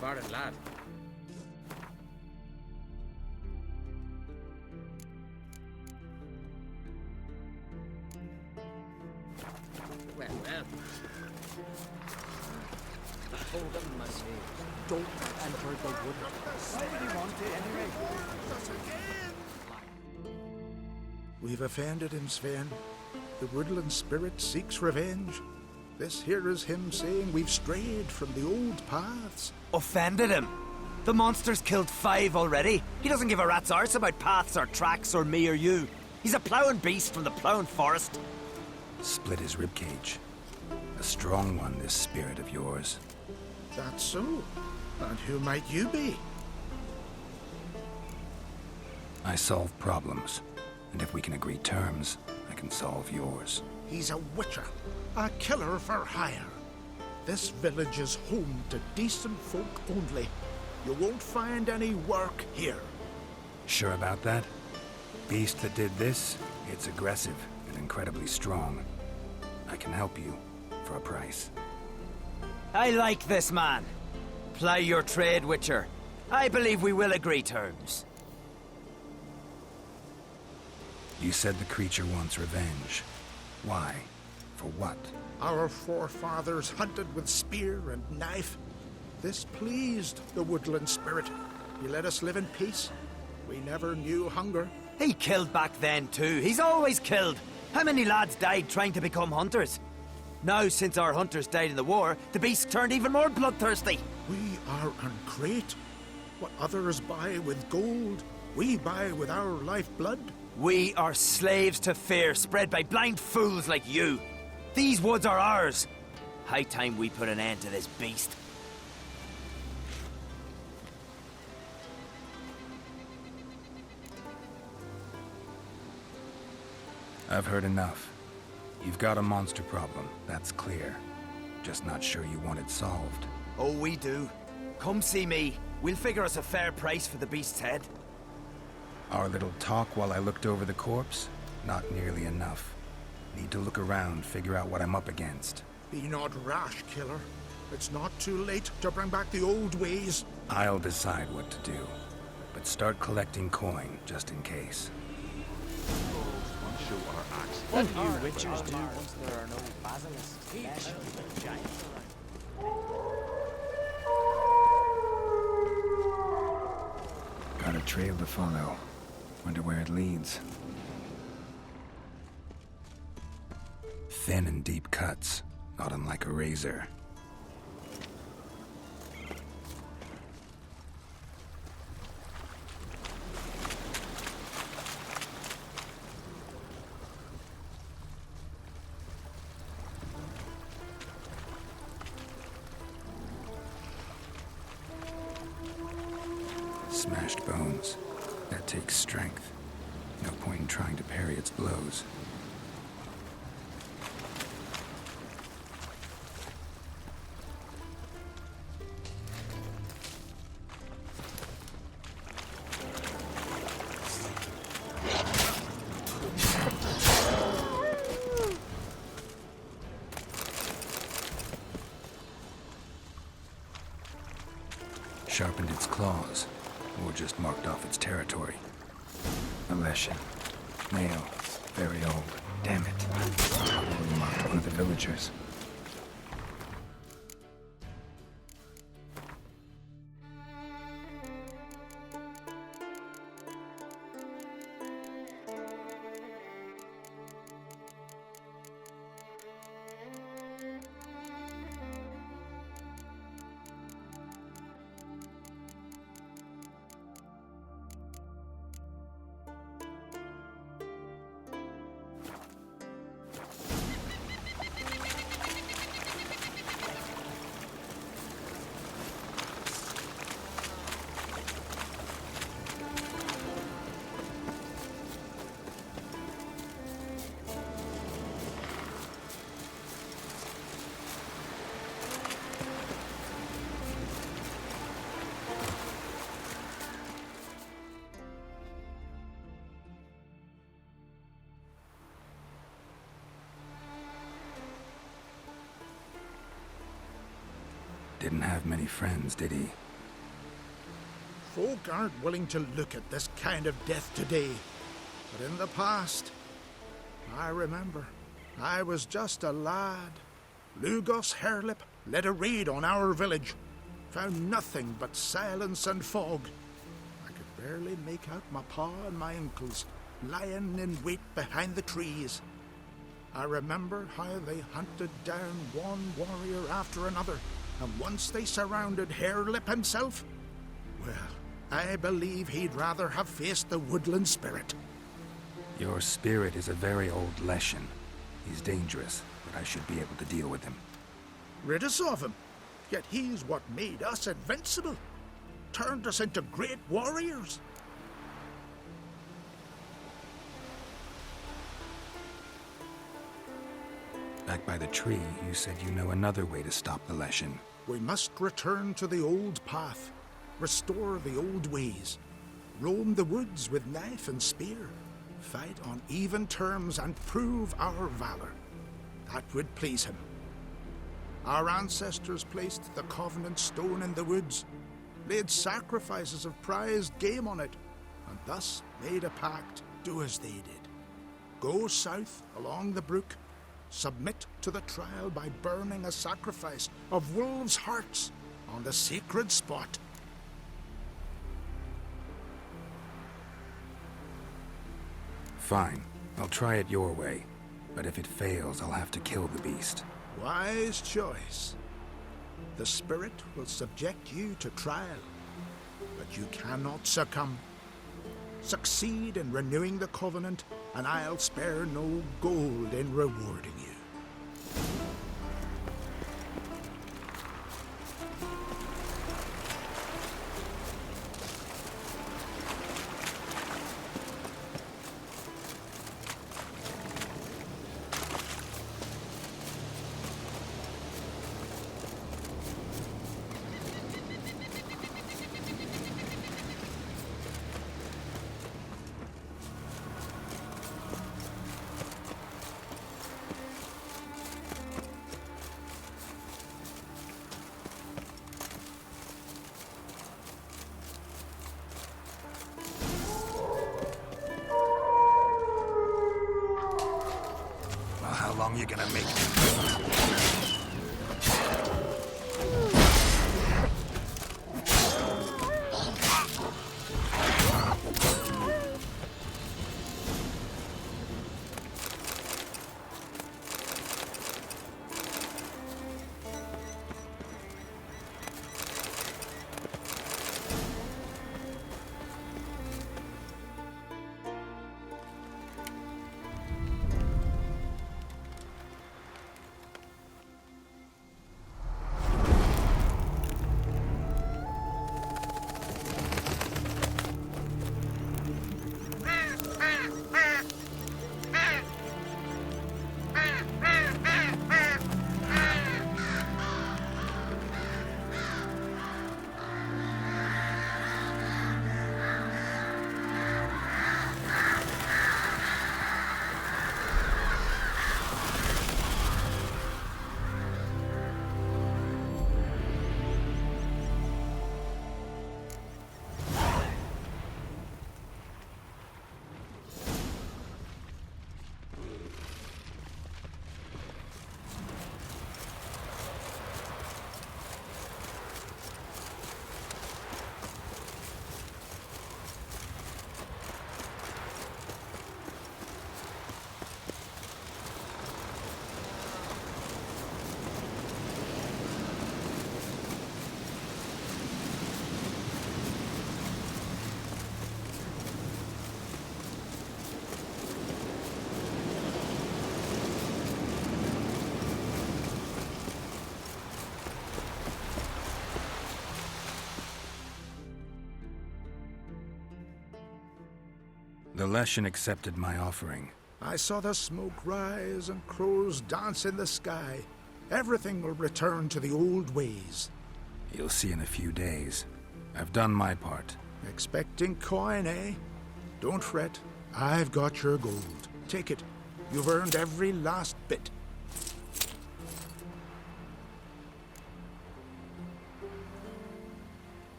foreign lad. Well, well. I told them my name. Don't enter the wood. Nobody wanted anyway. We've offended him, Sven. The woodland spirit seeks revenge. This here is him saying we've strayed from the old paths. Offended him? The monster's killed 5 already. He doesn't give a rat's arse about paths or tracks or me or you. He's a ploughing beast from the ploughing forest. Split his ribcage. A strong one, this spirit of yours. That's so. And who might you be? I solve problems. And if we can agree terms, I can solve yours. He's a witcher. A killer for hire. This village is home to decent folk only. You won't find any work here. Sure about that? Beast that did this, it's aggressive and incredibly strong. I can help you for a price. I like this man. Ply your trade, Witcher. I believe we will agree terms. You said the creature wants revenge. Why? For what? Our forefathers hunted with spear and knife. This pleased the woodland spirit. He let us live in peace. We never knew hunger. He killed back then too. He's always killed. How many lads died trying to become hunters? Now, since our hunters died in the war, the beast turned even more bloodthirsty. We are uncreate. What others buy with gold, we buy with our lifeblood. We are slaves to fear spread by blind fools like you. These woods are ours. High time we put an end to this beast. I've heard enough. You've got a monster problem, that's clear. Just not sure you want it solved. Oh, we do. Come see me. We'll figure us a fair price for the beast's head. Our little talk while I looked over the corpse? Not nearly enough. Need to look around, figure out what I'm up against. Be not rash, killer. It's not too late to bring back the old ways. I'll decide what to do. But start collecting coin, just in case. What do you witchers do once there are no basilisks, flesh, and giants around? Got a trail to follow. Wonder where it leads. Thin and deep cuts, not unlike a razor. Smashed bones. That takes strength. No point in trying to parry its blows. Sharpened its claws, or just marked off its territory. A Leshen. Male. Very old. Damn it. Probably marked one of the villagers. Didn't have many friends, did he? Folk aren't willing to look at this kind of death today. But in the past, I remember, I was just a lad. Lugos Herlip led a raid on our village. Found nothing but silence and fog. I could barely make out my pa and my uncles lying in wait behind the trees. I remember how they hunted down one warrior after another, and once they surrounded Herlip himself, well, I believe he'd rather have faced the woodland spirit. Your spirit is a very old Leshen. He's dangerous, but I should be able to deal with him. Rid us of him. Yet he's what made us invincible. Turned us into great warriors. Back by the tree, you said you know another way to stop the Leshen. We must return to the old path. Restore the old ways. Roam the woods with knife and spear. Fight on even terms and prove our valor. That would please him. Our ancestors placed the Covenant Stone in the woods, laid sacrifices of prized game on it, and thus made a pact, do as they did. Go south along the brook, submit to the trial by burning a sacrifice of wolves' hearts on the sacred spot. Fine. I'll try it your way. But if it fails, I'll have to kill the beast. Wise choice. The spirit will subject you to trial, but you cannot succumb. Succeed in renewing the covenant, and I'll spare no gold in rewarding you. How long you gonna make me? The Leshen accepted my offering. I saw the smoke rise and crows dance in the sky. Everything will return to the old ways. You'll see in a few days. I've done my part. Expecting coin, eh? Don't fret. I've got your gold. Take it. You've earned every last bit.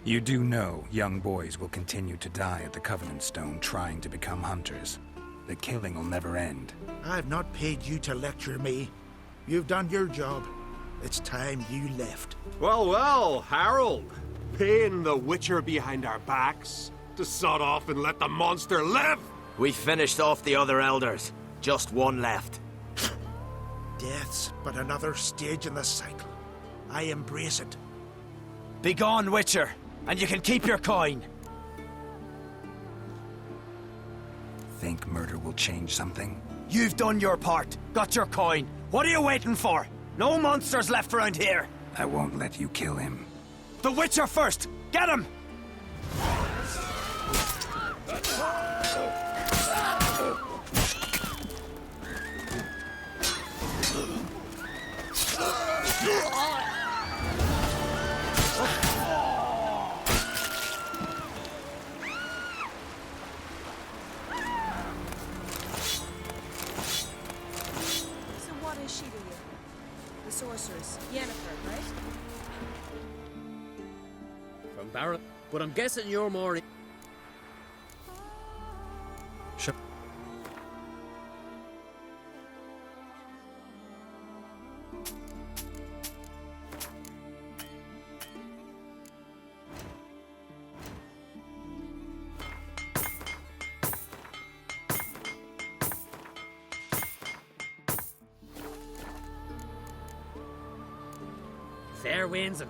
You do know young boys will continue to die at the Covenant Stone trying to become hunters. The killing will never end. I've not paid you to lecture me. You've done your job. It's time you left. Well, well, Harold. Paying the Witcher behind our backs to sod off and let the monster live. We finished off the other elders. Just one left. Death's but another stage in the cycle. I embrace it. Begone, Witcher, and you can keep your coin. Think murder will change something? You've done your part. Got your coin. What are you waiting for? No monsters left around here. I won't let you kill him. The Witcher first! Get him! So what is she to you? The sorceress, Yennefer, right? From Barrett, but I'm guessing you're more. Sh- Fair winds and.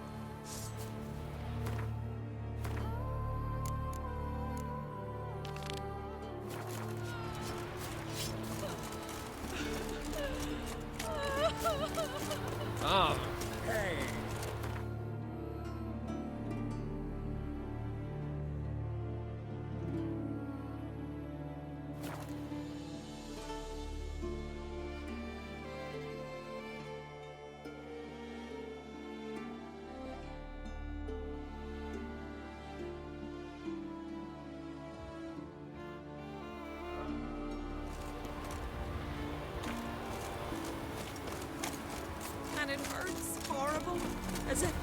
Oh, hey. And it hurts horrible. As if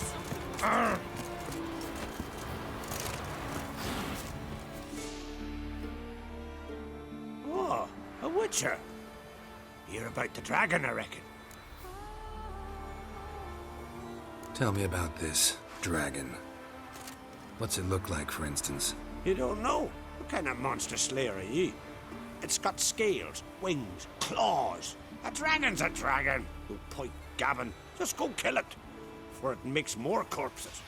something was Oh, a Witcher. You're about the dragon, I reckon. Tell me about this dragon. What's it look like, for instance? You don't know? What kind of monster slayer are you? It's got scales, wings, claws. A dragon's a dragon. No point gabbing. Just go kill it. Before it makes more corpses.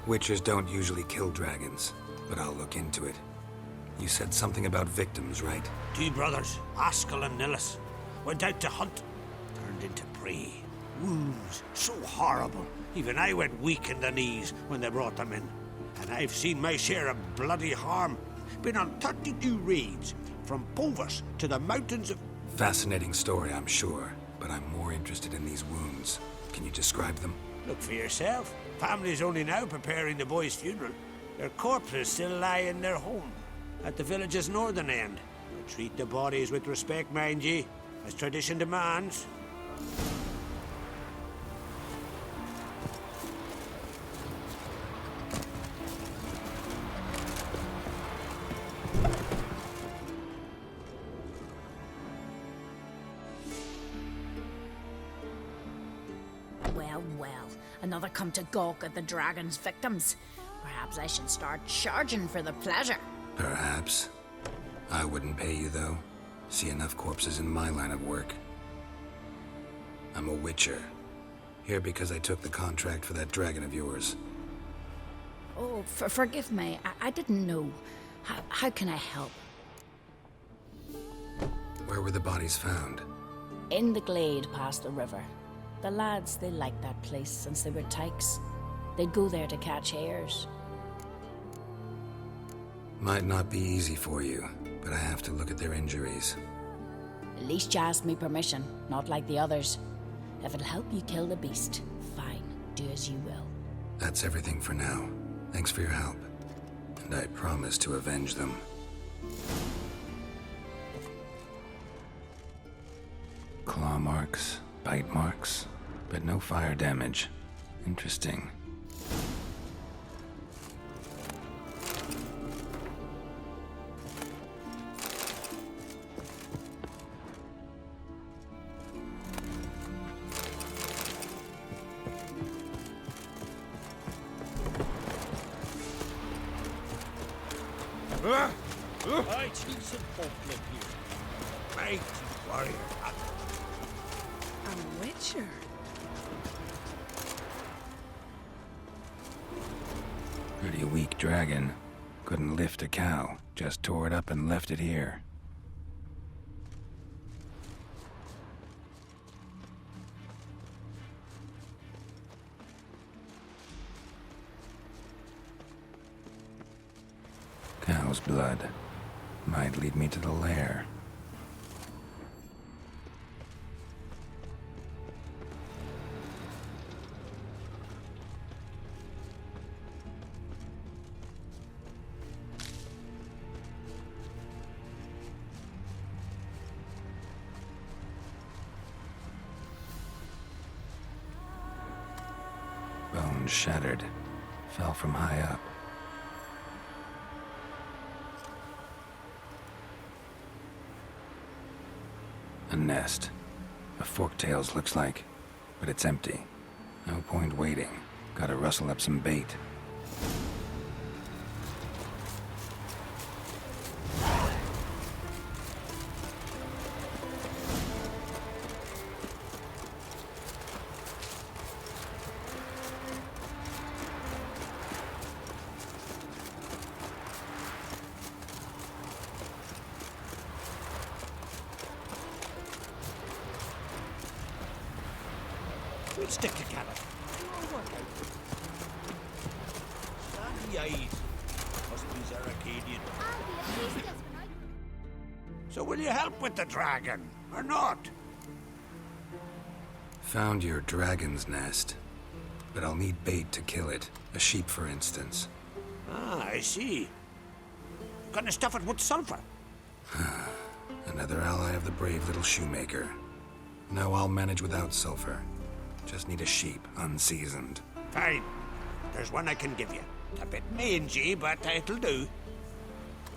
Witchers don't usually kill dragons, but I'll look into it. You said something about victims, right? Two brothers, Askell and Nillis, went out to hunt. Turned into prey. Wounds so horrible. Even I went weak in the knees when they brought them in. And I've seen my share of bloody harm. Been on 32 raids, from Povus to the mountains of... Fascinating story, I'm sure, but I'm more interested in these wounds. Can you describe them? Look for yourself. Family's only now preparing the boy's funeral. Their corpses still lie in their home, at the village's northern end. They'll treat the bodies with respect, mind ye, as tradition demands. Well, well, another come to gawk at the dragon's victims. Perhaps I should start charging for the pleasure. Perhaps. I wouldn't pay you, though. See enough corpses in my line of work. I'm a Witcher. Here because I took the contract for that dragon of yours. Oh, forgive me. I didn't know. How can I help? Where were the bodies found? In the glade past the river. The lads, they liked that place since they were tykes. They'd go there to catch hares. Might not be easy for you, but I have to look at their injuries. At least you asked me permission, not like the others. If it'll help you kill the beast, fine. Do as you will. That's everything for now. Thanks for your help. And I promise to avenge them. Claw marks, bite marks, but no fire damage. Interesting. Aye, chiefs and folk live here. Mighty warrior. A witcher. Pretty weak dragon. Couldn't lift a cow. Just tore it up and left it here. Cow's blood. Might lead me to the lair. Bones shattered. Fell from high up. A nest. A forktails looks like, but it's empty. No point waiting. Gotta rustle up some bait. We'll stick together. We'll work out. Sandy eyes. Husbands are Arcadian. So will you help with the dragon, or not? Found your dragon's nest, but I'll need bait to kill it. A sheep, for instance. Ah, I see. Gonna stuff it with sulfur. Another ally of the brave little shoemaker. No, I'll manage without sulfur. Just need a sheep, unseasoned. Fine. There's one I can give you. A bit mangy, but it'll do.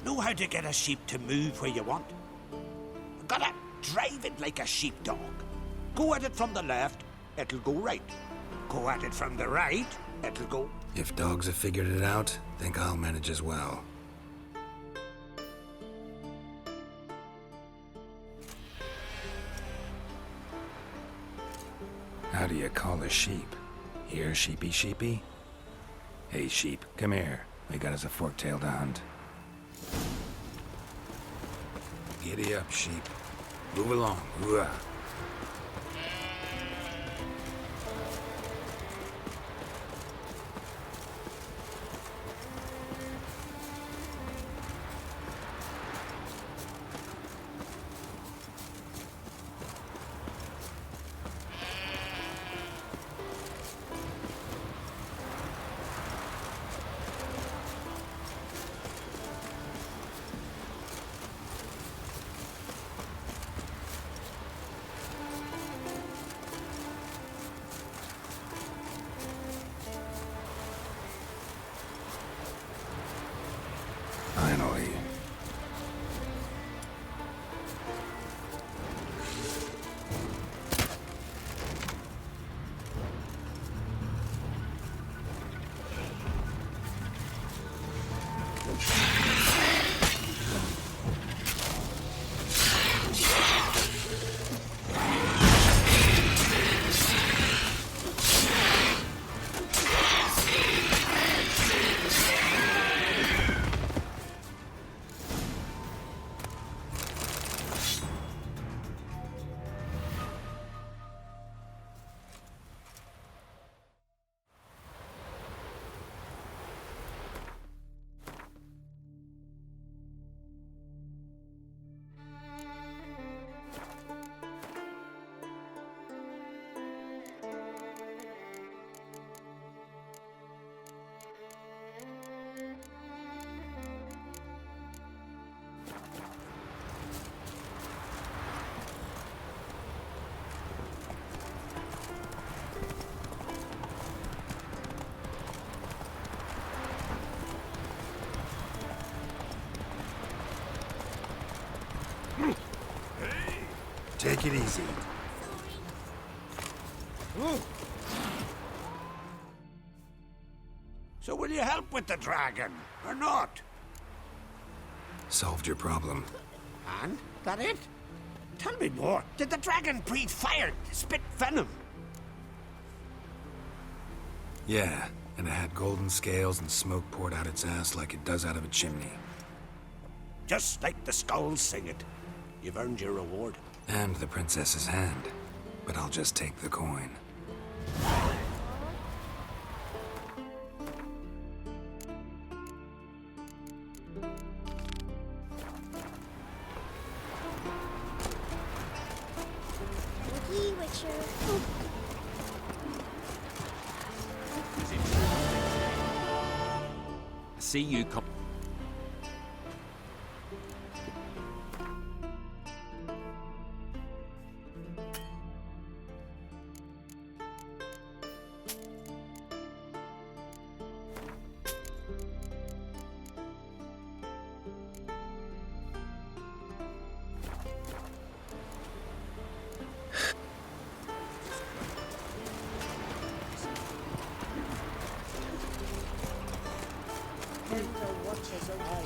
Know how to get a sheep to move where you want? Gotta drive it like a sheepdog. Go at it from the left, it'll go right. Go at it from the right, it'll go... If dogs have figured it out, think I'll manage as well. How do you call a sheep? Here, sheepy sheepy? Hey, sheep, come here. We got us a fork-tailed to hunt. Giddy up, sheep. Move along. Ooh-ah. Take it easy. So will you help with the dragon, or not? Solved your problem. And? That it? Tell me more. Did the dragon breathe fire, spit venom? Yeah, and it had golden scales and smoke poured out its ass like it does out of a chimney. Just like the skulls sing it. You've earned your reward. And the princess's hand. But I'll just take the coin. Wookie Witcher. See you come.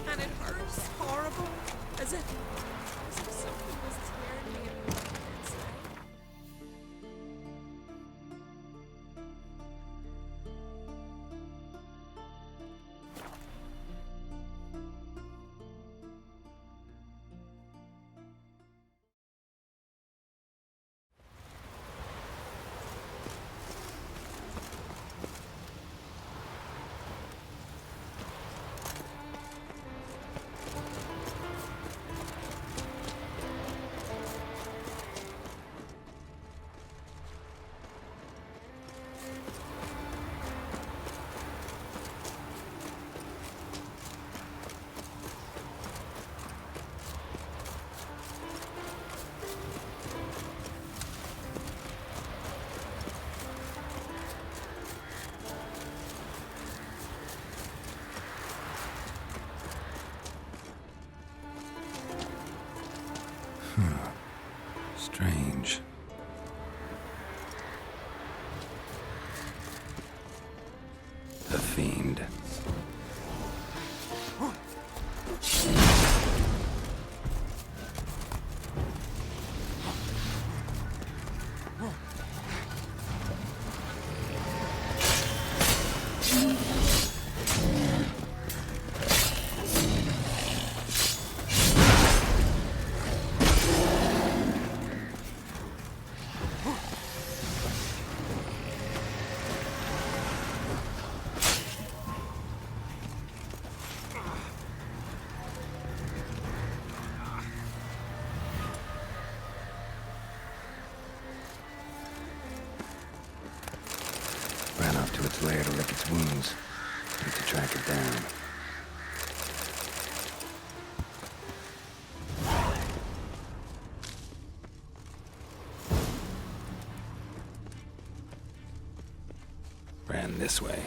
And it hurts horrible, as if something was tearing me apart inside. Strange. The fiend. Ran off to its lair to lick its wounds. Need to track it down. Ran this way.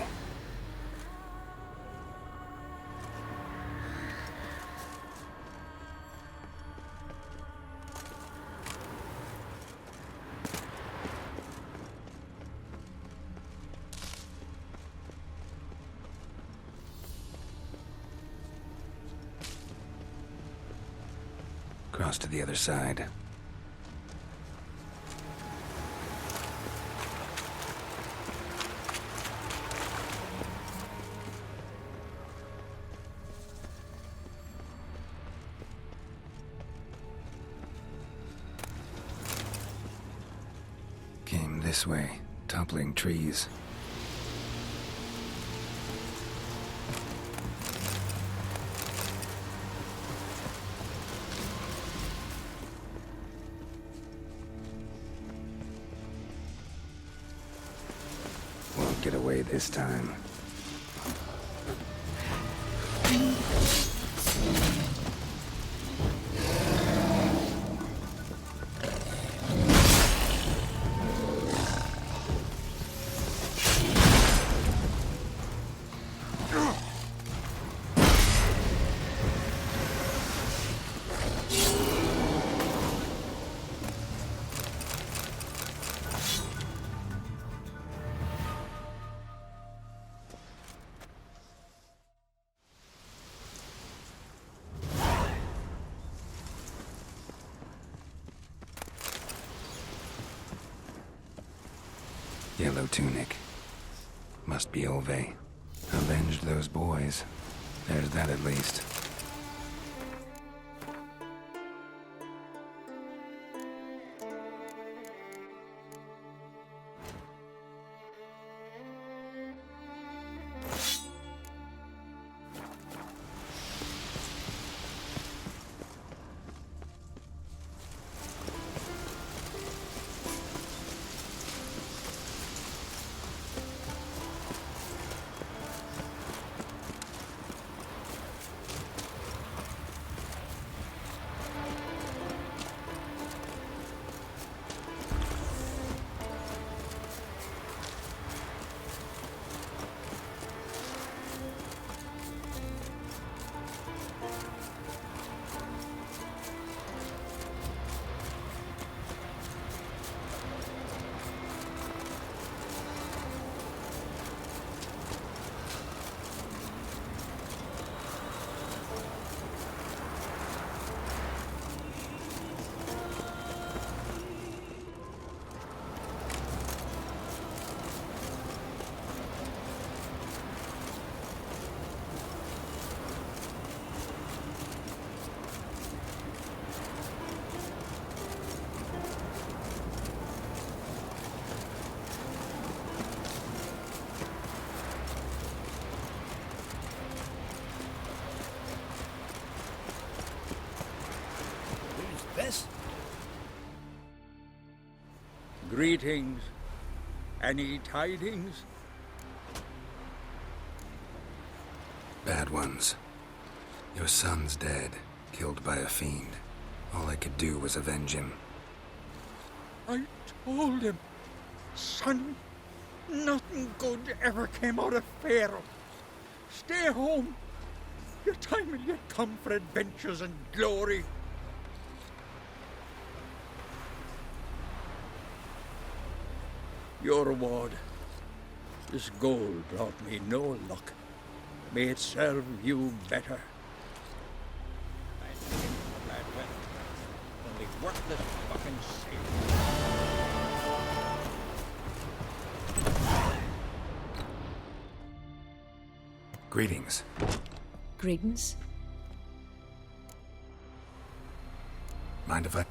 Cross to the other side. Came this way, toppling trees. Won't get away this time. Yellow tunic. Must be Ove. Avenged those boys. There's that at least. This? Greetings. Any tidings? Bad ones. Your son's dead, killed by a fiend. All I could do was avenge him. I told him, son, nothing good ever came out of Pharaoh. Stay home. Your time will yet come for adventures and glory. Your reward. This gold brought me no luck. May it serve you better. I think a bad weapon. Only worthless fucking sailor. Greetings. Greetings. Mind if I...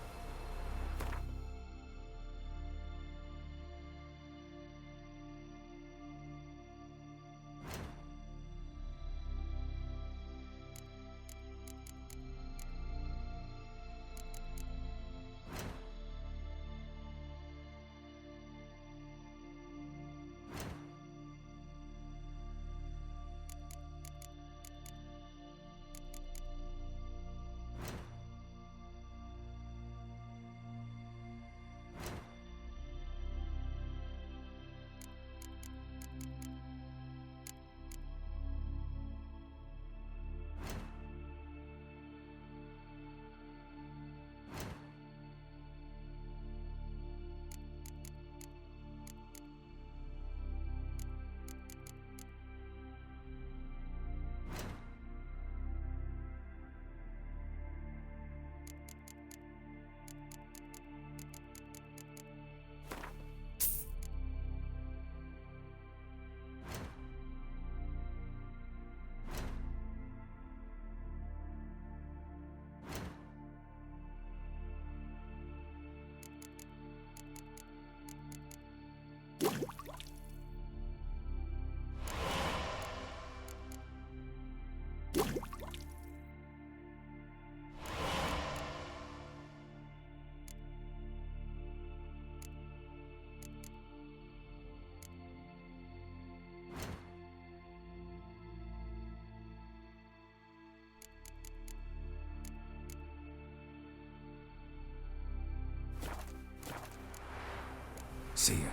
See ya.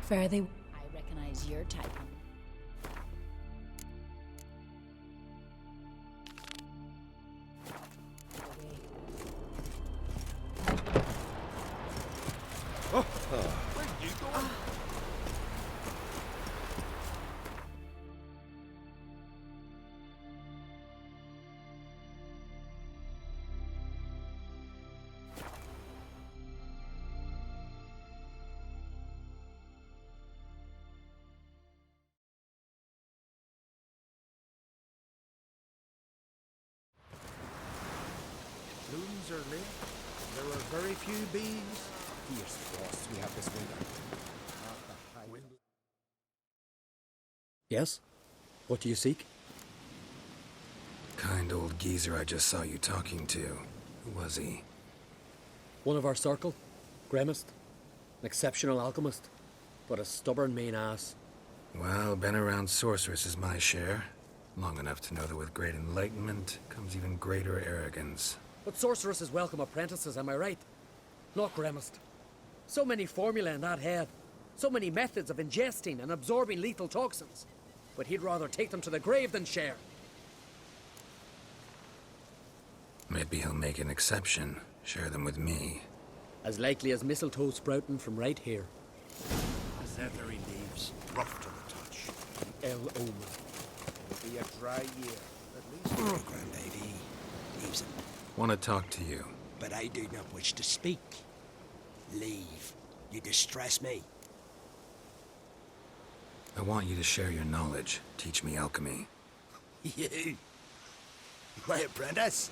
Fare thee. I recognize your type. very few bees. Fierce frosts we have this winter. Yes? What do you seek? Kind old geezer I just saw you talking to. Who was he? One of our circle. Gremist. An exceptional alchemist. But a stubborn main ass. Well, been around sorceress is my share. Long enough to know that with great enlightenment comes even greater arrogance. But sorceresses welcome apprentices, am I right? Not Gremist. So many formulae in that head. So many methods of ingesting and absorbing lethal toxins. But he'd rather take them to the grave than share. Maybe he'll make an exception. Share them with me. As likely as mistletoe sprouting from right here. Leathery leaves, rough to the touch. El Omen. It'll be a dry year, at least. Oh, grandlady, leaves it. Want to talk to you. But I do not wish to speak. Leave. You distress me. I want you to share your knowledge. Teach me alchemy. You? My apprentice?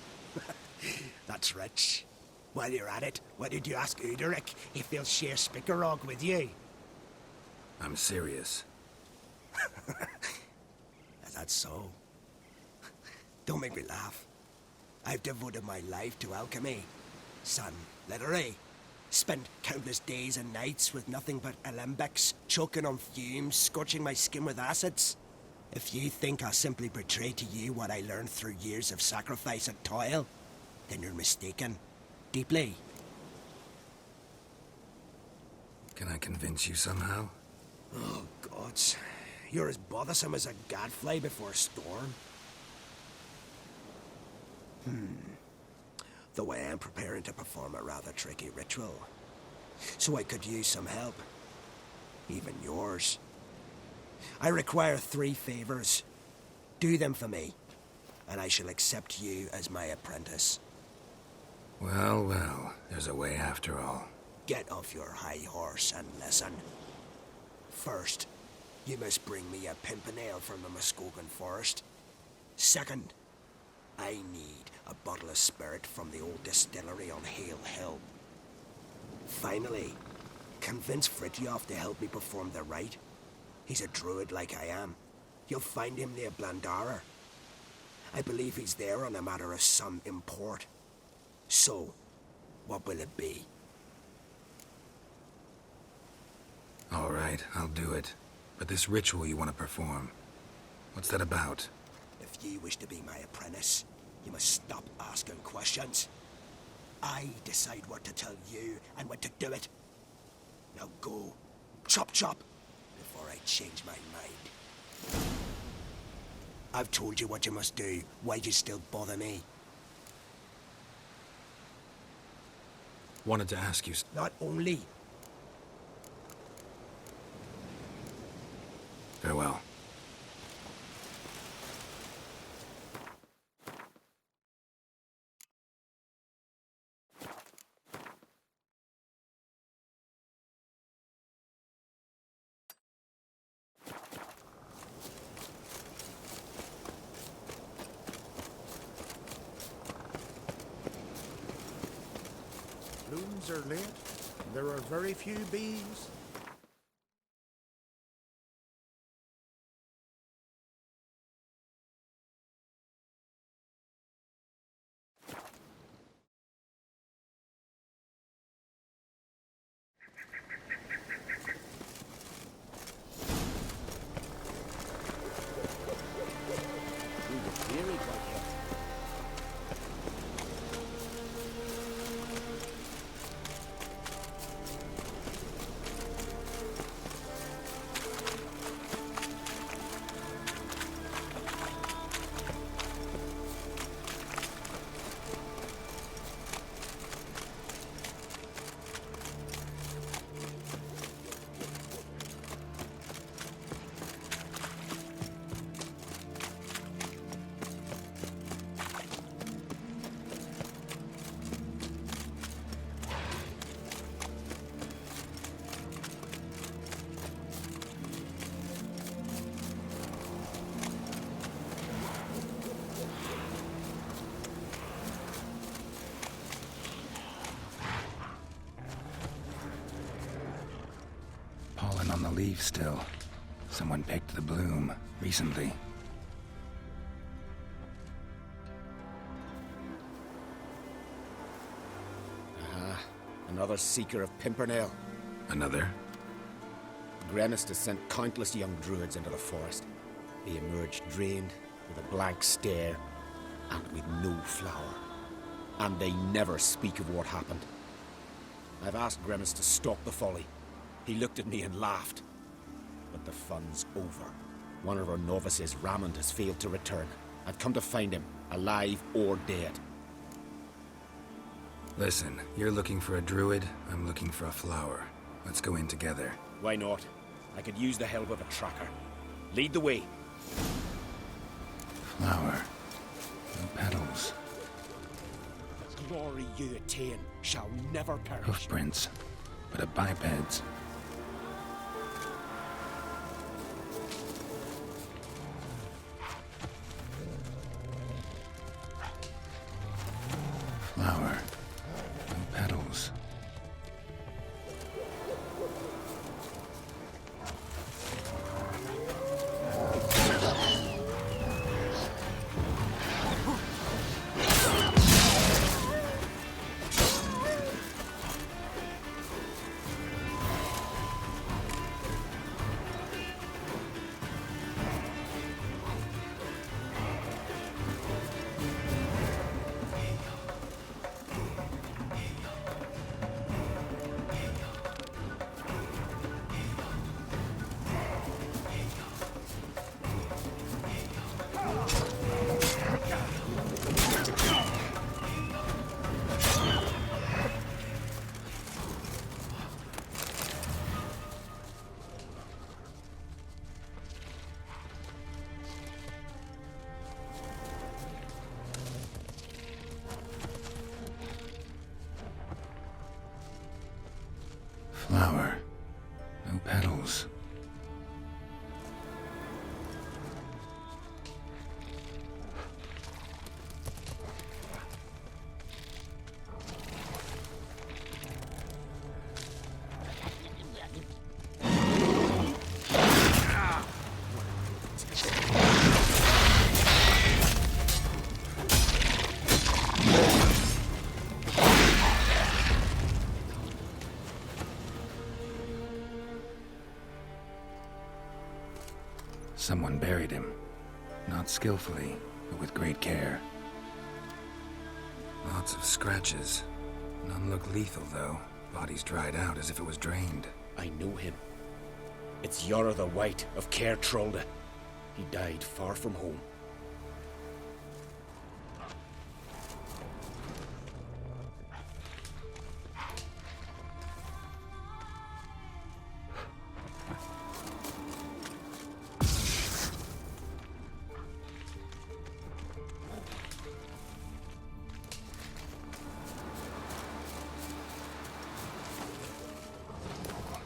That's rich. While you're at it, why did you ask Uderic if he'll share Spickerog with you? I'm serious. That's so. Don't make me laugh. I've devoted my life to alchemy. Son, literally. Spent countless days and nights with nothing but alembics, choking on fumes, scorching my skin with acids. If you think I'll simply betray to you what I learned through years of sacrifice and toil, then you're mistaken. Deeply. Can I convince you somehow? Oh, gods. You're as bothersome as a gadfly before a storm. Though I am preparing to perform a rather tricky ritual. So I could use some help. Even yours. I require 3 favors. Do them for me, and I shall accept you as my apprentice. Well, well, there's a way after all. Get off your high horse and listen. First, you must bring me a pimpernel from the Muskogan forest. Second, I need a bottle of spirit from the old distillery on Hale Hill. Finally, convince Fritjof to help me perform the rite. He's a druid like I am. You'll find him near Blandara. I believe he's there on a matter of some import. So, what will it be? All right, I'll do it. But this ritual you want to perform, what's that about? If you wish to be my apprentice, you must stop asking questions. I decide what to tell you and when to do it. Now go. Chop chop. Before I change my mind. I've told you what you must do. Why'd you still bother me? Wanted to ask you... Not only. Farewell. Blooms are late. There are very few bees. on the leaf still. Someone picked the bloom recently. Another seeker of Pimpernel. Another? Gremist has sent countless young druids into the forest. They emerge drained, with a blank stare, and with no flower. And they never speak of what happened. I've asked Gremist to stop the folly. He looked at me and laughed. But the fun's over. One of our novices, Ramond, has failed to return. I've come to find him, alive or dead. Listen, you're looking for a druid, I'm looking for a flower. Let's go in together. Why not? I could use the help of a tracker. Lead the way. Flower. No petals. The glory you attain shall never perish. Hoofprints, but a biped's. Flower. No petals. Flower. No petals. Someone buried him. Not skillfully, but with great care. Lots of scratches. None look lethal, though. Body's dried out as if it was drained. I know him. It's Yara the White of Caer Trolda. He died far from home.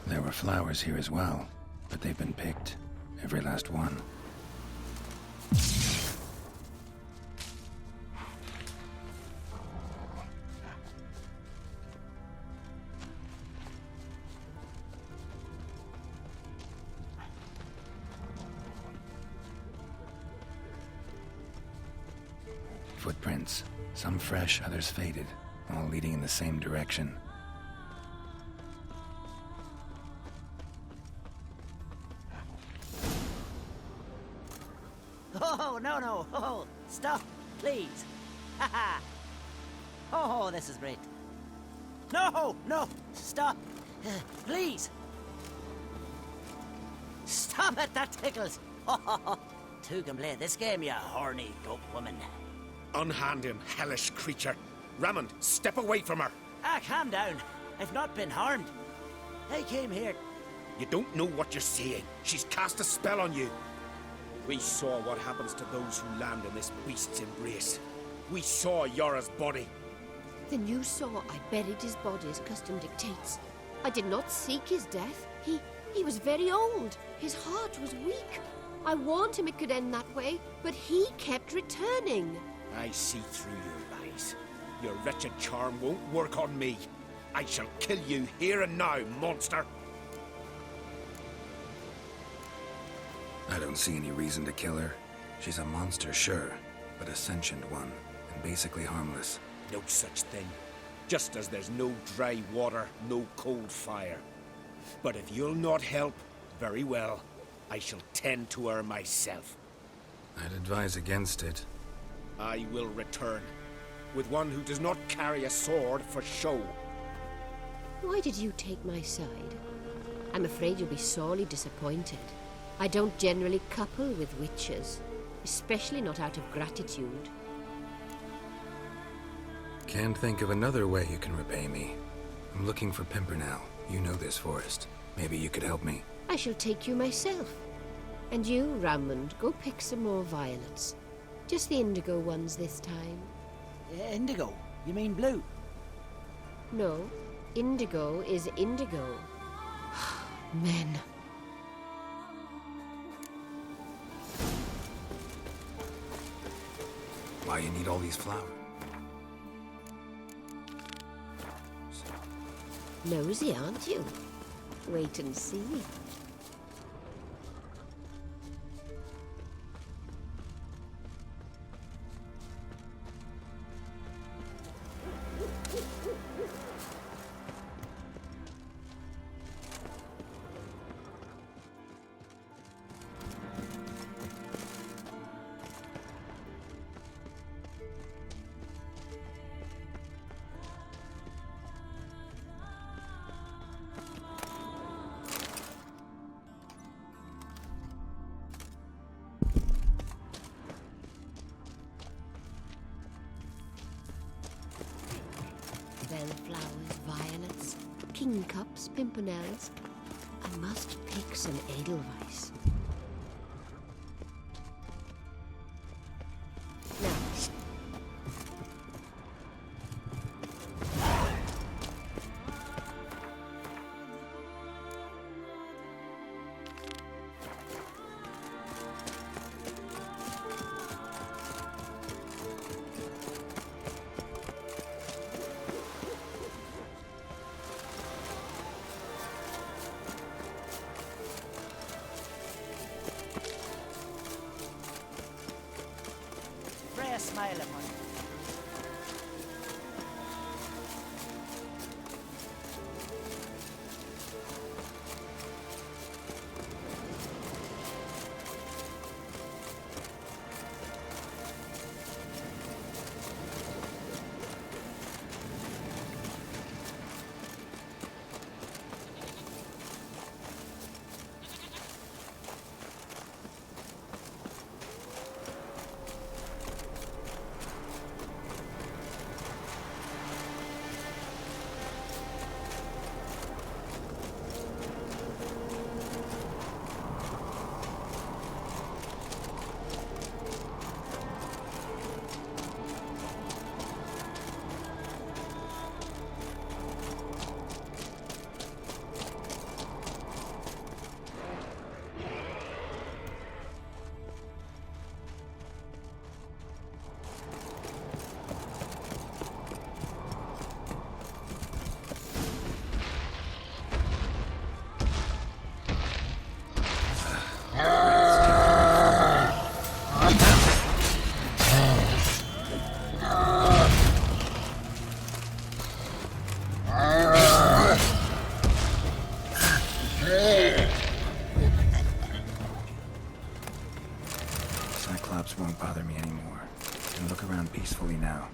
There were flowers here as well, but they've been picked. Every last one. Footprints. Some fresh, others faded, all leading in the same direction. Oh, no. Oh, stop, please. Haha. Oh, this is great. No, stop. Please. Stop it, that tickles. Two can play this game, you horny goat woman. Unhand him, hellish creature. Ramond, step away from her. Calm down. I've not been harmed. I came here. You don't know what you're saying. She's cast a spell on you. We saw what happens to those who land in this beast's embrace. We saw Yara's body. Then you saw I buried his body as custom dictates. I did not seek his death. He was very old. His heart was weak. I warned him it could end that way, but he kept returning. I see through your lies. Your wretched charm won't work on me. I shall kill you here and now, monster. I don't see any reason to kill her. She's a monster, sure, but a sentient one, and basically harmless. No such thing. Just as there's no dry water, no cold fire. But if you'll not help, very well. I shall tend to her myself. I'd advise against it. I will return, with one who does not carry a sword for show. Why did you take my side? I'm afraid you'll be sorely disappointed. I don't generally couple with witches, especially not out of gratitude. Can't think of another way you can repay me. I'm looking for Pimpernel. You know this forest. Maybe you could help me. I shall take you myself. And you, Rammond, go pick some more violets. Just the indigo ones this time. Indigo? You mean blue? No, indigo is indigo. Men. Why you need all these flowers? Nosy, aren't you? Wait and see. Bellflowers, violets, kingcups, pimpernels. I must pick some edelweiss. Now, Freya smile at me. Cyclops won't bother me anymore. I can look around peacefully now.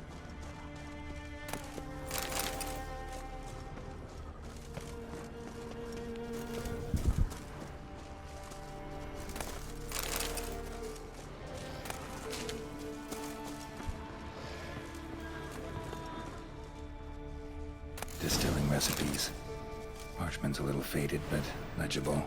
Distilling recipes. Parchment's a little faded, but legible.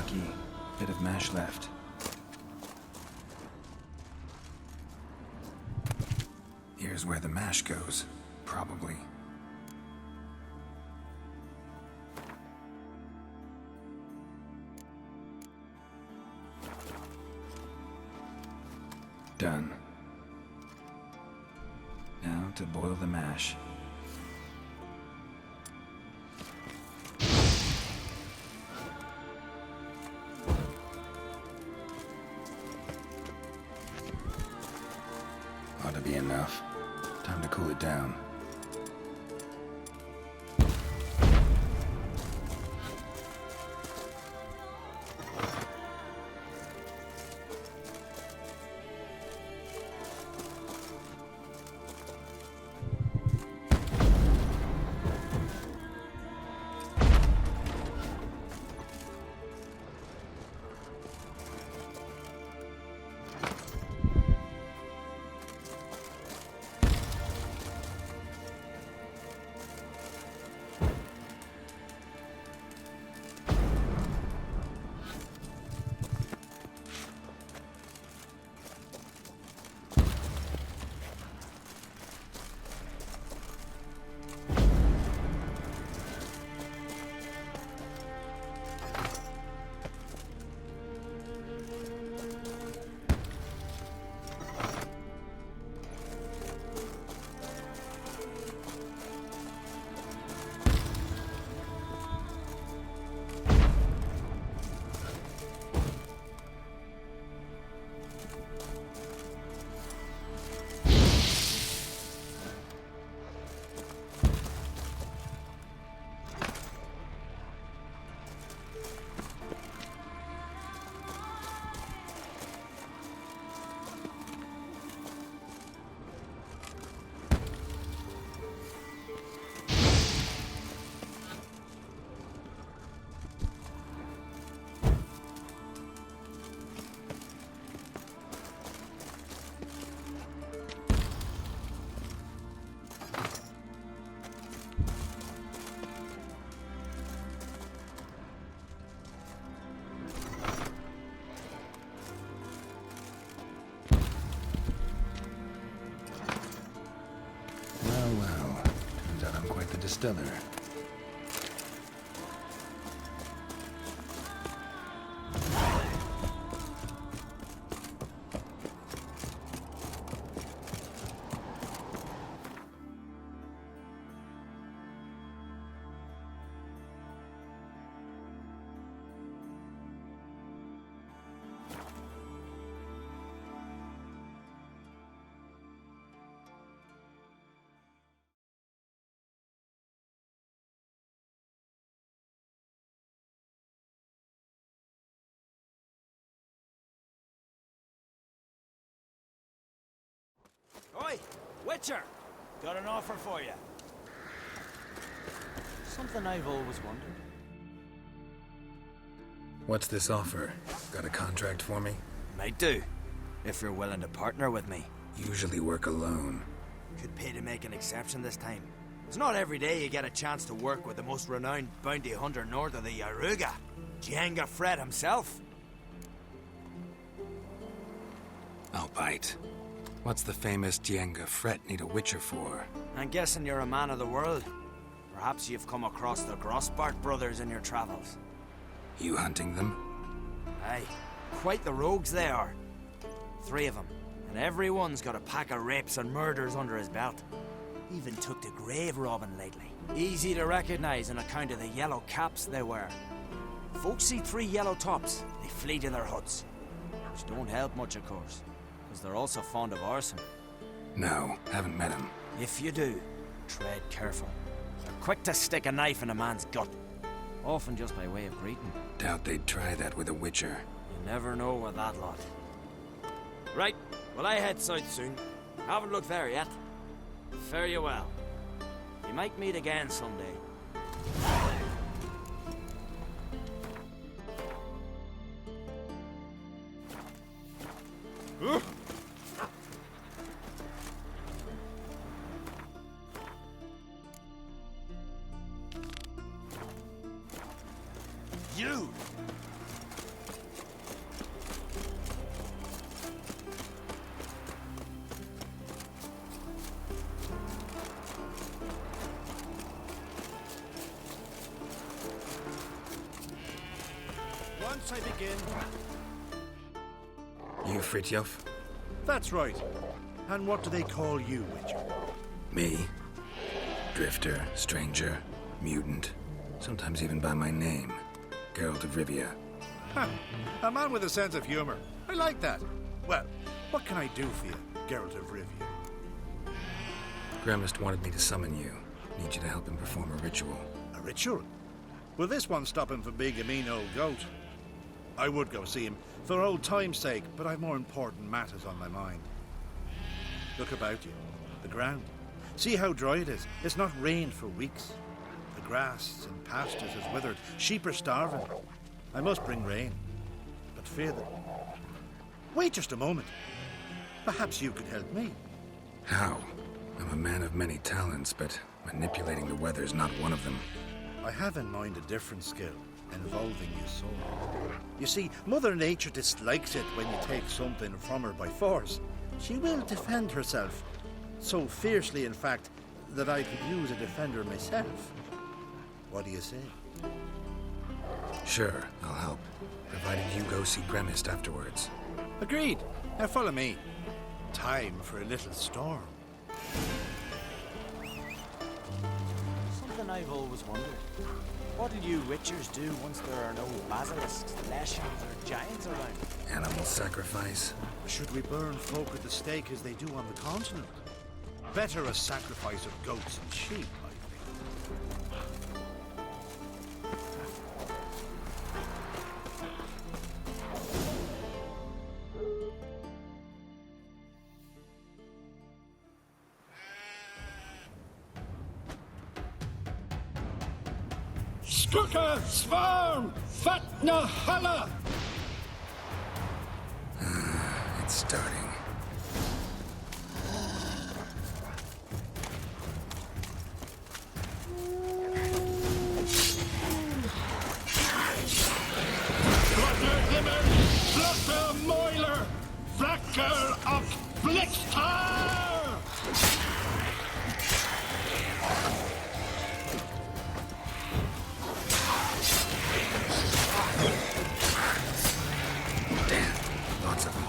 Lucky. Bit of mash left. Here's where the mash goes. Probably. Done. Now to boil the mash. Ought to be enough. Time to cool it down. Well. Turns out I'm quite the distiller. Oi, Witcher! Got an offer for you. Something I've always wondered. What's this offer? Got a contract for me? Might do, if you're willing to partner with me. Usually work alone. Could pay to make an exception this time. It's not every day you get a chance to work with the most renowned bounty hunter north of the Yaruga, Jenga Fred himself. I'll bite. What's the famous Jenga Fred need a Witcher for? I'm guessing you're a man of the world. Perhaps you've come across the Grossbart brothers in your travels. You hunting them? Aye, quite the rogues they are. 3 of them, and every one's got a pack of rapes and murders under his belt. Even took to grave robbing lately. Easy to recognize on account of the yellow caps they wear. Folks see 3 yellow tops, they flee to their huts. Which don't help much, of course, because they're also fond of arson. No, haven't met him. If you do, tread careful. They're quick to stick a knife in a man's gut, often just by way of greeting. Doubt they'd try that with a Witcher. You never know with that lot. Right, well I head south soon. Haven't looked there yet. Fare you well. We might meet again someday. You! Perhaps I begin. You Fritjof? That's right. And what do they call you, Witcher? Me? Drifter, stranger, mutant, sometimes even by my name. Geralt of Rivia. Ha! A man with a sense of humor. I like that. Well, what can I do for you, Geralt of Rivia? Gremist wanted me to summon you. Need you to help him perform a ritual. A ritual? Will this one stop him from being a mean old goat? I would go see him, for old time's sake, but I've more important matters on my mind. Look about you. The ground. See how dry it is. It's not rained for weeks. The grass and pastures is withered. Sheep are starving. I must bring rain. But fear them. Wait just a moment. Perhaps you could help me. How? I'm a man of many talents, but manipulating the weather's not one of them. I have in mind a different skill, involving your soul. You see, Mother Nature dislikes it when you take something from her by force. She will defend herself. So fiercely, in fact, that I could use a defender myself. What do you say? Sure, I'll help. Provided you go see Gremist afterwards. Agreed. Now follow me. Time for a little storm. Something I've always wondered. What'll you Witchers do once there are no basilisks, leshens, or giants around? Animal sacrifice? Should we burn folk at the stake as they do on the continent? Better a sacrifice of goats and sheep, I think. Strucker, Svarm, Fatna Hala! It's starting. Flutter Himmel, Flutter Moiler, Flacker of Blixtar! Lots of them.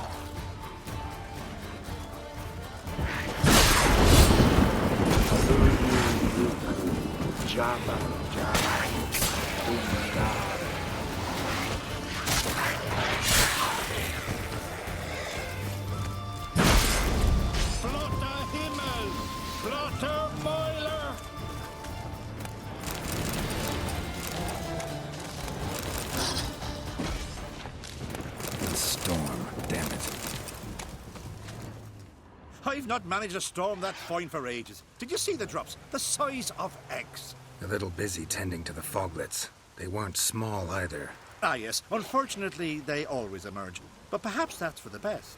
Flutter Himmel, Flutter Moiler! Storm, damn it. I've not managed a storm that fine for ages. Did you see the drops? The size of eggs. A little busy tending to the foglets. They weren't small either. Ah, yes. Unfortunately, they always emerge. But perhaps that's for the best.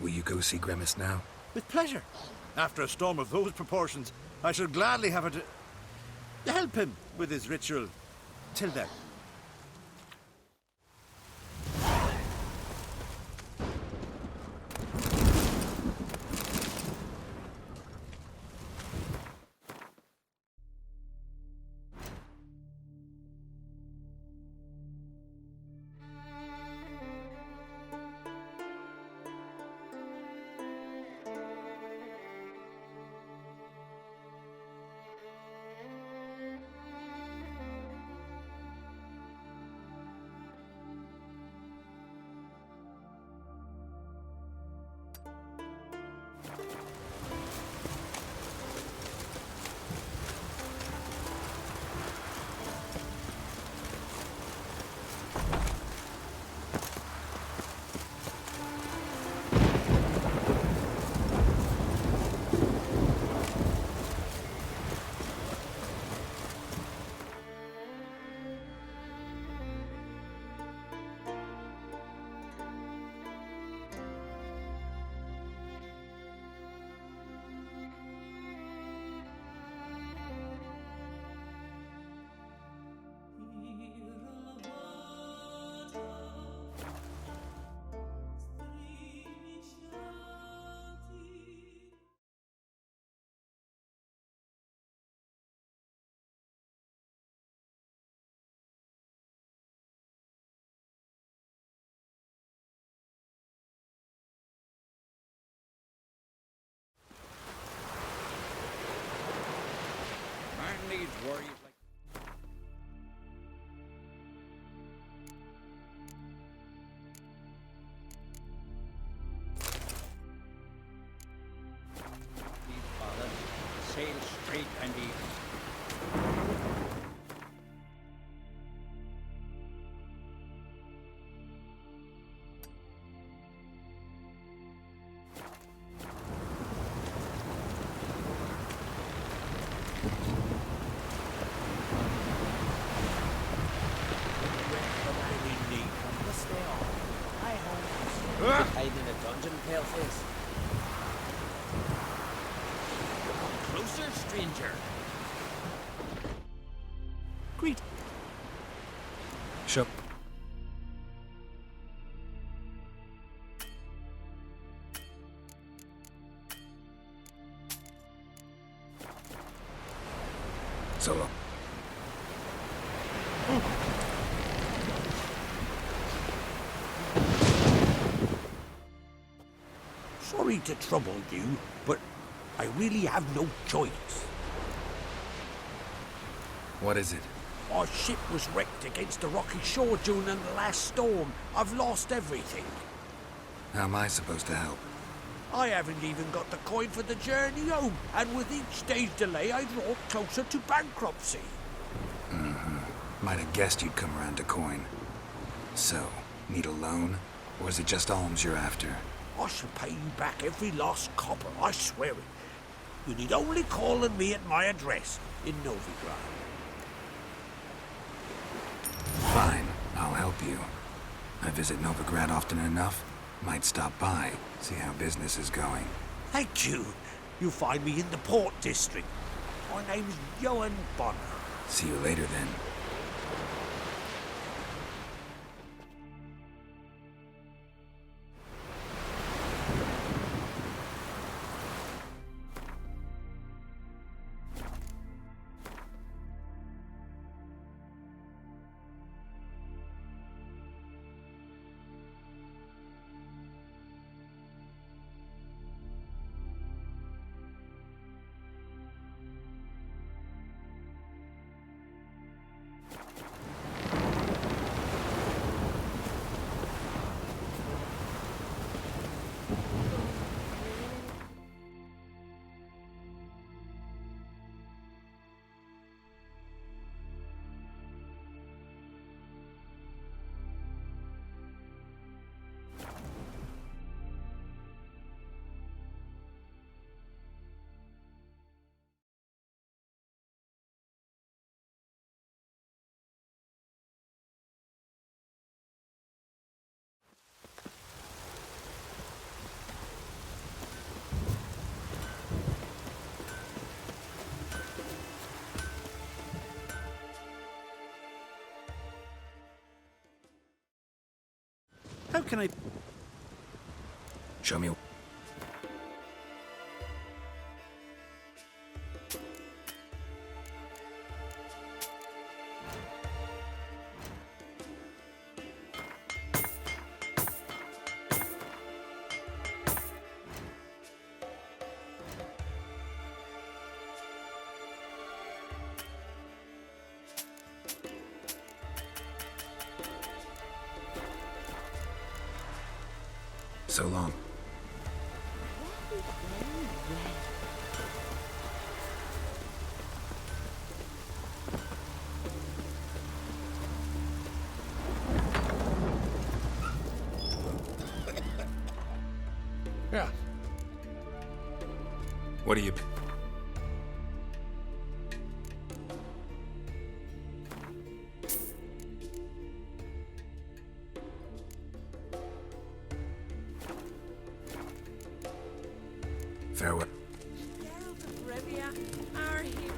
Will you go see Gremist now? With pleasure. After a storm of those proportions, I should gladly have it to help him with his ritual. Till then. worry like... Sail straight and easy. Hiding in a dungeon, paleface. Closer, stranger. Greet. Sure. So long. Sorry to trouble you, but I really have no choice. What is it? Our ship was wrecked against the rocky shore during the last storm. I've lost everything. How am I supposed to help? I haven't even got the coin for the journey home, and with each day's delay, I draw closer to bankruptcy. Might have guessed you'd come around to coin. So, need a loan? Or is it just alms you're after? I shall pay you back every last copper, I swear it. You need only call on me at my address in Novigrad. Fine, I'll help you. I visit Novigrad often enough. Might stop by, see how business is going. Thank you. You'll find me in the Port District. My name's Johan Bonner. See you later then. How can I... Show me. So long. Yeah. What do you... Farewell. Geralt of Rivia are here.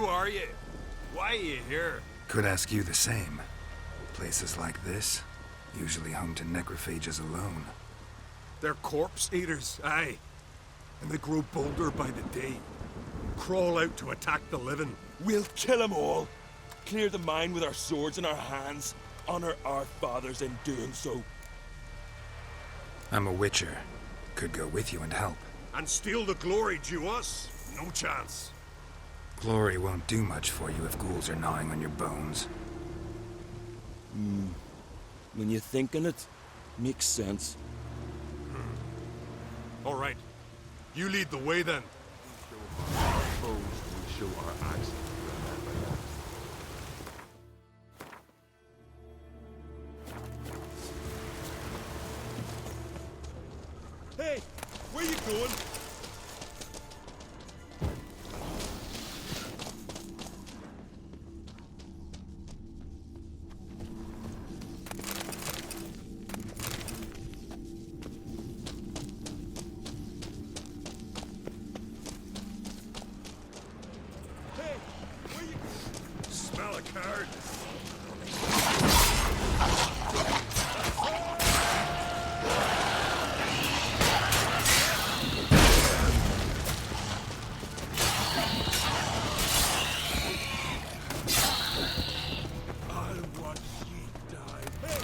Who are you? Why are you here? Could ask you the same. Places like this, usually home to necrophages alone. They're corpse eaters, aye. And they grow bolder by the day. Crawl out to attack the living. We'll kill them all. Clear the mine with our swords in our hands. Honor our fathers in doing so. I'm a witcher. Could go with you and help. And steal the glory due us? No chance. Glory won't do much for you if ghouls are gnawing on your bones. When you think on it, makes sense. All right. You lead the way then. Our foes will show our axes. Hey, where you going? Smell a card. I'll watch ye die. Hey!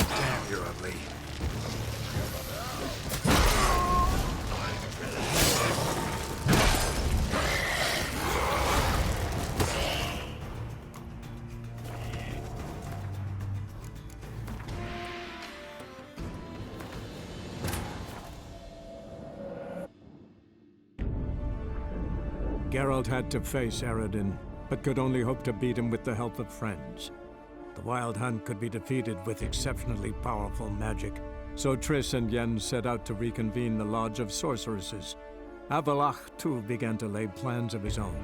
Damn, you're ugly. Geralt had to face Eredin, but could only hope to beat him with the help of friends. The Wild Hunt could be defeated with exceptionally powerful magic, so Triss and Yen set out to reconvene the Lodge of Sorceresses. Avallac'h, too, began to lay plans of his own.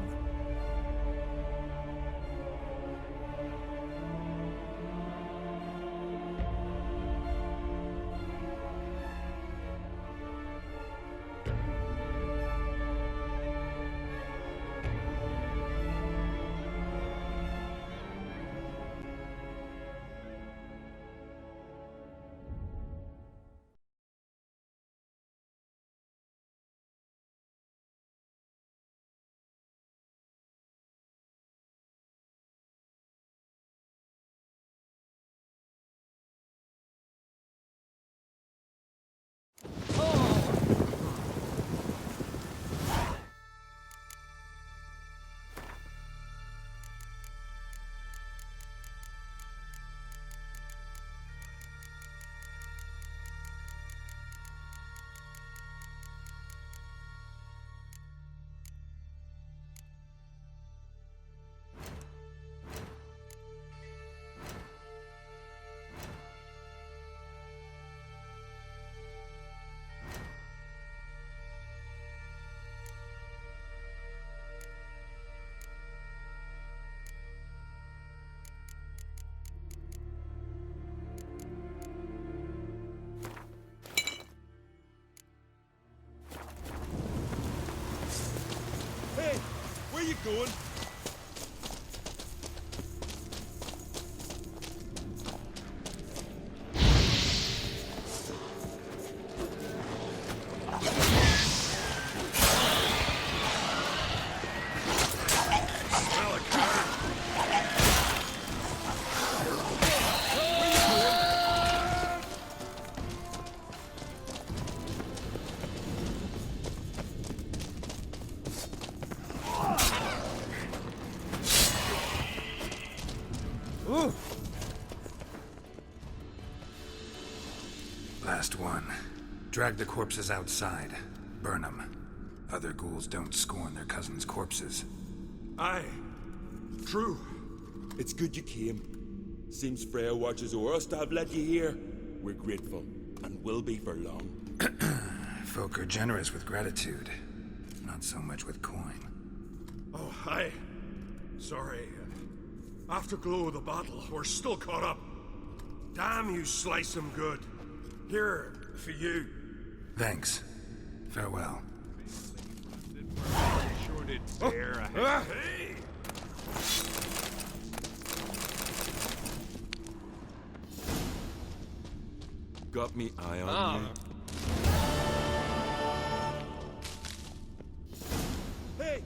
Hey, where you going? Last one. Drag the corpses outside. Burn them. Other ghouls don't scorn their cousins' corpses. Aye. True. It's good you came. Seems Freya watches o'er us to have led you here. We're grateful, and will be for long. Folk are generous with gratitude. Not so much with coin. Oh, aye. Sorry. Afterglow of the battle, we're still caught up. Damn, you slice him good. Here, for you. Thanks. Farewell. Sure did stare ahead. Hey! Got me eye on you. Hey,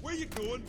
where you going?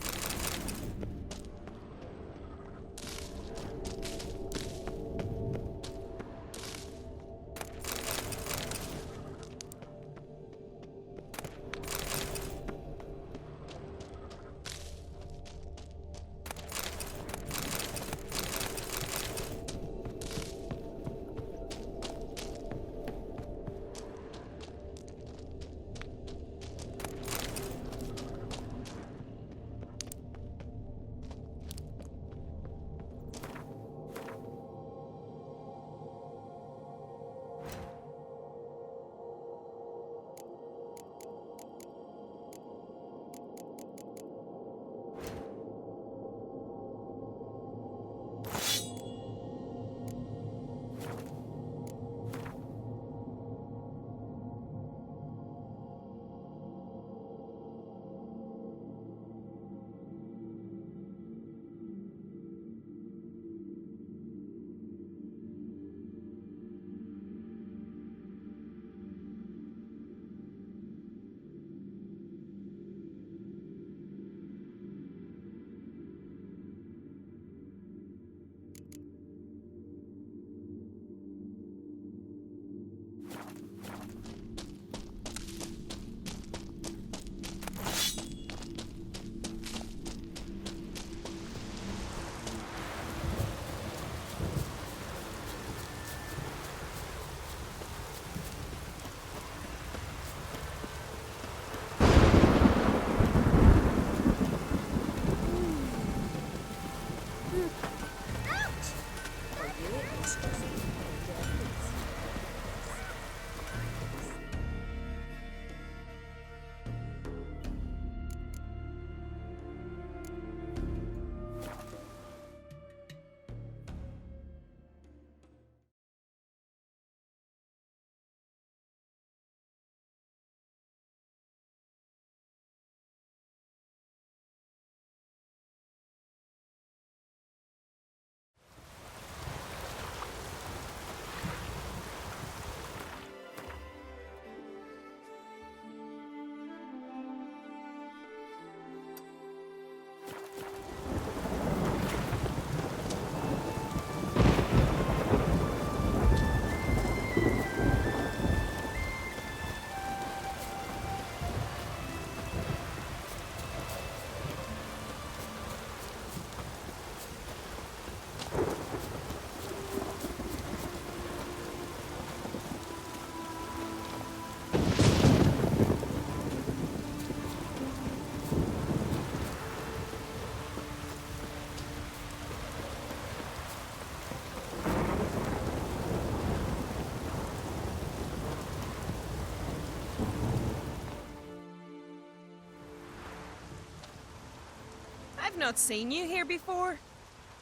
I've not seen you here before.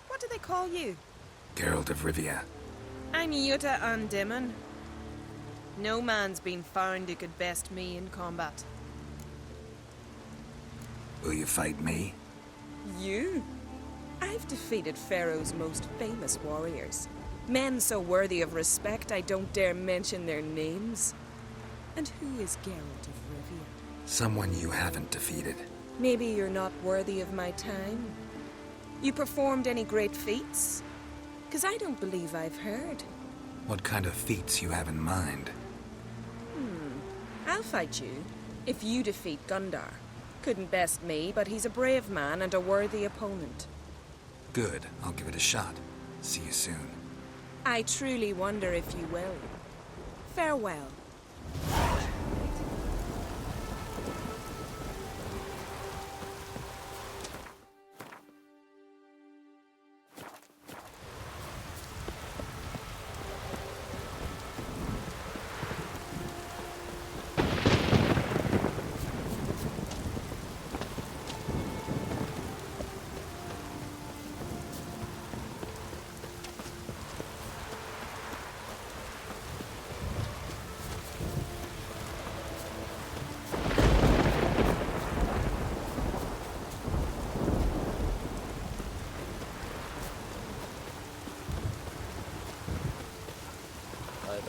What do they call you? Geralt of Rivia. I'm Yuta Andimon. No man's been found who could best me in combat. Will you fight me? You? I've defeated Pharaoh's most famous warriors. Men so worthy of respect I don't dare mention their names. And who is Geralt of Rivia? Someone you haven't defeated. Maybe you're not worthy of my time. You performed any great feats? 'Cause I don't believe I've heard. What kind of feats you have in mind? I'll fight you, if you defeat Gundar. Couldn't best me, but he's a brave man and a worthy opponent. Good, I'll give it a shot. See you soon. I truly wonder if you will. Farewell.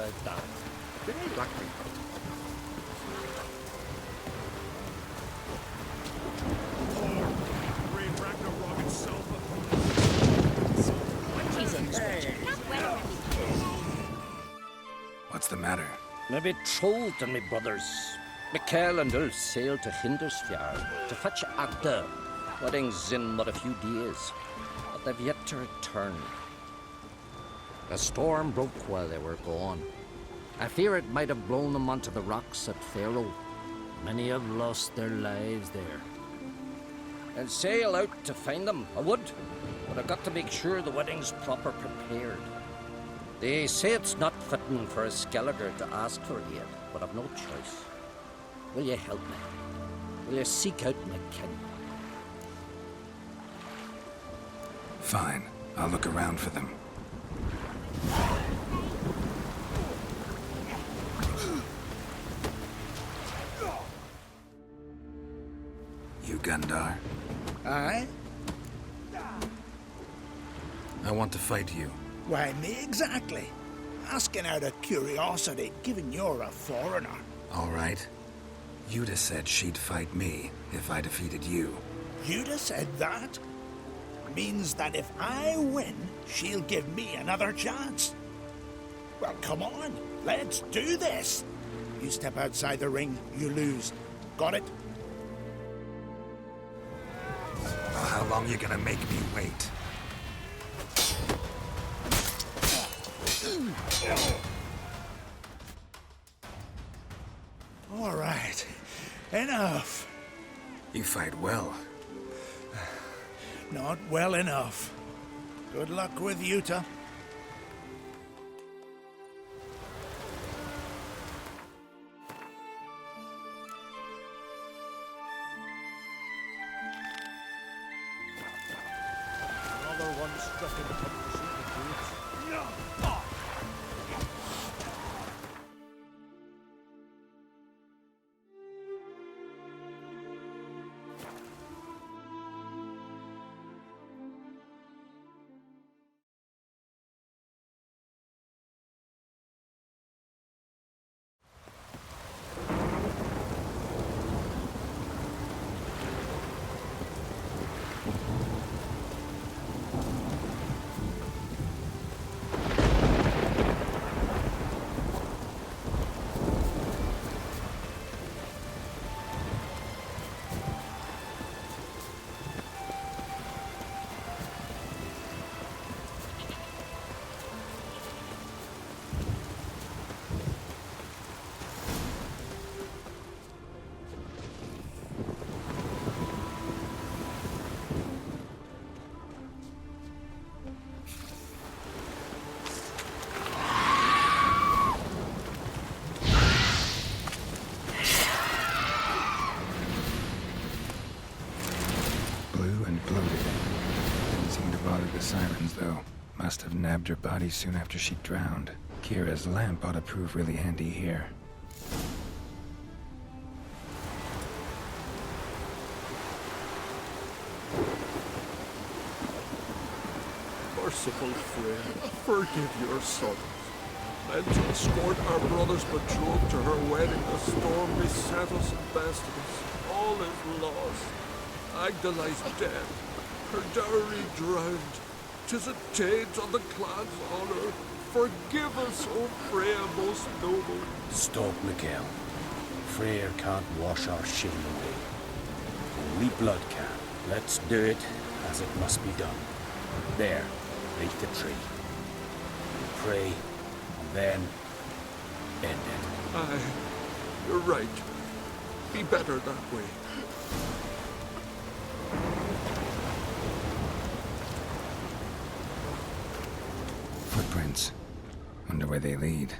I've done. Very lucky. What's the matter? My betrothed and my brothers, Mikhail and Ulf, sailed to Hindersfjord to fetch Agda. Wedding's in but a few days, but they've yet to return. A storm broke while they were gone. I fear it might have blown them onto the rocks at Faroe. Many have lost their lives there. I'll sail out to find them, I would, but I've got to make sure the wedding's proper prepared. They say it's not fitting for a Skelliger to ask for aid, but I've no choice. Will you help me? Will you seek out my kin? Fine. I'll look around for them. You Gundar? Aye? I want to fight you. Why, me exactly. Asking out of curiosity, given you're a foreigner. All right. Yuda said she'd fight me if I defeated you. Yuda said that? Means that if I win, she'll give me another chance. Well, come on, let's do this. You step outside the ring, you lose. Got it? Well, how long you gonna make me wait? All right, enough. You fight well. Not well enough. Good luck with Yuta. Another one stuck in the top of the shooting boots. The sirens, though. Must have nabbed her body soon after she drowned. Kira's lamp ought to prove really handy here. Merciful Freya, forgive your sons. And to escort our brother's betrothed to her wedding, a storm beset us and bested us. All is lost. Agda lies dead, her dowry drowned. 'Tis a taint on the clan's honor. Forgive us, O Freya most noble. Stop, Mikael. Freyr can't wash our shame away. Only blood can. Let's do it as it must be done. There, beneath the tree. Pray, and then end it. Aye, you're right. Be better that way. Footprints. Wonder where they lead.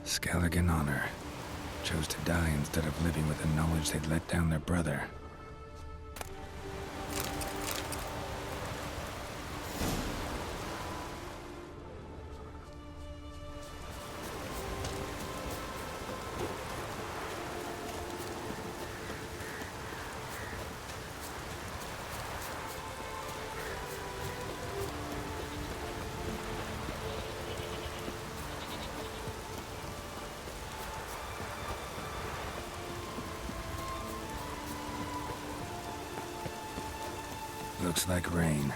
Skellig in honor. Chose to die instead of living with the knowledge they'd let down their brother. Looks like rain.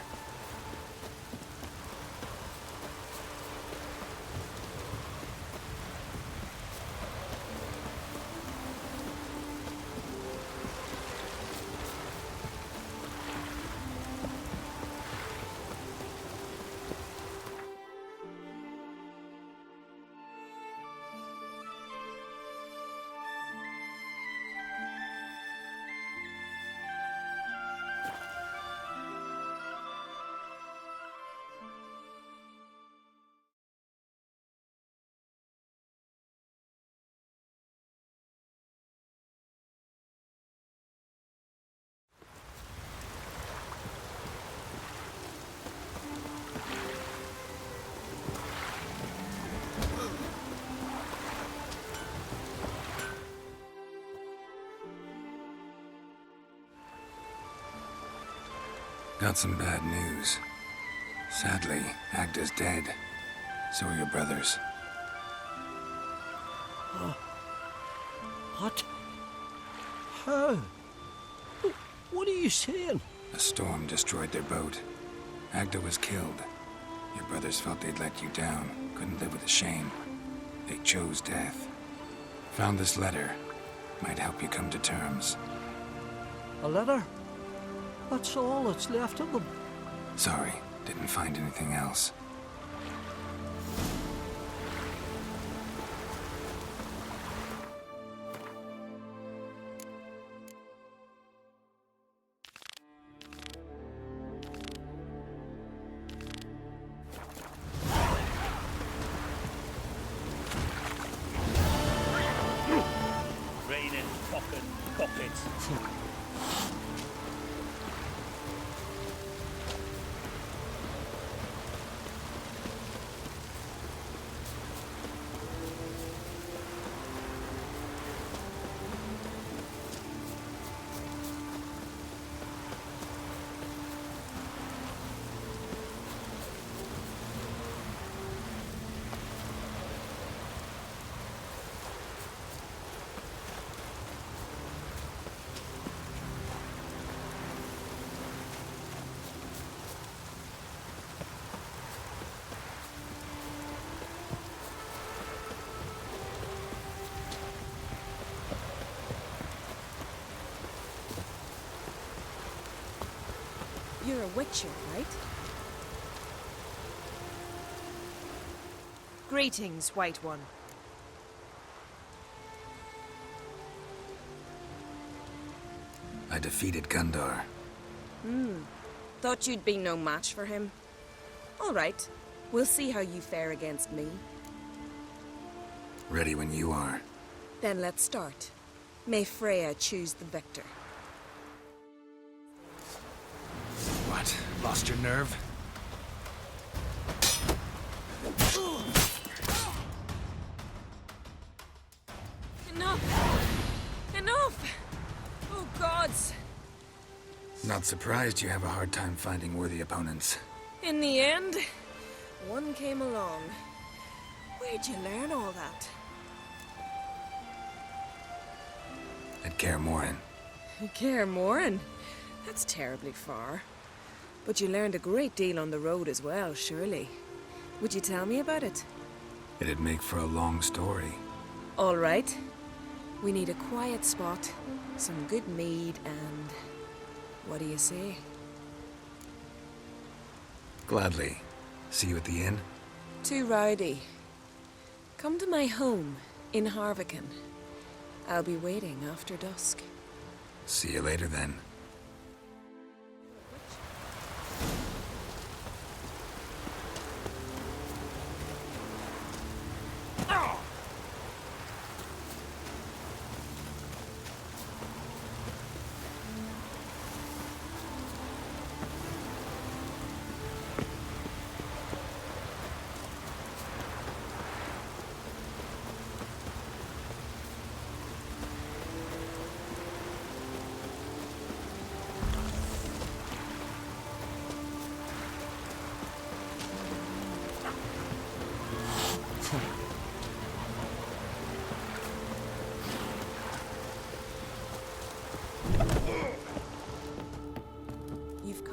Got some bad news. Sadly, Agda's dead. So are your brothers. What? How? What are you saying? A storm destroyed their boat. Agda was killed. Your brothers felt they'd let you down, couldn't live with the shame. They chose death. Found this letter. Might help you come to terms. A letter? That's all that's left of them. Sorry, didn't find anything else. Raining fucking buckets. You're a witcher, right? Greetings, White One. I defeated Gundar. Thought you'd be no match for him. All right. We'll see how you fare against me. Ready when you are. Then let's start. May Freya choose the victor. What? Lost your nerve? Enough! Enough! Oh, gods! Not surprised you have a hard time finding worthy opponents. In the end, one came along. Where'd you learn all that? At Kaer Morhen. Kaer Morhen? That's terribly far. But you learned a great deal on the road as well, surely. Would you tell me about it? It'd make for a long story. All right. We need a quiet spot, some good mead, and... what do you say? Gladly. See you at the inn? Too rowdy. Come to my home in Harviken. I'll be waiting after dusk. See you later then.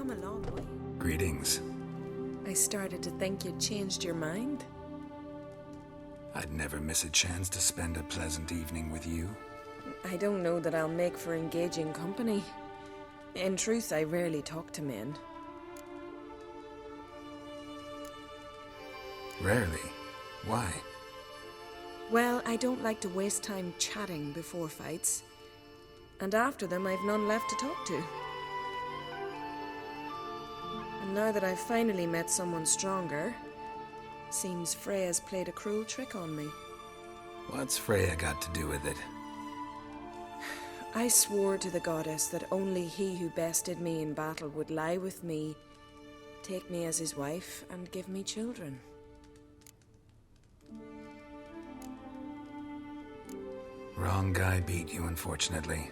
come a long way. Greetings. I started to think you'd changed your mind. I'd never miss a chance to spend a pleasant evening with you. I don't know that I'll make for engaging company. In truth, I rarely talk to men. Rarely? Why? Well, I don't like to waste time chatting before fights. And after them, I've none left to talk to. And now that I've finally met someone stronger, seems Freya's played a cruel trick on me. What's Freya got to do with it? I swore to the goddess that only he who bested me in battle would lie with me, take me as his wife, and give me children. Wrong guy beat you, unfortunately.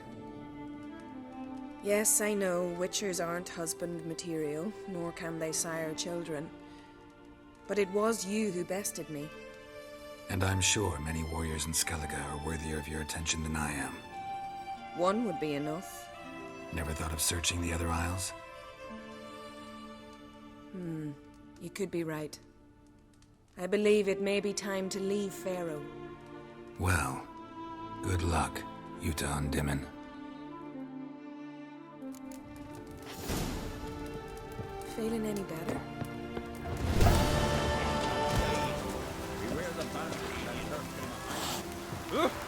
Yes, I know, witchers aren't husband material, nor can they sire children. But it was you who bested me. And I'm sure many warriors in Skellige are worthier of your attention than I am. One would be enough. Never thought of searching the other isles? You could be right. I believe it may be time to leave Faroe. Well, good luck, Yuta Undimmen. Feeling any better? Beware the bandits that lurk in the heights.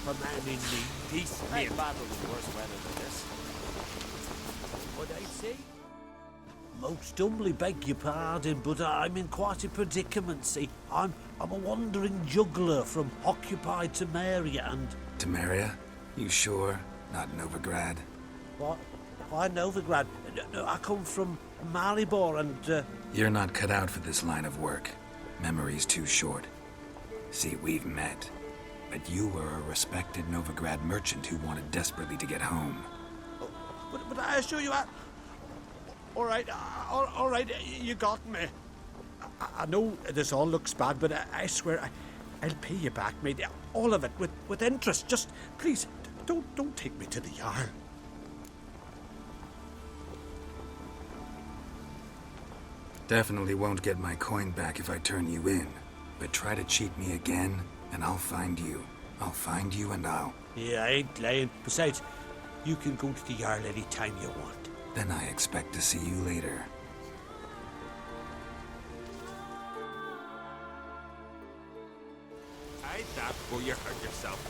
For man in need, peace. Hey, battle was worse weather than this. What I say? Most humbly beg your pardon, but I'm in quite a predicament, see. I'm a wandering juggler from occupied Temeria and... Temeria? You sure? Not Novigrad? What? Why Novigrad? No, I come from Maribor and... You're not cut out for this line of work. Memory's too short. See, we've met. But you were a respected Novigrad merchant who wanted desperately to get home. But I assure you, all right, you got me. I know this all looks bad, but I swear I'll pay you back, mate. All of it, with interest. Just, please, don't take me to the Jarl. Definitely won't get my coin back if I turn you in. But try to cheat me again, and I'll find you. I'll find you and I'll... Yeah, I ain't lying. Besides, you can go to the Jarl any time you want. Then I expect to see you later. Hide that before you hurt yourself.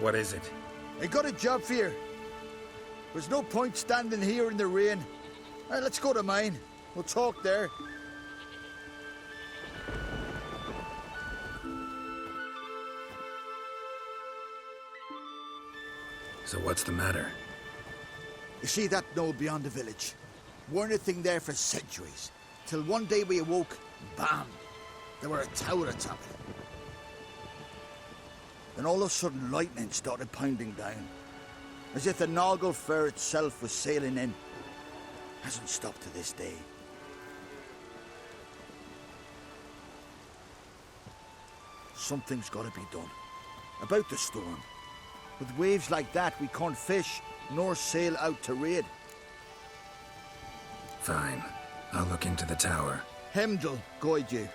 What is it? I got a job for you. There's no point standing here in the rain. Let's go to mine. We'll talk there. So what's the matter? You see that knoll beyond the village? Weren't a thing there for centuries. Till one day we awoke, bam! There were a tower atop it. Then all of a sudden lightning started pounding down. As if the Noggle Fair itself was sailing in. Hasn't stopped to this day. Something's got to be done. About the storm. With waves like that, we can't fish, nor sail out to raid. Fine. I'll look into the tower. Hemdall, guide you.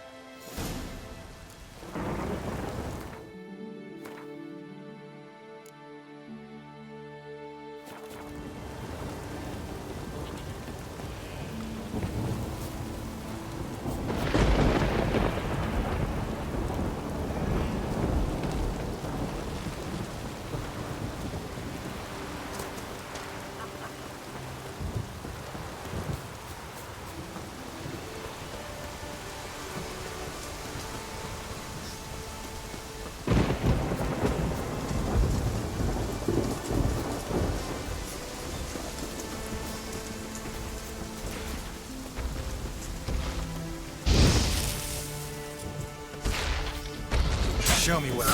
Show me what.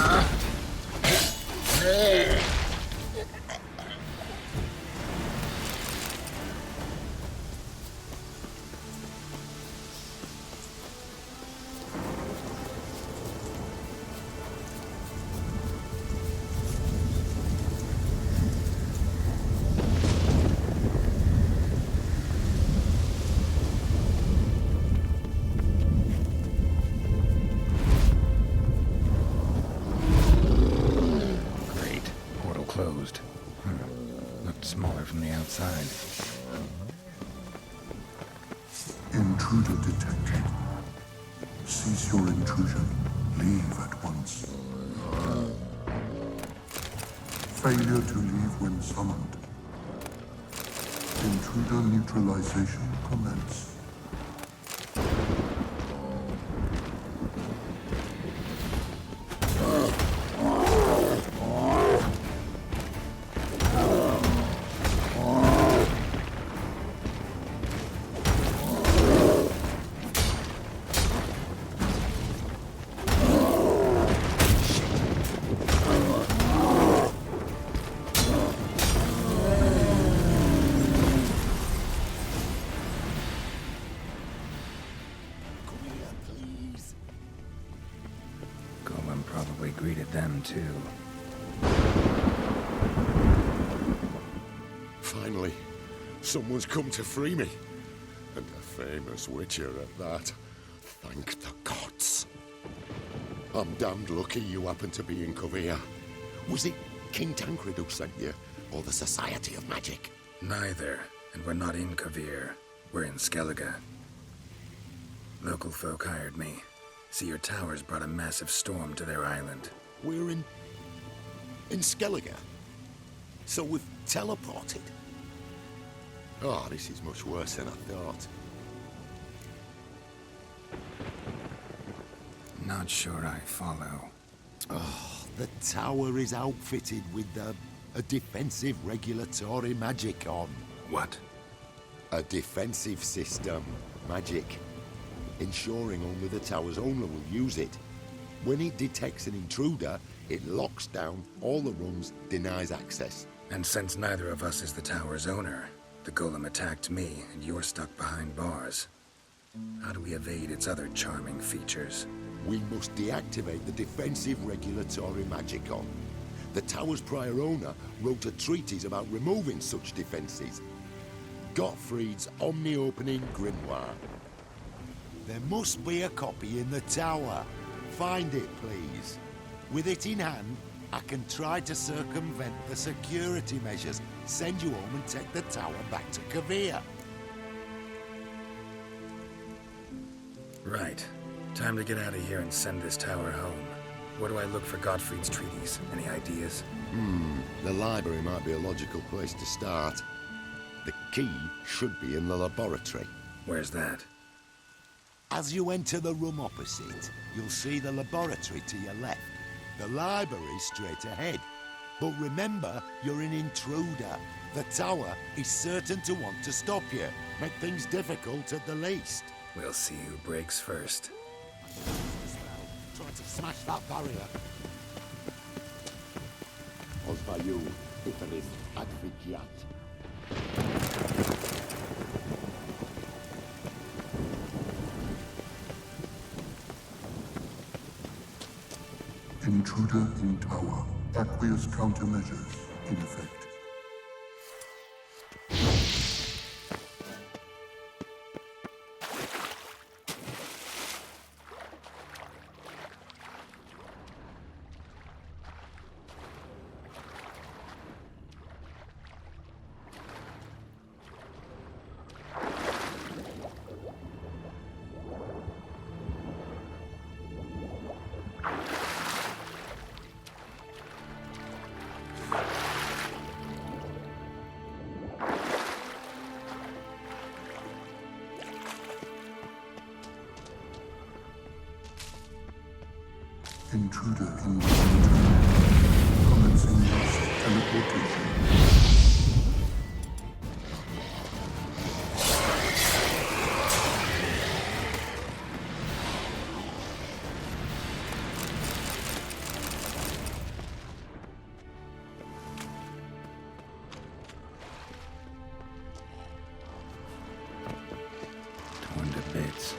Closed. Looked smaller from the outside. Intruder detected. Cease your intrusion. Leave at once. Failure to leave when summoned. Intruder neutralization commence. Probably greeted them too. Finally, someone's come to free me. And a famous witcher at that. Thank the gods. I'm damned lucky you happen to be in Kovir. Was it King Tancred who sent you, or the Society of Magic? Neither, and we're not in Kovir. We're in Skellige. Local folk hired me. See, your towers brought a massive storm to their island. We're in Skellige? So we've teleported? Oh, this is much worse than I thought. Not sure I follow. Oh, the tower is outfitted with a defensive regulatory magic on. What? A defensive system. Magic. Ensuring only the tower's owner will use it. When it detects an intruder, it locks down all the rooms, denies access. And since neither of us is the tower's owner, the golem attacked me, and you're stuck behind bars. How do we evade its other charming features? We must deactivate the defensive regulatory magicon. The tower's prior owner wrote a treatise about removing such defenses. Gottfried's Omni-Opening Grimoire. There must be a copy in the tower. Find it, please. With it in hand, I can try to circumvent the security measures, send you home and take the tower back to Kovir. Right. Time to get out of here and send this tower home. Where do I look for Gottfried's treaties? Any ideas? The library might be a logical place to start. The key should be in the laboratory. Where's that? As you enter the room opposite, you'll see the laboratory to your left. The library's straight ahead. But remember, you're an intruder. The tower is certain to want to stop you. Make things difficult at the least. We'll see who breaks first. Try to smash that barrier. Osvayu, Italis, Advigiat. Intruder in tower. Aqueous countermeasures in effect. Intruder in center. Commencing mass teleportation. Torn to bits.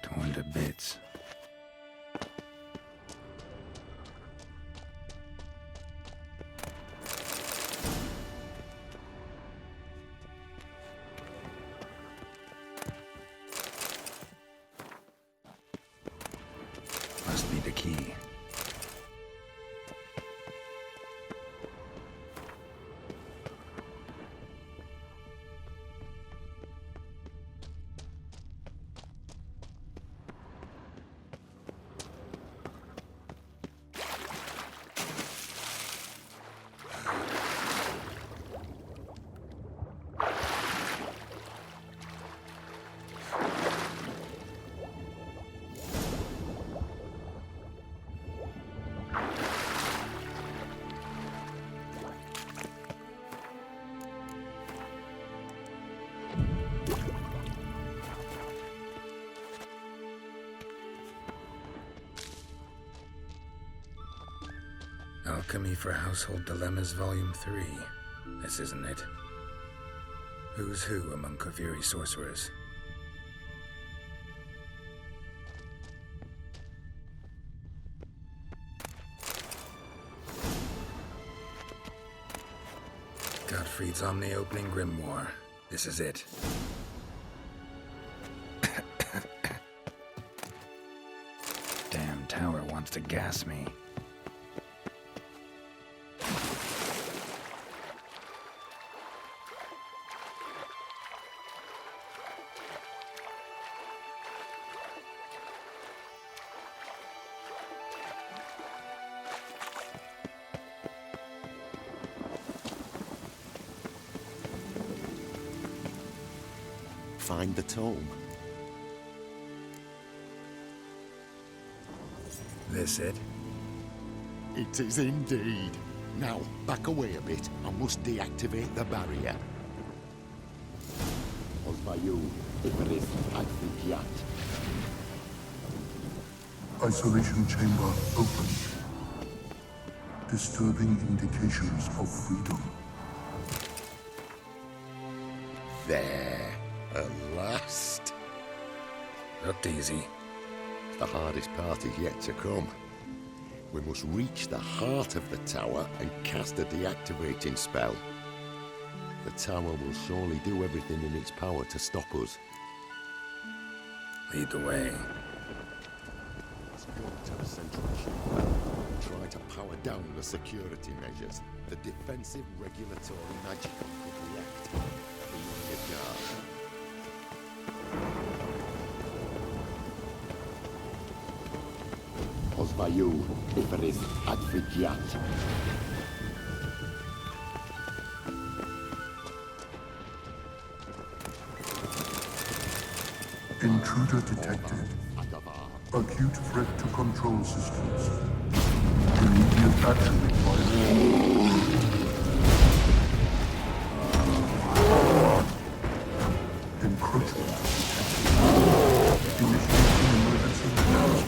Torn to bits. Must be the key. Alchemy for Household Dilemmas, Volume 3. This isn't it. Who's who among Kaviri sorcerers? Gottfried's Omni-Opening Grimoire. This is it. Damn tower wants to gas me. Find the tome. This it? It is indeed. Now, back away a bit. I must deactivate the barrier. Osvayu, Icarus, Advigiat. Isolation chamber open. disturbing indications of freedom. There, at last. Looked easy. The hardest part is yet to come. We must reach the heart of the tower and cast a deactivating spell. The tower will surely do everything in its power to stop us. Lead the way. Let's go to the central chamber and try to power down the security measures. The defensive regulatory magical could react. Be on your guard. Osvayu, Iferis, Advigiat. Intruder detected. Acute threat to control systems. Immediate action required. Encroachment detected. Initiating emergency measures.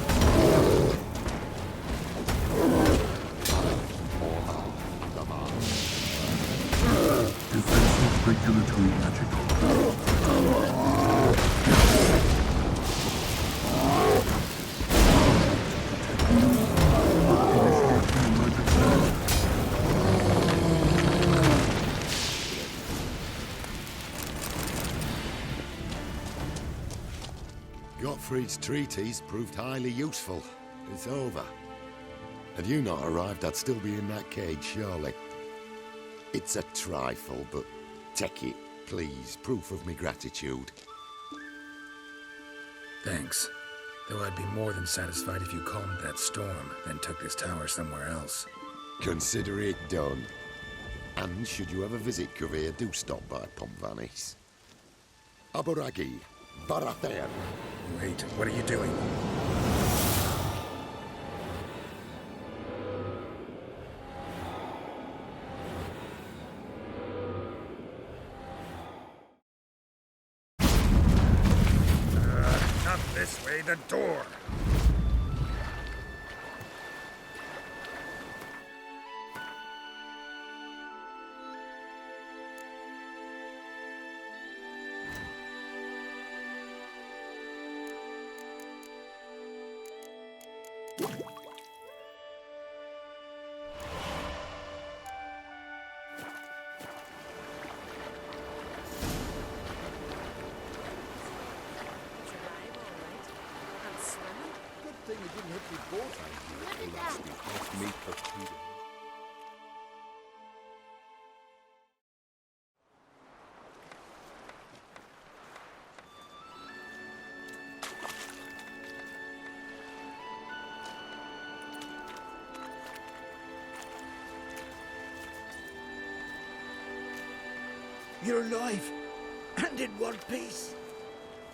Defensive regulatory magical. Gottfried's treatise proved highly useful. It's over. Had you not arrived, I'd still be in that cage, surely. It's a trifle, but take it, please. Proof of me gratitude. Thanks. Though I'd be more than satisfied if you calmed that storm, then took this tower somewhere else. Consider it done. And should you ever visit Kovir, do stop by Pompvanis. Aboragi, Barather. Wait, what are you doing? Not this way, the door. Good thing you didn't hit me both times. You're alive, and in one piece.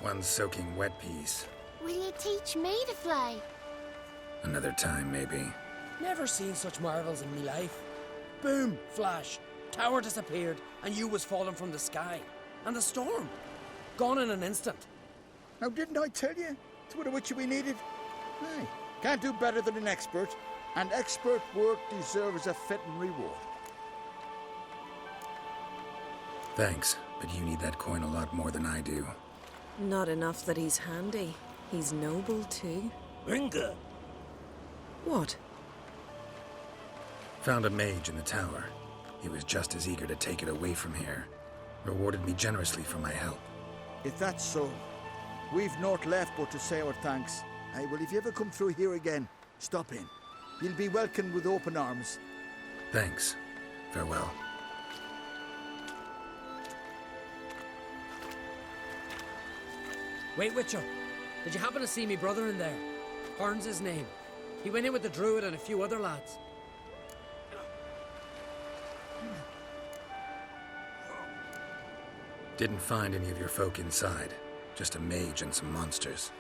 One soaking wet piece. Will you teach me to fly? Another time, maybe. Never seen such marvels in me life. Boom, flash, tower disappeared, and you was falling from the sky. And the storm, gone in an instant. Now, didn't I tell you? It's what a witcher we needed. Aye, can't do better than an expert, and expert work deserves a fitting reward. Thanks, but you need that coin a lot more than I do. Not enough that he's handy. He's noble too. Ringa! What? Found a mage in the tower. He was just as eager to take it away from here. Rewarded me generously for my help. If that's so, we've naught left but to say our thanks. Aye, well, if you ever come through here again, stop in. You'll be welcomed with open arms. Thanks. Farewell. Wait, Witcher. Did you happen to see me brother in there? Horn's his name. He went in with the druid and a few other lads. Didn't find any of your folk inside. Just a mage and some monsters.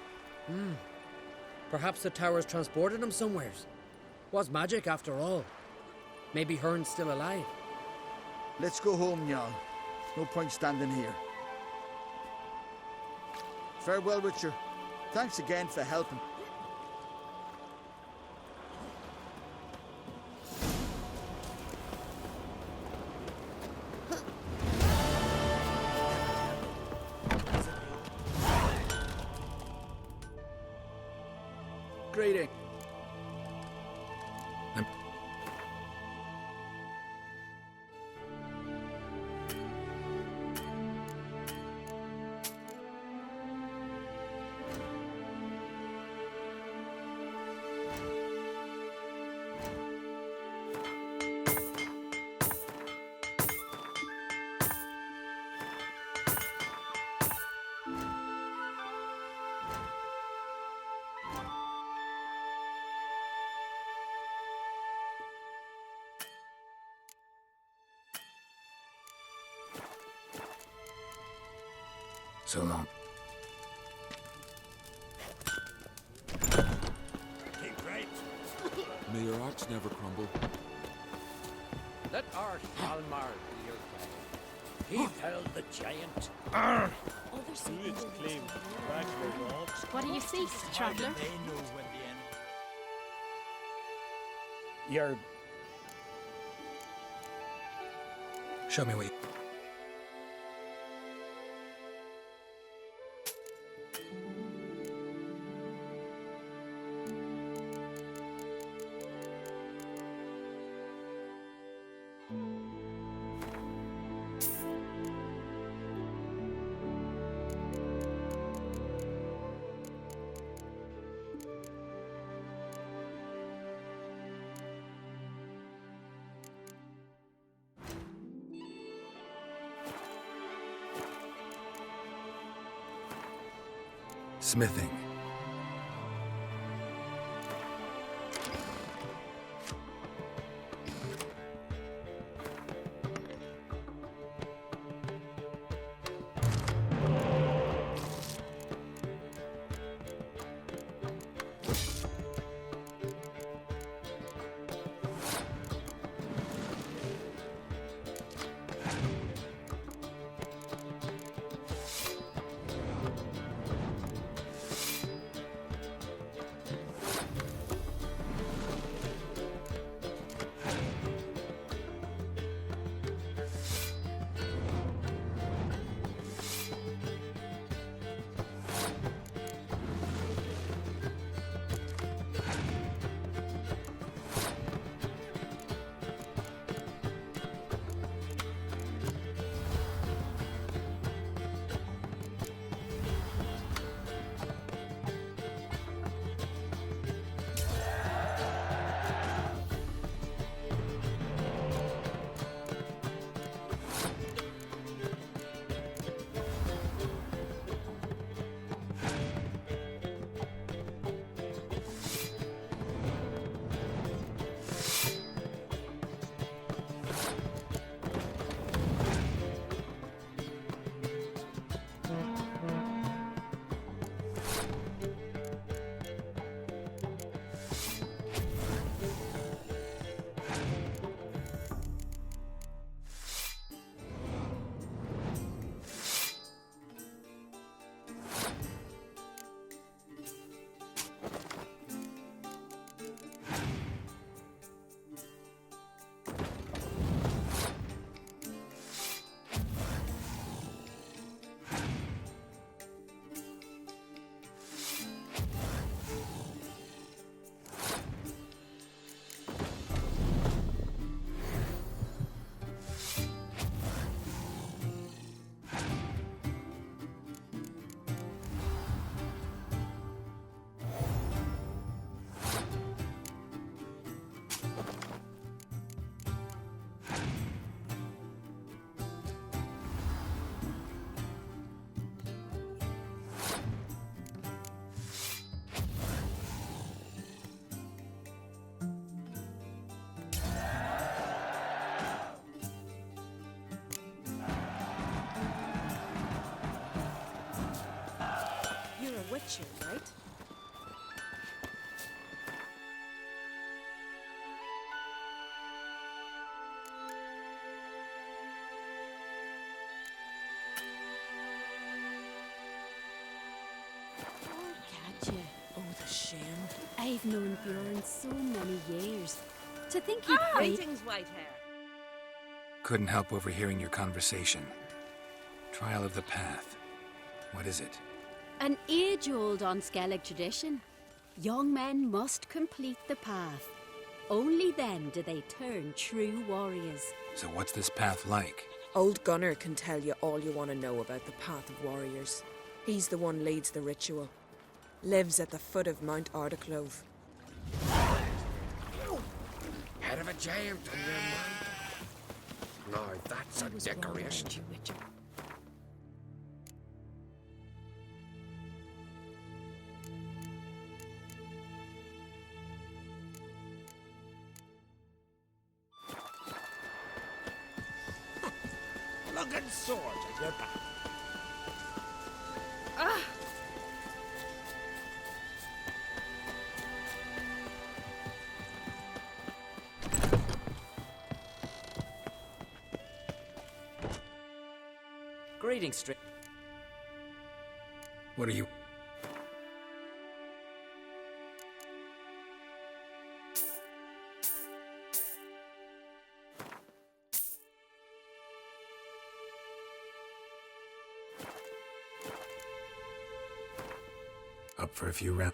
Perhaps the towers transported him somewheres. Was magic after all. Maybe Hearn's still alive. Let's go home, Jarl. No point standing here. Farewell, Witcher. Thanks again for helping. reading. So long. Keep right. May your axe never crumble. Let our Hjalmar be your guide. He felled the giant. Who is claimed to drag the logs? What do you seek, traveller? You're... Show me what you... Smithing. Witcher, right? Catch you. Oh, the shame. I've known Bjorn so many years. To think he'd Greetings, Whitehair. Couldn't help overhearing your conversation. Trial of the Path. What is it? An age-old on Skellig tradition. Young men must complete the path. Only then do they turn true warriors. So what's this path like? Old Gunnar can tell you all you want to know about the Path of Warriors. He's the one leads the ritual. Lives at the foot of Mount Ardaclove. Head of a giant on your mind. Now that's a decoration. Lugging sword at your back. Greetings, Stri... What are you? Up for a few rounds?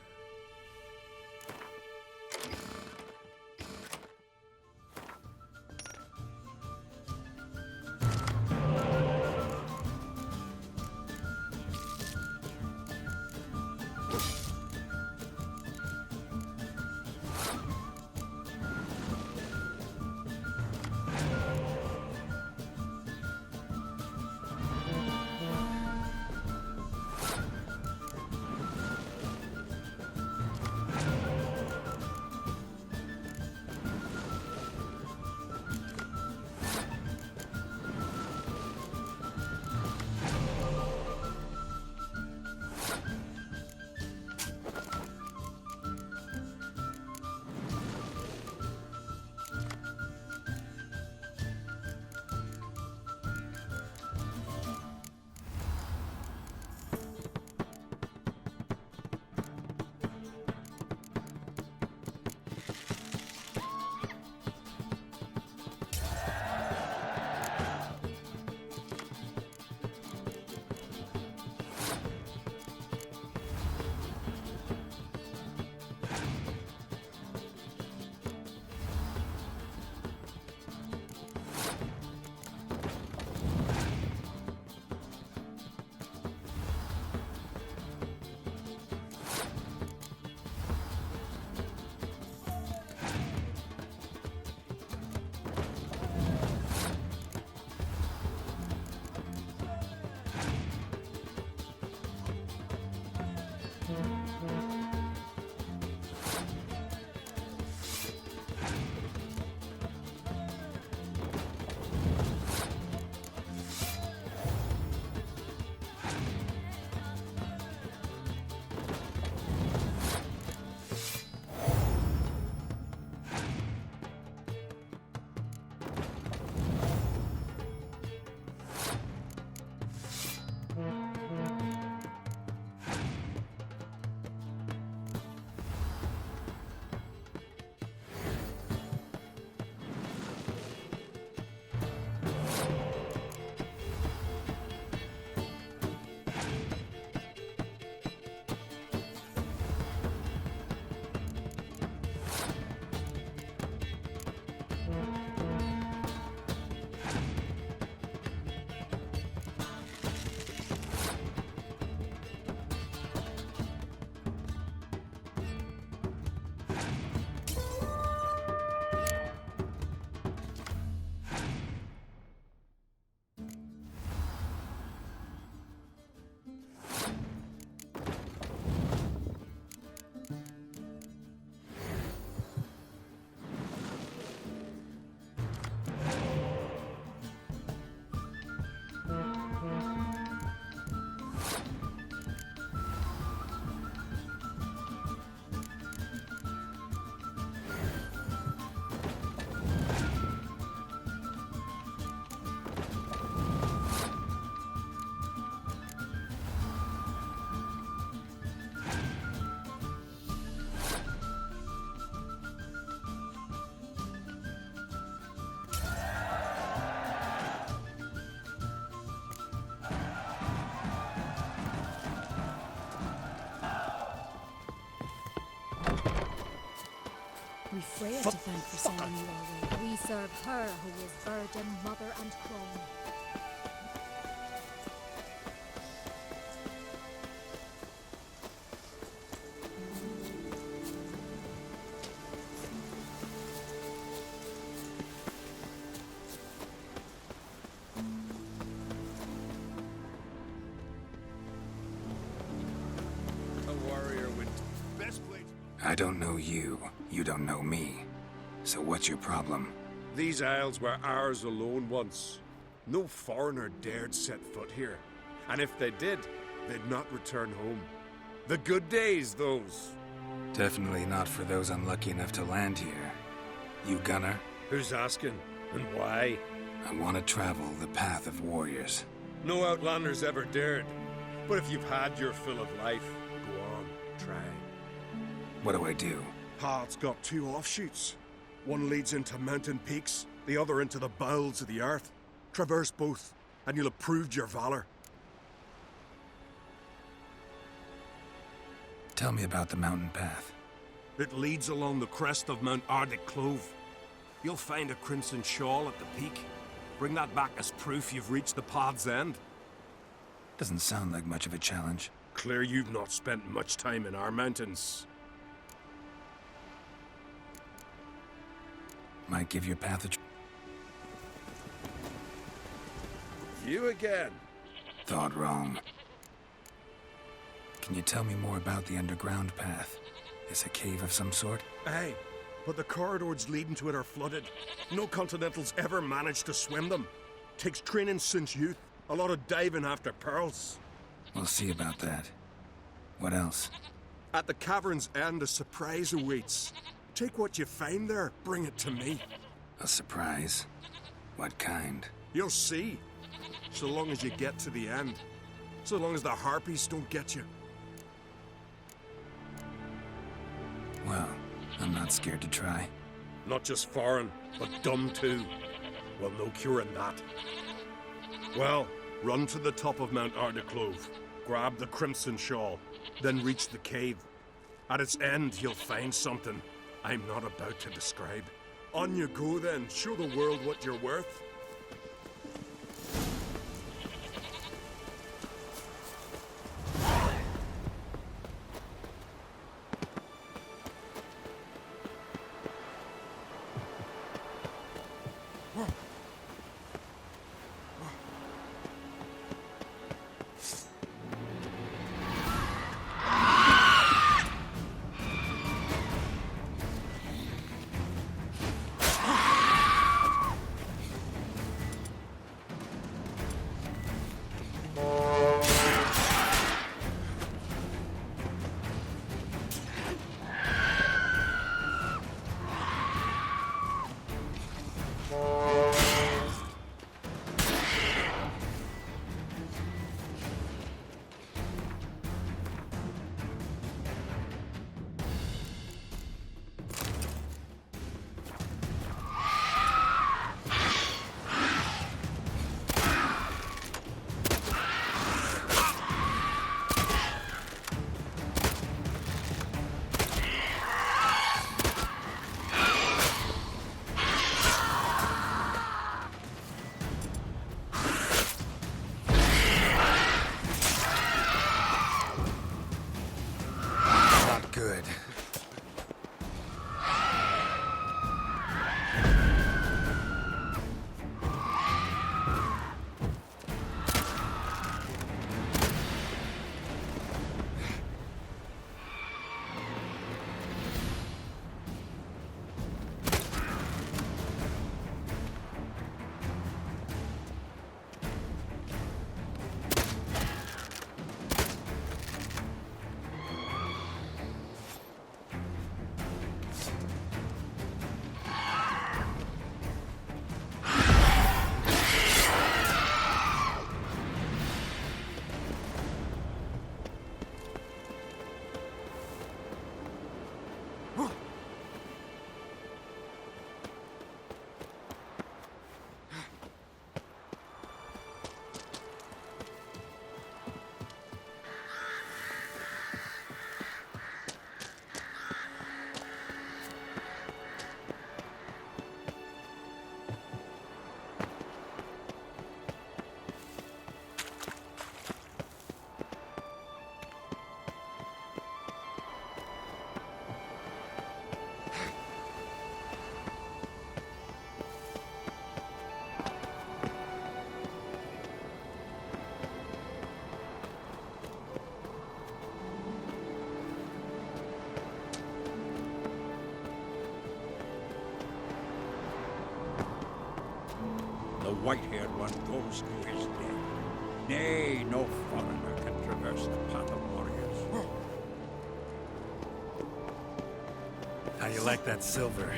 only Freya to thank for sending you our way. We serve her who is virgin, mother, and crone. I don't know you. You don't know me. So what's your problem? These isles were ours alone once. No foreigner dared set foot here. And if they did, they'd not return home. The good days, those. Definitely not for those unlucky enough to land here. You gunner? Who's asking? And why? I want to travel the path of warriors. No outlanders ever dared. But if you've had your fill of life, go on, try. What do I do? Path's got two offshoots. One leads into mountain peaks, the other into the bowels of the earth. Traverse both, and you'll have proved your valor. Tell me about the mountain path. It leads along the crest of Mount Ardic Clove. You'll find a crimson shawl at the peak. Bring that back as proof you've reached the path's end. Doesn't sound like much of a challenge. Clear you've not spent much time in our mountains. Might give your path a You again. Thought wrong. Can you tell me more about the underground path? Is a cave of some sort? Aye, but the corridors leading to it are flooded. No Continentals ever managed to swim them. Takes training since youth. A lot of diving after pearls. We'll see about that. What else? At the cavern's end, a surprise awaits. Take what you find there, bring it to me. A surprise? What kind? You'll see. So long as you get to the end. So long as the harpies don't get you. Well, I'm not scared to try. Not just foreign, but dumb too. Well, no curing that. Well, run to the top of Mount Ardiclove. Grab the crimson shawl. Then reach the cave. At its end, you'll find something I'm not about to describe. On you go then. Show the world what you're worth. white-haired one goes to his death. Nay, no foreigner can traverse the path of warriors. How you like that silver?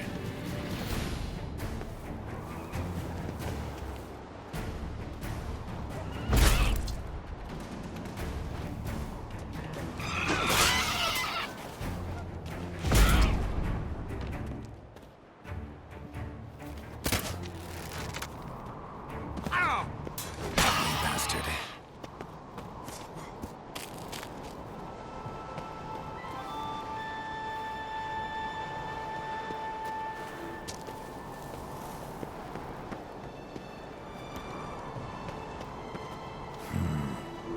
Bastard.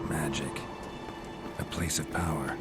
Magic. A place of power.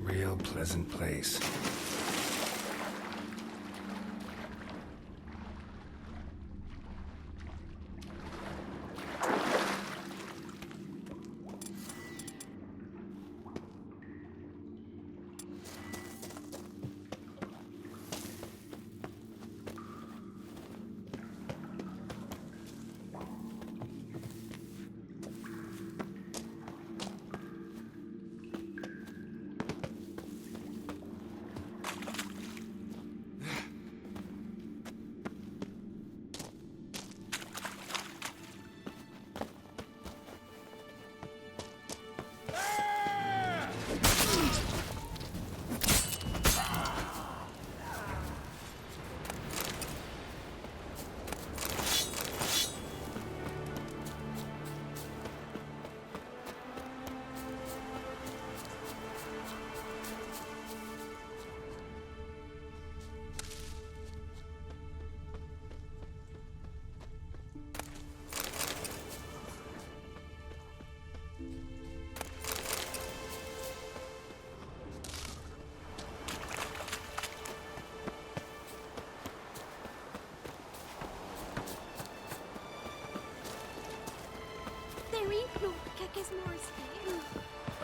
Real pleasant place.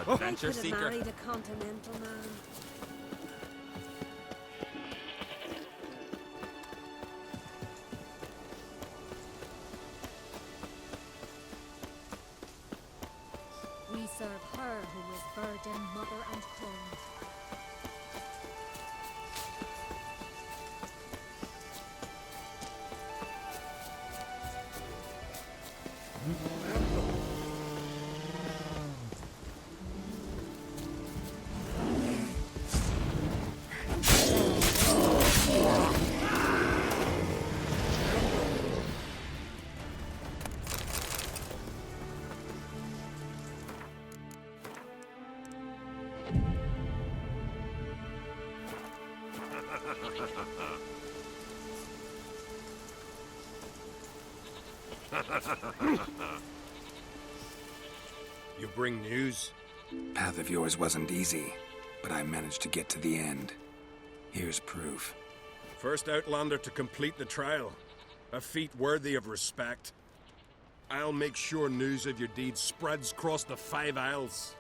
Adventure seeker. Married a continental man. We serve her who is virgin, mother, and throne. You bring news? Path of yours wasn't easy, but I managed to get to the end. Here's proof. First Outlander to complete the trial. A feat worthy of respect. I'll make sure news of your deeds spreads across the 5 Isles.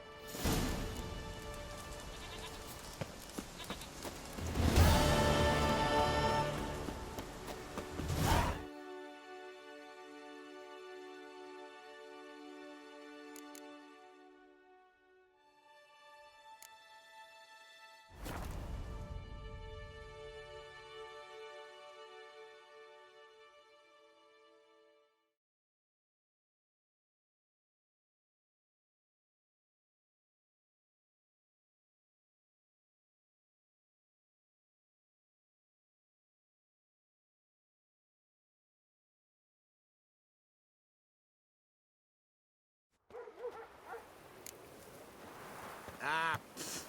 Ah, pfft.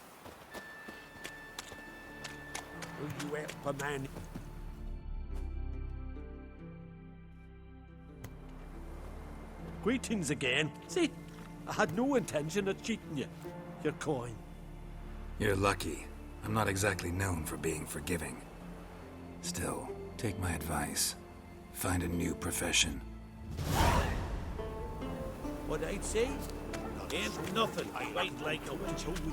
Will you help a man? Greetings again. See, I had no intention of cheating you. Your coin. You're lucky. I'm not exactly known for being forgiving. Still, take my advice. Find a new profession. What I'd say? Ain't nothing quite like a witch with you.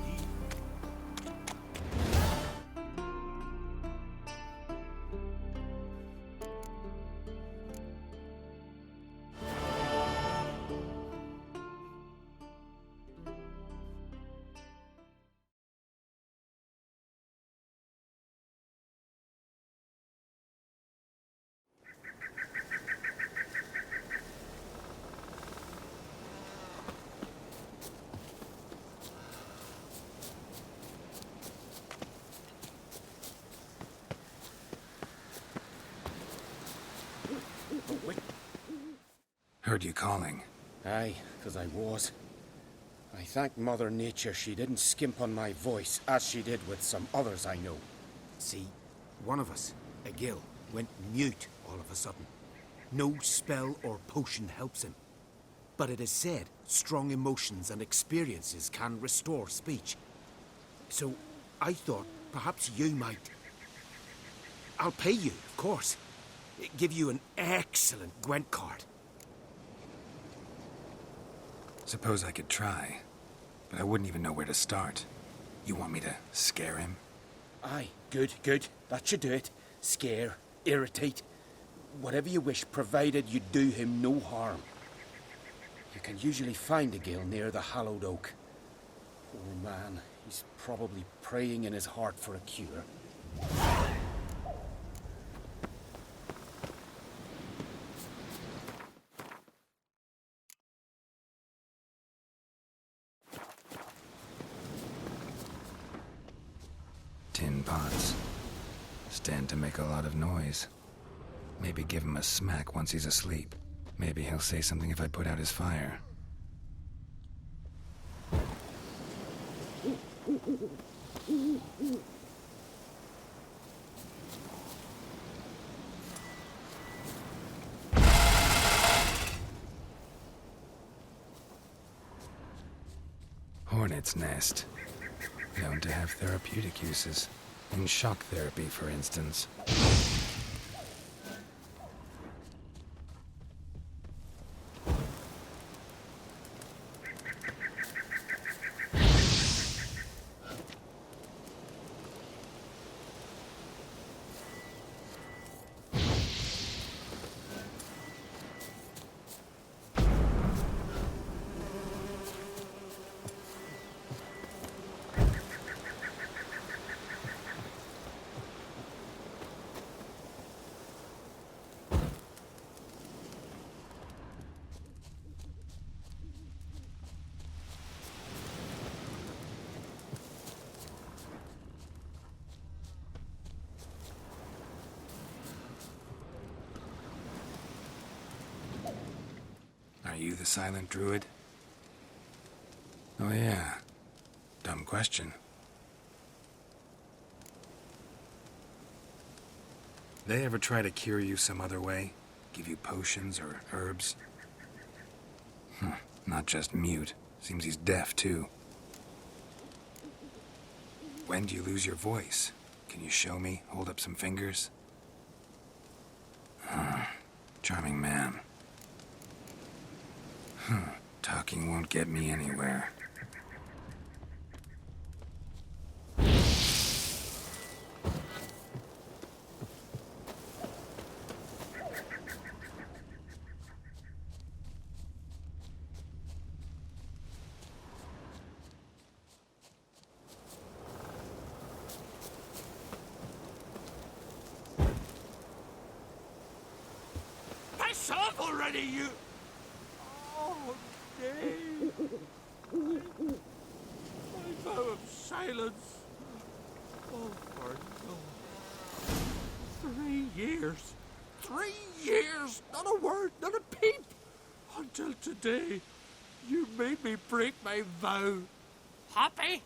Heard you calling. Aye, 'cause I was. I thank Mother Nature she didn't skimp on my voice, as she did with some others I know. See, one of us, a Gil, went mute all of a sudden. No spell or potion helps him. But it is said strong emotions and experiences can restore speech. So I thought perhaps you might... I'll pay you, of course. Give you an excellent Gwent card. Suppose I could try, but I wouldn't even know where to start. You want me to scare him? Aye, good, good. That should do it. Scare, irritate, whatever you wish, provided you do him no harm. You can usually find a Gil near the Hallowed Oak. Poor man, he's probably praying in his heart for a cure. Tin pots. Stand to make a lot of noise. Maybe give him a smack once he's asleep. Maybe he'll say something if I put out his fire. Hornet's nest. Known to have therapeutic uses. In shock therapy, for instance. Are you the silent druid? Oh yeah. Dumb question. They ever try to cure you some other way? Give you potions or herbs? Not just mute. Seems he's deaf, too. When do you lose your voice? Can you show me? Hold up some fingers? Charming man. Talking won't get me anywhere. Piss off already, you! Oh, nay. My vow of silence. Oh, for no. 3 years. 3 years! Not a word, not a peep! Until today, you made me break my vow. Hoppy?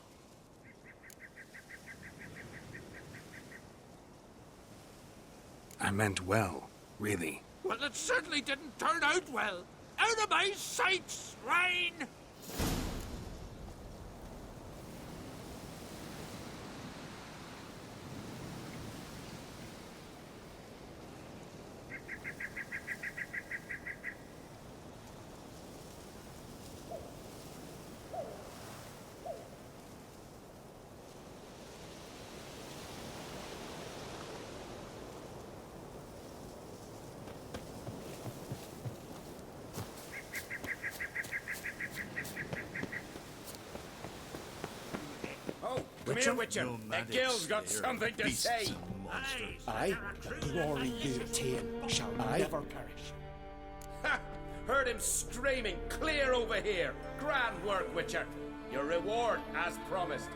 I meant well, really. Well, it certainly didn't turn out well. Out of my sight, swine! Come here, Witcher. The guild's got something to say. Aye, the glory you attain shall never perish. Ha! Heard him screaming clear over here. Grand work, Witcher. Your reward as promised.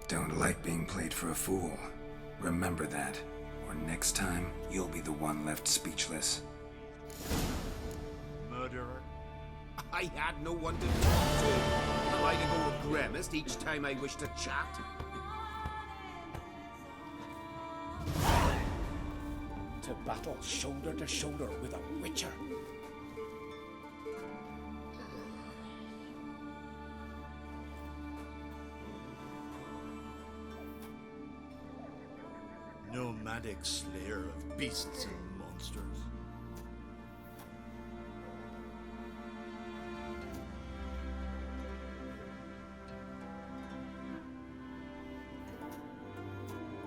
Don't like being played for a fool. Remember that, or next time you'll be the one left speechless. Murderer. I had no one to talk to. Am I to go a grimace each time I wish to chat? To battle shoulder to shoulder with a witcher. Nomadic slayer of beasts and monsters.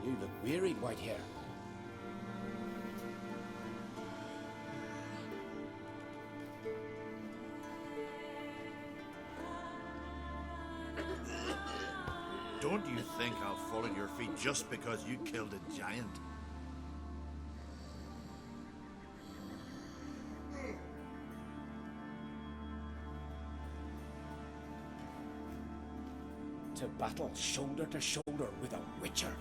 You look wearied, Whitehair. Don't you think I'll fall at your feet just because you killed a giant? To battle shoulder to shoulder with a witcher.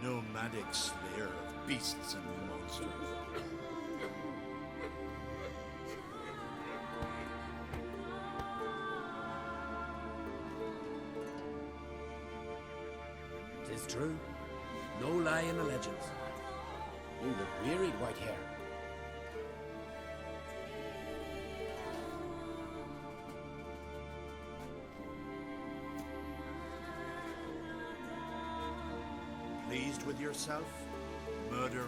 Nomadic slayer of beasts and monsters. Tis true. No lie in the legends. You look wearied, Whitehair. Pleased with yourself, murderer?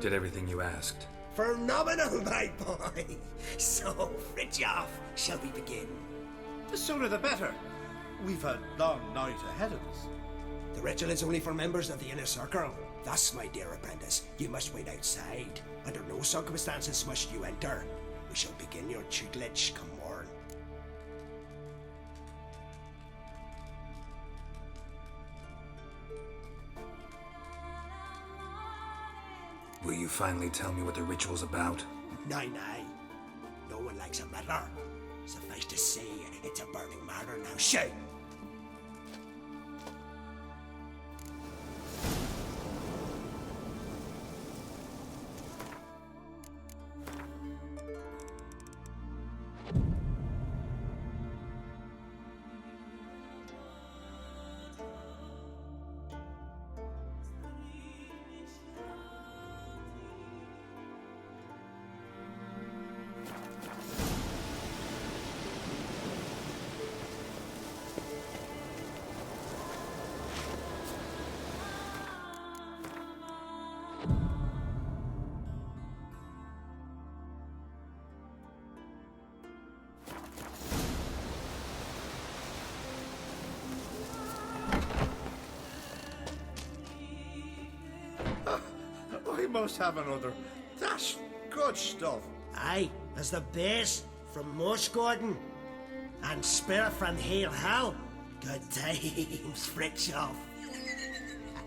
Did everything you asked. Phenomenal, my boy. So, Fridtjof, shall we begin? The sooner the better. We've a long night ahead of us. The ritual is only for members of the inner circle. Thus, my dear apprentice, you must wait outside. Under no circumstances must you enter. We shall begin your tutelage come morn. Will you finally tell me what the ritual's about? Nay. No one likes a meddler. Suffice to say, it's a burning matter now. Shout! I must have another. That's good stuff. Aye, as the base from Moss Gordon and Spirit from Hale Hell. Good times, Fritjof.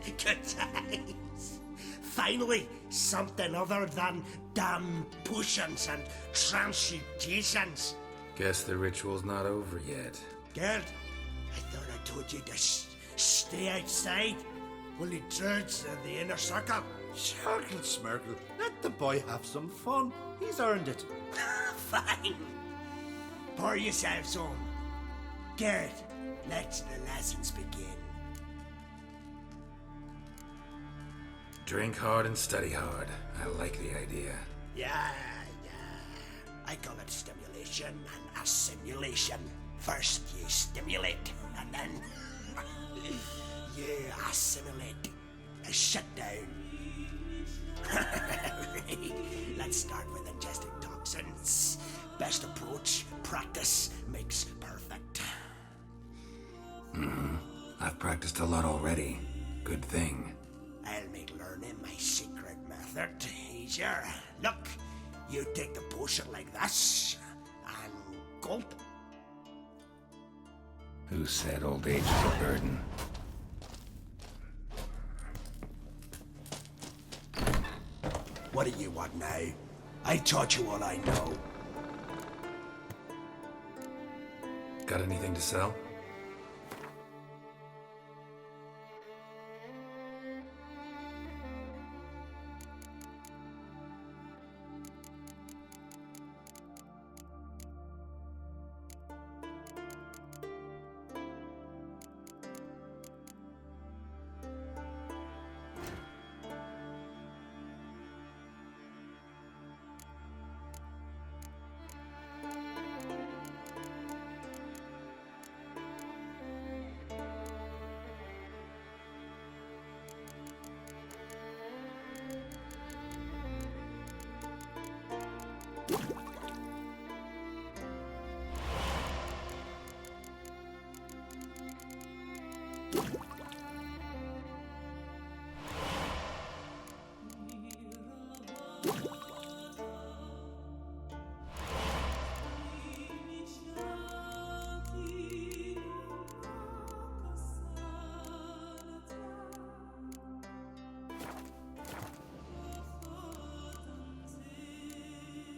Good times. Finally, something other than damn potions and transmutations. Guess the ritual's not over yet. Gerd, I thought I told you to stay outside. Only druids in the inner circle. Smirkle, Smirkle. Let the boy have some fun. He's earned it. Fine. Pour yourselves on. Gerd, let the lessons begin. Drink hard and study hard. I like the idea. Yeah. I call it stimulation and assimilation. First you stimulate, and then you assimilate. Shut down. Let's start with ingesting toxins. Best approach, practice makes perfect. I've practiced a lot already. Good thing. I'll make learning my secret method easier. Look, you take the potion like this, and gulp. Who said old age is a burden? What do you want now? I taught you all I know. Got anything to sell?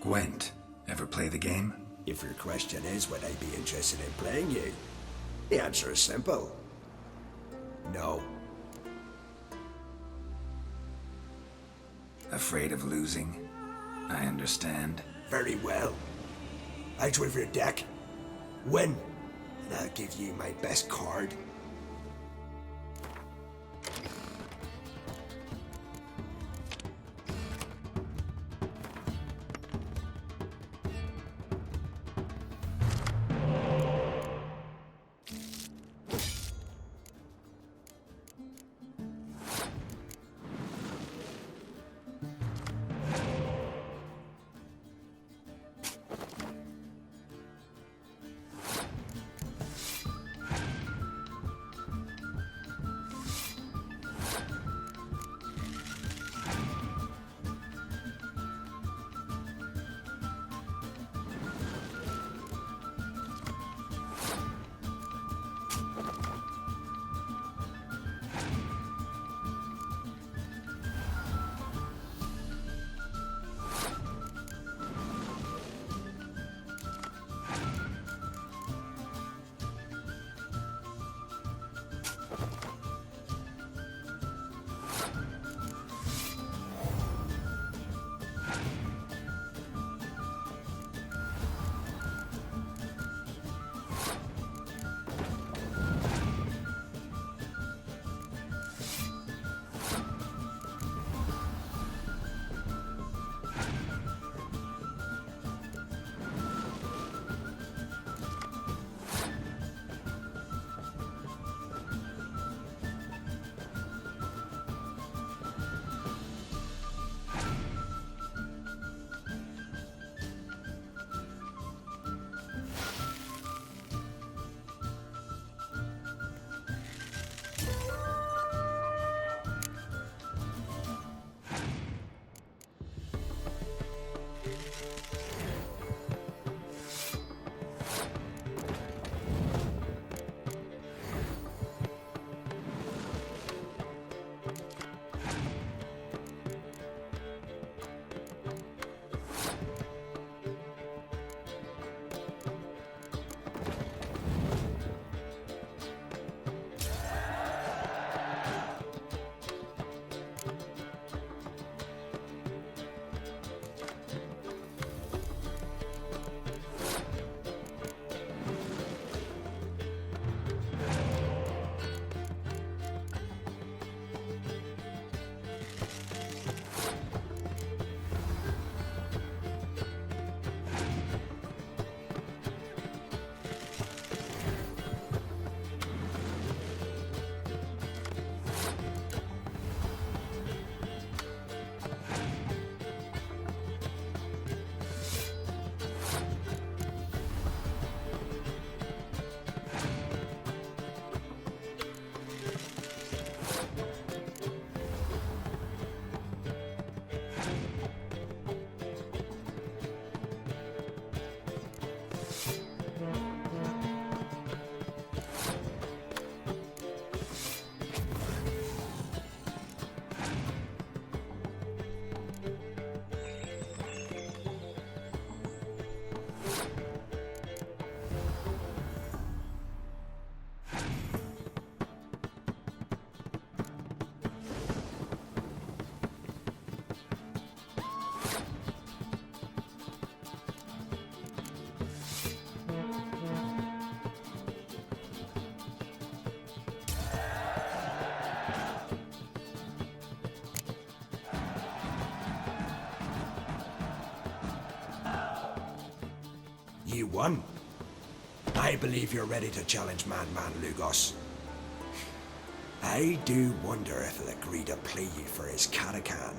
Gwent. Ever play the game? If your question is, would I be interested in playing you? The answer is simple. No. Afraid of losing? I understand. Very well. Out with your deck. Win, and I'll give you my best card. You won. I believe you're ready to challenge Madman Lugos. I do wonder if he'll agree to play you for his Caracan.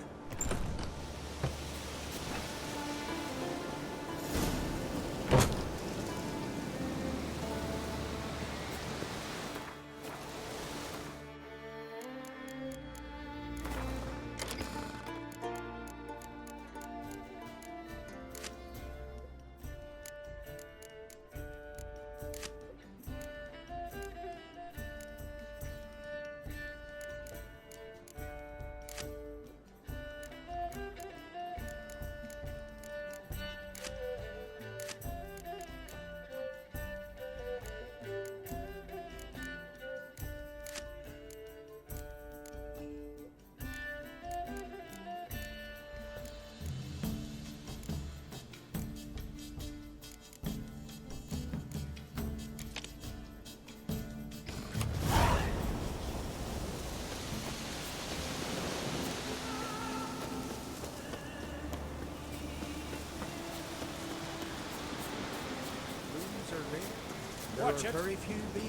Watch it. Very few bees.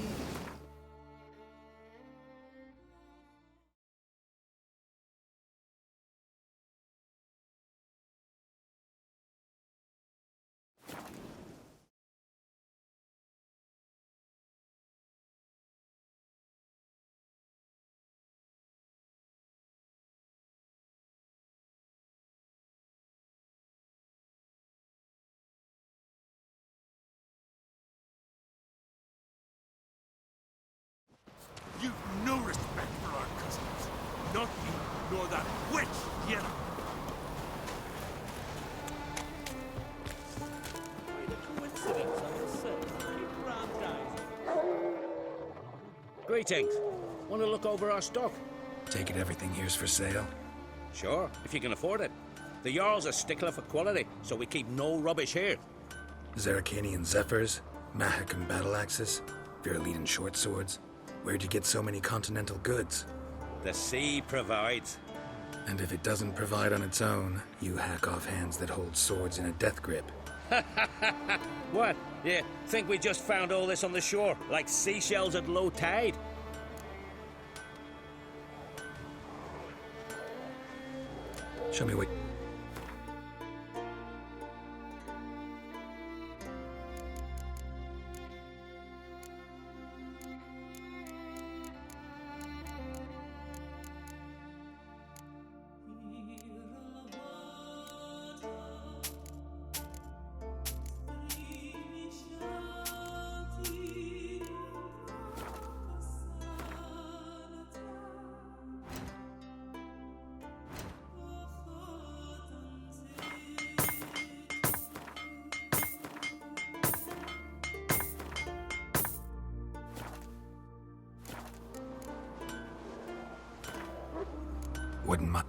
You've no respect for our customs. Not you, nor that witch, yet. Quite a coincidence, I must say. You grand guys. Greetings. Want to look over our stock? Take it everything here's for sale? Sure, if you can afford it. The Jarl's a stickler for quality, so we keep no rubbish here. Zarkanian Zephyrs, Mahakan battle axes, Viruleten short swords. Where'd you get so many continental goods? The sea provides. And if it doesn't provide on its own, you hack off hands that hold swords in a death grip. What? Yeah, think we just found all this on the shore, like seashells at low tide? Show me what... Wouldn't mind.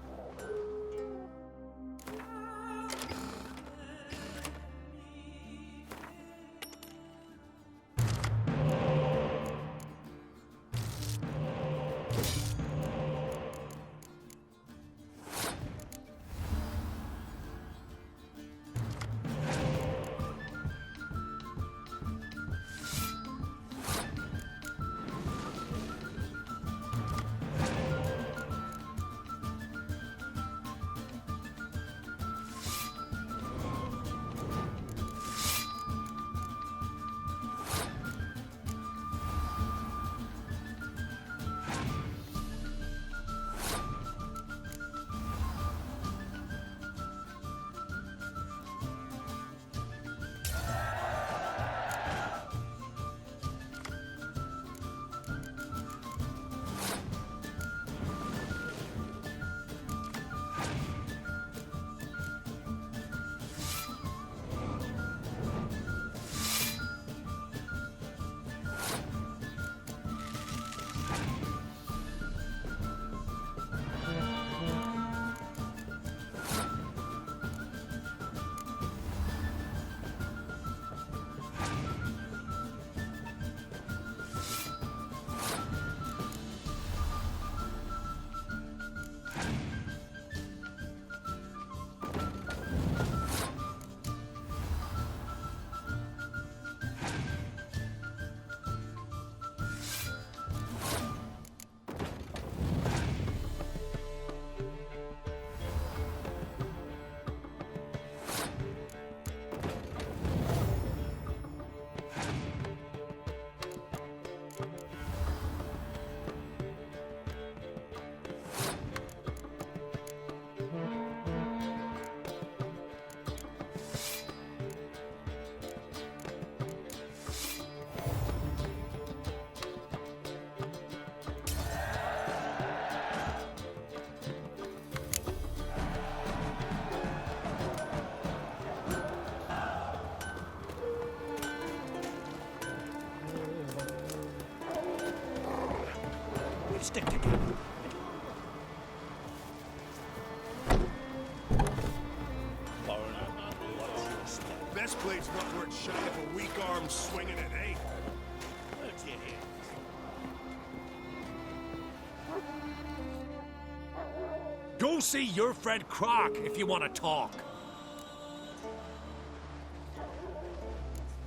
Stick together. Best blade's not worth shy of a weak arm swinging it, eh? Go see your friend Croc if you want to talk.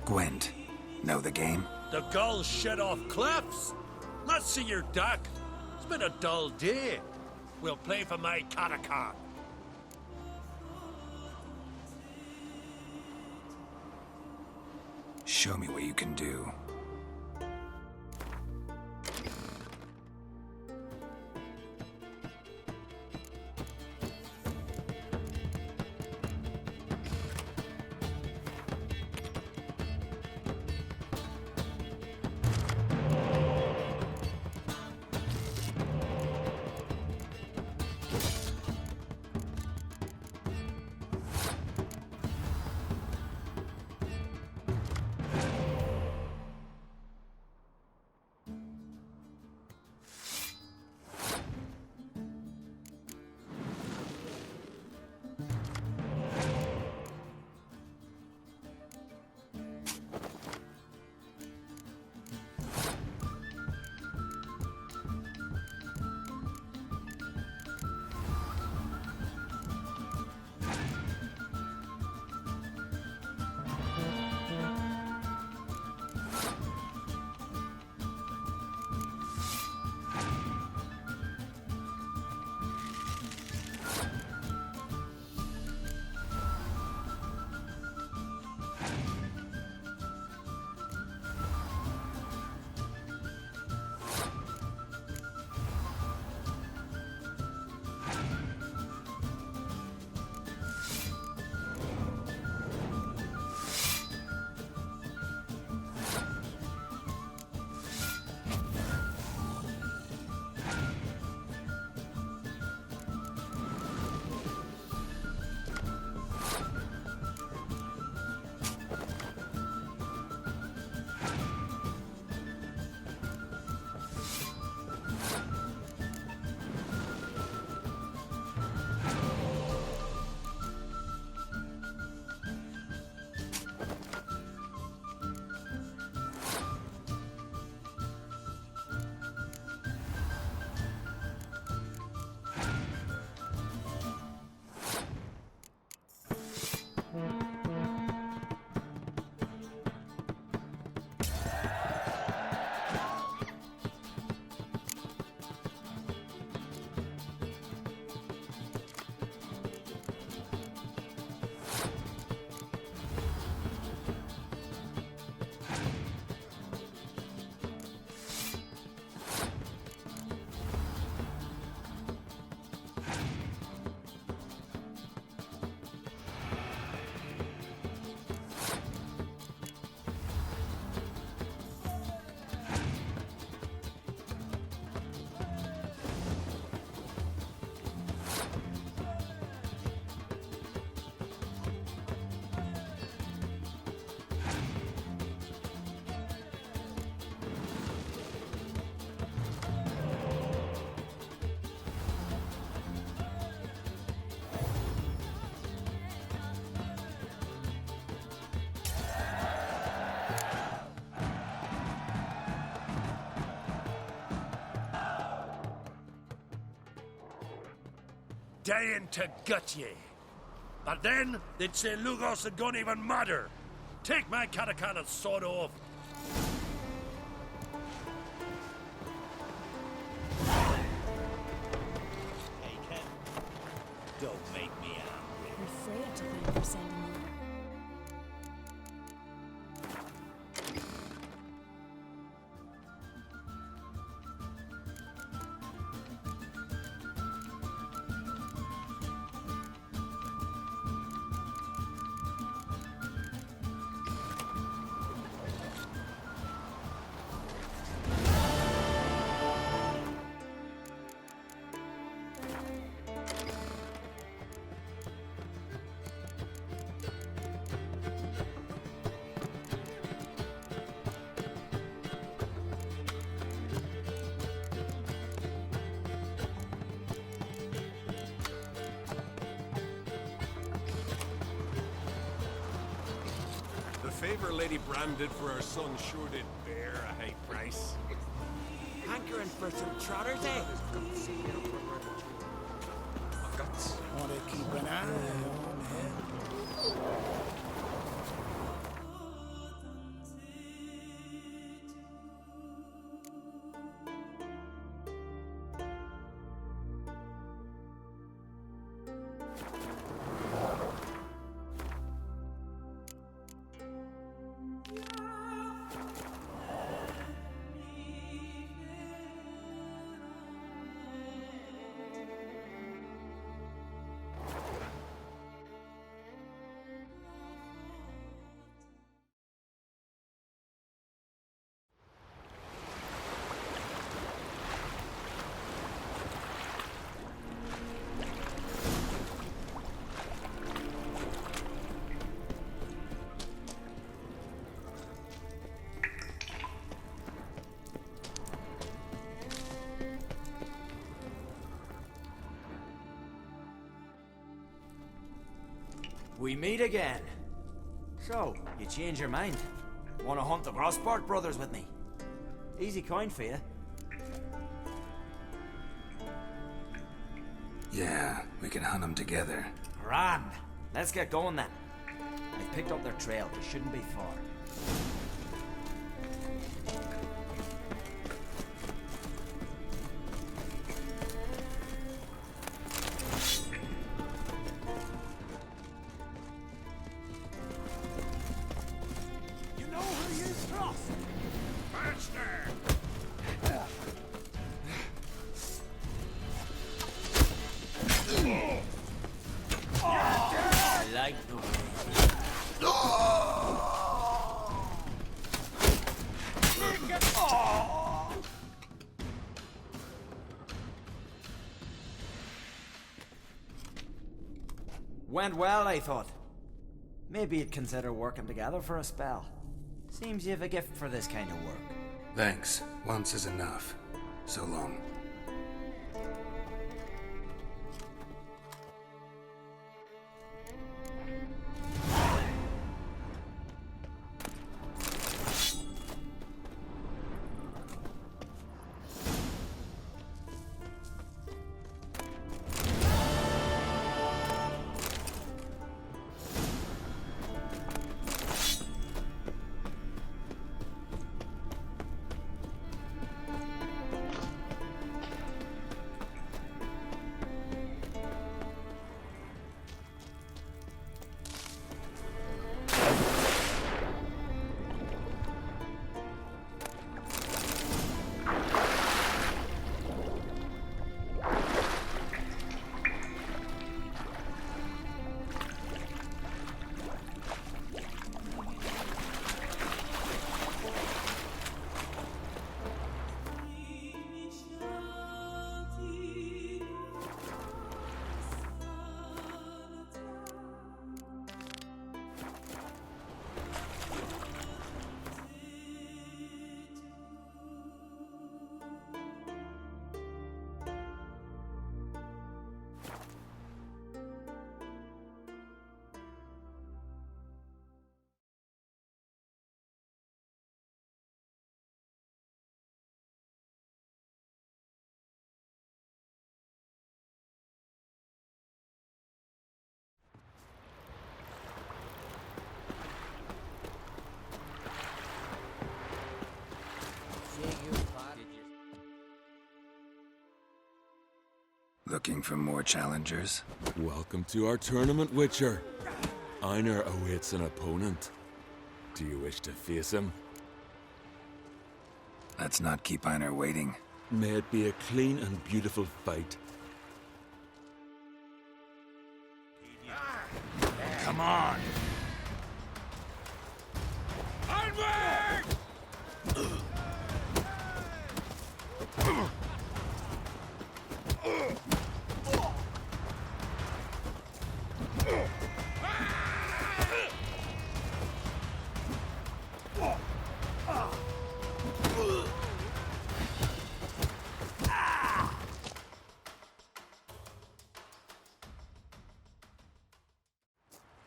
Gwent, know the game? The gulls shed off cliffs. Let's see your duck. It's been a dull day. We'll play for my Catacan. Show me what you can do. Dying to gut ye. But then, they'd say Lugos had gone even madder. Take my Catacan and sod off. Hey, Ken. Don't make me angry. We're afraid to thank for sending you. favor Lady Bran did for her son sure did bear a high price. Hankering for some trotters, eh? Want to keep an eye on him. We meet again. So, you change your mind? Want to hunt the Grossport brothers with me? Easy coin for you. Yeah, we can hunt them together. Grand. Let's get going then. I've picked up their trail. They shouldn't be far. Went well, I thought. Maybe you'd consider working together for a spell. Seems you have a gift for this kind of work. Thanks. Once is enough. So long. Looking for more challengers? Welcome to our tournament, Witcher. Einar awaits an opponent. Do you wish to face him? Let's not keep Einar waiting. May it be a clean and beautiful fight. Come on! Onward!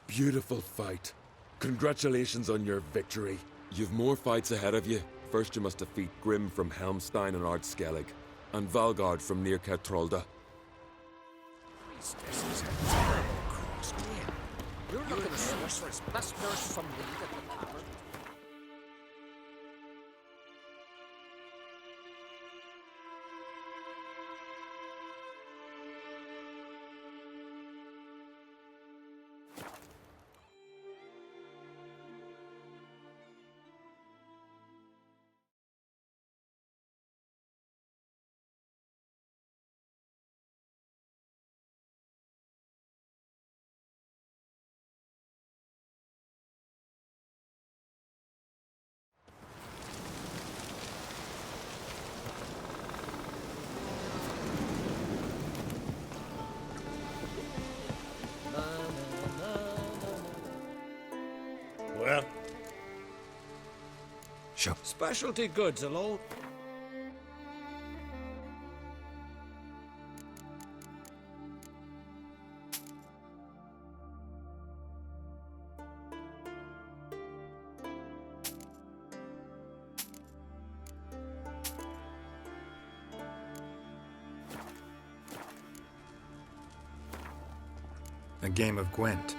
Beautiful fight. Congratulations on your victory. You've more fights ahead of you. First you must defeat Grim from Helmstein and Ardskellig, and Valgard from near Kertrolda. This is a terrible cross game. You're looking at sorceress. Best nurse some lead at the tavern. Well? Sure. Specialty goods, hello? A game of Gwent.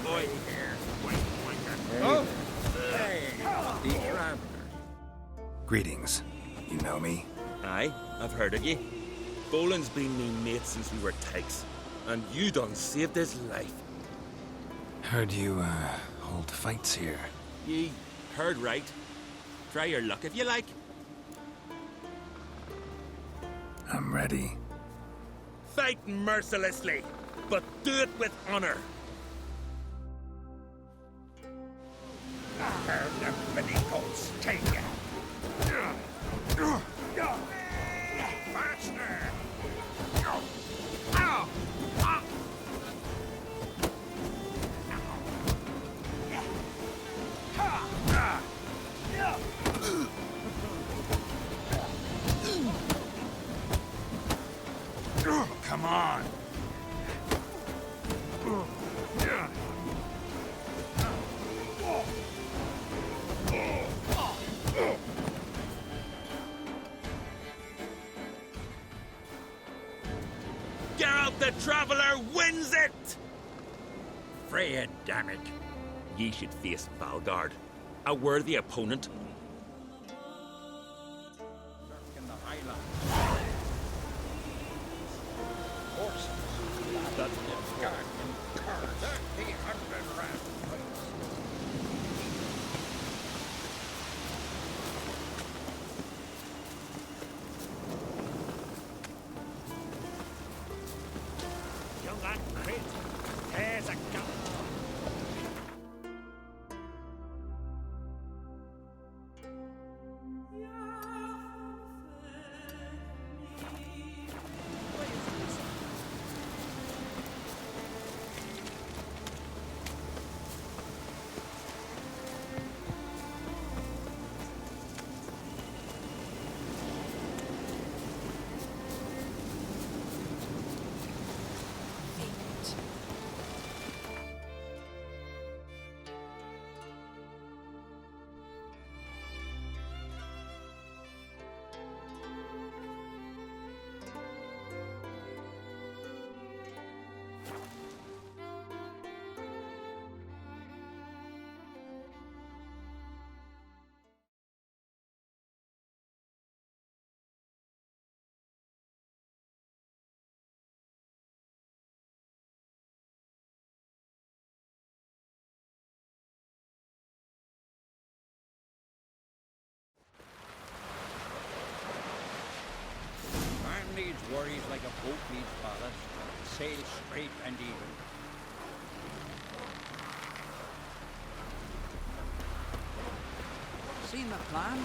Boy here. Oh! Hey, the Traveler. Greetings. You know me? Aye, I've heard of ye. Boland's been me mate since we were tykes, and you done saved his life. Heard you, hold fights here. Ye heard right. Try your luck if you like. I'm ready. Fight mercilessly, but do it with honor. The minicos take you. Faster! Come on. Geralt the Traveler wins it! Freya, damn it. Ye should face Valgard, a worthy opponent. In the Highlands. Horses, that Nilfgaard and cars. 300 rams. Young lad, Crit. There's a gun. Man needs worries like a boat needs ballast. Sail straight and even. Seen the plan?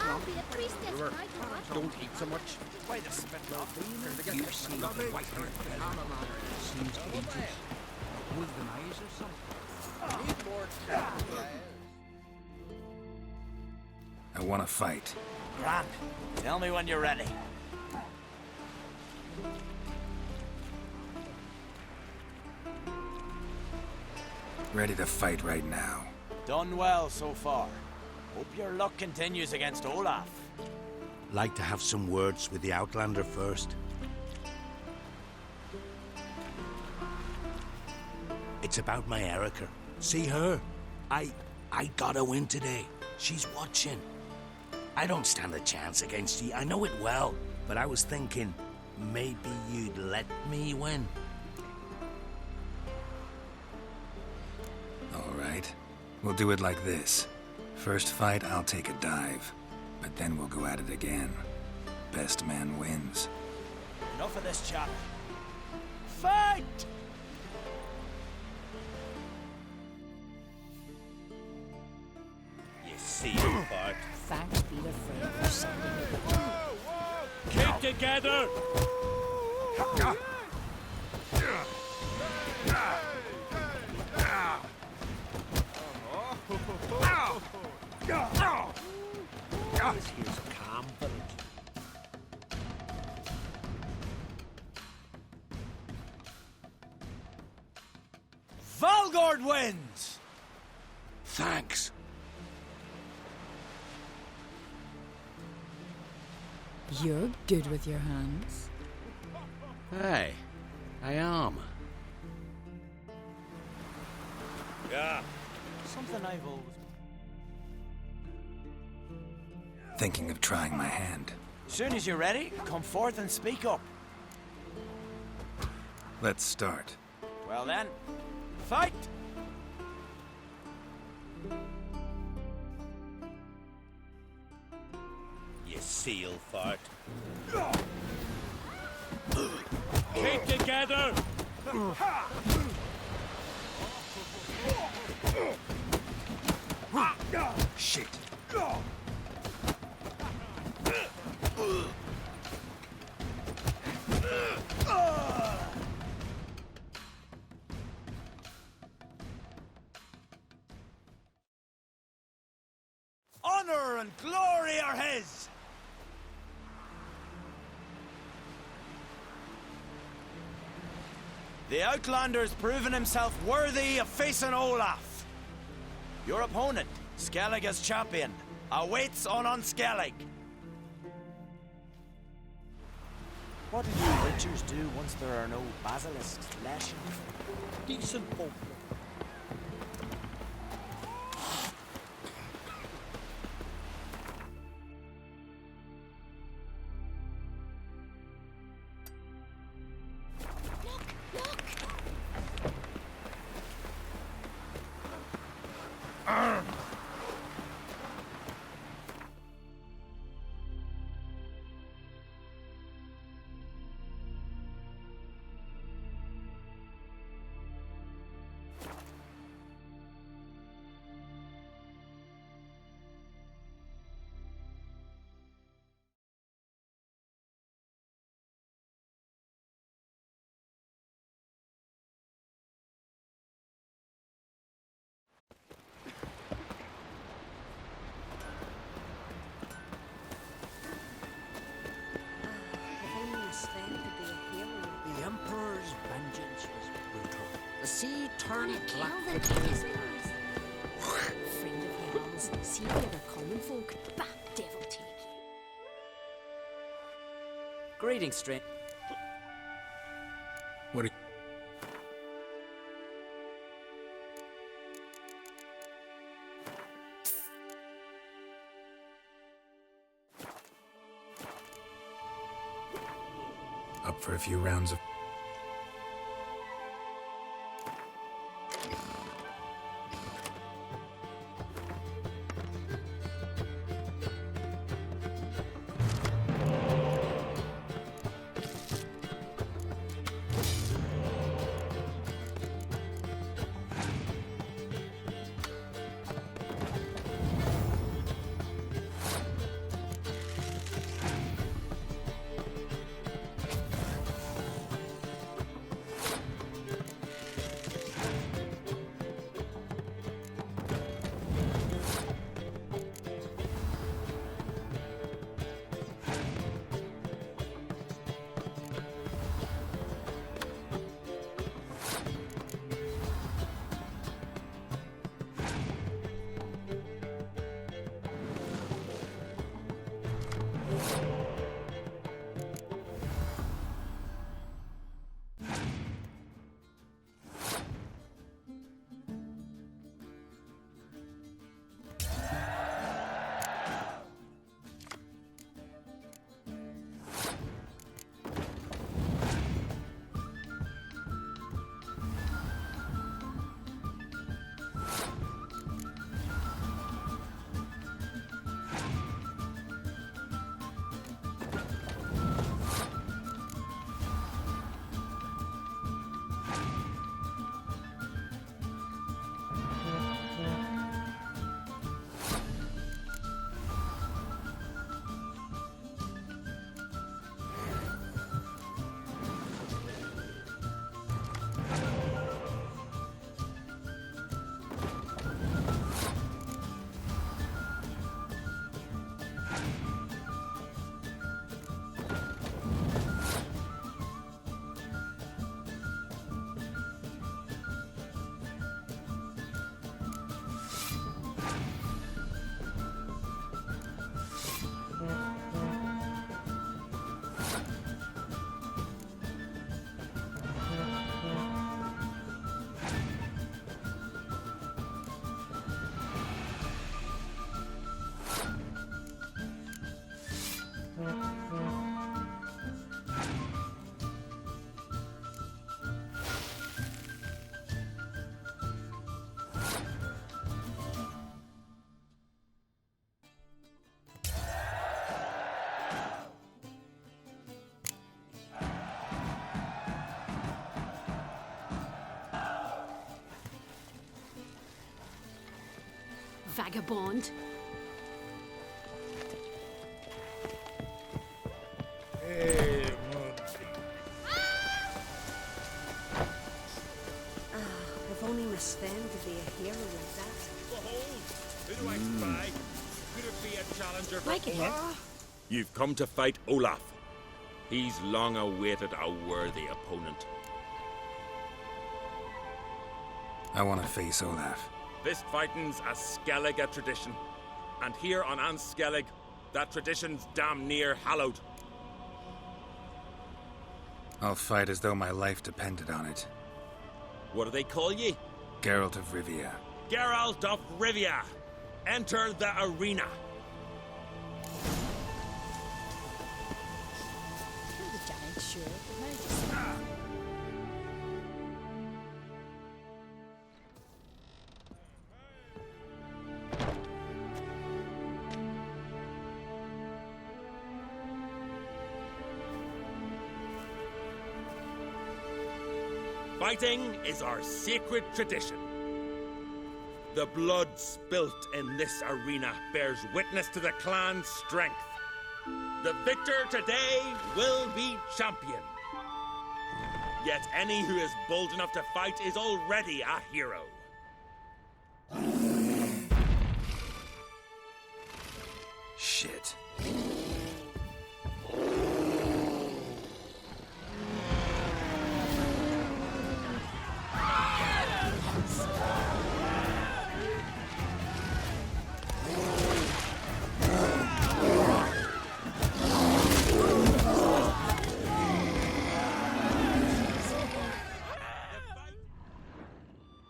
I'll be a priestess, River, my God. don't eat so much. Why the spit will be? You see the white-haired fella. Seems to eat it. Golden eyes or something. Need more I want to fight. Grant, tell me when you're ready. Ready to fight right now. Done well so far. Hope your luck continues against Olaf. Like to have some words with the Outlander first. It's about my Erica. See her? I gotta win today. She's watching. I don't stand a chance against you. I know it well. But I was thinking, maybe you'd let me win. All right. We'll do it like this. First fight, I'll take a dive. But then we'll go at it again. Best man wins. Enough of this chatter. Fight! You see it, Bart. Thanks be to Freya for sending me. Keep together! This here's a calm village. Valgard wins! Thanks. You're good with your hands. Hey, I am. Yeah. Something I've always... Thinking of trying my hand. Soon as you're ready, come forth and speak up. Let's start. Well then, fight! You seal fart. Keep together! shit. Honor and glory are his! The Outlander's proven himself worthy of facing Olaf. Your opponent, Skellig as champion, awaits on Unskellig. What do you witchers do once there are no basilisks lashing? Decent folk. The Emperor's vengeance was brutal. The sea turned black Kill with the blood. prisoners. Friend of Hel's, see the other common folk. Bah, devil take you. Greetings, stranger. What are up for a few rounds of... Vagabond, If only Miss Sven could be a hero like that. Behold, who do I spy? Could it be a challenger for Like it here. Olaf? You've come to fight Olaf. He's long awaited a worthy opponent. I want to face Olaf. Fist fighting's a Skellige tradition. And here on Anskellig, that tradition's damn near hallowed. I'll fight as though my life depended on it. What do they call ye? Geralt of Rivia. Geralt of Rivia. Enter the arena. Kill the giant, sure, but now just... Fighting is our sacred tradition. The blood spilt in this arena bears witness to the clan's strength. The victor today will be champion. Yet any who is bold enough to fight is already a hero. Shit.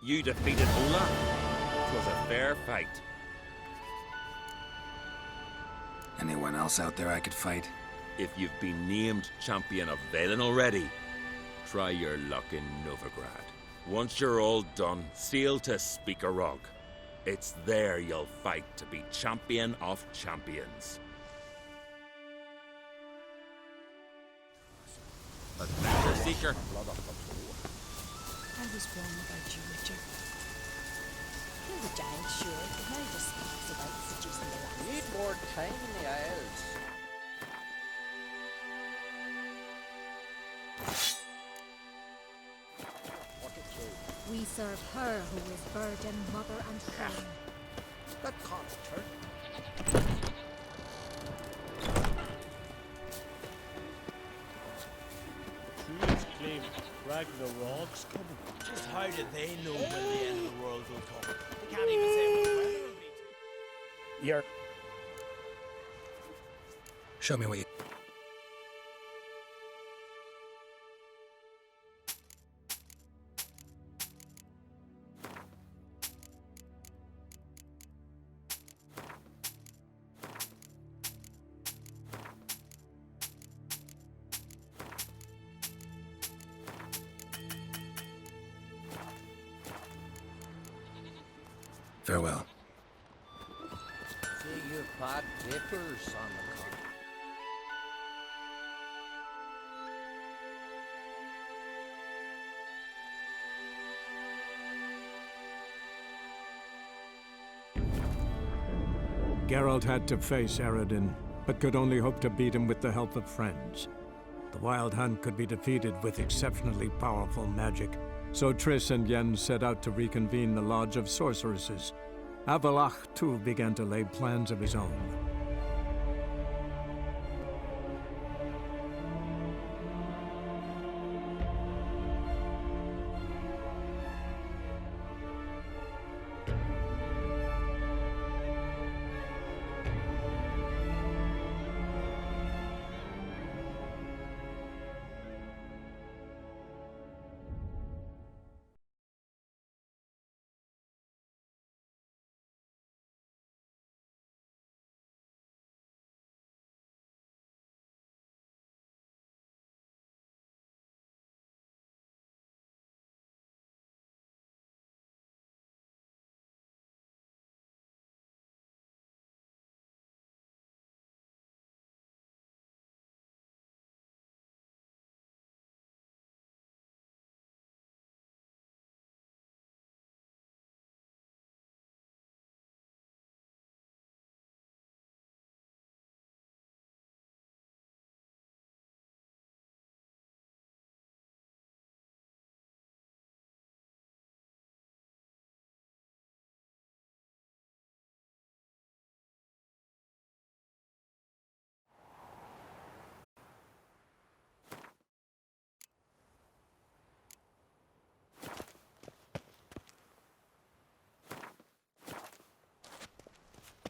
You defeated Olaf. 'Twas a fair fight. Anyone else out there I could fight? If you've been named champion of Velen already, try your luck in Novigrad. Once you're all done, sail to Speakerog. It's there you'll fight to be champion of champions. Adventure Seeker. I was wrong about you, Richard. Kill the giant, sure, but now just speaks about seducing the lass. Need more time in the Isles. What a trade. We serve her who is virgin, mother, and crown. That can't turn. Druids claim Ragnarok's coming. Just how do they know when the end of the world will come? They can't even say what the weather will be. You're... Show me what you... Farewell. See you bad papers on the con. Geralt had to face Eredin, but could only hope to beat him with the help of friends. The Wild Hunt could be defeated with exceptionally powerful magic, so Triss and Yen set out to reconvene the Lodge of Sorceresses. Avalach, too, began to lay plans of his own.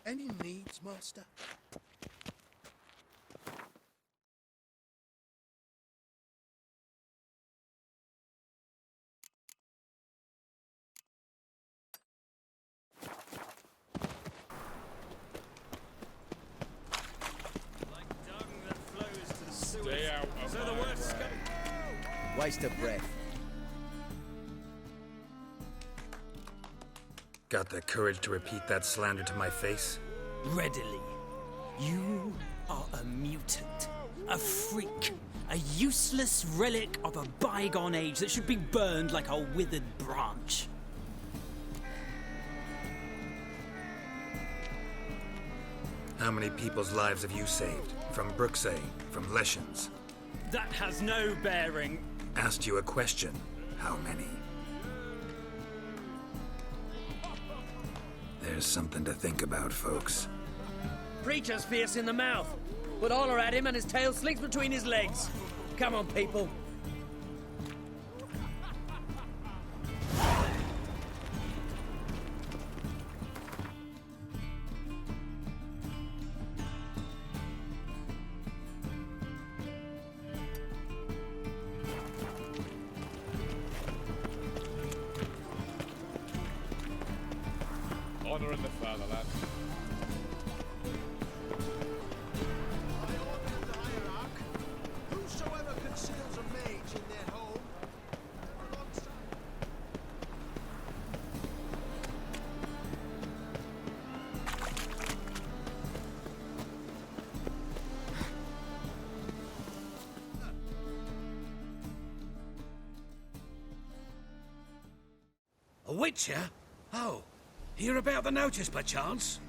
Any needs, master? Stay out of my way. Waste of breath. Got the courage to repeat that slander to my face? Readily. You are a mutant, a freak, a useless relic of a bygone age that should be burned like a withered branch. How many people's lives have you saved? From Bruxay, from Leshens? That has no bearing. Asked you a question. How many? There's something to think about, folks. Preacher's face in the mouth, but all are at him and his tail slinks between his legs. Come on, people. Honor in the fatherland. Whosoever conceals a mage in their home. A witcher? Oh, hear about the notice by chance?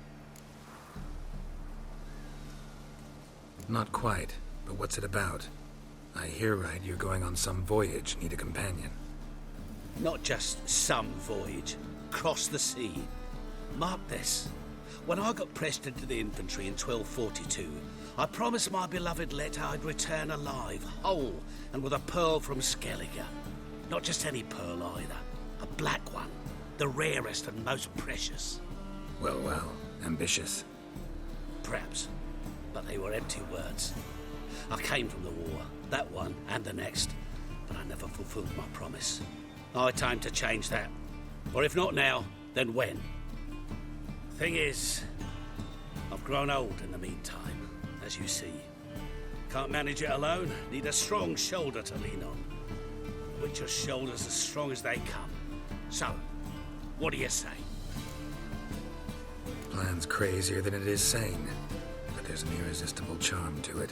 Not quite, but what's it about? I hear right you're going on some voyage, need a companion. Not just some voyage. Cross the sea. Mark this. When I got pressed into the infantry in 1242, I promised my beloved Letta I'd return alive, whole, and with a pearl from Skellige. Not just any pearl either. A black one. The rarest and most precious. Well, well, ambitious. Perhaps. But they were empty words. I came from the war, that one and the next, but I never fulfilled my promise. High time to change that. Or if not now, then when? Thing is, I've grown old in the meantime, as you see. Can't manage it alone, need a strong shoulder to lean on. Witcher's shoulders as strong as they come. So, what do you say? Plan's crazier than it is sane, but there's an irresistible charm to it.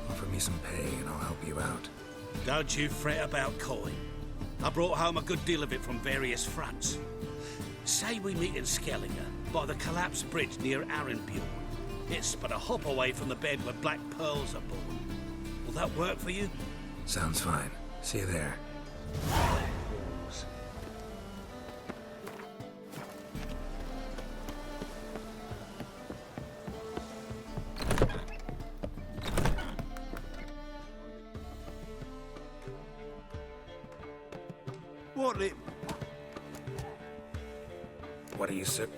Offer me some pay and I'll help you out. Don't you fret about coin. I brought home a good deal of it from various fronts. Say we meet in Skellige, by the collapsed bridge near Arenbjorn. It's but a hop away from the bed where black pearls are born. Will that work for you? Sounds fine. See you there. What are you, sir?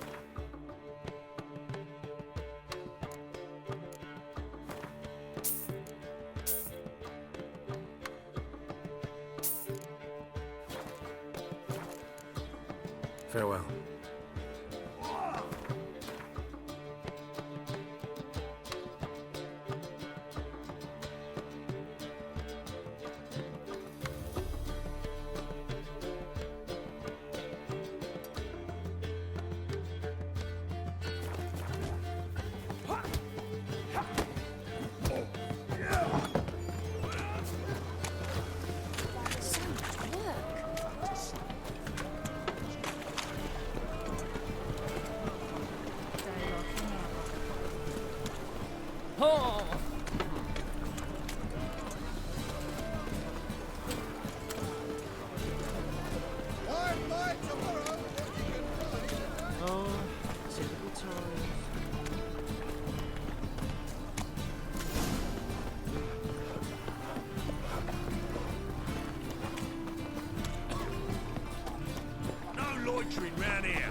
Farewell. Loitering round here.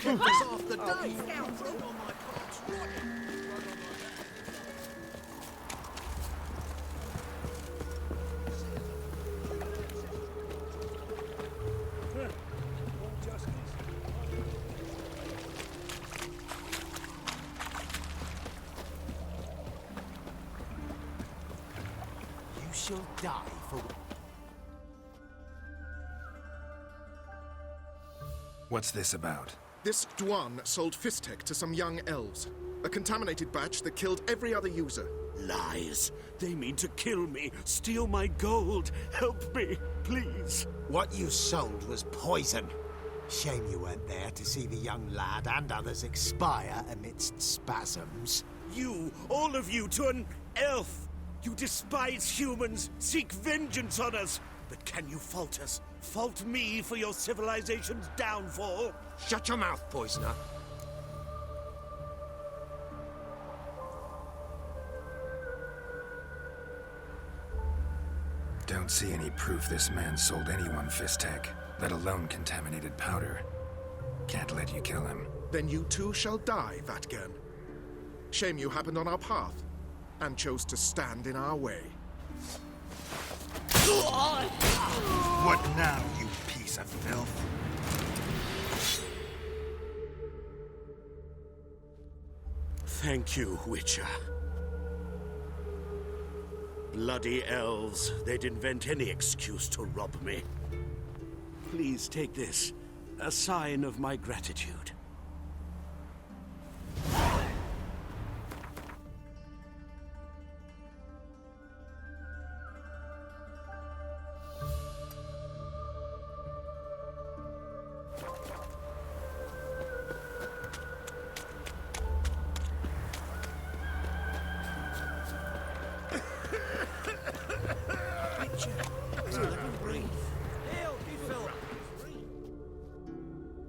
kept us off the day. Scoundrel. You shall die for... What's this about? This Dwan sold Fistek to some young elves. A contaminated batch that killed every other user. Lies. They mean to kill me, steal my gold. Help me, please. What you sold was poison. Shame you weren't there to see the young lad and others expire amidst spasms. You, all of you, to an elf. You despise humans, seek vengeance on us. But can you fault us? Fault me for your civilization's downfall? Shut your mouth, poisoner. Don't see any proof this man sold anyone Fistek, let alone contaminated powder. Can't let you kill him. Then you too shall die, Vatgern. Shame you happened on our path, and chose to stand in our way. What now, you piece of filth? Thank you, Witcher. Bloody elves. They'd invent any excuse to rob me. Please take this. A sign of my gratitude.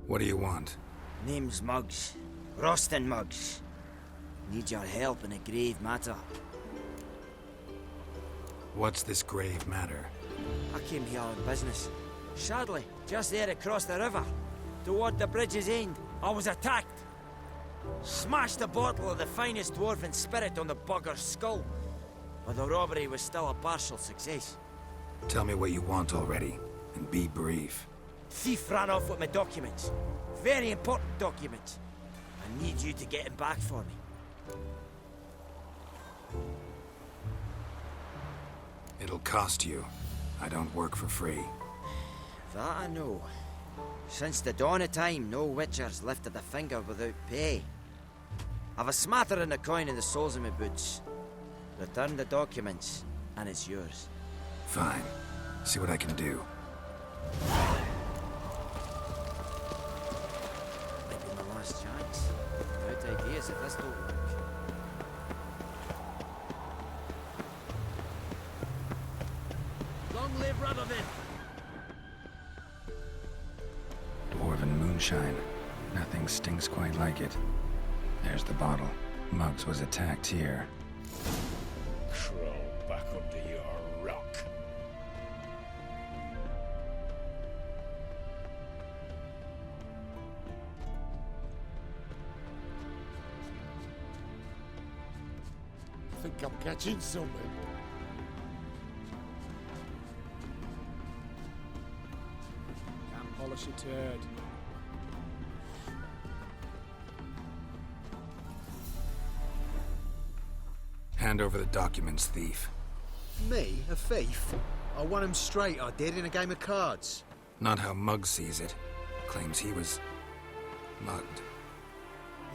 What do you want? Name's Muggs. Rostin Muggs. Need your help in a grave matter. What's this grave matter? I came here on business. Sadly, just there across the river, toward the bridge's end, I was attacked. Smashed a bottle of the finest dwarven spirit on the bugger's skull. But the robbery was still a partial success. Tell me what you want already, and be brief. Thief ran off with my documents. Very important documents. I need you to get him back for me. It'll cost you. I don't work for free. That I know. Since the dawn of time, no witcher's lifted a finger without pay. I've a smattering of coin in the soles of my boots. Return the documents, and it's yours. Fine. See what I can do. Maybe my last chance. Out ideas if this don't work. Long live Radovid! Dwarven moonshine. Nothing stings quite like it. There's the bottle. Muggs was attacked here. Crawl back under your rock. I think I'm catching something. Can't polish a turd. Hand over the documents, thief. Me? A thief? I won him straight, I did, in a game of cards. Not how Muggs sees it. Claims he was mugged.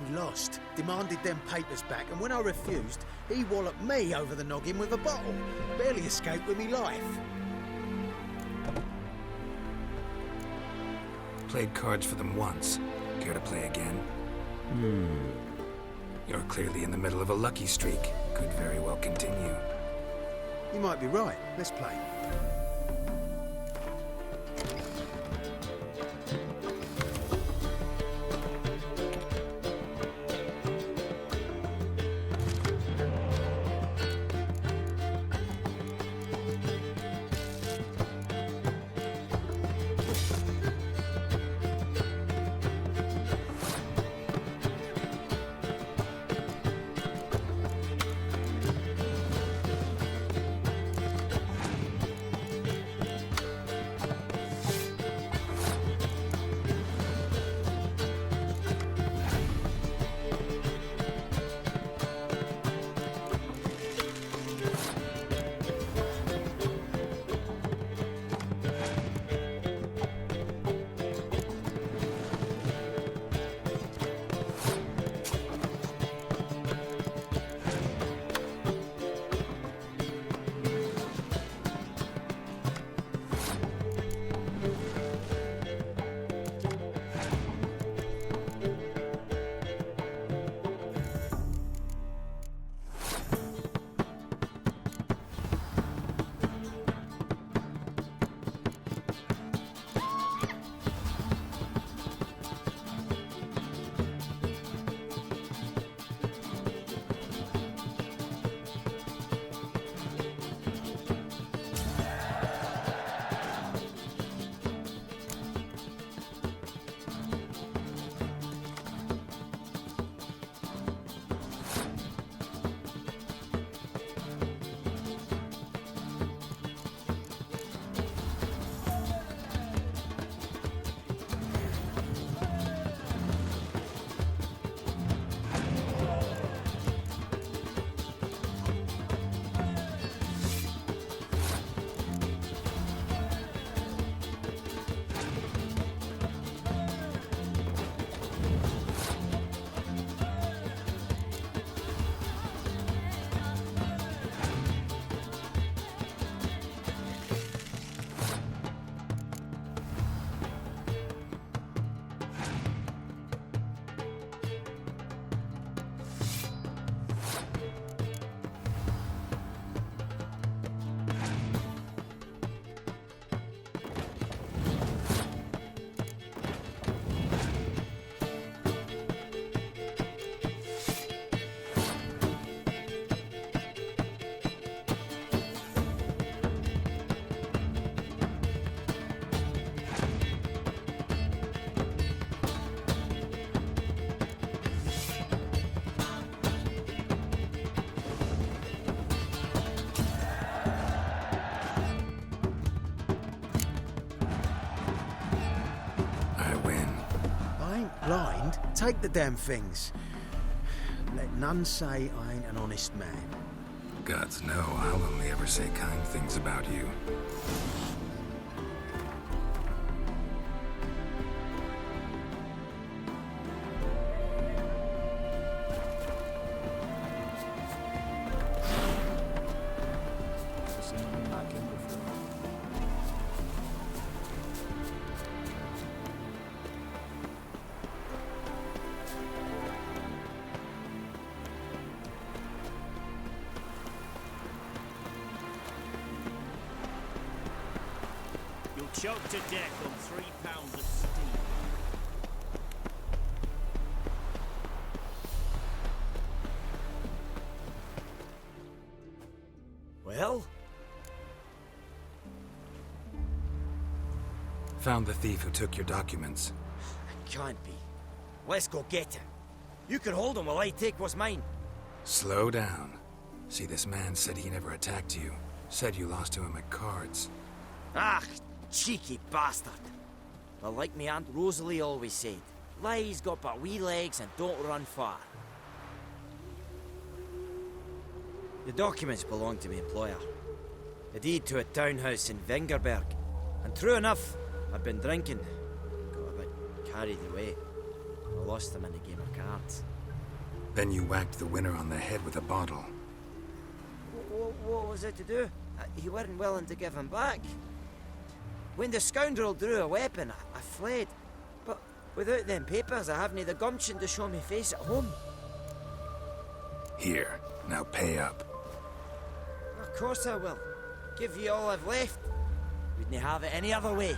He lost, demanded them papers back, and when I refused, he walloped me over the noggin with a bottle. Barely escaped with me life. Played cards for them once. Care to play again? You're clearly in the middle of a lucky streak. Could very well continue. You might be right. Let's play. Take the damn things. Let none say I ain't an honest man. Gods know I'll only ever say kind things about you. You'll choke to death on 3 pounds of steam. Well? Found the thief who took your documents. Can't be. Let's go get him. You can hold him while I take what's mine. Slow down. See, this man said he never attacked you. Said you lost to him at cards. Ah, cheeky bastard. Well, like me Aunt Rosalie always said, lies got but wee legs and don't run far. The documents belong to my employer. The deed to a townhouse in Vengerberg. And true enough, I've been drinking. Got a bit carried away. I lost them in a game of cards. Then you whacked the winner on the head with a bottle. What was it to do? You weren't willing to give him back. When the scoundrel drew a weapon, I fled. But without them papers, I haven't the gumption to show me face at home. Here, now pay up. Of course I will. Give you all I've left. Wouldn't have it any other way.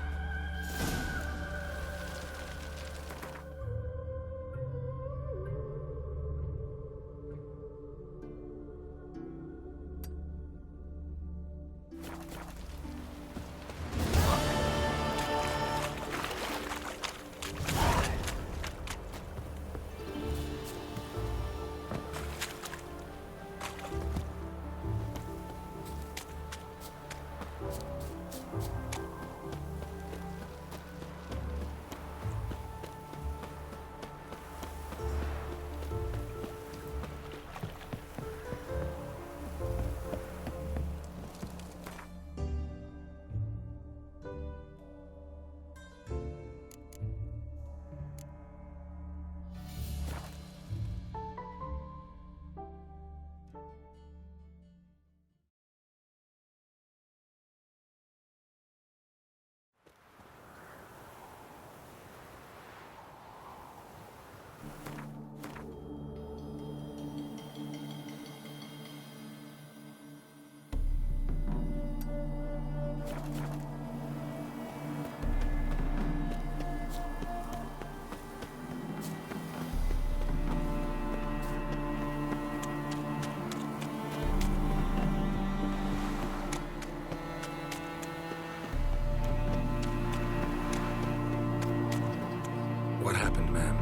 What happened, ma'am?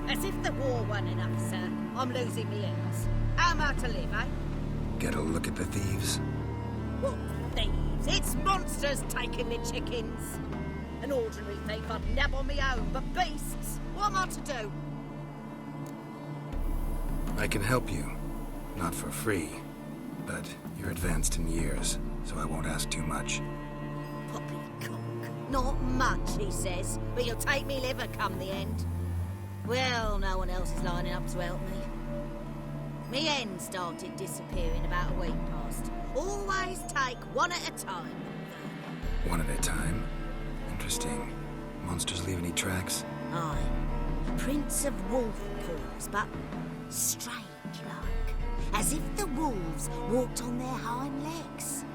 As if the war weren't enough, sir. I'm losing me ends. How am I to live, eh? Get a look at the thieves? What thieves? It's monsters taking me chickens. An ordinary thief I'd nab on me own, but beasts? What am I to do? I can help you. Not for free. But you're advanced in years, so I won't ask too much. Poppycock. Not much, he says, but you'll take me liver come the end. Well, no one else is lining up to help me. Me hen started disappearing about a week past. Always take one at a time. One at a time? Interesting. Monsters leave any tracks? Aye. Prince of wolf paws, but strange like. As if the wolves walked on their hind legs.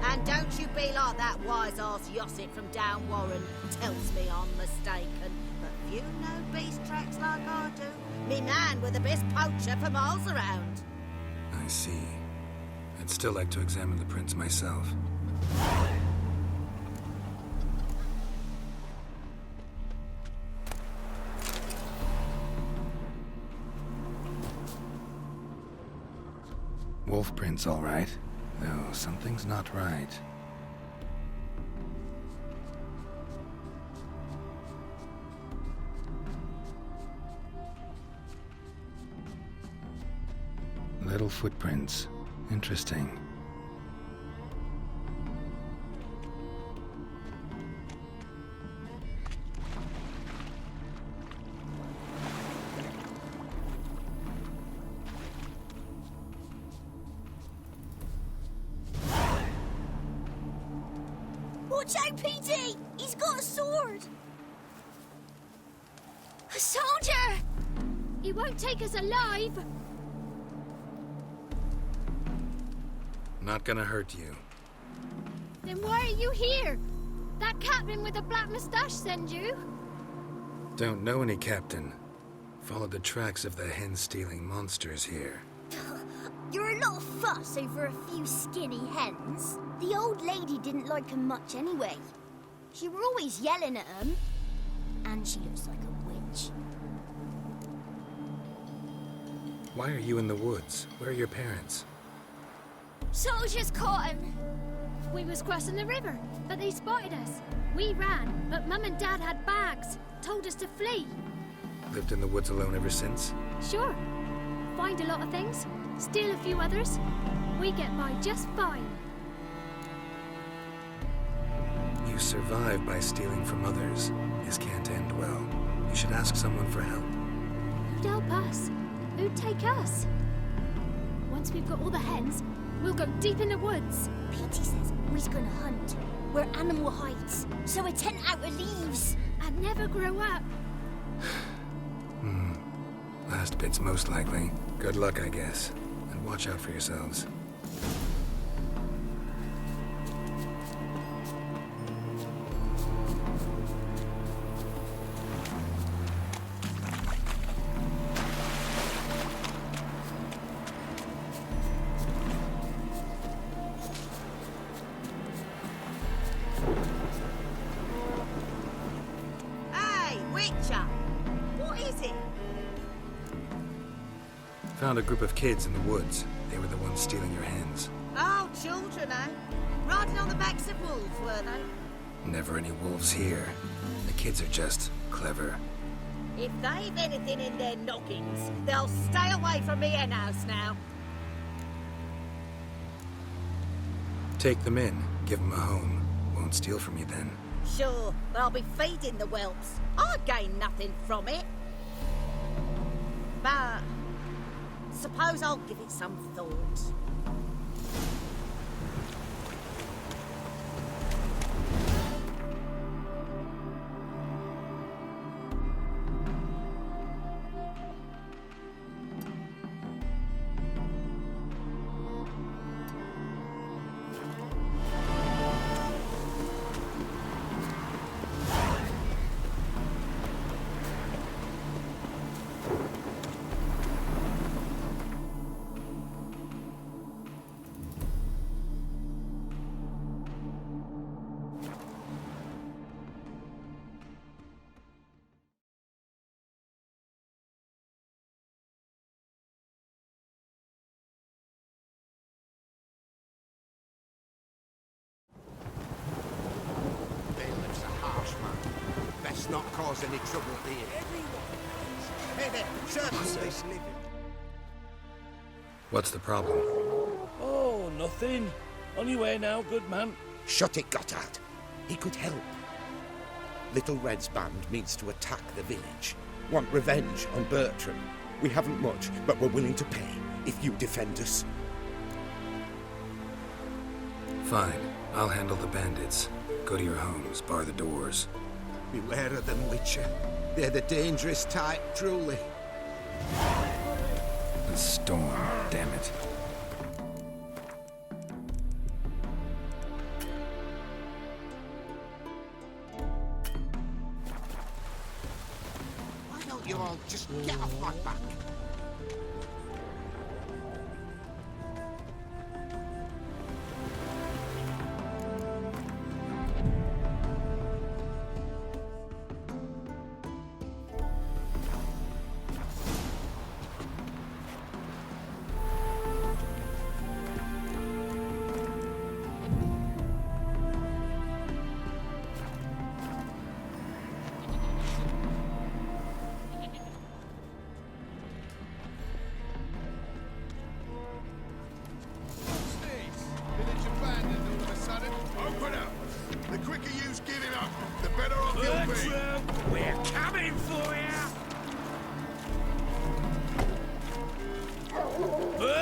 And don't you be like that wise-ass Yossit from down Warren tells me I'm mistaken. But you know beast tracks like I do. Me man were the best poacher for miles around. I see. I'd still like to examine the prints myself. Wolf prints, all right. Though something's not right. Little footprints. Interesting. Watch out, Petey! He's got a sword! A soldier! He won't take us alive! Not gonna hurt you. Then why are you here? That captain with the black moustache send you? Don't know any captain. Followed the tracks of the hen-stealing monsters here. You're a lot of fuss over a few skinny hens. The old lady didn't like 'em much anyway. She were always yelling at 'em. And she looks like a witch. Why are you in the woods? Where are your parents? Soldiers caught him! We was crossing the river, but they spotted us. We ran, but Mum and Dad had bags. Told us to flee. Lived in the woods alone ever since? Sure. Find a lot of things, steal a few others. We get by just fine. You survive by stealing from others. This can't end well. You should ask someone for help. Who'd help us? Who'd take us? Once we've got all the hens, we'll go deep in the woods. Petey says we's gonna hunt. We're animal hides, so a tent out of leaves. And never grow up. Last bit's most likely. Good luck, I guess. And watch out for yourselves. Hey, Witcher! What is it? Found a group of kids in the woods. They were the ones stealing your hens. Oh, children, eh? Riding on the backs of wolves, were they? Never any wolves here. The kids are just clever. If they've anything in their noggins, they'll stay away from me hen house now. Take them in. Give them a home. Won't steal from you then. Sure, but I'll be feeding the whelps. I gain nothing from it. But suppose I'll give it some thought. Bailiff's a harsh man. Best not cause any trouble here. Hey there, servants, this living. What's the problem? Oh, nothing. On your way now, good man. Shut it, Gotthard. He could help. Little Red's band means to attack the village. Want revenge on Bertram. We haven't much, but we're willing to pay if you defend us. Fine. I'll handle the bandits. Go to your homes. Bar the doors. Beware of them, Witcher. They're the dangerous type, truly. The storm. Damn it. Why don't you all just get off my back?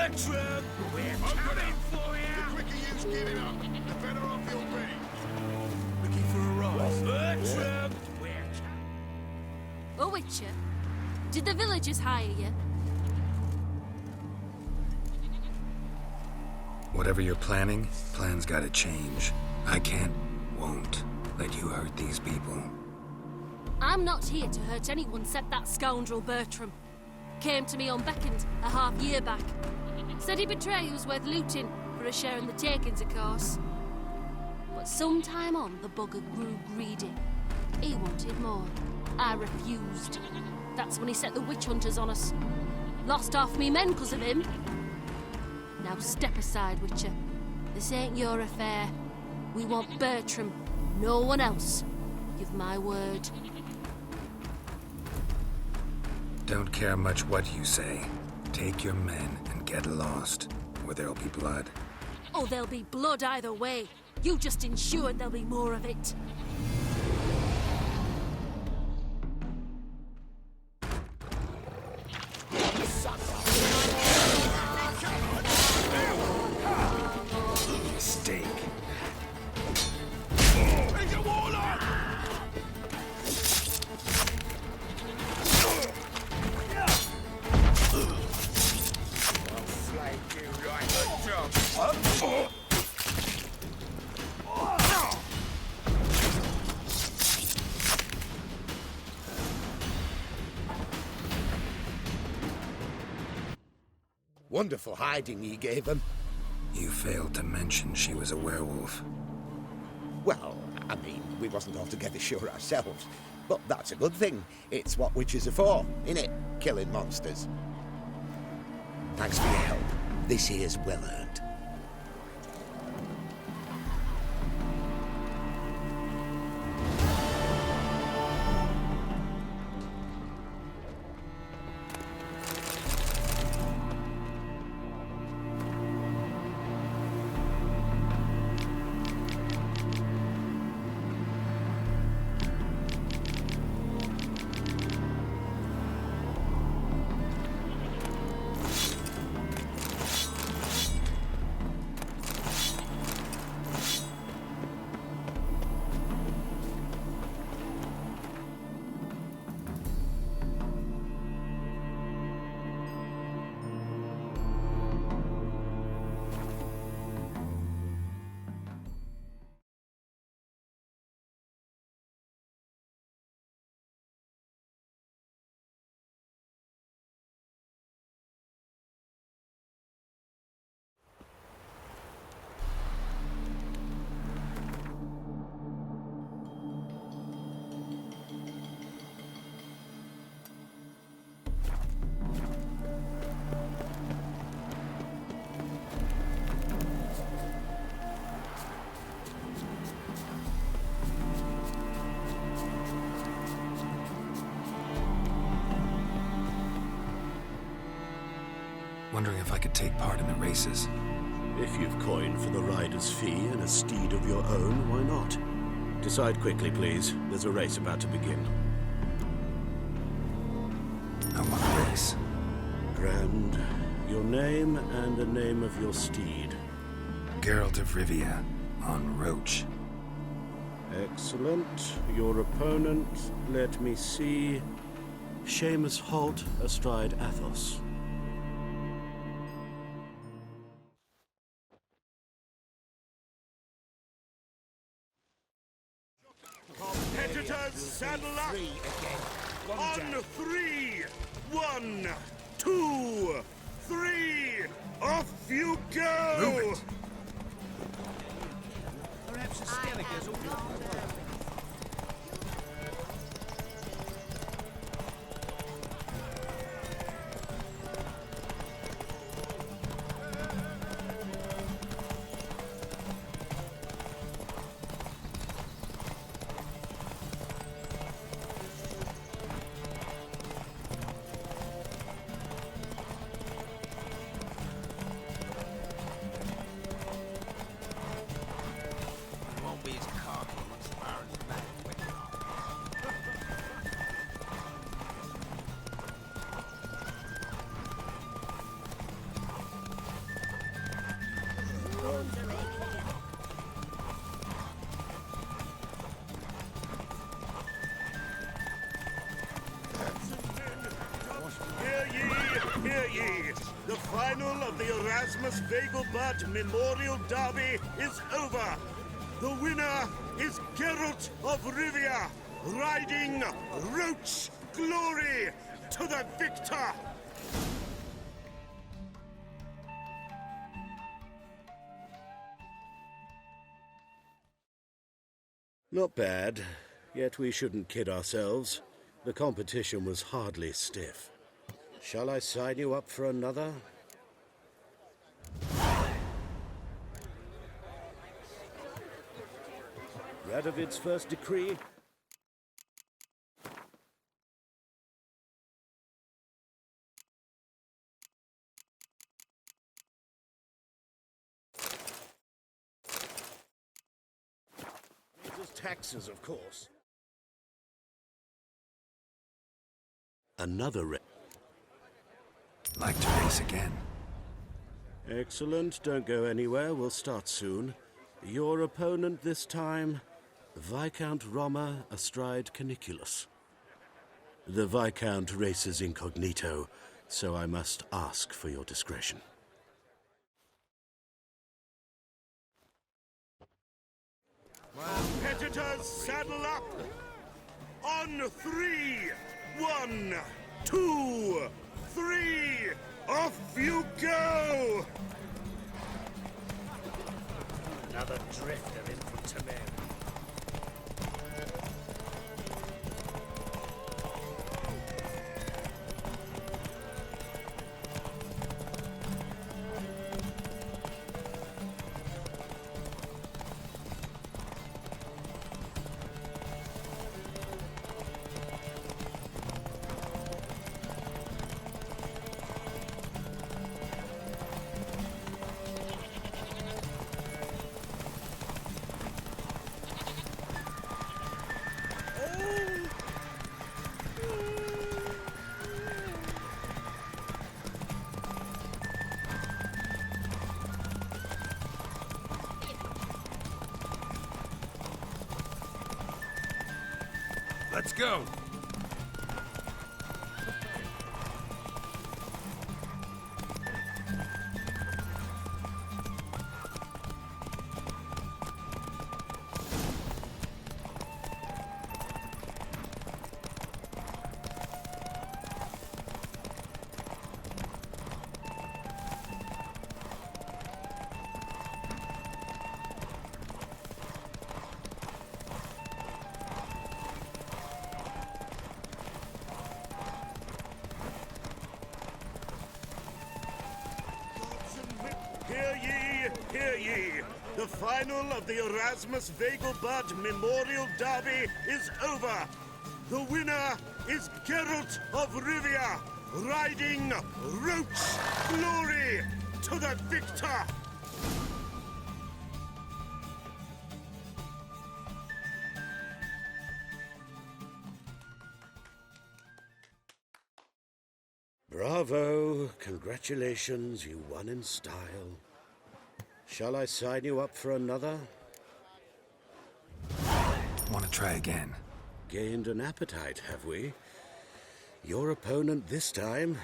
Bertram! We're coming for you! The quicker you give it up, the better off you'll be. Looking for a rise? Bertram! Oh, Witcher, did the villagers hire you? Whatever you're planning, plans gotta change. I can't, won't let you hurt these people. I'm not here to hurt anyone except that scoundrel Bertram. Came to me unbeckoned a half-year back. Said he'd betray who's worth looting for a share in the takings, of course. But some time on, the bugger grew greedy. He wanted more. I refused. That's when he set the witch hunters on us. Lost half me men 'cause of him. Now step aside, Witcher. This ain't your affair. We want Bertram, no one else. Give my word. Don't care much what you say. Take your men and get lost, or there'll be blood. Oh, there'll be blood either way. You just ensured there'll be more of it. Mistake. Take a warlock! I'll slay you like a dog. Wonderful hiding ye gave him. You failed to mention she was a werewolf. Well, I mean, we wasn't altogether sure ourselves. But that's a good thing. It's what witches are for, innit? Killing monsters. Thanks for your help. This here's well earned. Wondering if I could take part in the races. If you've coin for the rider's fee and a steed of your own, why not? Decide quickly, please. There's a race about to begin. I want a race. Grand. Your name and the name of your steed. Geralt of Rivia, on Roach. Excellent. Your opponent, let me see. Seamus Holt, astride Athos. Competitors, saddle up! On 3! 1, 2, 3! Off you go! Perhaps a Skellige's all Won't be as cocky once the bar of the Erasmus Vegelbud Memorial Derby is over. The winner is Geralt of Rivia, riding Roach Glory to the victor! Not bad, yet we shouldn't kid ourselves. The competition was hardly stiff. Shall I sign you up for another? Radovid's first decree. Raises taxes, of course. Another Like to race again. Excellent. Don't go anywhere. We'll start soon. Your opponent this time, Viscount Roma astride Caniculus. The Viscount races incognito, so I must ask for your discretion. Competitors, saddle up! On 3! 1, 2, 3! Off you go! Another drifter in from Temeri. Let's go! Hear ye! The final of the Erasmus Vegelbud Memorial Derby is over! The winner is Geralt of Rivia, riding Roach Glory to the victor! Bravo! Congratulations, you won in style. Shall I sign you up for another? Want to try again? Gained an appetite, have we? Your opponent this time,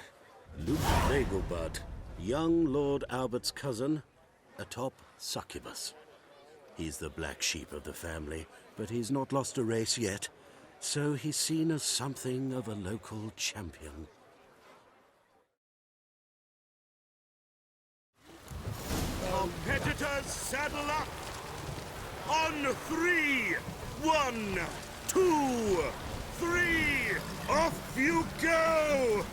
Luke Vegelbud, young Lord Albert's cousin, atop Succubus. He's the black sheep of the family, but he's not lost a race yet, so he's seen as something of a local champion. Competitors, saddle up! On 3! 1, 2, 3! Off you go!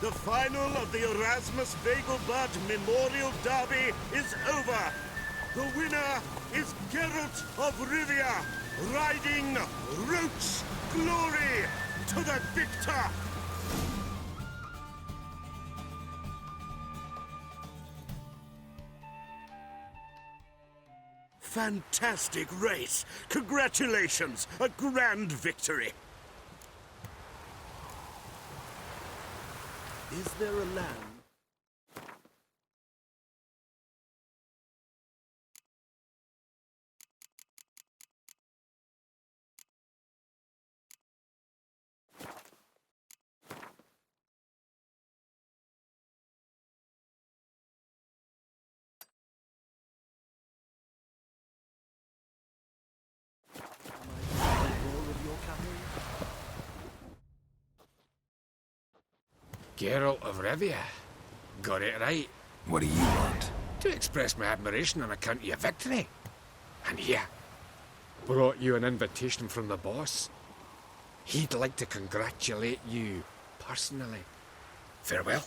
The final of the Erasmus Vegelbud Memorial Derby is over. The winner is Geralt of Rivia, riding Roach Glory to the victor! Fantastic race! Congratulations! A grand victory! Is there a land? Geralt of Rivia. Got it right. What do you want? To express my admiration on account of your victory. And here, brought you an invitation from the boss. He'd like to congratulate you personally. Farewell.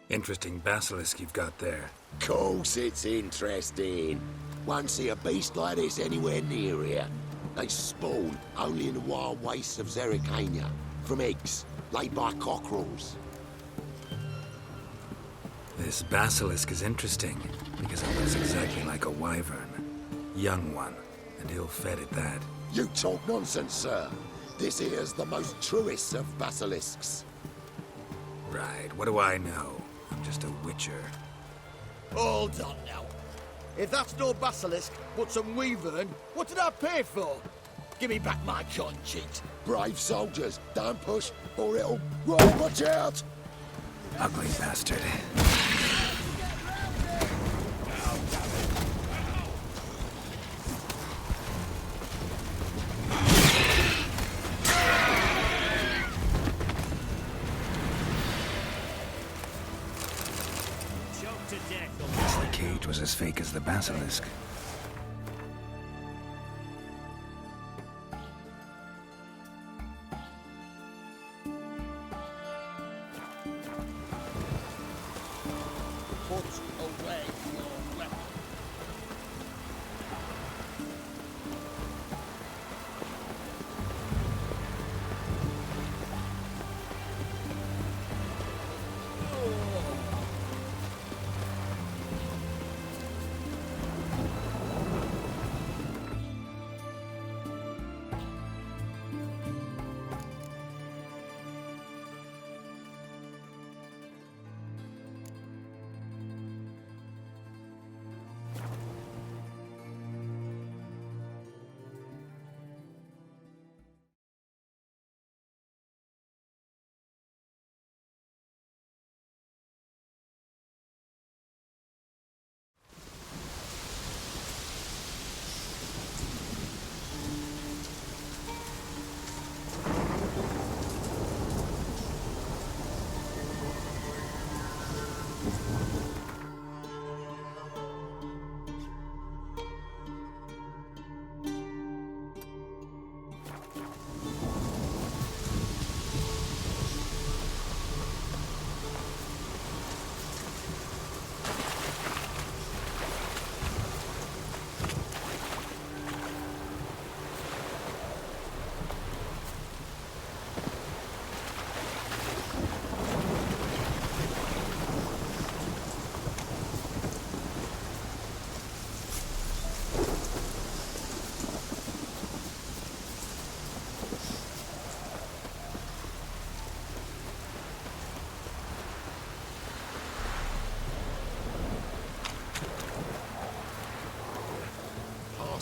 Interesting basilisk you've got there. Course it's interesting. Won't see a beast like this anywhere near here. They spawn only in the wild wastes of Zerrikania, from eggs laid by cockerels. This basilisk is interesting, because it looks exactly like a wyvern. Young one, and ill-fed at that. You talk nonsense, sir. This here's the most truest of basilisks. Right, what do I know? I'm just a witcher. Hold on now. If that's no basilisk, but some wyvern, what did I pay for? Give me back my cotton cheat. Brave soldiers, don't push, or it'll... Whoa, watch out! Ugly bastard. Guess the cage was as fake as the basilisk. Put away your weapon.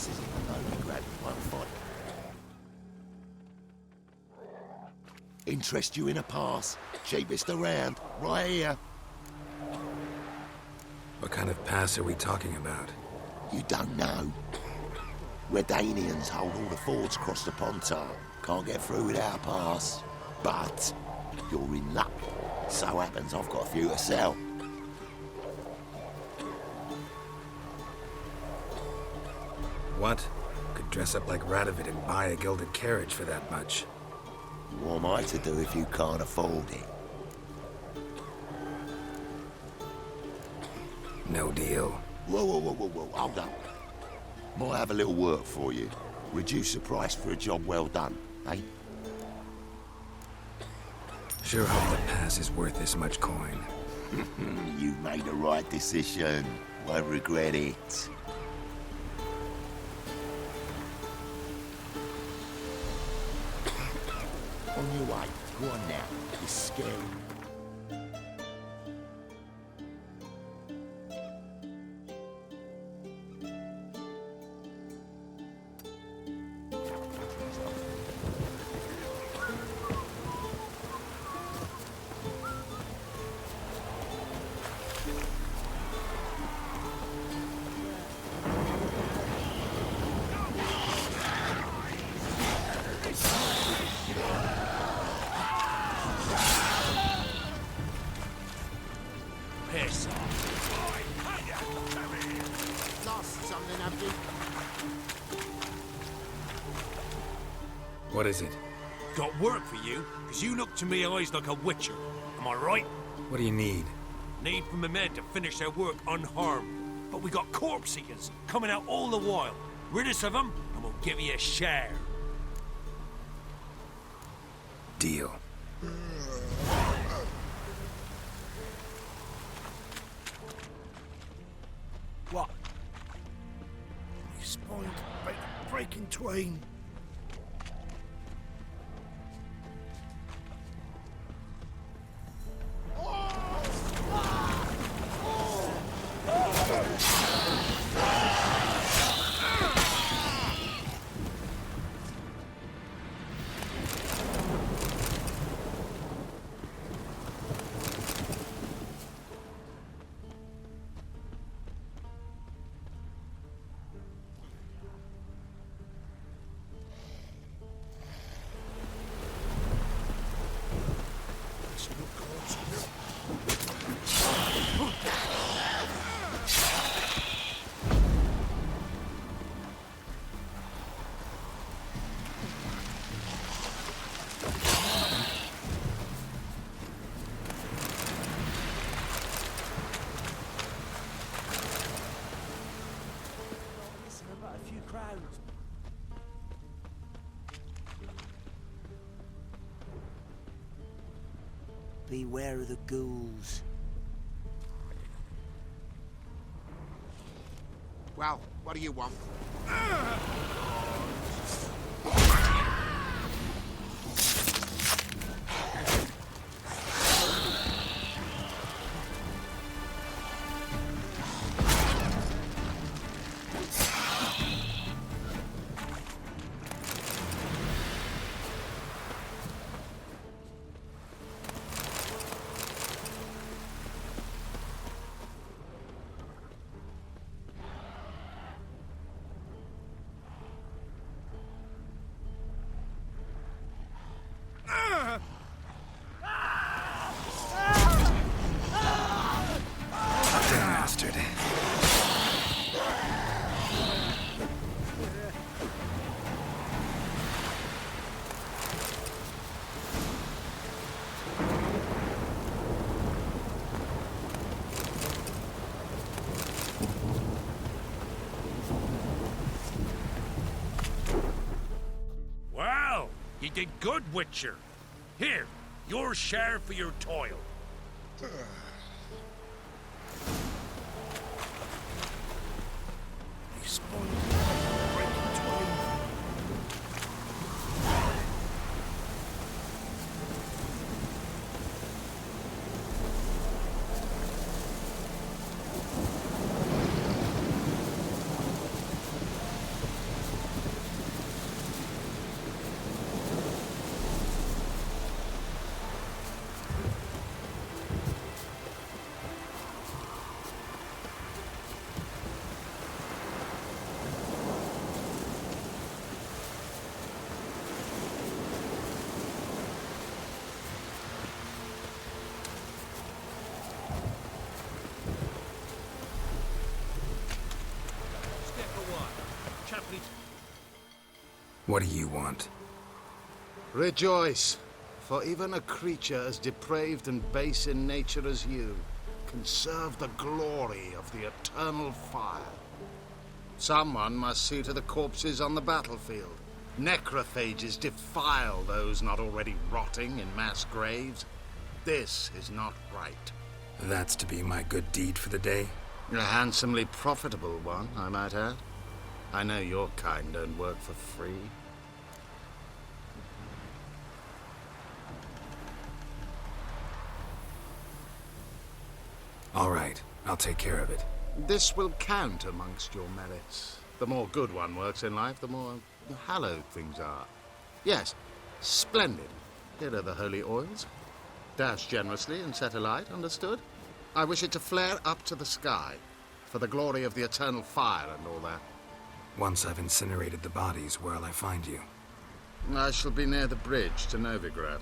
passes in the lonely grab won't fight. Interest you in a pass? Cheapest around, right here. What kind of pass are we talking about? You don't know. Redanians hold all the fords across the Pontar. Can't get through without a pass. But you're in luck. So happens I've got a few to sell. What? Could dress up like Radovid and buy a gilded carriage for that much. What am I to do if you can't afford it? No deal. Whoa, hold up. Might have a little work for you. Reduce the price for a job well done, eh? Sure hope the pass is worth this much coin. You made the right decision. Won't regret it. On your way. Go on now. It's scary. Piss off. Lost something, have you? What is it? Got work for you, because you look to me eyes like a witcher. Am I right? What do you need? Need for my men to finish their work unharmed. But we got corpse seekers coming out all the while. Rid us of them, and we'll give you a share. Deal. What? My spine's about to break in twain. Beware of the ghouls. Well, what do you want? Bastard. Wow, you did good, Witcher. Here, your share for your toil. My spine's about to break in twain. chaplain. What do you want? Rejoice, for even a creature as depraved and base in nature as you can serve the glory of the eternal fire. Someone must see to the corpses on the battlefield. Necrophages defile those not already rotting in mass graves. This is not right. That's to be my good deed for the day? A handsomely profitable one, I might add. I know your kind don't work for free. All right, I'll take care of it. This will count amongst your merits. The more good one works in life, the more hallowed things are. Yes, splendid. Here are the holy oils. Dash generously and set alight, understood? I wish it to flare up to the sky, for the glory of the eternal fire and all that. Once I've incinerated the bodies, where'll I find you? I shall be near the bridge to Novigrad.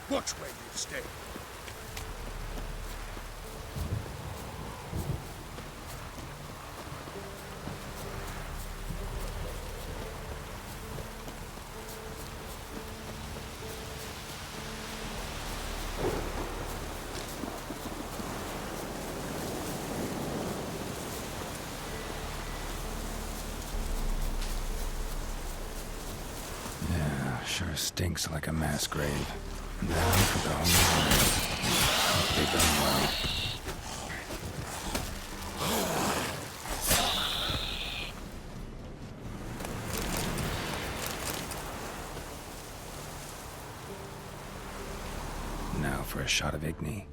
Watch where you stay. Yeah, sure stinks like a mass grave. Now for the holy ones. Hope they've done well. Now for a shot of Igni.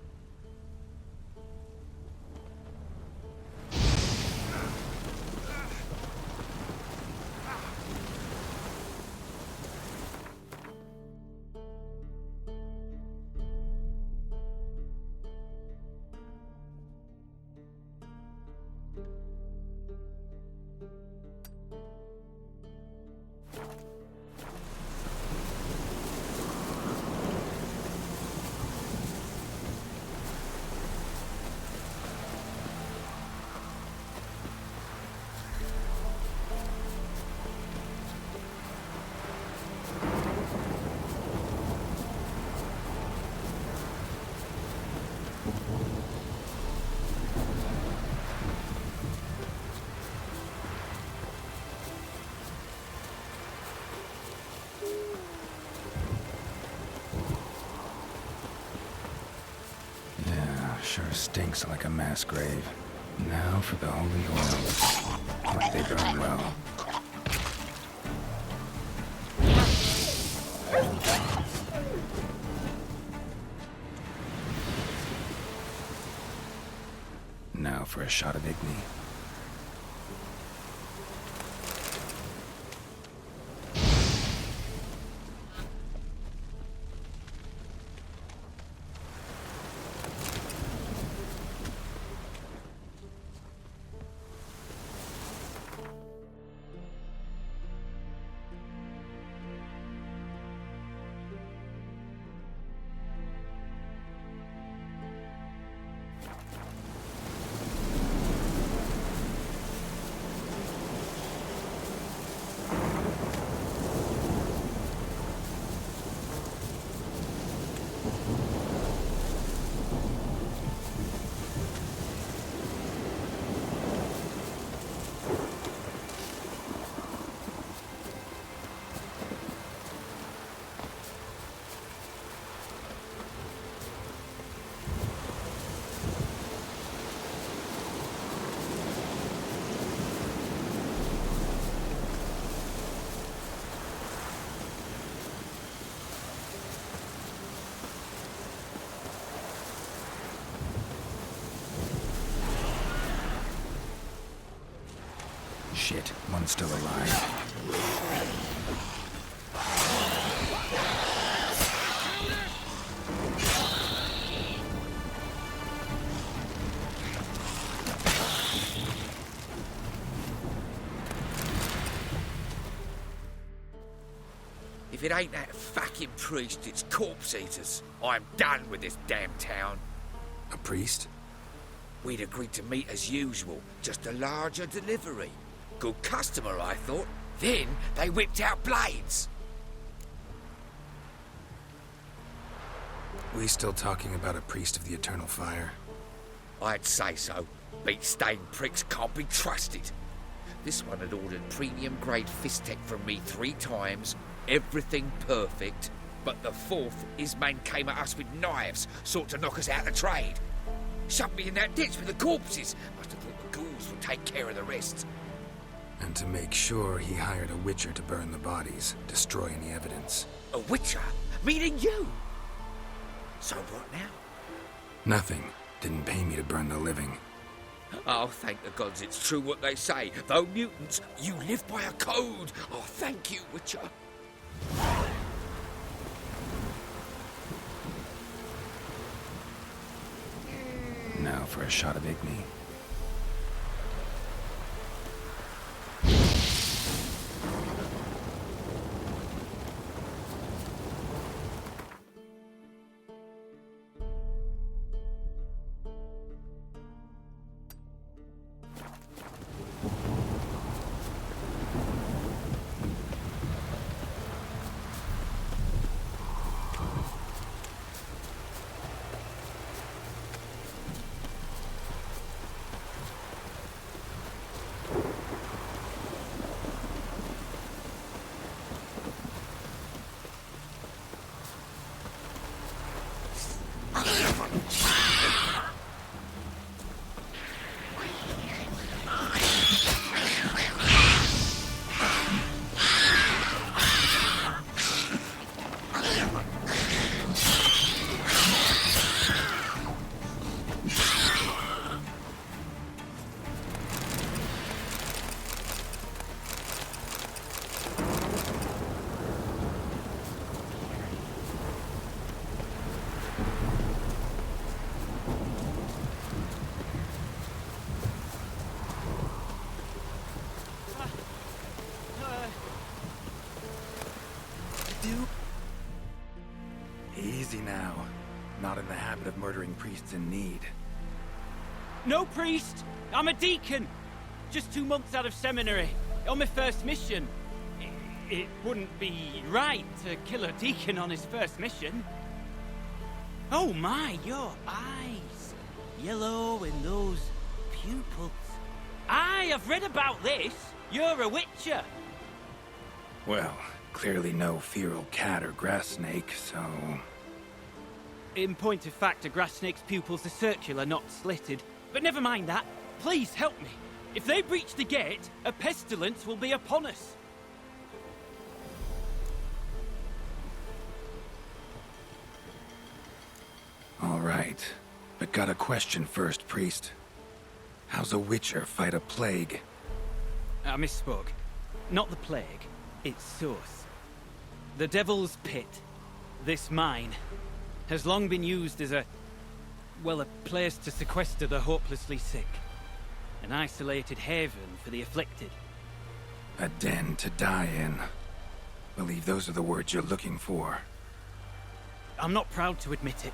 Sure stinks like a mass grave. Now for the holy oils. Hope they burn well. Now for a shot of Igni. Shit, one's still alive. it ain't that fucking priest, it's corpse eaters. I'm done with this damn town. A priest? We'd agreed to meet as usual, just a larger delivery. Good customer, I thought. Then they whipped out blades. We still talking about a priest of the Eternal Fire? I'd say so. Beat-stained pricks can't be trusted. This one had ordered premium-grade fist tech from me 3 times, everything perfect, but the 4th, his man came at us with knives, sought to knock us out of trade. Shoved me in that ditch with the corpses. Must have thought the ghouls would take care of the rest. And to make sure, he hired a witcher to burn the bodies, destroy any evidence. A witcher? Meaning you? So what now? Nothing. Didn't pay me to burn the living. Oh, thank the gods it's true what they say. Though mutants, you live by a code. Oh, thank you, Witcher. Now for a shot of Igni. Easy now. Not in the habit of murdering priests in need. No priest! I'm a deacon! Just 2 months out of seminary, on my first mission. It wouldn't be right to kill a deacon on his first mission. Oh my, your eyes! Yellow in those pupils. Aye, I've read about this! You're a witcher! Well, clearly no feral cat or grass snake, so... In point of fact, a grass snake's pupils are circular, not slitted. But never mind that. Please help me. If they breach the gate, a pestilence will be upon us. All right. But got a question first, priest. How's a witcher fight a plague? I misspoke. Not the plague. Its source. The Devil's Pit. This mine has long been used as a place to sequester the hopelessly sick. An isolated haven for the afflicted. A den to die in. Believe those are the words you're looking for. I'm not proud to admit it.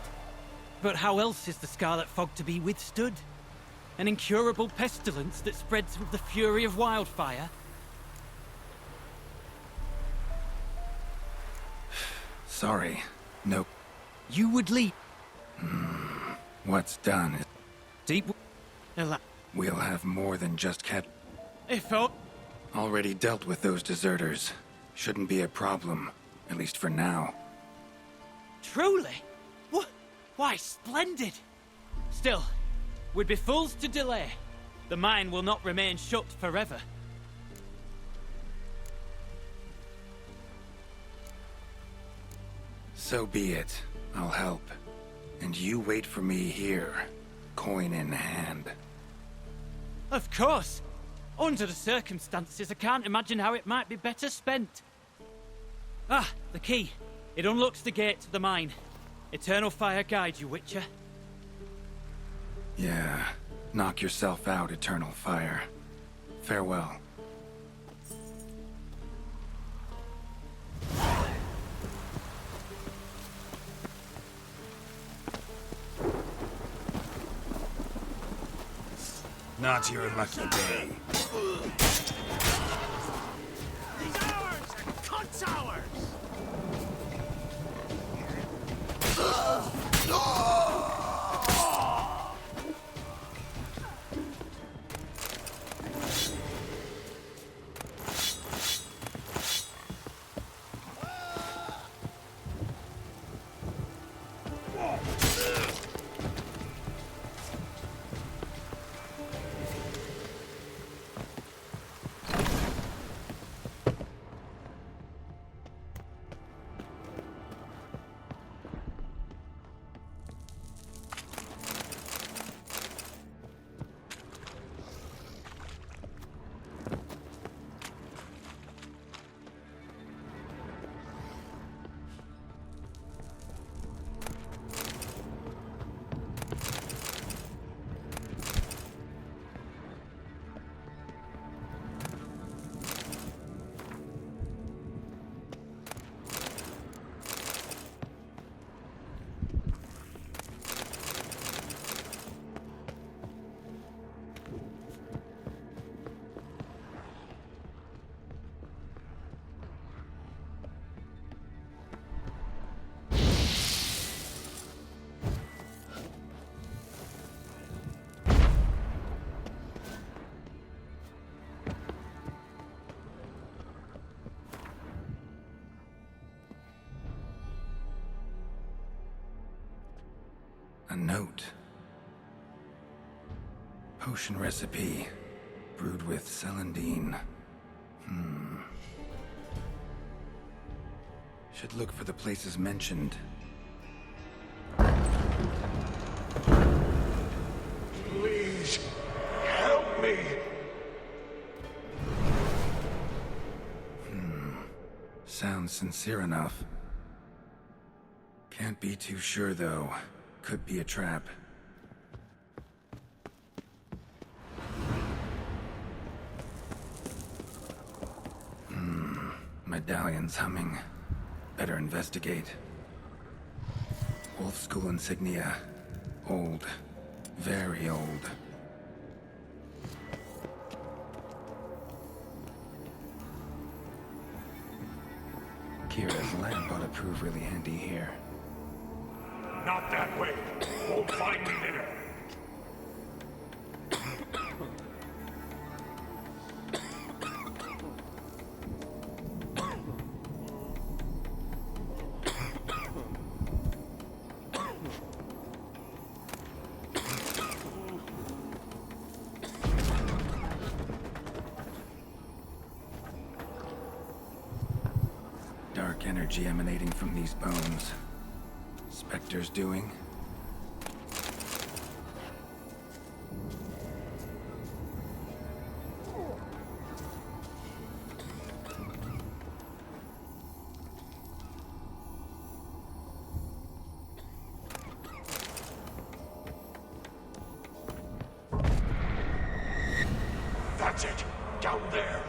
But how else is the Scarlet Fog to be withstood? An incurable pestilence that spreads with the fury of wildfire? Sorry. No. You would leave. What's done is... Deep... We'll have more than just cat... If Already dealt with those deserters. Shouldn't be a problem. At least for now. Truly? What? Why, splendid! Still, we'd be fools to delay. The mine will not remain shut forever. So be it. I'll help. And you wait for me here, coin in hand. Of course! Under the circumstances, I can't imagine how it might be better spent. Ah, the key. It unlocks the gate to the mine. Eternal fire guide you, Witcher. Yeah. Knock yourself out, Eternal Fire. Farewell. Not your lucky day. He's ours! And cunt's ours! A note. Potion recipe. Brewed with celandine. Should look for the places mentioned. Please, help me. Sounds sincere enough. Can't be too sure, though. Could be a trap. Medallion's humming. Better investigate. Wolf School insignia. Old. Very old. Kira's lamp ought to prove really handy here. Not that way. Won't find me there. Dark energy emanating from these bones. Spectre's doing? That's it. Down there.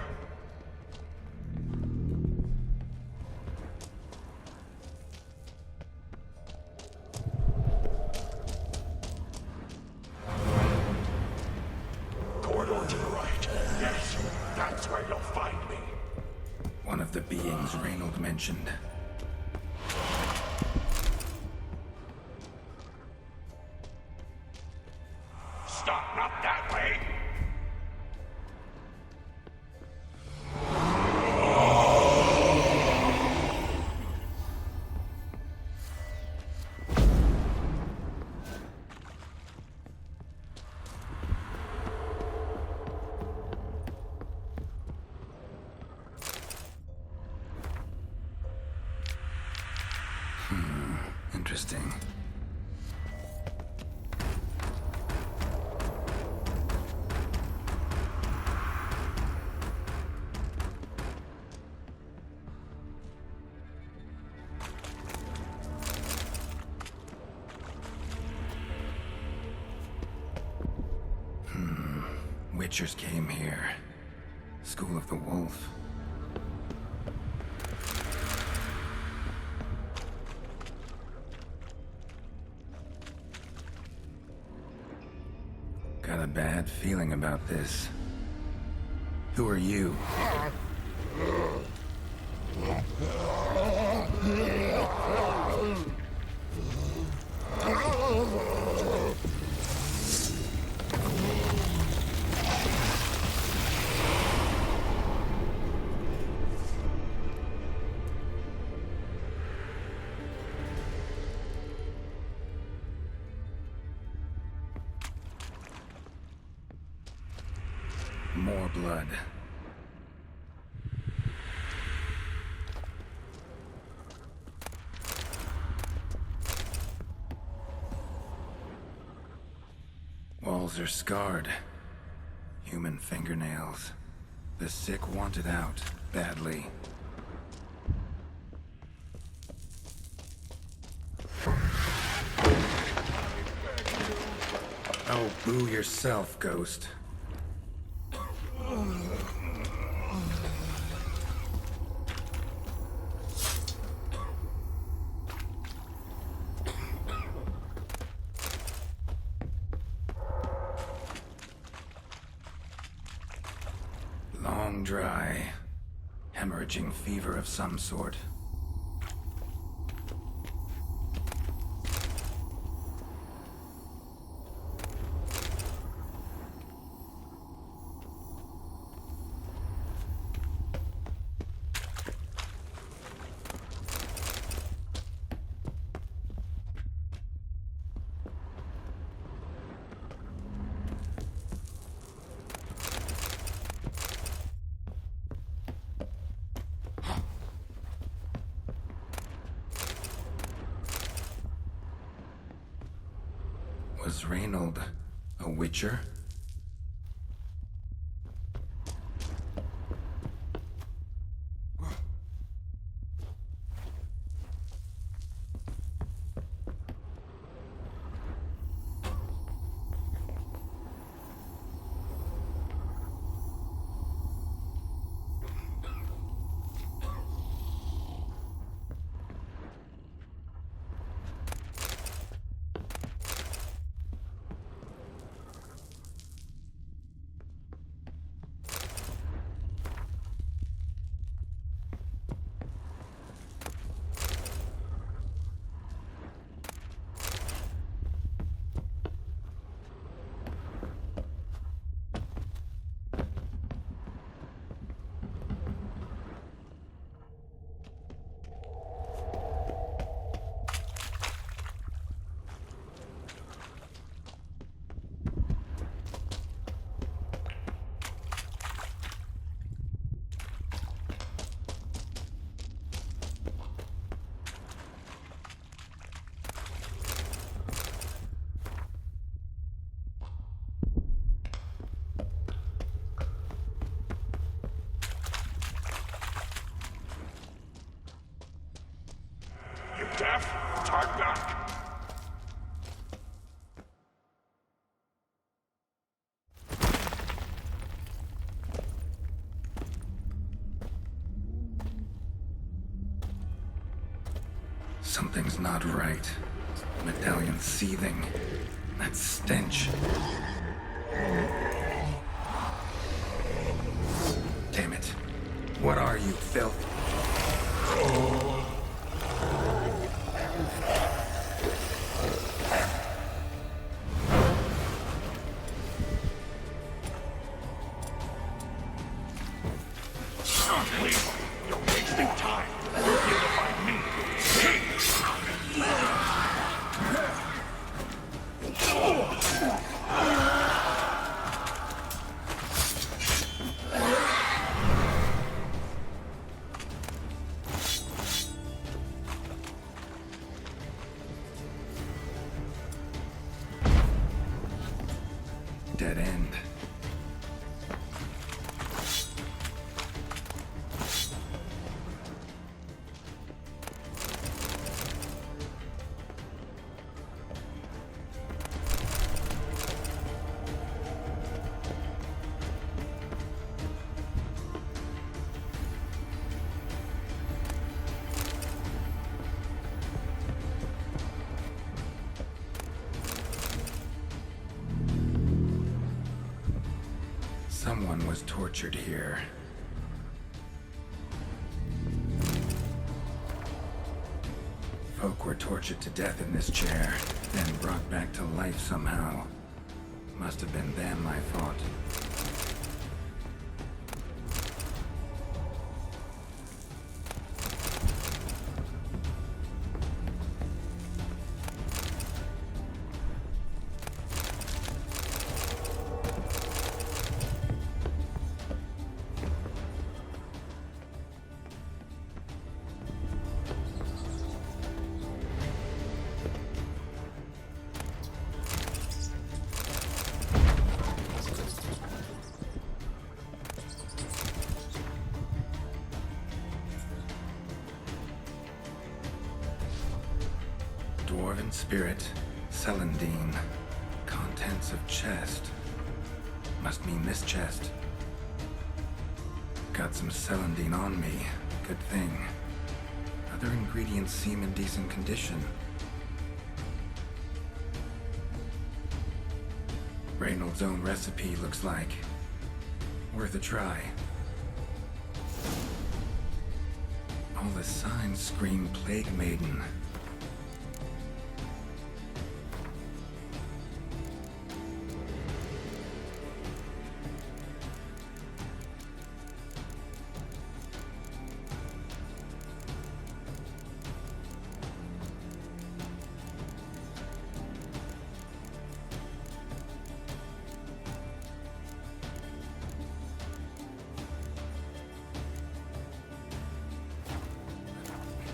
Corridor to the right. Yes, that's where you'll find me. One of the beings Reynold mentioned. Stop, not that way. Interesting. Witchers came here. School of the Wolf. Got a badge? bad feeling about this. Who are you? More blood. Walls are scarred. Human fingernails. The sick want it out, badly. Oh, boo yourself, Ghost. Long dry. Hemorrhaging fever of some sort. Was Reynold a witcher? Death, time back. Something's not right. Medallion seething. That stench. Damn it. What are you, filth? You're wasting time. You're here to find me. Someone was tortured here. Folk were tortured to death in this chair, then brought back to life somehow. Must have been them I fought. Dwarven spirit, Celandine. Contents of chest. Must mean this chest. Got some Celandine on me. Good thing. Other ingredients seem in decent condition. Reynolds' own recipe looks like. Worth a try. All the signs scream Plague Maiden.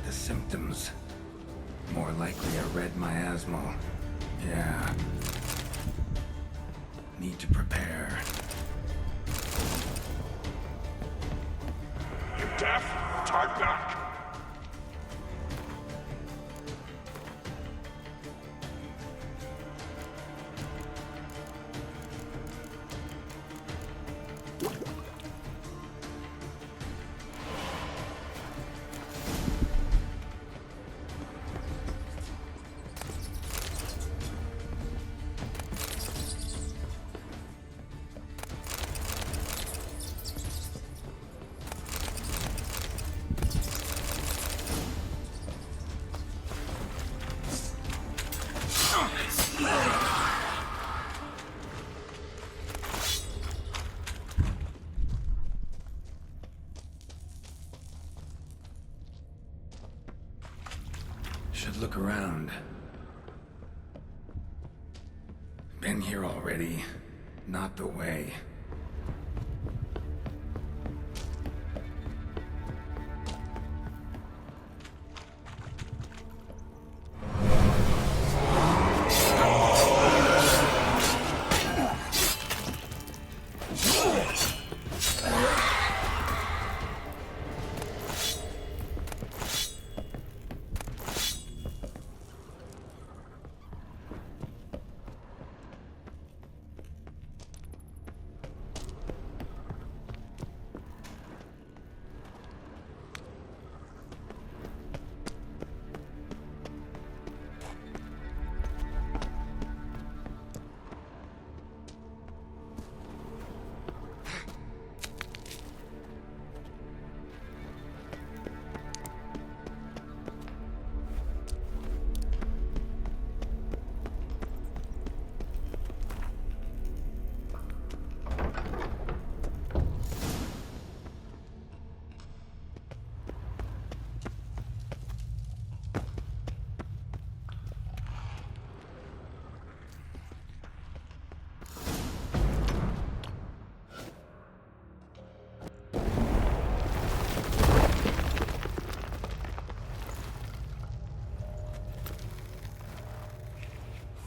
The symptoms. More likely a red miasmal. Yeah. Need to prepare. You deaf? Talk back. Should look around. Been here already. Not the way.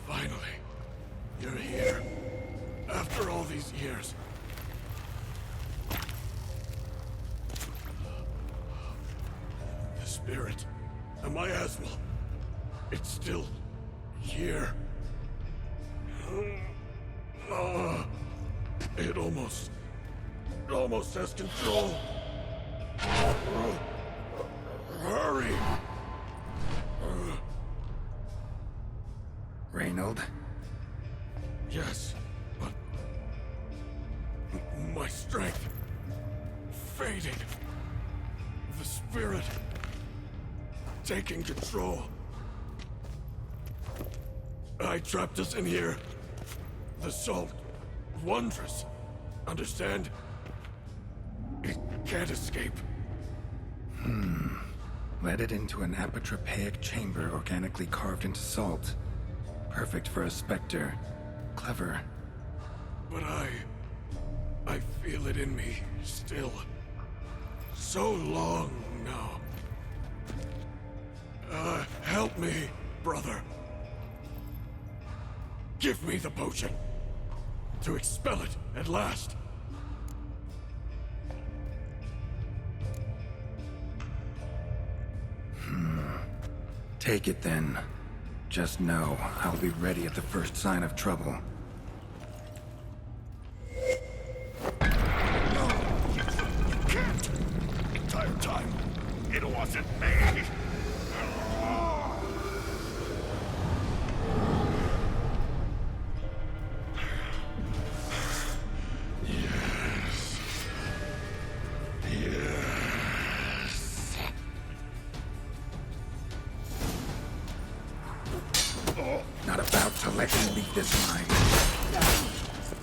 Finally, you're here. After all these years. The spirit, the miasma, it's still here. It almost has control. Hurry! Reynold? Yes, but My strength fading. The spirit taking control. I trapped us in here. The salt, wondrous. Understand? It can't escape. Led it into an apotropaic chamber organically carved into salt. Perfect for a specter. Clever. But I feel it in me still. So long now. Help me, brother. Give me the potion. To expel it at last. Take it then. Just know I'll be ready at the first sign of trouble. No! You can't! Entire time, it wasn't me! Not about to let you leave this mine.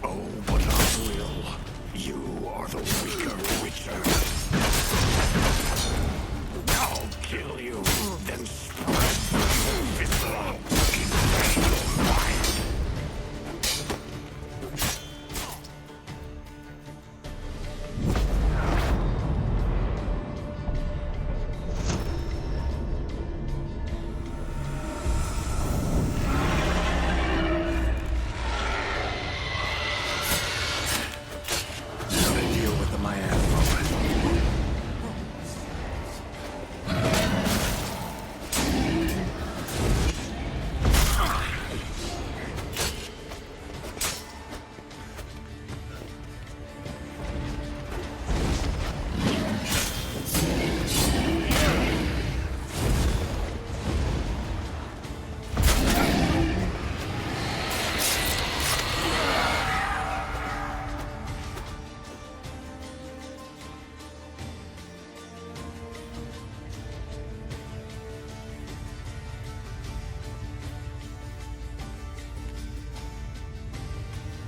Oh, but I will. You are the weaker Witcher. I'll kill you, then spread the viscera in your mind.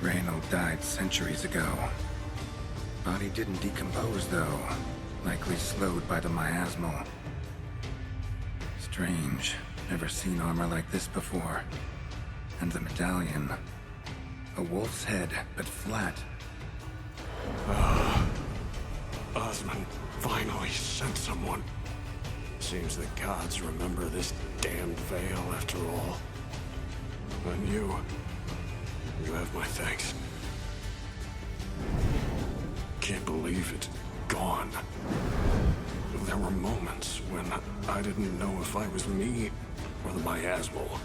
Reynold died centuries ago. Body didn't decompose, though. Likely slowed by the miasmal. Strange. Never seen armor like this before. And the medallion. A wolf's head, but flat. Osmond finally sent someone. Seems the gods remember this damned veil after all. And you have my thanks. Can't believe it's gone. There were moments when I didn't know if I was me or the miasmal.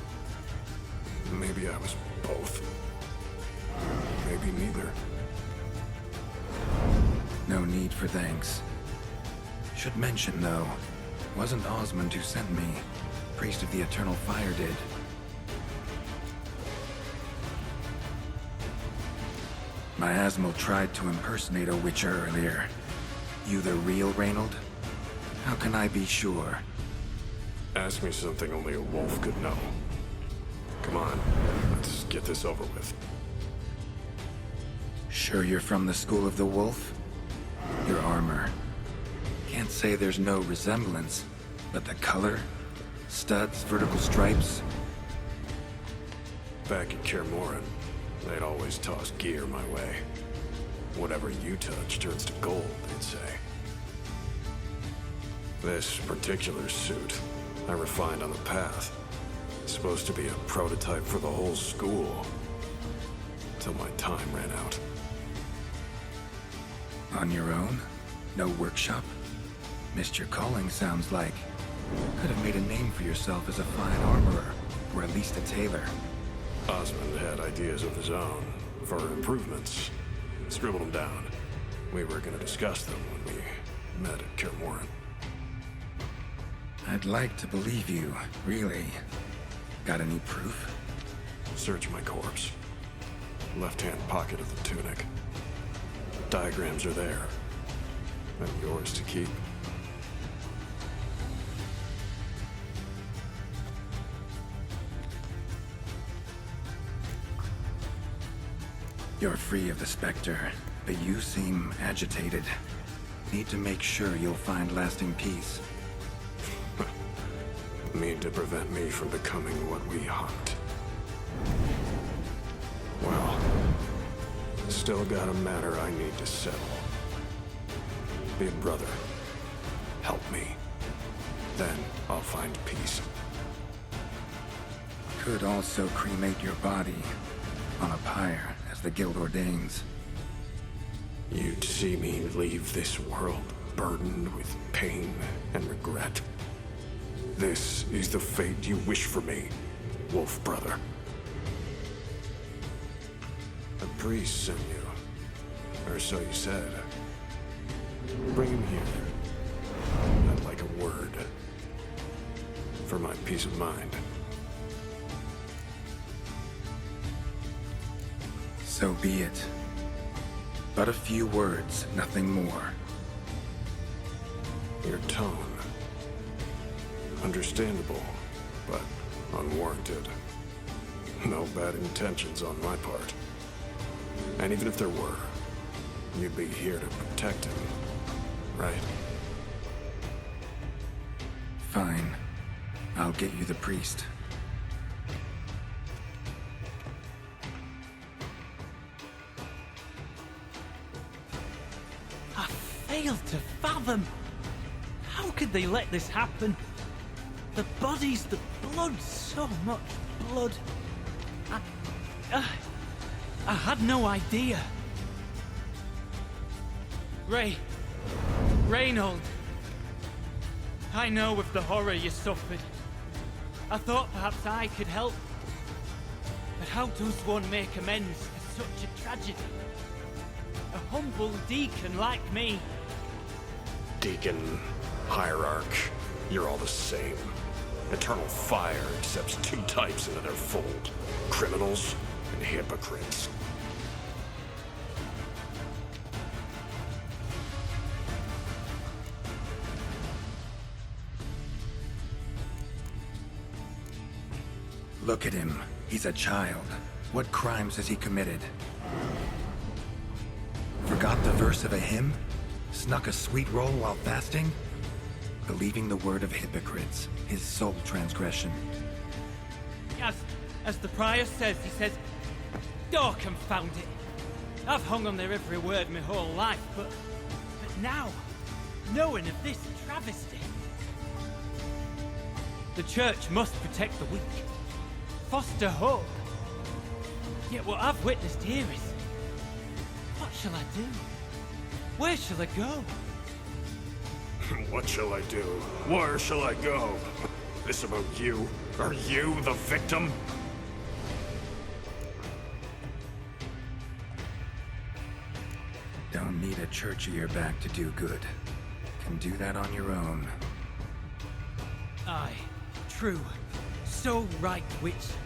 Maybe I was both. Maybe neither. No need for thanks. Should mention, though, wasn't Osmond who sent me. Priest of the Eternal Fire did. Miasmal tried to impersonate a Witcher earlier. You the real Reynold? How can I be sure? Ask me something only a wolf could know. Come on, let's get this over with. Sure you're from the School of the Wolf? Your armor. Can't say there's no resemblance, but the color? Studs, vertical stripes? Back in Kaer Morhen, they'd always toss gear my way. Whatever you touch turns to gold, they'd say. This particular suit, I refined on the path. It's supposed to be a prototype for the whole school. Till my time ran out. On your own? No workshop? Missed your calling, sounds like. Could have made a name for yourself as a fine armorer, or at least a tailor. Osmond had ideas of his own for improvements. Scribbled them down. We were going to discuss them when we met at Kaer Morhen. I'd like to believe you, really. Got any proof? Search my corpse. Left-hand pocket of the tunic. diagrams are there. And yours to keep. You're free of the Spectre, but you seem agitated. Need to make sure you'll find lasting peace. Mean to prevent me from becoming what we hunt. Well, still got a matter I need to settle. Be a brother. Help me. Then I'll find peace. Could also cremate your body on a pyre, as the Guild ordains. You'd see me leave this world burdened with pain and regret. This is the fate you wish for me, Wolf Brother. A priest sent you, or so you said. Bring him here. I'd like a word. For my peace of mind. So be it. But a few words, nothing more. Your tone. Understandable, but unwarranted. No bad intentions on my part. And even if there were, you'd be here to protect him, right? Fine. I'll get you the priest. I fail to fathom. How could they let this happen? The bodies, the blood, so much blood. I had no idea. Reynold. I know of the horror you suffered. I thought perhaps I could help. But how does one make amends for such a tragedy? A humble deacon like me. Deacon, hierarch, you're all the same. Eternal fire accepts two types into their fold. Criminals and hypocrites. Look at him. He's a child. What crimes has he committed? Forgot the verse of a hymn? Snuck a sweet roll while fasting? Believing the word of hypocrites, his sole transgression. As the prior says, he says, "Oh, confound it. I've hung on their every word my whole life, but now, knowing of this travesty, the church must protect the weak, foster hope. Yet what I've witnessed here is, what shall I do? Where shall I go? What shall I do? Where shall I go? This about you? Are you the victim? Don't need a church at your back to do good. Can do that on your own. Aye, true. So right, witches.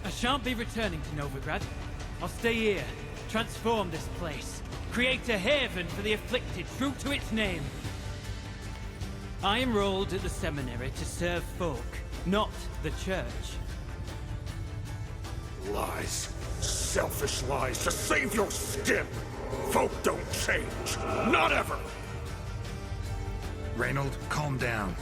I shan't be returning to Novigrad. I'll stay here, transform this place, create a haven for the afflicted, true to its name. I enrolled at the seminary to serve folk, not the church. Lies. Selfish lies to save your skin. Folk don't change. Not ever. Reynold, calm down.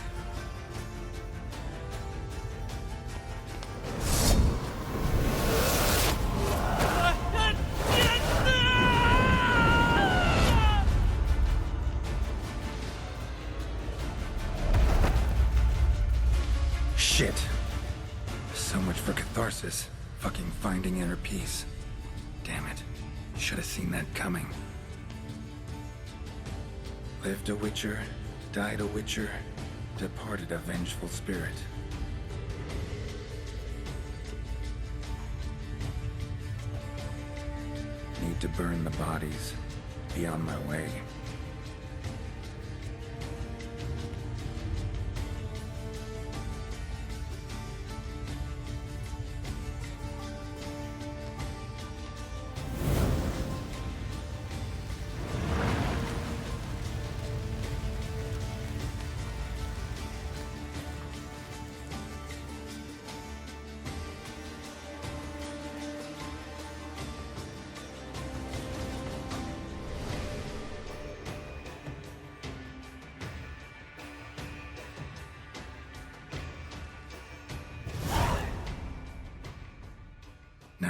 Shit. So much for catharsis. Fucking finding inner peace. Damn it. Should have seen that coming. Lived a witcher, died a witcher, departed a vengeful spirit. Need to burn the bodies. Be on my way.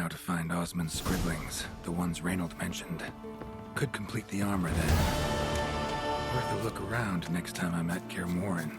how to find Osmond's scribblings, the ones Reynold mentioned. Could complete the armor then. Worth a look around next time I'm at Kaer Morhen.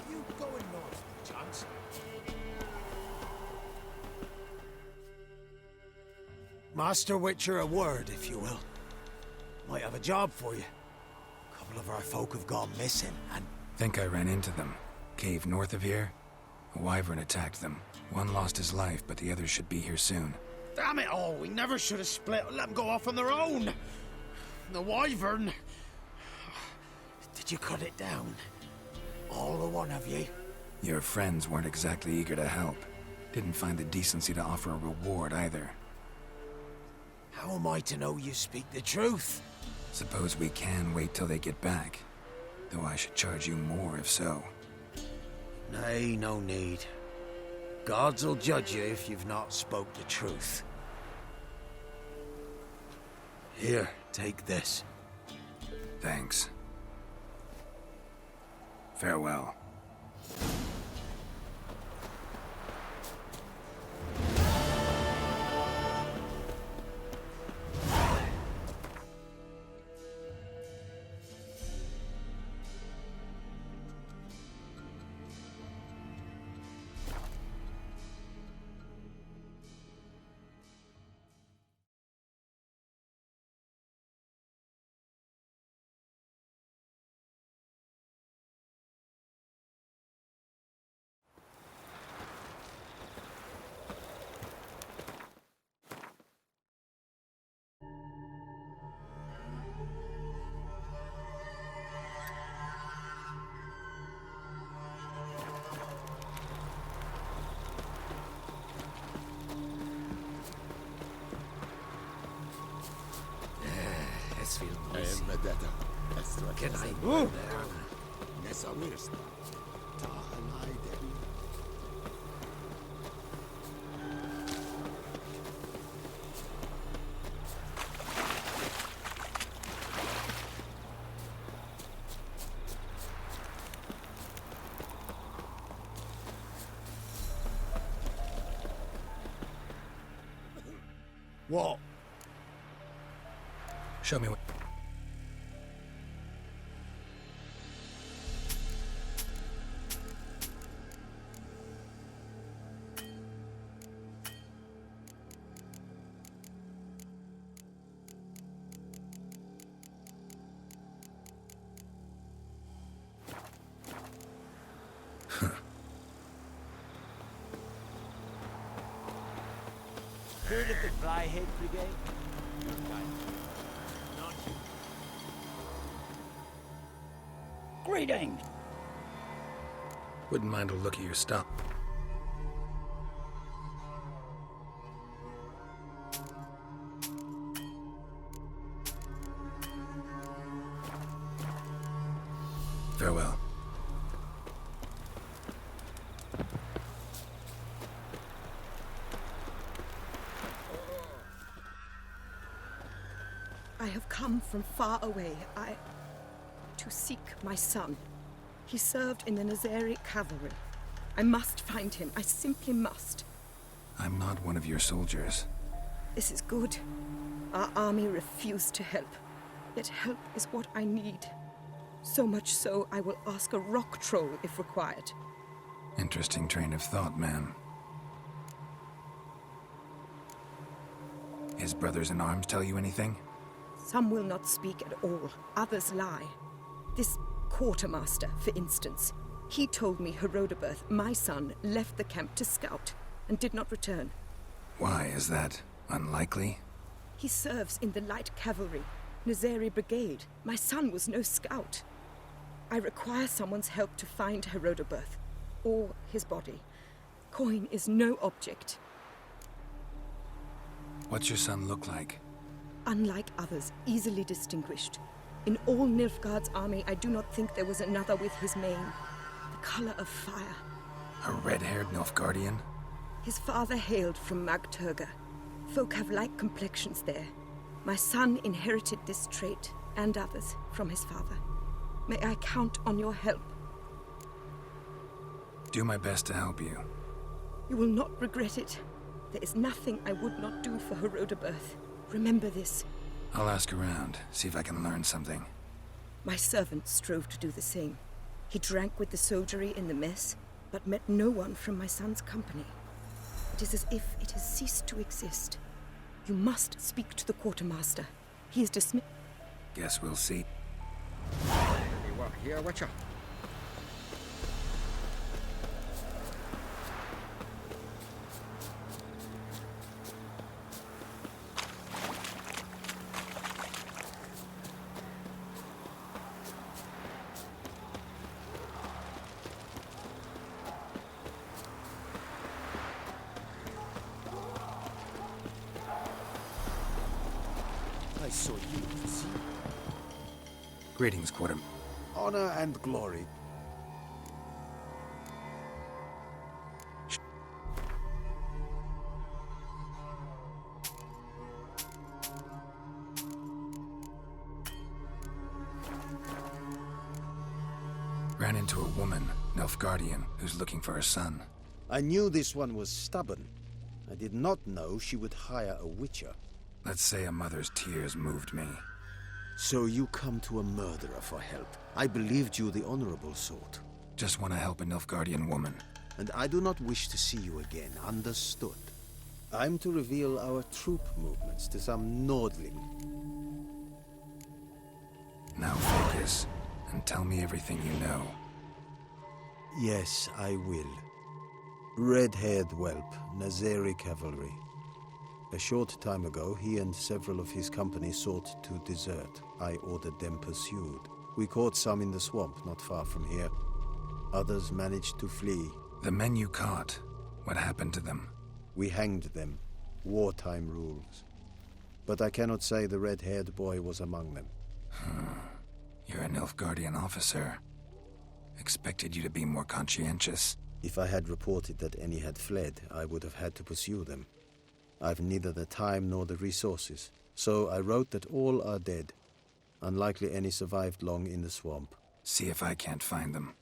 You going north, Johnson? Master Witcher, a word, if you will. Might have a job for you. A couple of our folk have gone missing, and... Think I ran into them. Cave north of here? A wyvern attacked them. One lost his life, but the others should be here soon. Damn it all, we never should have split and let them go off on their own. The wyvern... Did you cut it down? All the one of ye? Your friends weren't exactly eager to help. Didn't find the decency to offer a reward either. How am I to know you speak the truth? Suppose we can wait till they get back. Though I should charge you more if so. Nay, no need. Gods'll judge you if you've not spoke the truth. Here, take this. Thanks. Farewell. What? Show me what... Heard of the Flyhead Brigade? Greetings. Wouldn't mind a look at your stuff. Farewell. I have come from far away. To seek my son. He served in the Nazari cavalry. I must find him. I simply must. I'm not one of your soldiers. This is good. Our army refused to help. Yet help is what I need. So much so, I will ask a rock troll if required. Interesting train of thought, ma'am. His brothers in arms tell you anything? Some will not speak at all. Others lie. This quartermaster, for instance. He told me Herodoberth, my son, left the camp to scout and did not return. Why is that? Unlikely? He serves in the light cavalry, Nazari Brigade. My son was no scout. I require someone's help to find Herodoberth, or his body. Coin is no object. What's your son look like? Unlike others, easily distinguished. In all Nilfgaard's army, I do not think there was another with his mane. The color of fire. A red-haired Nilfgaardian? His father hailed from Magturga. Folk have like complexions there. My son inherited this trait, and others, from his father. May I count on your help? Do my best to help you. You will not regret it. There is nothing I would not do for Herodoberth. Remember this. I'll ask around, see if I can learn something. My servant strove to do the same. He drank with the soldiery in the mess, but met no one from my son's company. It is as if it has ceased to exist. You must speak to the quartermaster. He is dismissed. Guess we'll see. Any work here, Witcher? I saw you, see? Greetings, Quarter. Honor and glory. Ran into a woman, Nilfgaardian, who's looking for her son. I knew this one was stubborn. I did not know she would hire a witcher. Let's say a mother's tears moved me. So you come to a murderer for help. I believed you the honorable sort. Just want to help a Nilfgaardian woman. And I do not wish to see you again, understood? I'm to reveal our troop movements to some Nordling. Now focus, and tell me everything you know. Yes, I will. Red-haired whelp, Nazari cavalry. A short time ago, he and several of his company sought to desert. I ordered them pursued. We caught some in the swamp, not far from here. Others managed to flee. The men you caught, what happened to them? We hanged them. Wartime rules. But I cannot say the red-haired boy was among them. You're a Nilfgaardian officer. Expected you to be more conscientious. If I had reported that any had fled, I would have had to pursue them. I've neither the time nor the resources, so I wrote that all are dead. Unlikely any survived long in the swamp. See if I can't find them.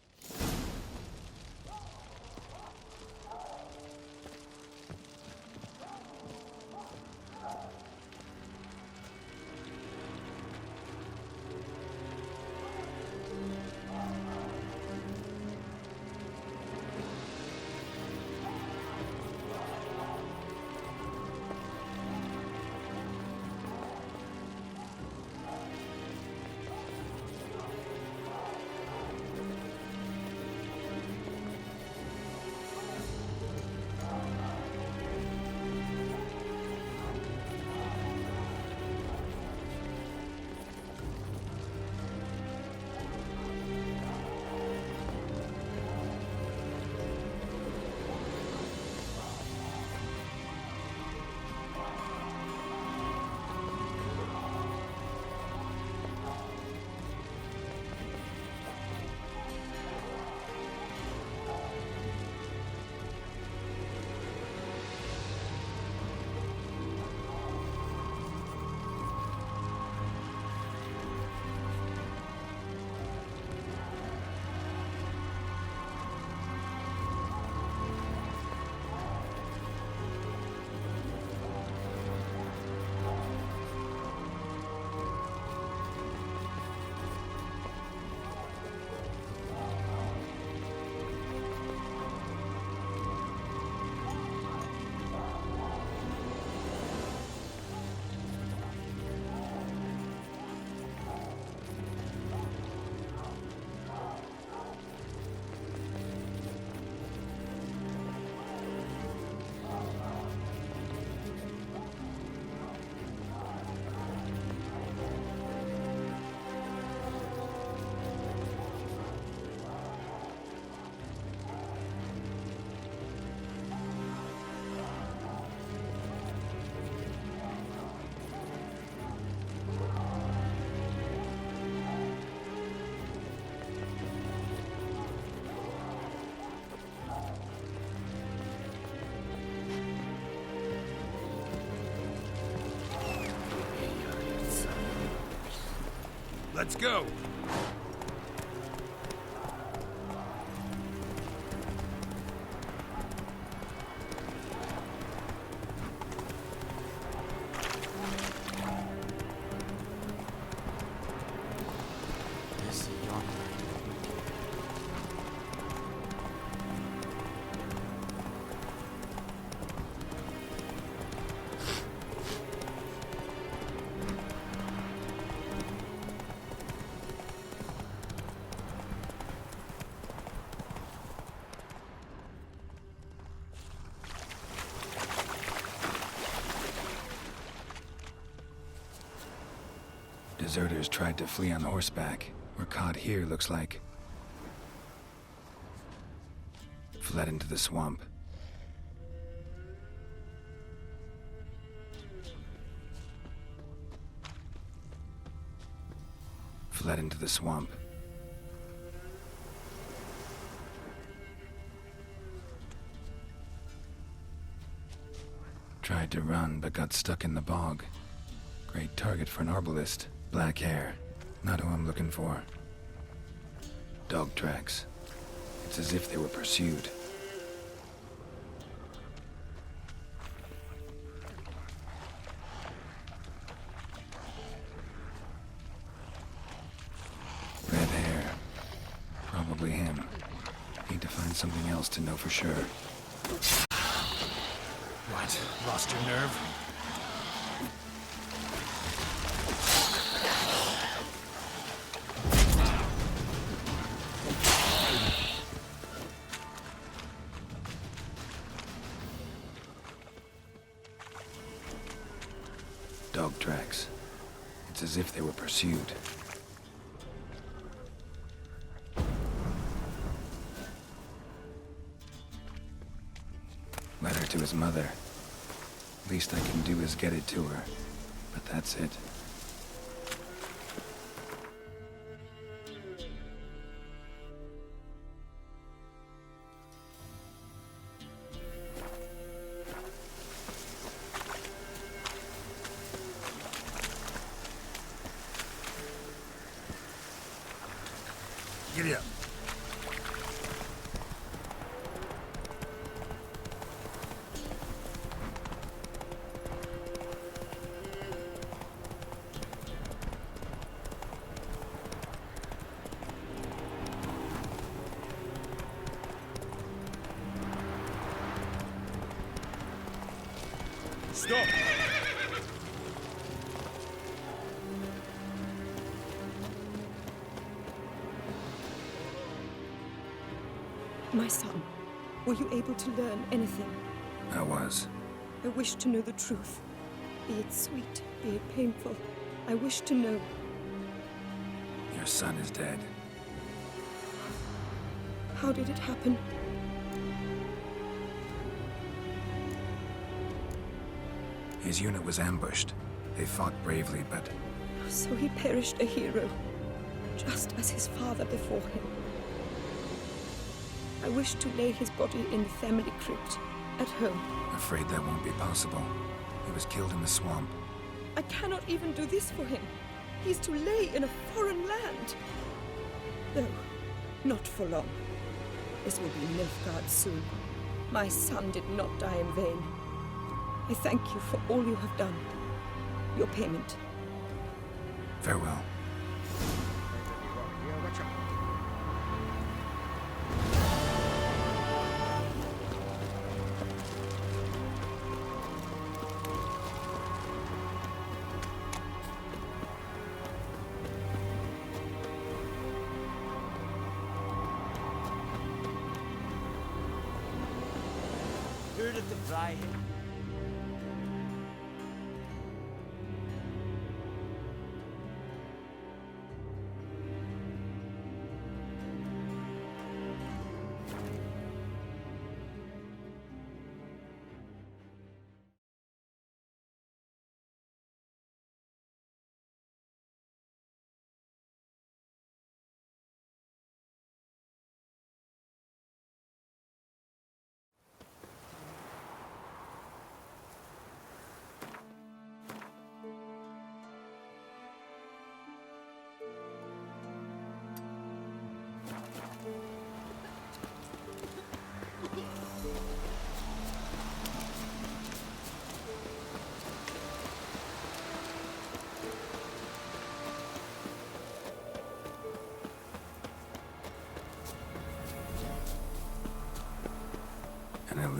Let's go. Yes, yonder. Deserters tried to flee on horseback. Were caught here, looks like. Fled into the swamp. Fled into the swamp. Tried to run, but got stuck in the bog. Great target for an arbalist. Black hair. Not who I'm looking for. Dog tracks. It's as if they were pursued. Red hair. Probably him. Need to find something else to know for sure. What? Lost your nerve? Dog tracks. It's as if they were pursued. Letter to his mother. Least I can do is get it to her. But that's it. Giddy up. Stop! My son, were you able to learn anything? I was. I wish to know the truth. Be it sweet, be it painful. I wish to know. Your son is dead. How did it happen? His unit was ambushed. They fought bravely, but So he perished a hero, just as his father before him. I wish to lay his body in the family crypt, at home. afraid that won't be possible. He was killed in the swamp. I cannot even do this for him. He's to lay in a foreign land. No, not for long. This will be Nilfgaard soon. My son did not die in vain. I thank you for all you have done. Your payment. Farewell. Hur het de vrijheid.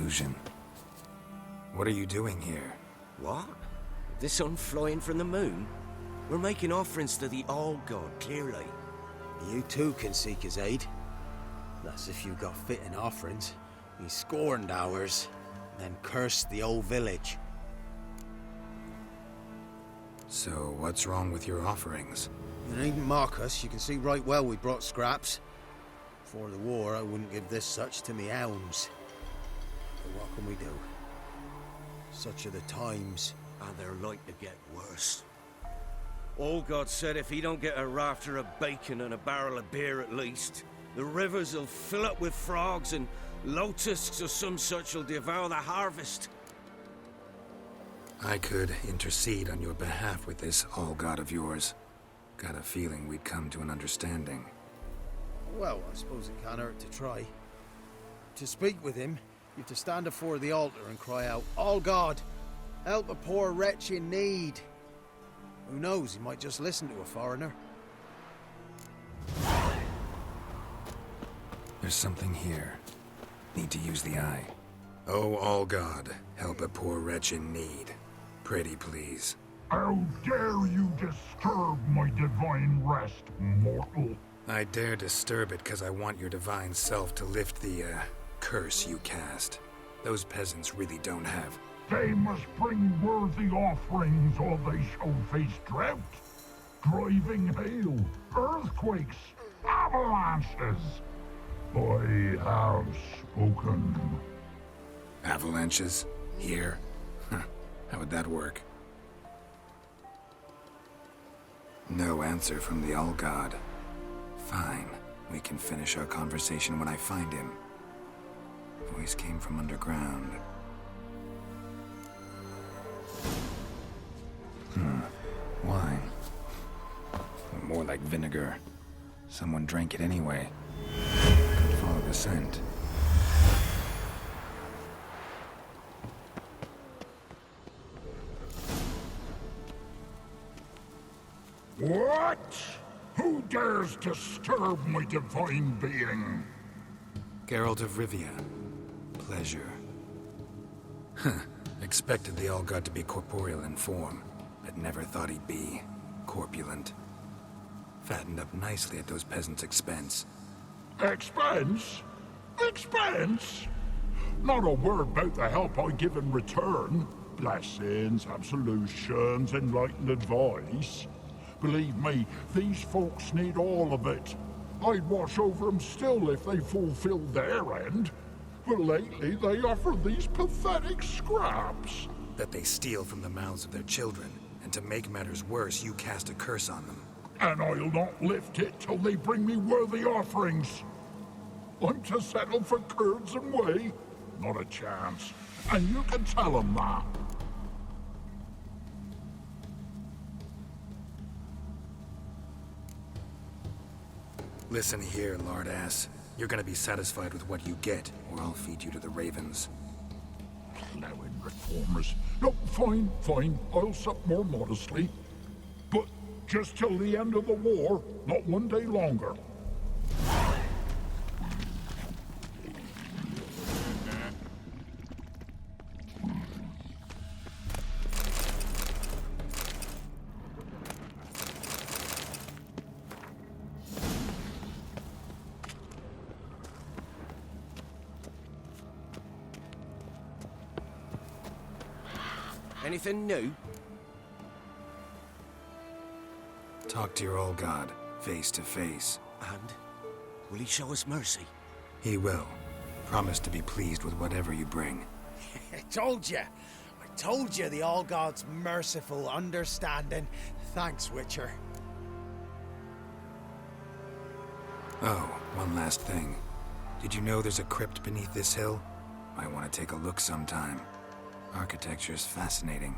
illusion. What are you doing here? What? The sun flying from the moon? We're making offerings to the All-God, clearly. You too can seek his aid. That's if you got fitting offerings. He scorned ours, then cursed the old village. So, what's wrong with your offerings? You needn't mock us. You can see right well we brought scraps. Before the war, I wouldn't give this such to me hounds. But what can we do? Such are the times. And they're like to get worse. All-God said if he don't get a rafter of bacon and a barrel of beer at least, the rivers will fill up with frogs and locusts or some such will devour the harvest. I could intercede on your behalf with this all-god of yours. Got a feeling we'd come to an understanding. Well, I suppose it can't hurt to try. To speak with him, you have to stand before the altar and cry out, "All God, help a poor wretch in need." Who knows, he might just listen to a foreigner. There's something here. Need to use the eye. Oh, all God, help a poor wretch in need. Pretty please. How dare you disturb my divine rest, mortal? I dare disturb it because I want your divine self to lift the, curse you cast. Those peasants really don't have. They must bring worthy offerings or they shall face drought, driving hail, earthquakes, avalanches. I have spoken. Avalanches? Here? How would that work? No answer from the All-God. Fine. We can finish our conversation when I find him. Voice came from underground. Wine. More like vinegar. Someone drank it anyway. Could follow the scent. What? Who dares disturb my divine being? Geralt of Rivia. Pleasure. Expected the All-God to be corporeal in form, but never thought he'd be corpulent. Fattened up nicely at those peasants' expense. Expense? Expense? Not a word about the help I give in return. Blessings, absolutions, enlightened advice. Believe me, these folks need all of it. I'd watch over them still if they fulfilled their end. But lately they offer these pathetic scraps. That they steal from the mouths of their children, and to make matters worse, you cast a curse on them. And I'll not lift it till they bring me worthy offerings. I'm to settle for curds and whey? Not a chance. And you can tell them that. Listen here, lardass. You're gonna be satisfied with what you get, or I'll feed you to the ravens. Plowing reformers. No, fine, fine. I'll sup more modestly. But just till the end of the war, not one day longer. Anything new? Talk to your old god, face to face. And? Will he show us mercy? He will. Promise to be pleased with whatever you bring. I told you the All-God's merciful, understanding. Thanks, Witcher. Oh, one last thing. Did you know there's a crypt beneath this hill? Might want to take a look sometime. Architecture's fascinating.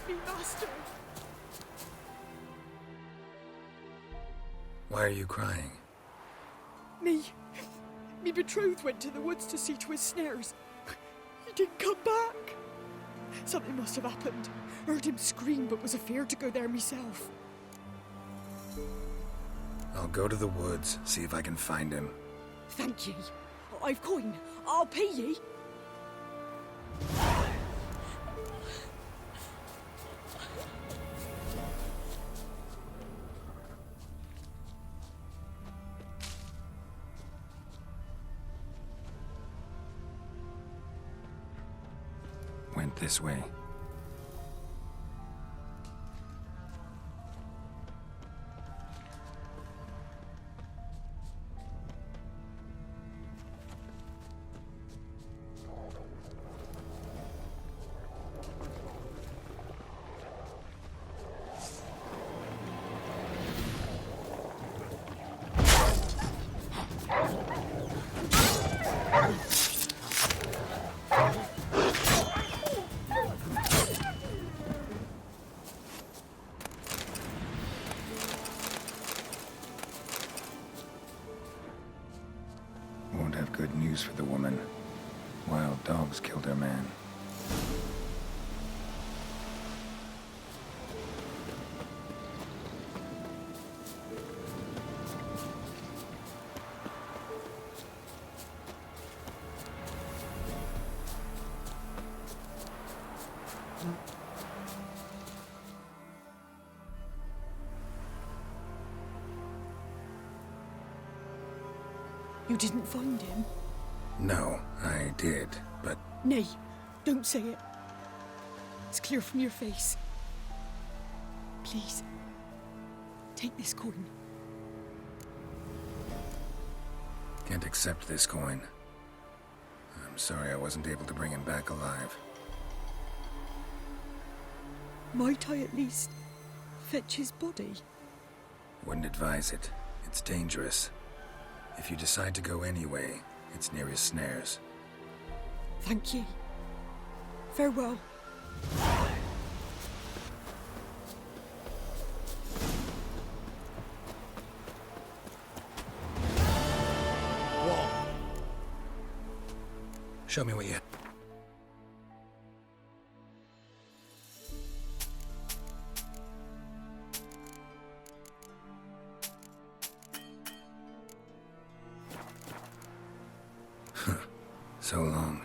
me, master. Why are you crying? Me betrothed went to the woods to see to his snares. He didn't come back. Something must have happened. Heard him scream, but was afeard to go there myself. I'll go to the woods, see if I can find him. Thank ye. I've coin. I'll pay ye. Went this way. Won't have good news for the woman. Wild dogs killed her man. You didn't find him? No, I did, but Nay, don't say it. It's clear from your face. Please, take this coin. can't accept this coin. I'm sorry I wasn't able to bring him back alive. Might I at least fetch his body? Wouldn't advise it. It's dangerous. If you decide to go anyway, it's near his snares. Thank ye. Farewell. What? Show me what you... So long.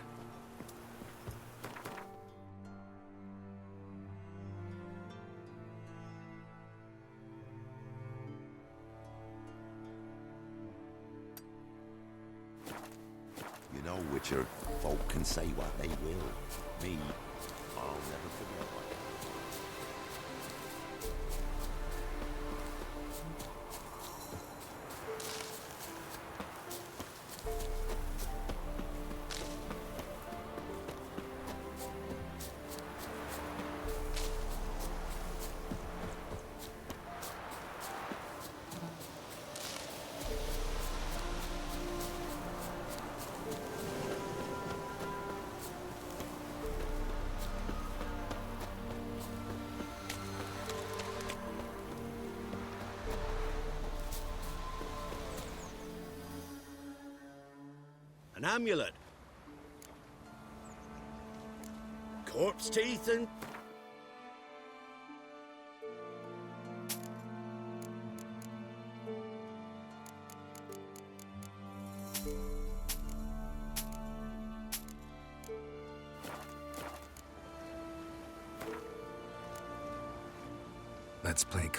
You know, Witcher, folk can say what they will. Me, I'll never forget what. An amulet. Corpse teeth and... Let's play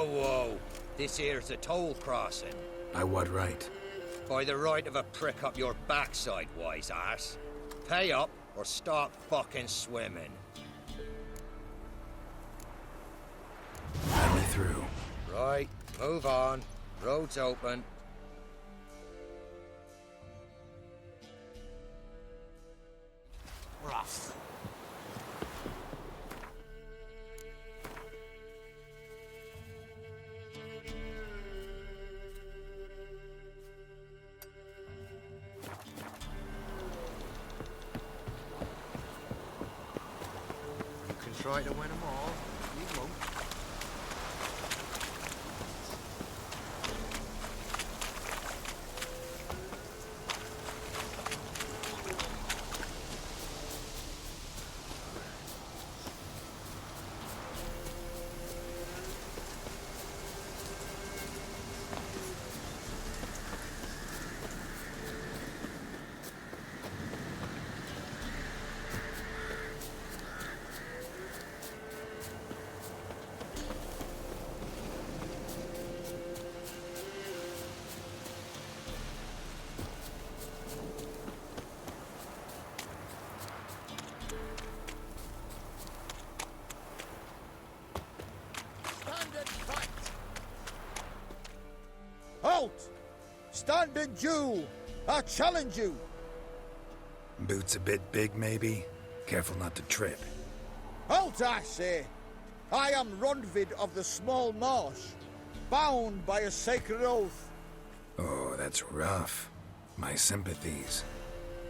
whoa. This here's a toll crossing. By what right? By the right of a prick up your backside, wise ass. Pay up or start fucking swimming. Let me through. Right, move on. Road's open. We're off. You can try to win them all. You won't. Halt! Stand and Jew! I challenge you! Boots a bit big, maybe? Careful not to trip. Halt, I say! I am Rundvid of the Small Marsh, bound by a sacred oath. Oh, that's rough. My sympathies.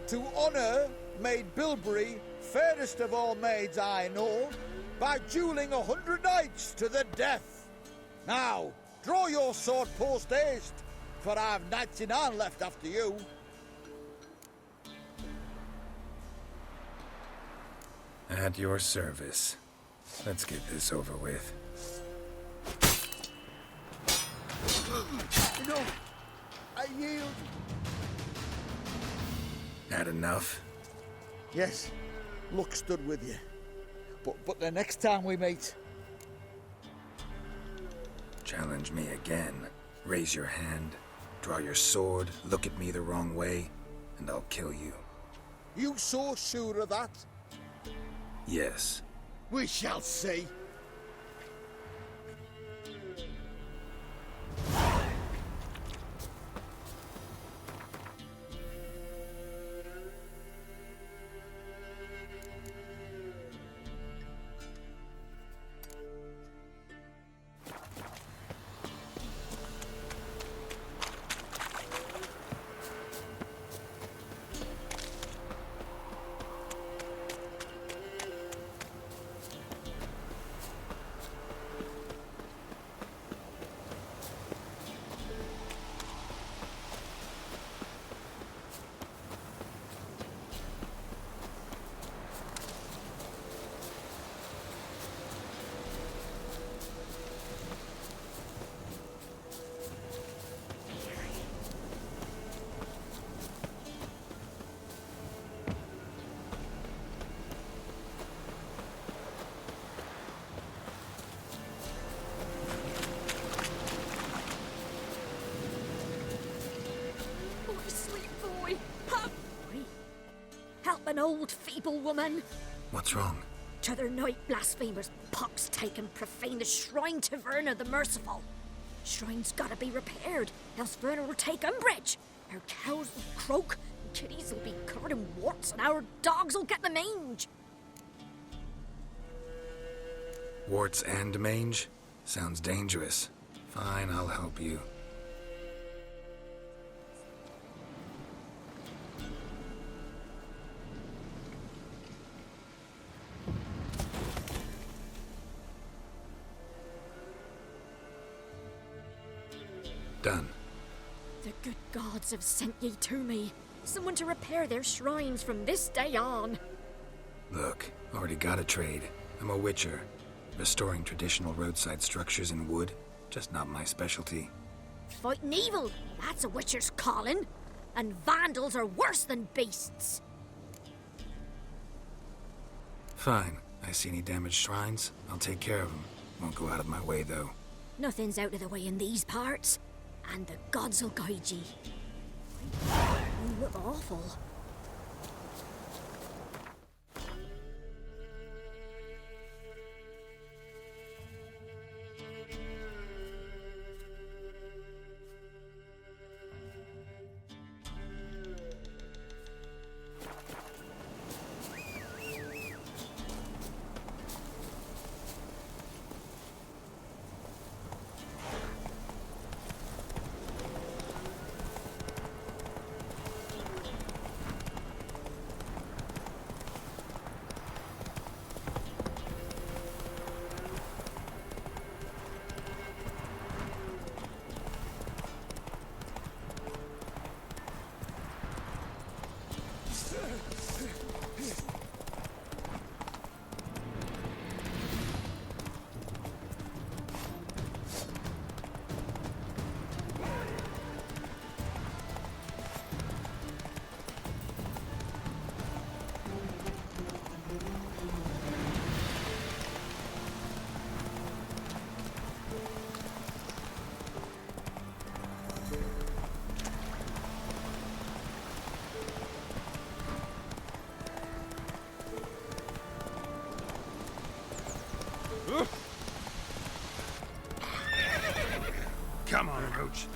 To honor Maid Bilberry, fairest of all maids I know, by dueling 100 knights to the death. Now, draw your sword post haste, for I've 99 left after you. At your service. Let's get this over with. No, I yield. Had enough? Yes, luck stood with you. But the next time we meet... Challenge me again. Raise your hand, draw your sword, look at me the wrong way, and I'll kill you. You so sure of that? Yes. We shall see. An old feeble woman. What's wrong? T'other night blasphemers pox taken profane the shrine to Verna the Merciful. Shrine's gotta be repaired, else Verna will take umbrage. Our cows will croak, and kitties will be covered in warts, and our dogs will get the mange. Warts and mange? Sounds dangerous. Fine, I'll help you. Done. The good gods have sent ye to me. Someone to repair their shrines from this day on. Look, already got a trade. I'm a witcher. Restoring traditional roadside structures in wood, just not my specialty. Fighting evil, that's a witcher's calling. And vandals are worse than beasts. Fine. I see any damaged shrines, I'll take care of them. Won't go out of my way, though. Nothing's out of the way in these parts, and the gods will guide ye. You look awful. Come on, Roach.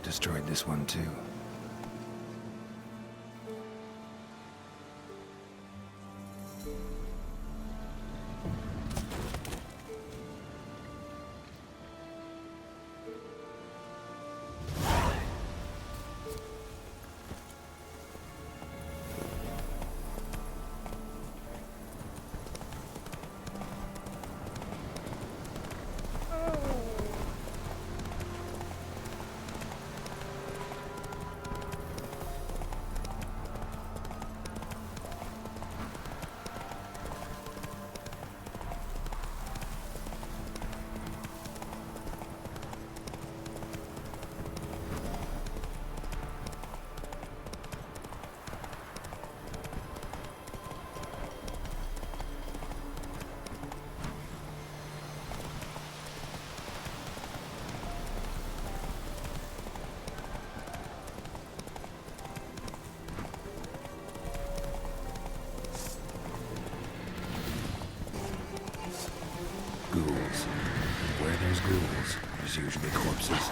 Destroyed this one too. Ghouls. Where there's ghouls, there's usually corpses.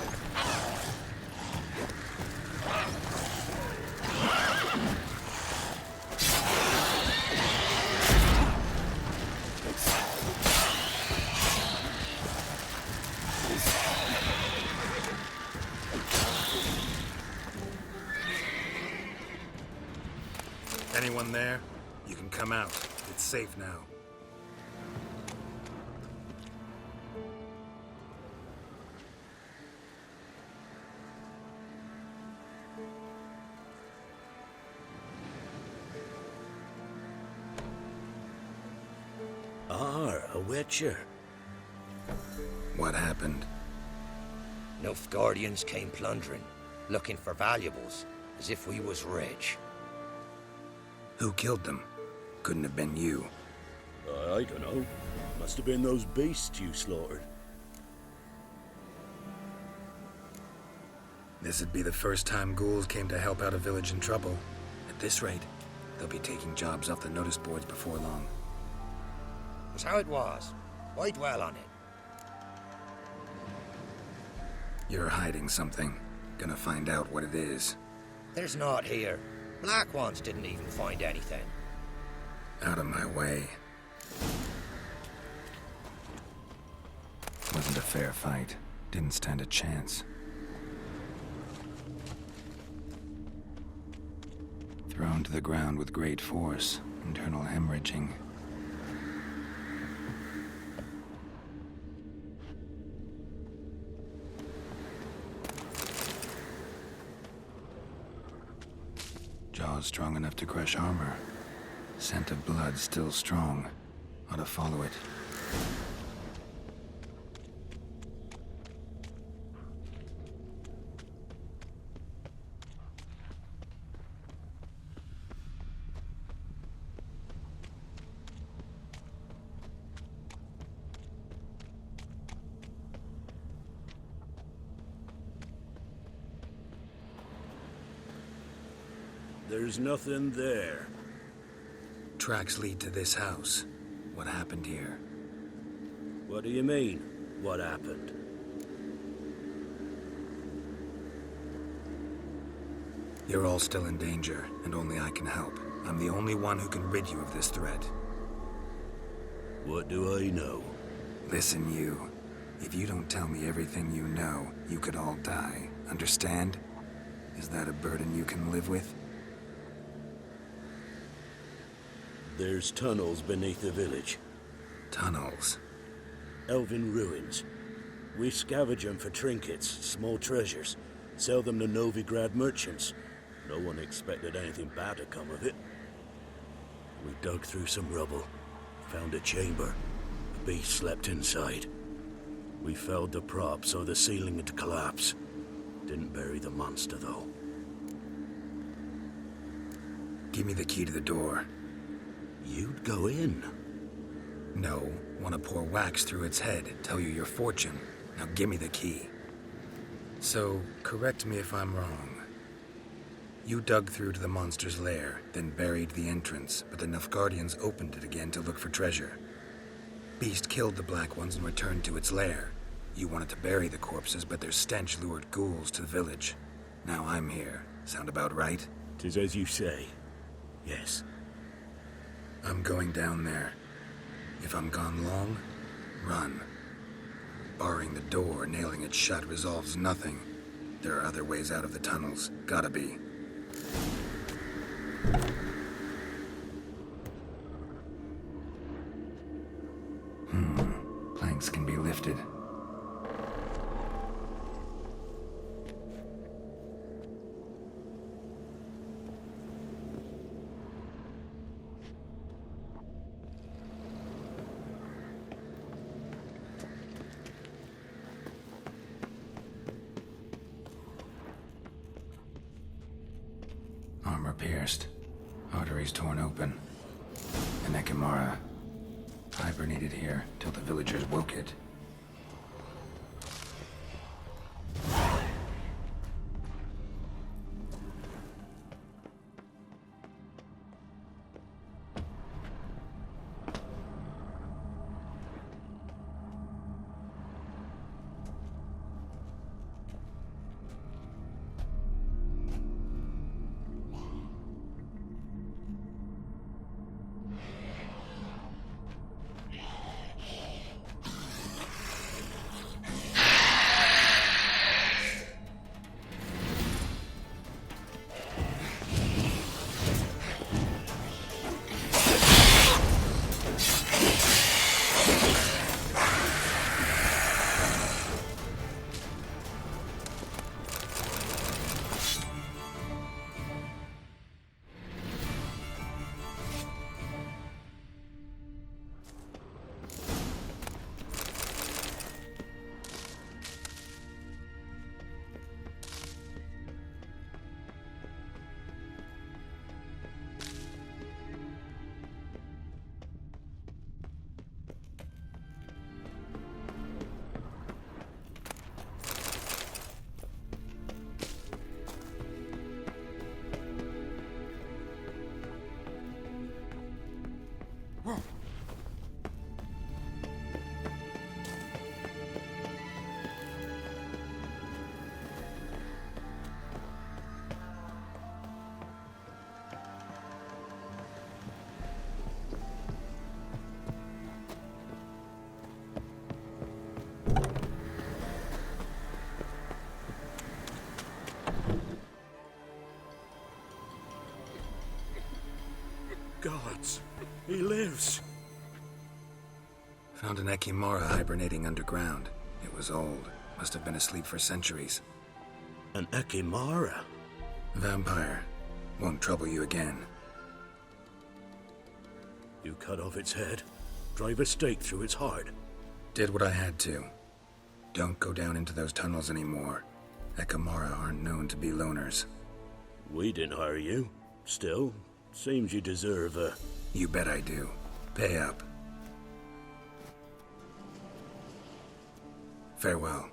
Anyone there? You can come out. It's safe now. A witcher. What happened? Nilfgaardians came plundering, looking for valuables, as if we was rich. Who killed them? Couldn't have been you. I don't know. Must have been those beasts you slaughtered. This'd be the first time ghouls came to help out a village in trouble. At this rate, they'll be taking jobs off the notice boards before long. Was how it was. Why dwell on it? You're hiding something. Gonna find out what it is. There's naught here. Black Ones didn't even find anything. Out of my way. Wasn't a fair fight. Didn't stand a chance. Thrown to the ground with great force, internal hemorrhaging. Jaws strong enough to crush armor. Scent of blood still strong. Ought to follow it. There's nothing there. Tracks lead to this house. What happened here? What do you mean, what happened? You're all still in danger, and only I can help. I'm the only one who can rid you of this threat. What do I know? Listen, you. If you don't tell me everything you know, you could all die. Understand? Is that a burden you can live with? There's tunnels beneath the village. Tunnels? Elven ruins. We scavenge them for trinkets, small treasures. Sell them to Novigrad merchants. No one expected anything bad to come of it. We dug through some rubble. Found a chamber. The beast slept inside. We felled the prop so the ceiling would collapse. Didn't bury the monster, though. Give me the key to the door. You'd go in? No. Want to pour wax through its head, tell you your fortune. Now give me the key. So, correct me if I'm wrong. You dug through to the monster's lair, then buried the entrance, but the Nilfgaardians opened it again to look for treasure. Beast killed the Black Ones and returned to its lair. You wanted to bury the corpses, but their stench lured ghouls to the village. Now I'm here. Sound about right? 'Tis as you say. Yes. I'm going down there. If I'm gone long, run. Barring the door, nailing it shut resolves nothing. There are other ways out of the tunnels. Gotta be. Planks can be lifted. Armor pierced. Arteries torn open. An Ekimara. Hibernated here till the villagers woke it. wolves? Found an Ekimara hibernating underground. It was old. Must have been asleep for centuries. An Ekimara? Vampire. Won't trouble you again. You cut off its head, drive a stake through its heart. Did what I had to. Don't go down into those tunnels anymore. Ekimara aren't known to be loners. We didn't hire you. Still, seems you deserve a... You bet I do. Pay up. Farewell.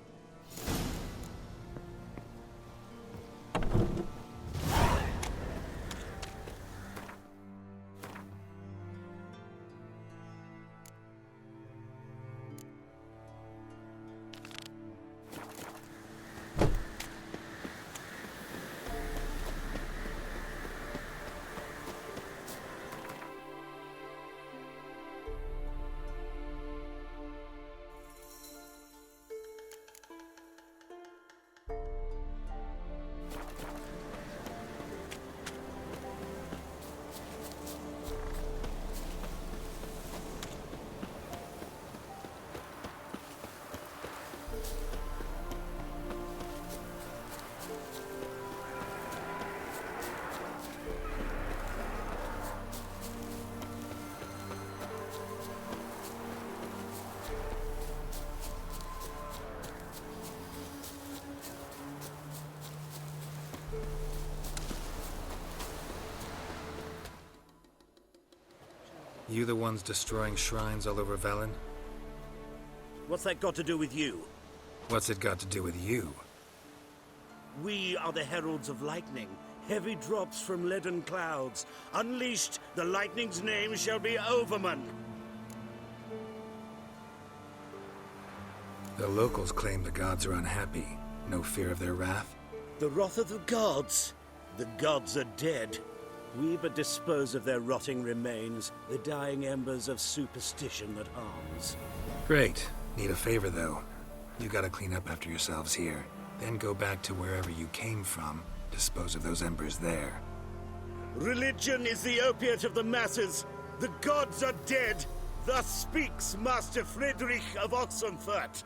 You the ones destroying shrines all over Velen? What's that got to do with you? What's it got to do with you? We are the heralds of lightning. Heavy drops from leaden clouds. Unleashed, the lightning's name shall be Overman. The locals claim the gods are unhappy. No fear of their wrath? The wrath of the gods? The gods are dead. We but dispose of their rotting remains, the dying embers of superstition that harms. Great. Need a favor, though. You gotta clean up after yourselves here. Then go back to wherever you came from. Dispose of those embers there. Religion is the opiate of the masses. The gods are dead. Thus speaks Master Friedrich of Oxenfurt.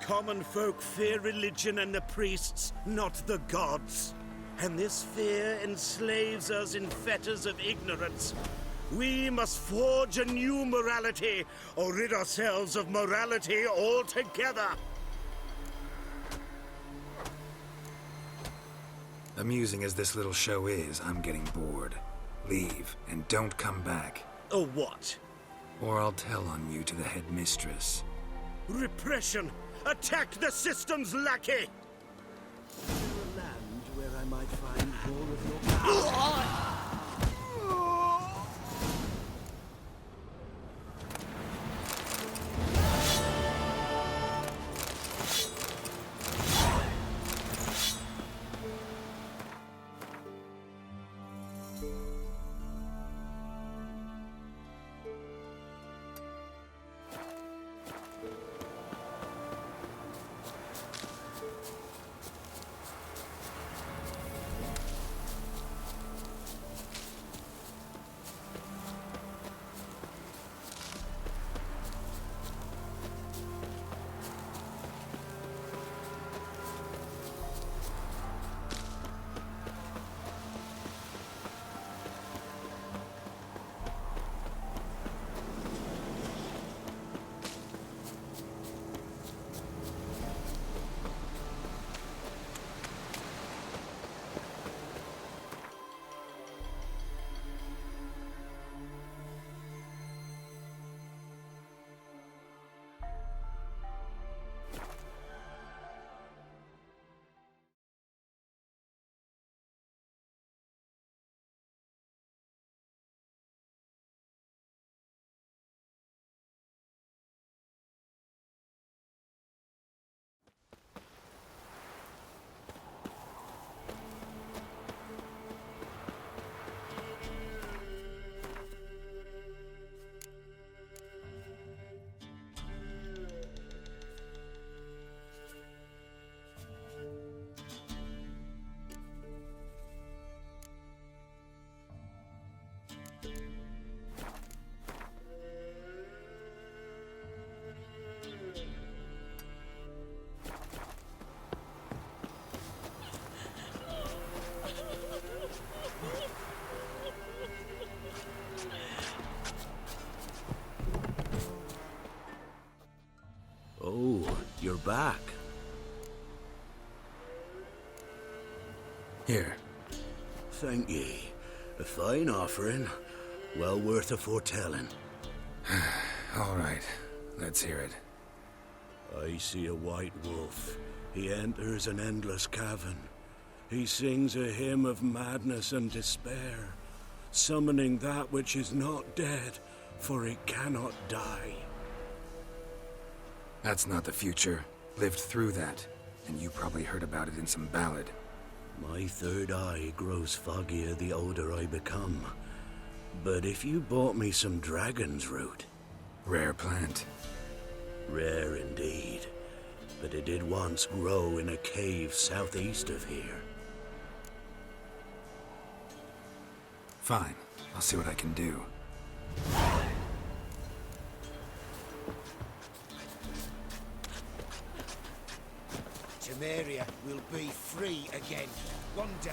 Common folk fear religion and the priests, not the gods. And this fear enslaves us in fetters of ignorance. We must forge a new morality, or rid ourselves of morality altogether. Amusing as this little show is, I'm getting bored. Leave, and don't come back. Or what? Or I'll tell on you to the headmistress. Repression! Attack the system's lackey! A land where I might find more of your power. you're back. Here. Thank ye. A fine offering. Well worth a foretelling. All right, let's hear it. I see a white wolf. He enters an endless cavern. He sings a hymn of madness and despair, summoning that which is not dead, for it cannot die. That's not the future. Lived through that, and you probably heard about it in some ballad. My third eye grows foggier the older I become. But if you bought me some dragon's root... Rare plant. Rare indeed. But it did once grow in a cave southeast of here. Fine. I'll see what I can do. Temeria will be free again, one day.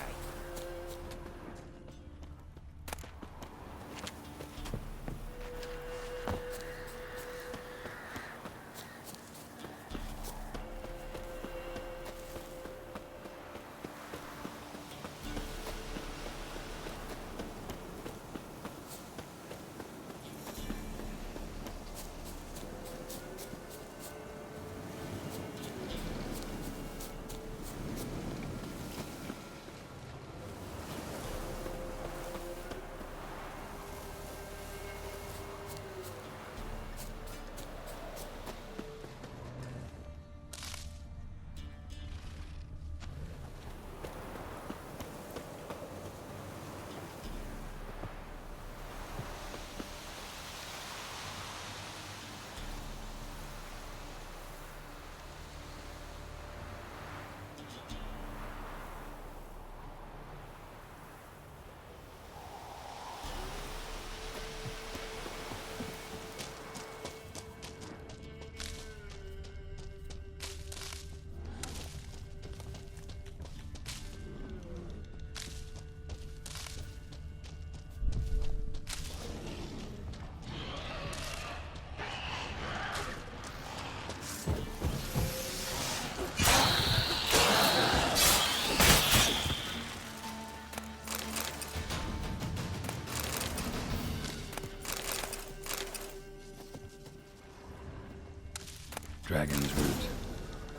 Dragon's root.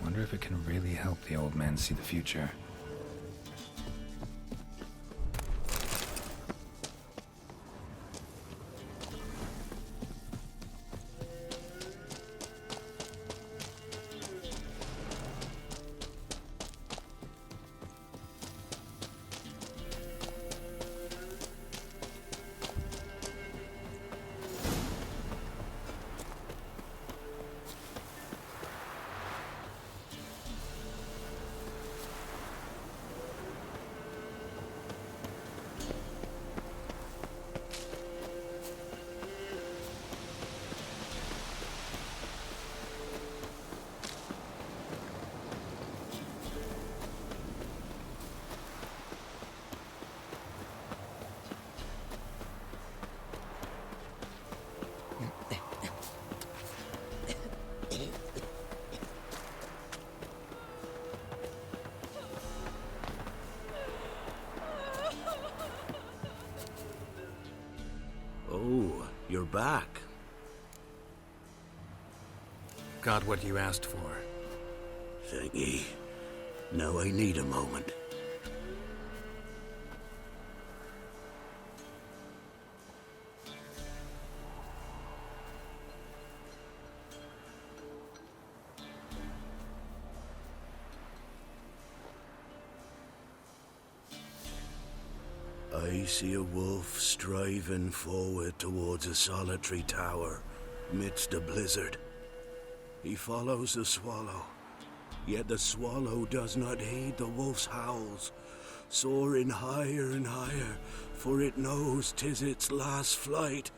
Wonder if it can really help the old man see the future. Oh, you're back. Got what you asked for. Thank ye. Now I need a moment. I see a wolf striving forward towards a solitary tower midst a blizzard. He follows the swallow, yet the swallow does not heed the wolf's howls, soaring higher and higher, for it knows 'tis its last flight.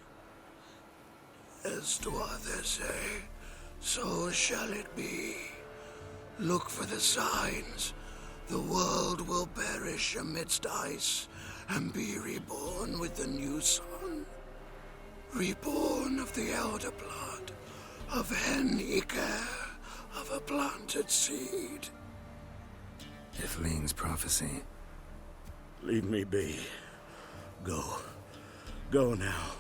As others say, so shall it be. Look for the signs. The world will perish amidst ice and be reborn with the new sun. Reborn of the elder blood, of Hen Iker, of of a planted seed. Ithlinne's prophecy. Leave me be. Go. Go now.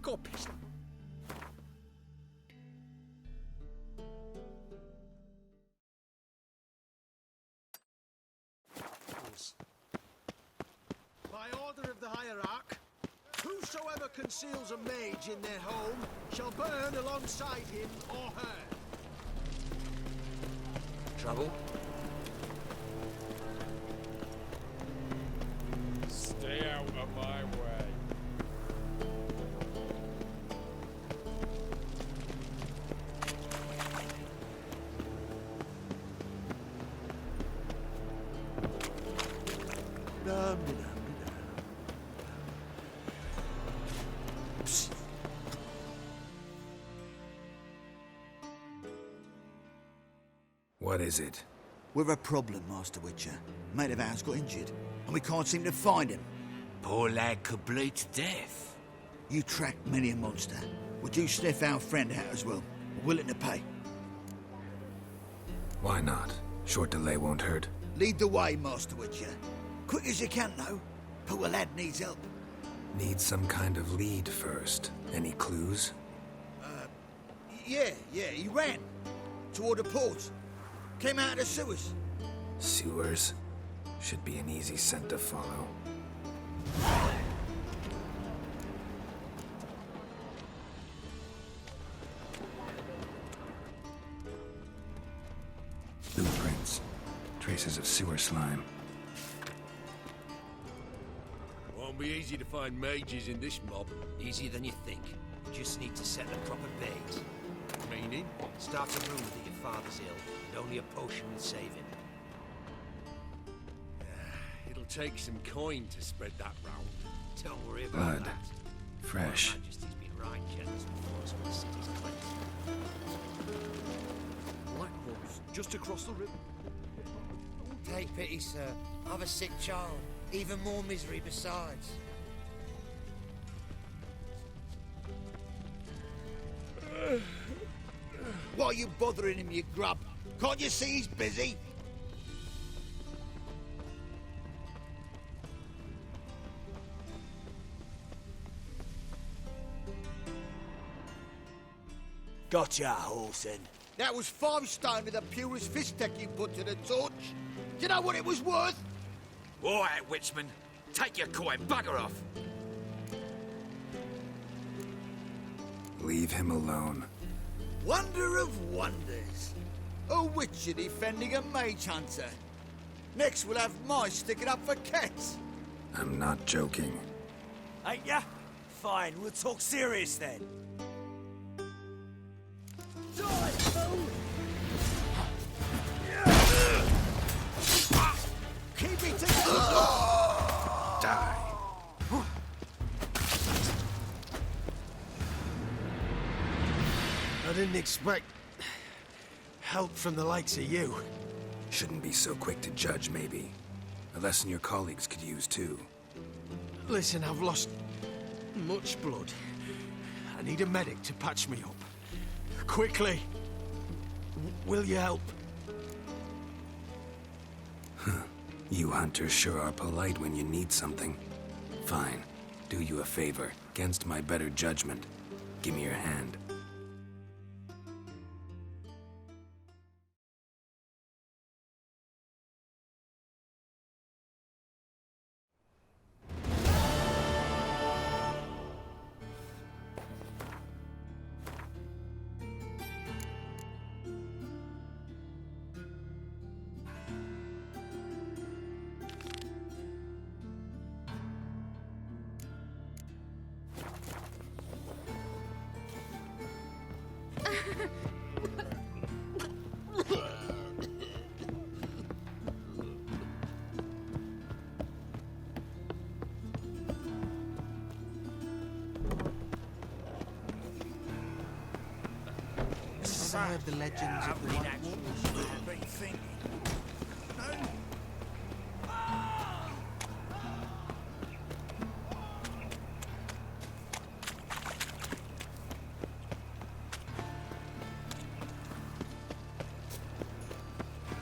Go pistol. By order of the hierarch, whosoever conceals a mage in their home shall burn alongside him or her. Trouble? Stay out of my way. What is it? We've a problem, Master Witcher. Mate of ours got injured, and we can't seem to find him. Poor lad could bleed to death. You tracked many a monster. Would you sniff our friend out as well? We're willing to pay. Why not? Short delay won't hurt. Lead the way, Master Witcher. Quick as you can, though. Poor lad needs help. Need some kind of lead first. Any clues? Yeah, he ran. Toward the port. Came out of the sewers. Sewers? Should be an easy scent to follow. Blueprints. Traces of sewer slime. Won't be easy to find mages in this mob. Easier than you think. You just need to set the proper bait. Meaning? Start a rumour that your father's ill, and only a potion will save him. It'll take some coin to spread that round. Don't worry about Blood. that. Fresh. Her Majesty's been right generous before us when the city's cleansed. Blackpool's just across the river. Take pity, sir. I've a sick child. Even more misery besides. Why are you bothering him, you grub? Can't you see he's busy? Gotcha, Horson. That was 5 stone of the purest fist tech you put to the torch. Do you know what it was worth? All right, Witchman. Take your coin, bugger off. Leave him alone. Wonder of wonders. A witcher defending a mage hunter. Next we'll have mice sticking up for cats. I'm not joking. Ain't ya? Fine, we'll talk serious then. Keep it together! Die. I didn't expect help from the likes of you. Shouldn't be so quick to judge, maybe. A lesson your colleagues could use, too. Listen, I've lost much blood. I need a medic to patch me up. Quickly! Will you help? You hunters sure are polite when you need something. Fine. Do you a favor, against my better judgment. Give me your hand. I heard the legends of the White Wolf.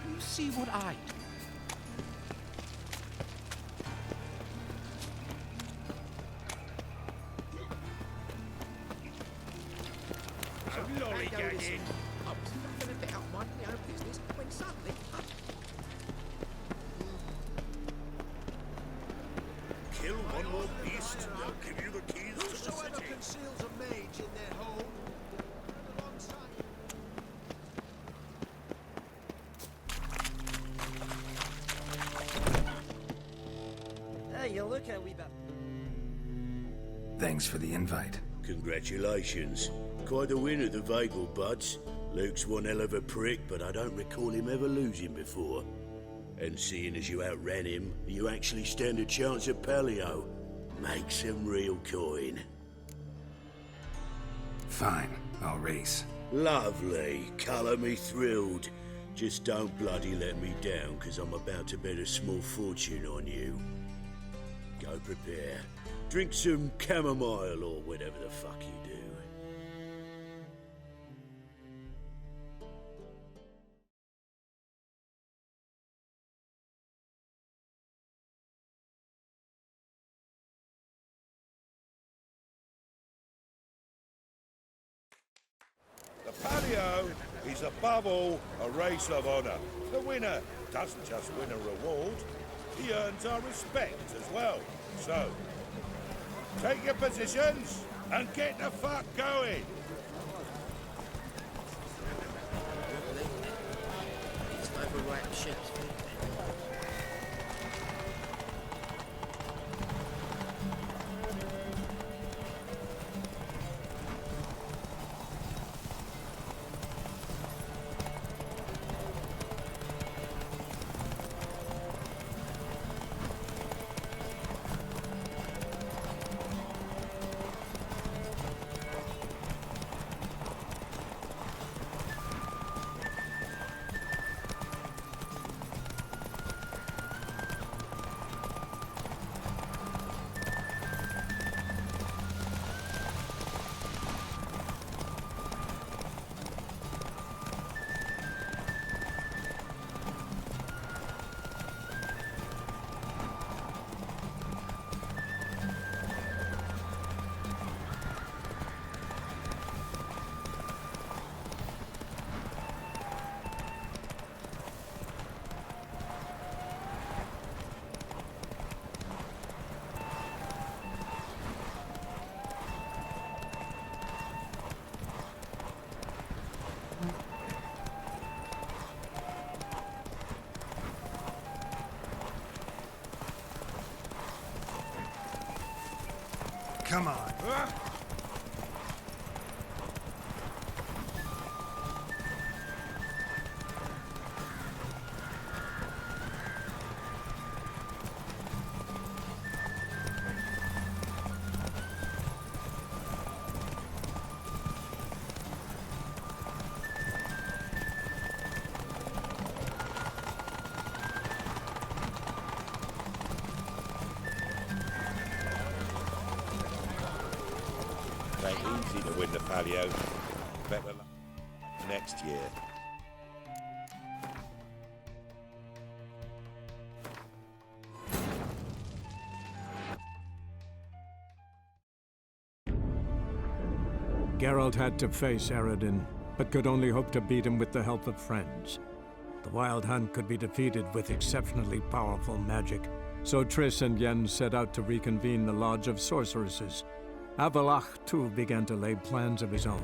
You see what I do? Lollygagging. I was nothing about minding my own business when suddenly... Kill one more beast, I'll give you the keys to the city. Conceals a mage in their home. Hey, you look how we bet. Thanks for the invite. Congratulations. Quite a winner, the Vagel Buds. Luke's one hell of a prick, but I don't recall him ever losing before. And seeing as you outran him, you actually stand a chance at Paleo. Make some real coin. Fine, I'll race. Lovely. Colour me thrilled. Just don't bloody let me down, because I'm about to bet a small fortune on you. Go prepare. Drink some chamomile or whatever the fuck you do. The Palio is above all a race of honor. The winner doesn't just win a reward, he earns our respect as well. So, take your positions and get the fuck going. It's overripe ships. Come on. Ain't easy to win the Palio. Better luck next year. Geralt had to face Eredin, but could only hope to beat him with the help of friends. The Wild Hunt could be defeated with exceptionally powerful magic, so Triss and Yen set out to reconvene the Lodge of Sorceresses. Avallac'h, too, began to lay plans of his own.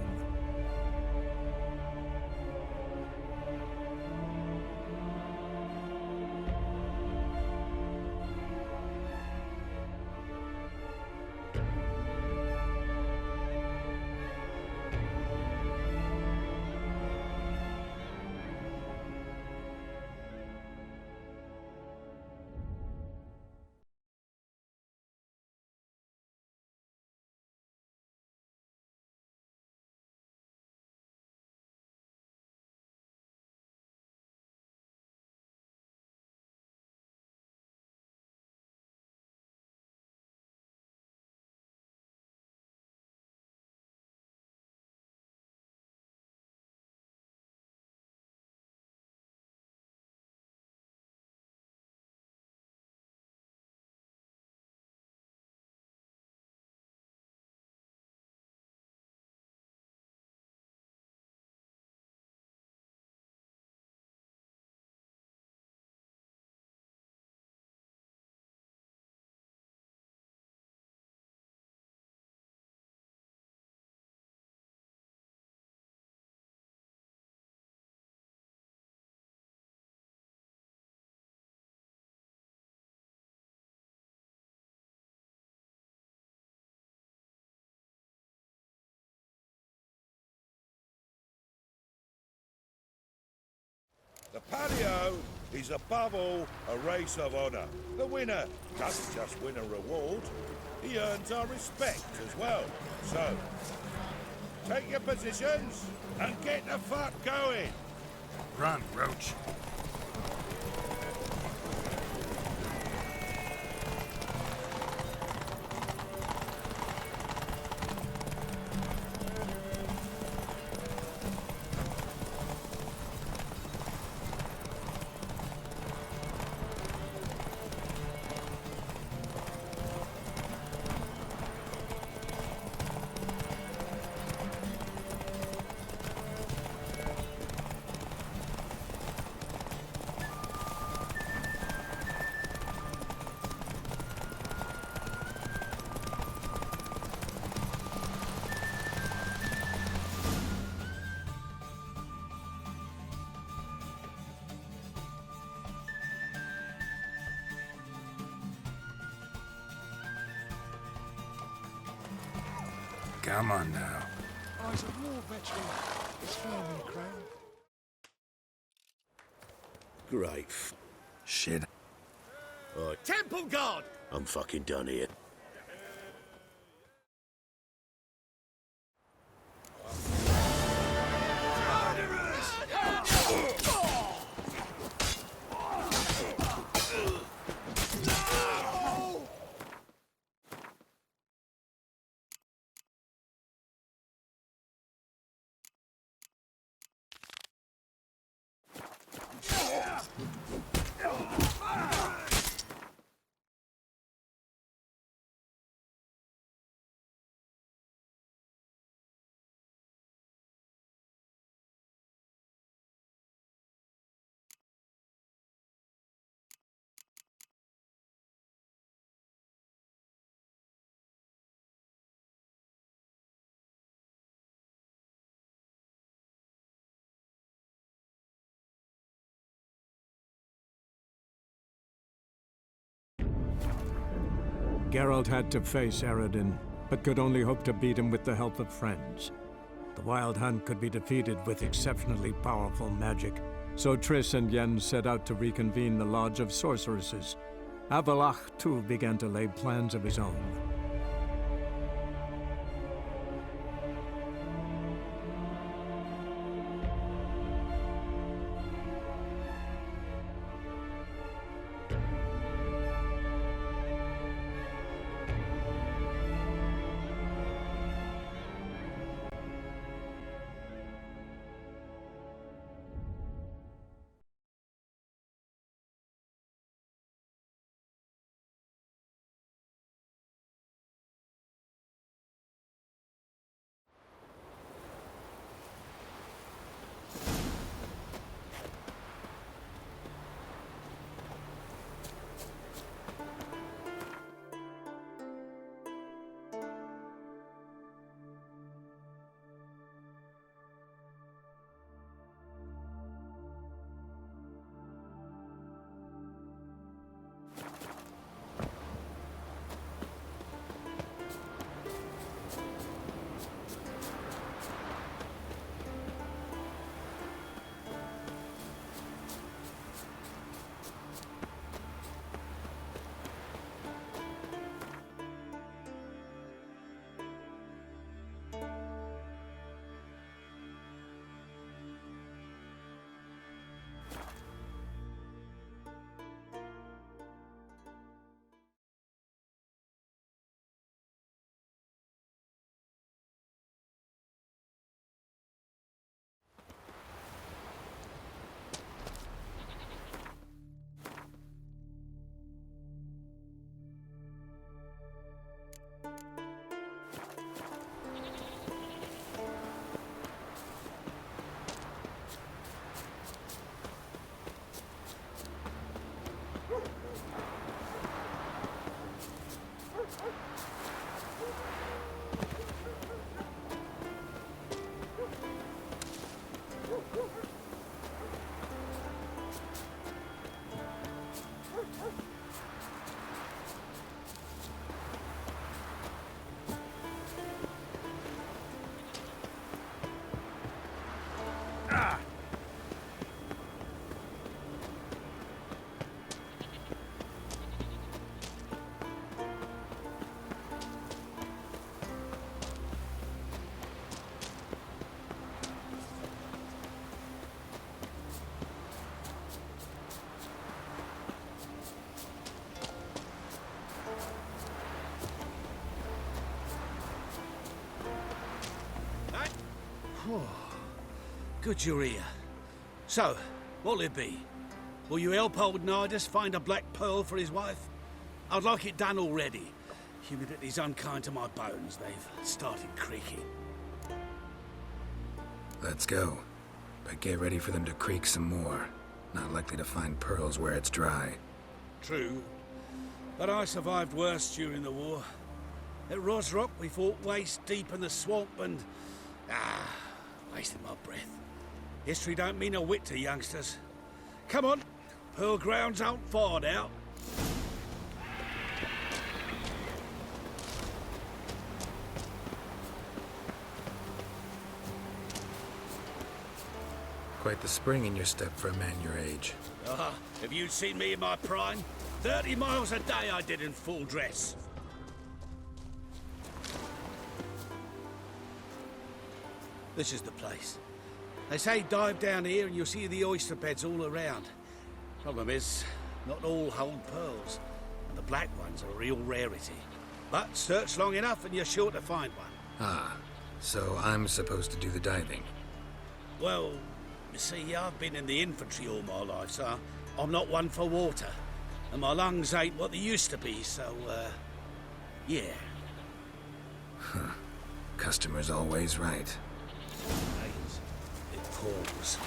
The patio is above all a race of honor. The winner doesn't just win a reward, he earns our respect as well. So, take your positions and get the fuck going. Run, Roach. Come on now. I was a war veteran. It's family crown. Great shit. Temple Guard! I'm fucking done here. Geralt had to face Eredin, but could only hope to beat him with the help of friends. The Wild Hunt could be defeated with exceptionally powerful magic, so Triss and Yen set out to reconvene the Lodge of Sorceresses. Avallac'h, too, began to lay plans of his own. Good you're here. So, what'll it be? Will you help old Nidus find a black pearl for his wife? I'd like it done already. Humidity's unkind to my bones. They've started creaking. Let's go. But get ready for them to creak some more. Not likely to find pearls where it's dry. True. But I survived worse during the war. At Rosrock, we fought waist deep in the swamp and... wasted my breath. History don't mean a whit to youngsters. Come on, Pearl Grounds aren't far now. Quite the spring in your step for a man your age. Have you seen me in my prime? 30 miles a day I did in full dress. This is the place. They say dive down here and you'll see the oyster beds all around. Problem is, not all hold pearls, and the black ones are a real rarity. But search long enough and you're sure to find one. So I'm supposed to do the diving. Well, you see, I've been in the infantry all my life, so I'm not one for water. And my lungs ain't what they used to be, so, yeah. Customer's always right. It pours.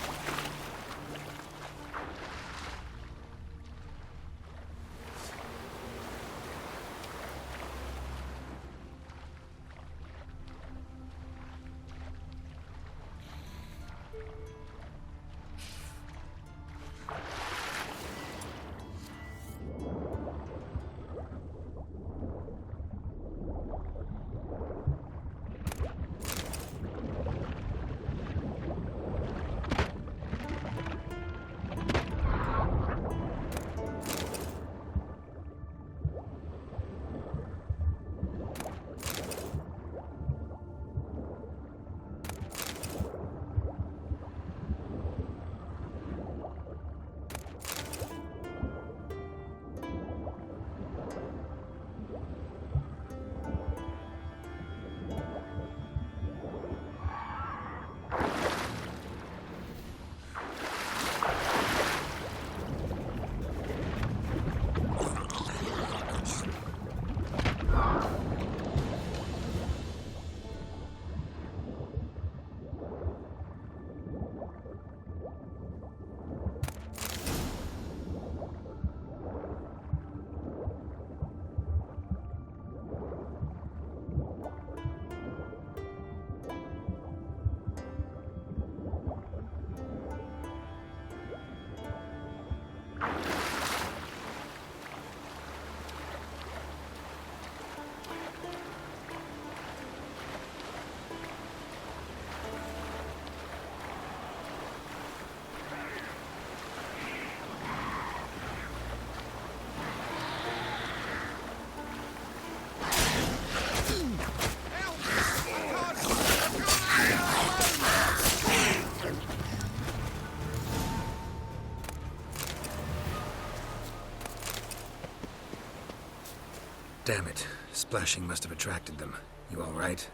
Damn it. Splashing must have attracted them. You all right?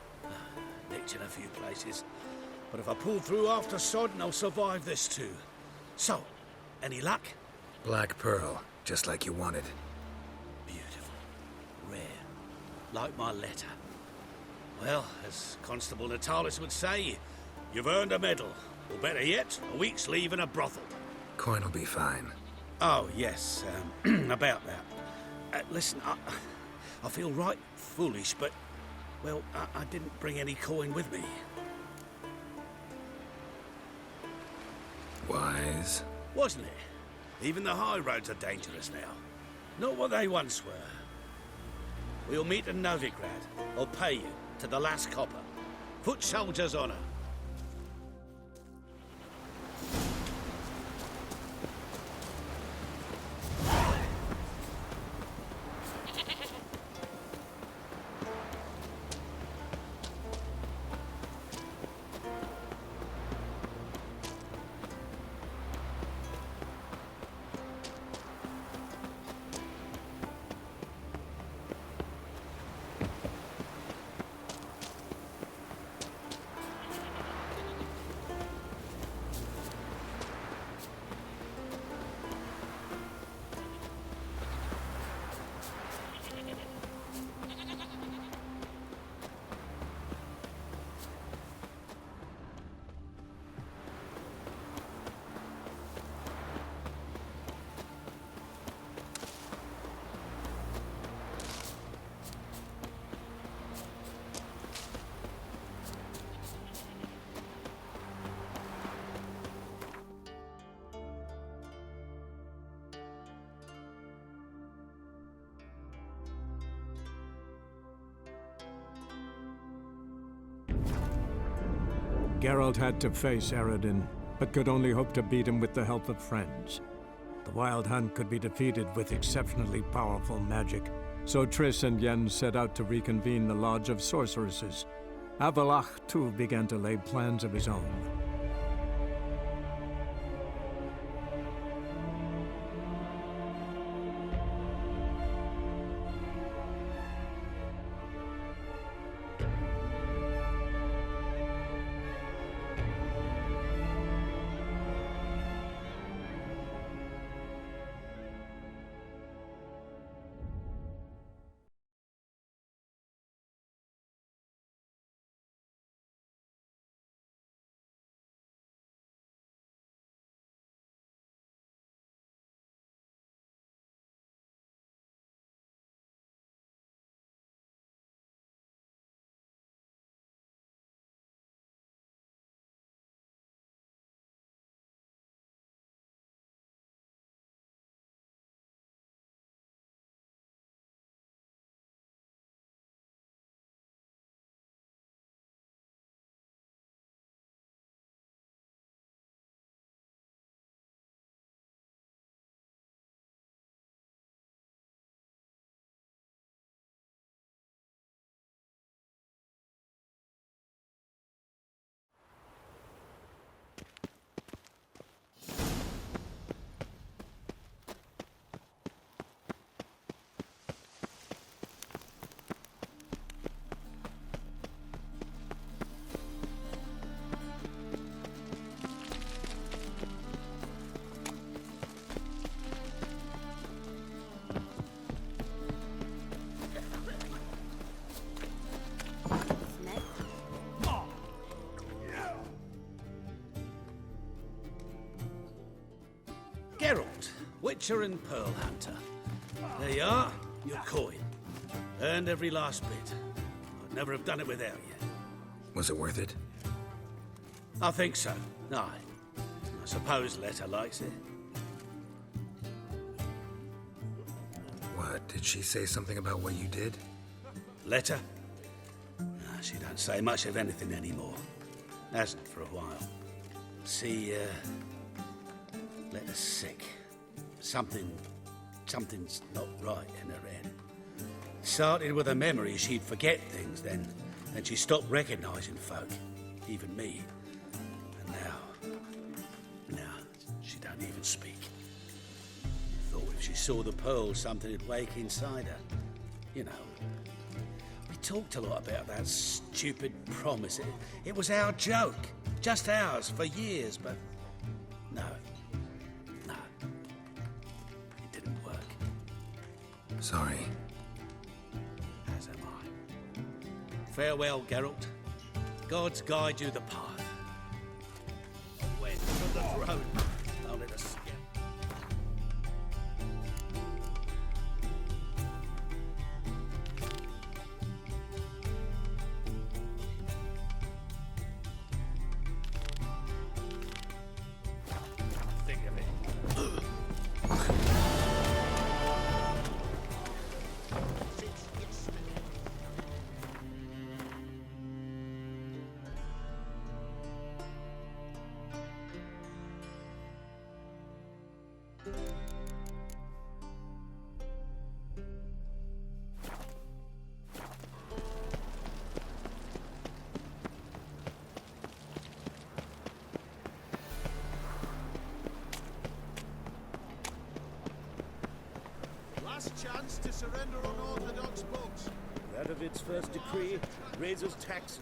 Nicked in a few places. But if I pull through after Sodden, I'll survive this too. So, any luck? Black pearl, just like you wanted. Beautiful. Rare. Like my letter. Well, as Constable Natalis would say, you've earned a medal. Or better yet, a week's leave in a brothel. Coin will be fine. Oh, yes, about that. Listen, I feel right foolish, but, well, I didn't bring any coin with me. Wise. Wasn't it? Even the high roads are dangerous now. Not what they once were. We'll meet in Novigrad. I'll pay you to the last copper. Foot soldier's honor. Geralt had to face Eredin, but could only hope to beat him with the help of friends. The Wild Hunt could be defeated with exceptionally powerful magic, so Triss and Yen set out to reconvene the Lodge of Sorceresses. Avallac'h, too, began to lay plans of his own. Geralt, Witcher and Pearl Hunter. There you are, your coin. Earned every last bit. I'd never have done it without you. Was it worth it? I think so. Aye. I suppose Letta likes it. What, did she say something about what you did? Letta? She don't say much of anything anymore. Hasn't for a while. Letta's sick. Something's not right in her head. Started with a memory she'd forget things, then she stopped recognizing folk, even me. And now she don't even speak. Thought if she saw the pearl, something'd wake inside her. You know, we talked a lot about that stupid promise. It was our joke, just ours for years, but no. Sorry. As am I. Farewell, Geralt. Gods guide you the path. When from the throne, now let us skip. Think of it. Chance to surrender unorthodox boats. That of its first decree raises taxes.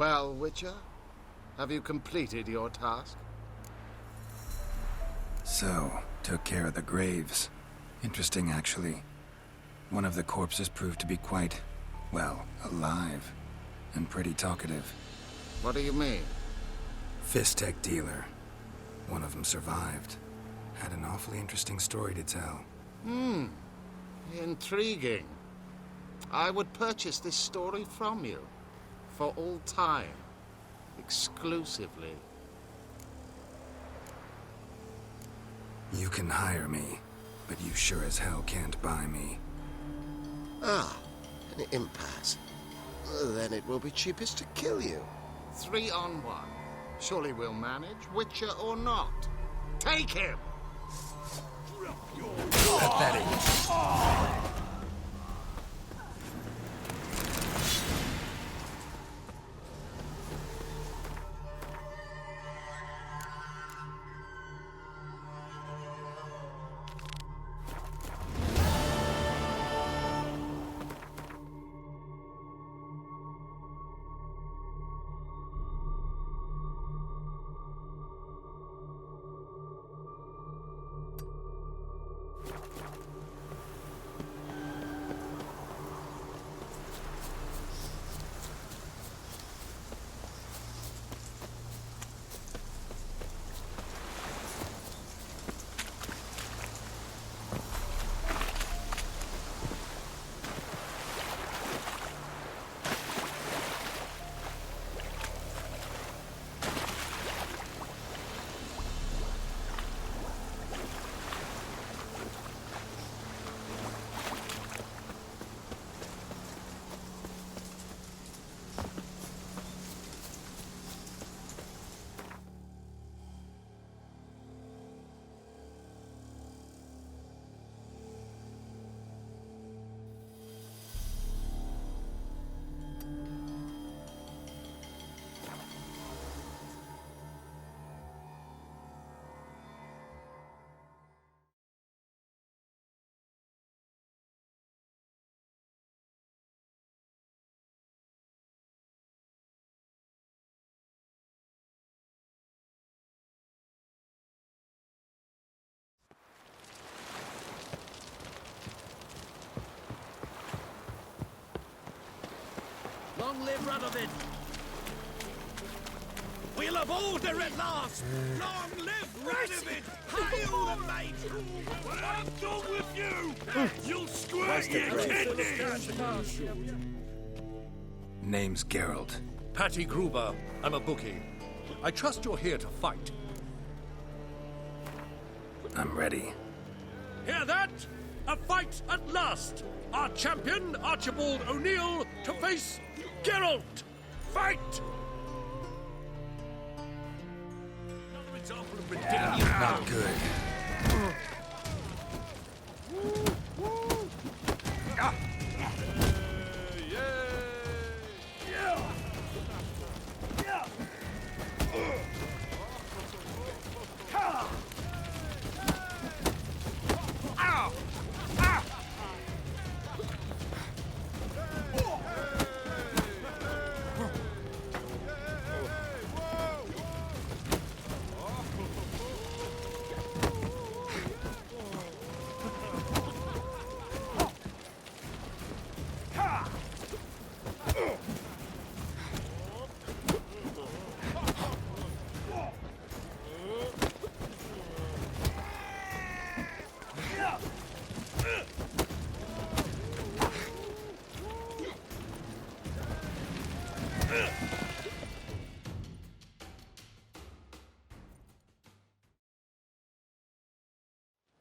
Well, Witcher, have you completed your task? So, took care of the graves. Interesting, actually. One of the corpses proved to be quite, well, alive. And pretty talkative. What do you mean? Fistech dealer. One of them survived. Had an awfully interesting story to tell. Intriguing. I would purchase this story from you. For all time. Exclusively. You can hire me, but you sure as hell can't buy me. Ah, an impasse. Then it will be cheapest to kill you. 3 on 1. Surely we'll manage, Witcher or not. Take him! Pathetic. Long live Radovid! We'll have order at last! Long live Radovid! Hail the mate! When I'm done with you, you'll squirt your kidneys! Name's Geralt. Patty Gruber. I'm a bookie. I trust you're here to fight. I'm ready. Hear that? A fight at last! Our champion, Archibald O'Neill, to face Geralt! Fight! Another example of ridiculous. Not good.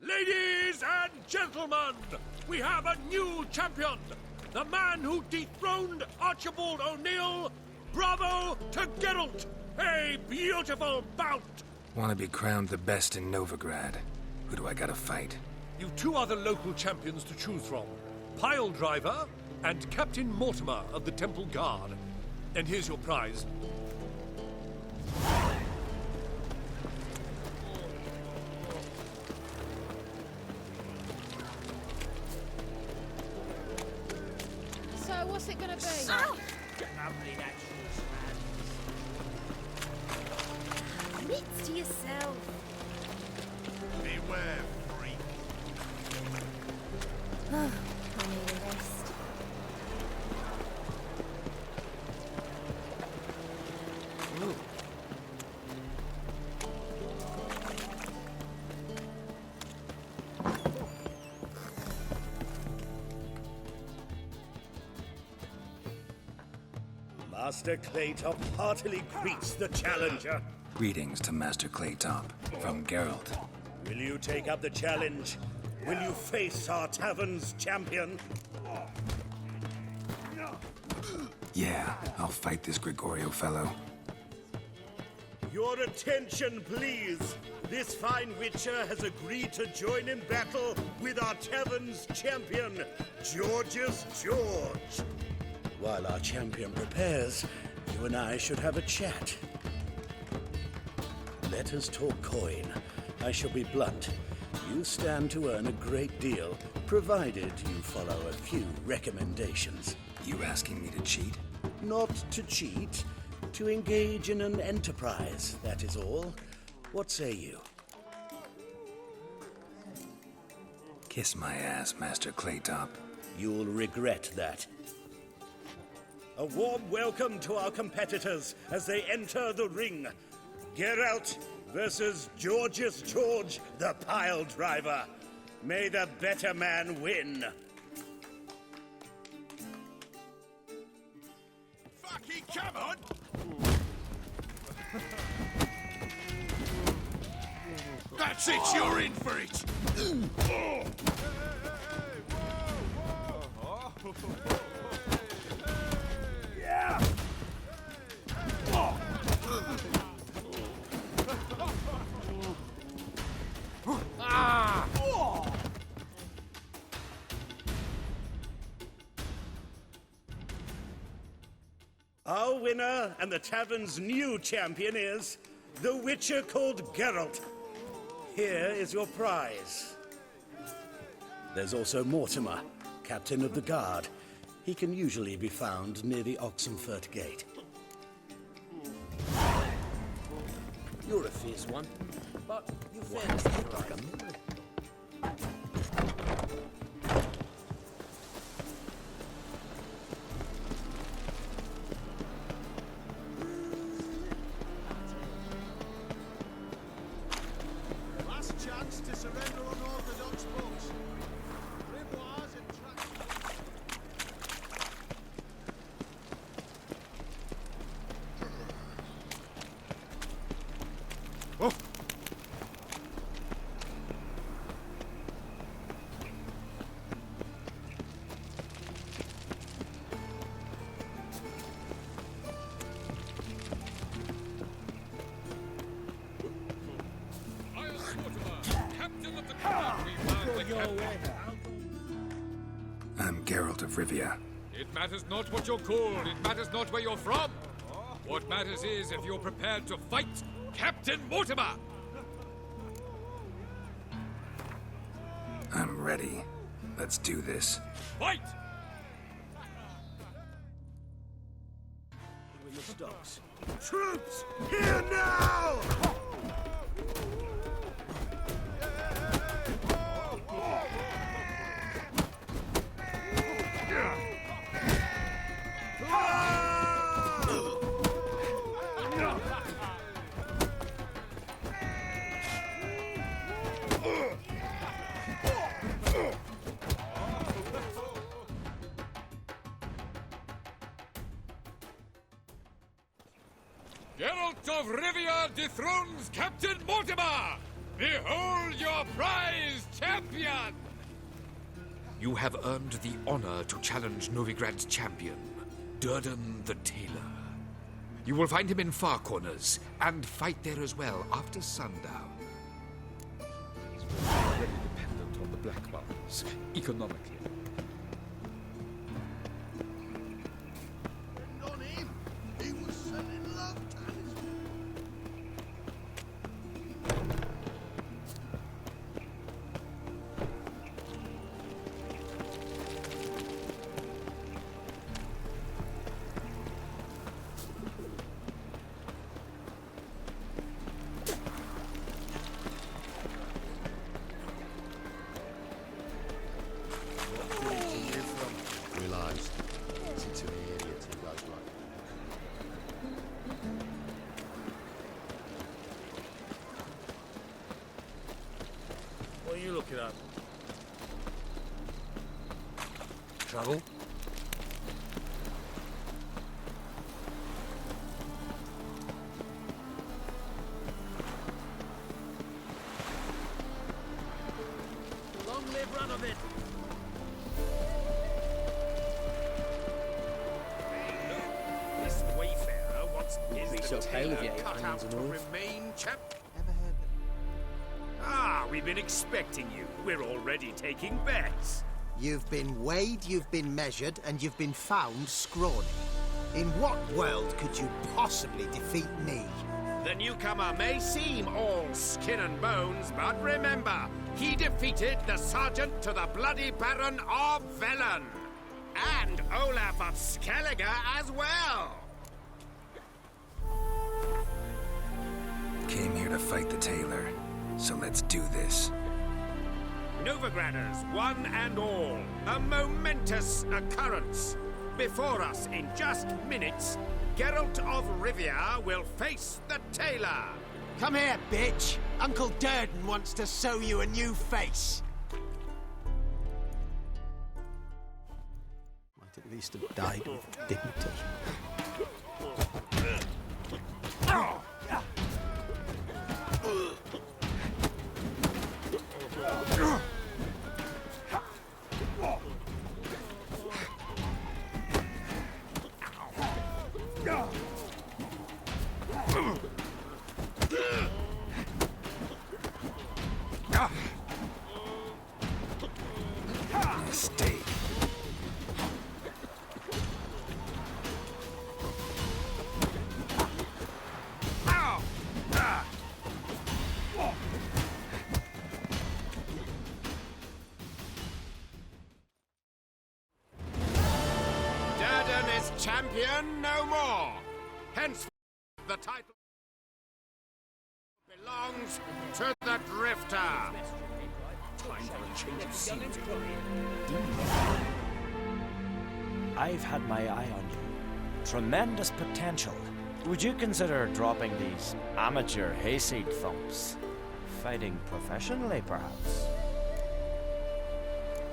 Ladies and gentlemen, we have a new champion! The man who dethroned Archibald O'Neill! Bravo to Geralt! A beautiful bout! Want to be crowned the best in Novigrad. Who do I gotta fight? You've 2 other local champions to choose from. Piledriver and Captain Mortimer of the Temple Guard. And here's your prize. So, what's it gonna be? Get lovely, that shit, man. myself. Beware, freak. I need a rest. Master Claytop heartily greets the challenger. Greetings to Master Claytop from Geralt. Will you take up the challenge? Will you face our tavern's champion? Yeah, I'll fight this Gregorio fellow. Your attention, please. This fine witcher has agreed to join in battle with our tavern's champion, George's George. While our champion prepares, you and I should have a chat. Let us talk coin. I shall be blunt. You stand to earn a great deal, provided you follow a few recommendations. You asking me to cheat? Not to cheat, to engage in an enterprise, that is all. What say you? Kiss my ass, Master Claytop. You'll regret that. A warm welcome to our competitors as they enter the ring. Geralt versus George's George, the pile driver. May the better man win. Fucking come on! That's it, you're in for it! Yeah! Ah! Our winner and the tavern's new champion is the Witcher called Geralt. Here is your prize. There's also Mortimer, captain of the guard. He can usually be found near the Oxenfurt Gate. You're a fierce one, but your fairness is like a mirror. Last chance to surrender unorthodox books. Grimoires and Oh! I'm Geralt of Rivia. It matters not what you're called, it matters not where you're from. What matters is if you're prepared to fight Captain Mortimer! I'm ready. Let's do this. Fight! With your stocks. Troops, here now! Geralt of Rivia dethrones Captain Mortimer! Behold your prize champion! You have earned the honor to challenge Novigrad's champion, Durden the Tailor. You will find him in Far Corners, and fight there as well after sundown. He's already dependent on the Black Mountains, economically. on him. He was selling love talismans. you looking at? Trouble? Long live Ranovit! This wayfarer wants Wouldn't be so pale if you ate onions and all. remain champ. Never heard that. Ah, we've been expecting you. We're already taking bets. You've been weighed, you've been measured, and you've been found scrawny. In what world could you possibly defeat me? The newcomer may seem all skin and bones, but remember, he defeated the Sergeant to the Bloody Baron of Velen. And Olaf of Skellige as well. Came here to fight the tailor, so let's do this. Novigraders, one and all, a momentous occurrence. Before us, in just minutes, Geralt of Rivia will face the tailor. Come here, bitch! Uncle Durden wants to sew you a new face. Might at least have died with dignity. Mistake. Durden is champion no more. Hence, the title belongs to the Drifter. Time for a change of scene. I've had my eye on you. Tremendous potential. Would you consider dropping these amateur hayseed thumps? Fighting professionally, perhaps?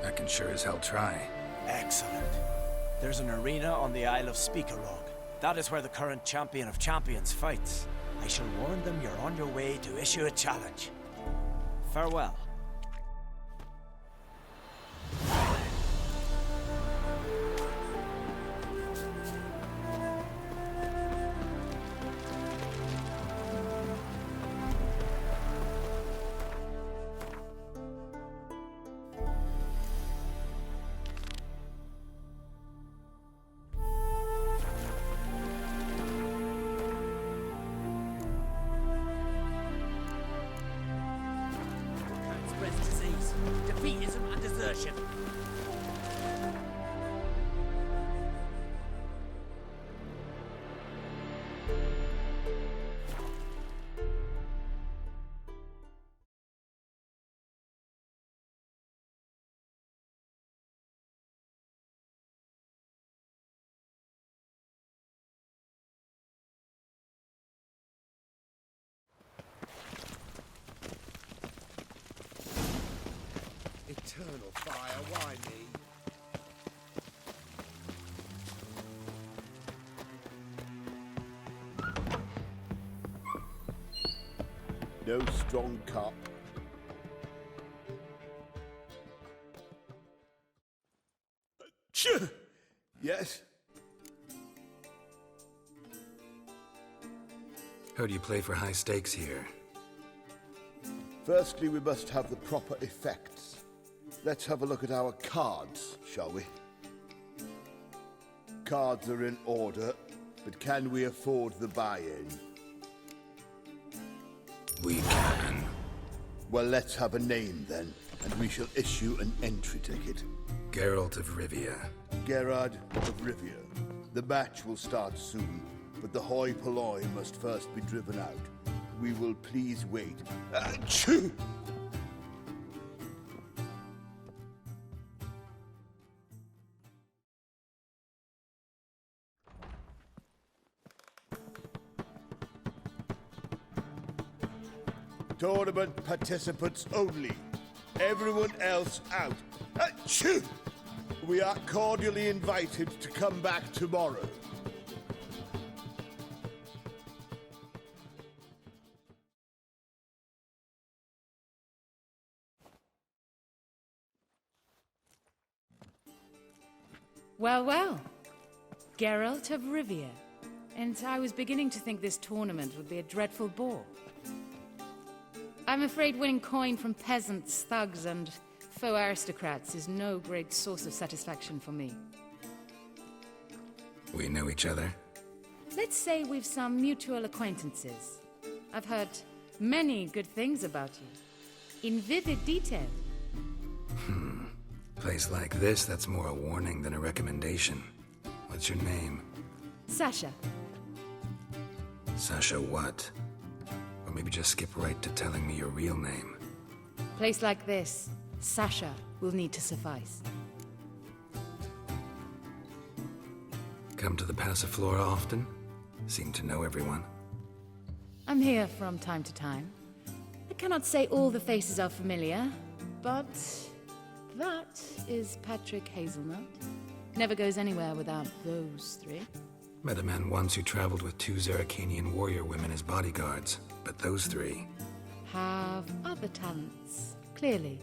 I can sure as hell try. Excellent. There's an arena on the Isle of Speakerog. That is where the current champion of champions fights. I shall warn them you're on your way to issue a challenge. Farewell. Disease, defeatism and desertion. Eternal fire, why me? No strong cup. Yes? Heard you play for high stakes here. Firstly, we must have the proper effects. Let's have a look at our cards, shall we? Cards are in order, but can we afford the buy-in? We can. Well, let's have a name then, and we shall issue an entry ticket. Geralt of Rivia. Gerard of Rivia. The match will start soon, but the hoi polloi must first be driven out. We will please wait. Achoo! Tournament participants only. everyone else out. Achoo! We are cordially invited to come back tomorrow. Well, well. Geralt of Rivia. And I was beginning to think this tournament would be a dreadful bore. I'm afraid winning coin from peasants, thugs, and faux aristocrats is no great source of satisfaction for me. We know each other? Let's say we've some mutual acquaintances. I've heard many good things about you. In vivid detail. Place like this, that's more a warning than a recommendation. What's your name? Sasha. Sasha what? Or maybe just skip right to telling me your real name. Place like this, Sasha will need to suffice. Come to the Passiflora often? Seem to know everyone. I'm here from time to time. I cannot say all the faces are familiar, but that is Patrick Hazelnut. Never goes anywhere without those three. Met a man once who traveled with 2 Zerrikanian warrior women as bodyguards, but those 3... have other talents, clearly.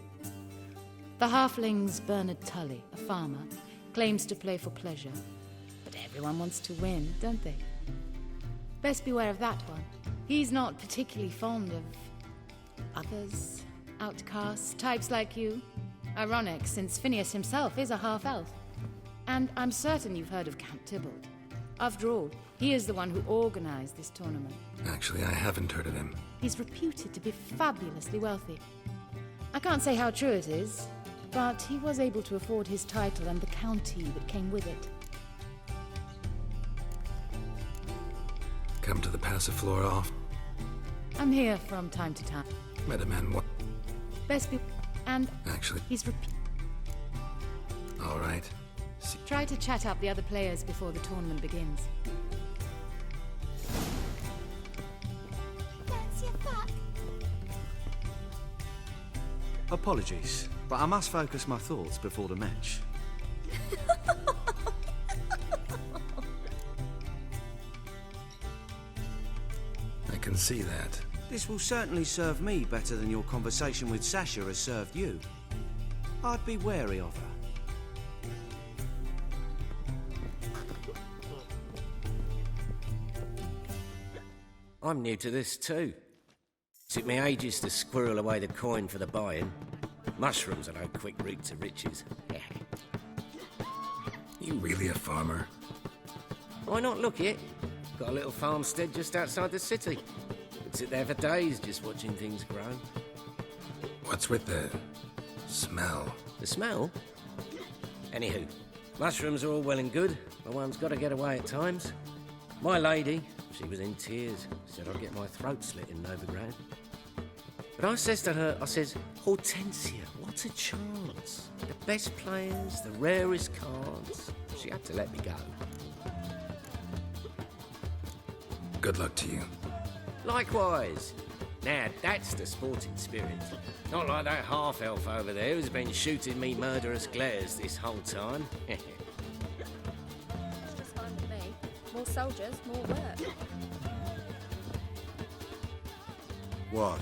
The halfling's Bernard Tully, a farmer, claims to play for pleasure. But everyone wants to win, don't they? Best beware of that one. He's not particularly fond of others, outcasts, types like you. Ironic, since Phineas himself is a half-elf. And I'm certain you've heard of Count Tybalt. After all, he is the one who organized this tournament. Actually, I haven't heard of him. He's reputed to be fabulously wealthy. I can't say how true it is, but he was able to afford his title and the county that came with it. Come to the Passiflora often? I'm here from time to time. Met a man what? Best be... and... Actually... he's All right. Try to chat up the other players before the tournament begins. Apologies, but I must focus my thoughts before the match. I can see that. This will certainly serve me better than your conversation with Sasha has served you. I'd be wary of her. I'm new to this too. Took me ages to squirrel away the coin for the buy-in. Mushrooms are no quick route to riches. You really a farmer? Why not look it? Got a little farmstead just outside the city. Could sit there for days just watching things grow. What's with the smell? The smell? Anywho, mushrooms are all well and good, but one's got to get away at times. My lady, she was in tears, said I'd get my throat slit in Novigrad. But I says to her, I says, Hortensia, what a chance. The best players, the rarest cards. She had to let me go. Good luck to you. Likewise. Now, that's the sporting spirit. Not like that half-elf over there who's been shooting me murderous glares this whole time. It's just fine with me. More soldiers, more work. What?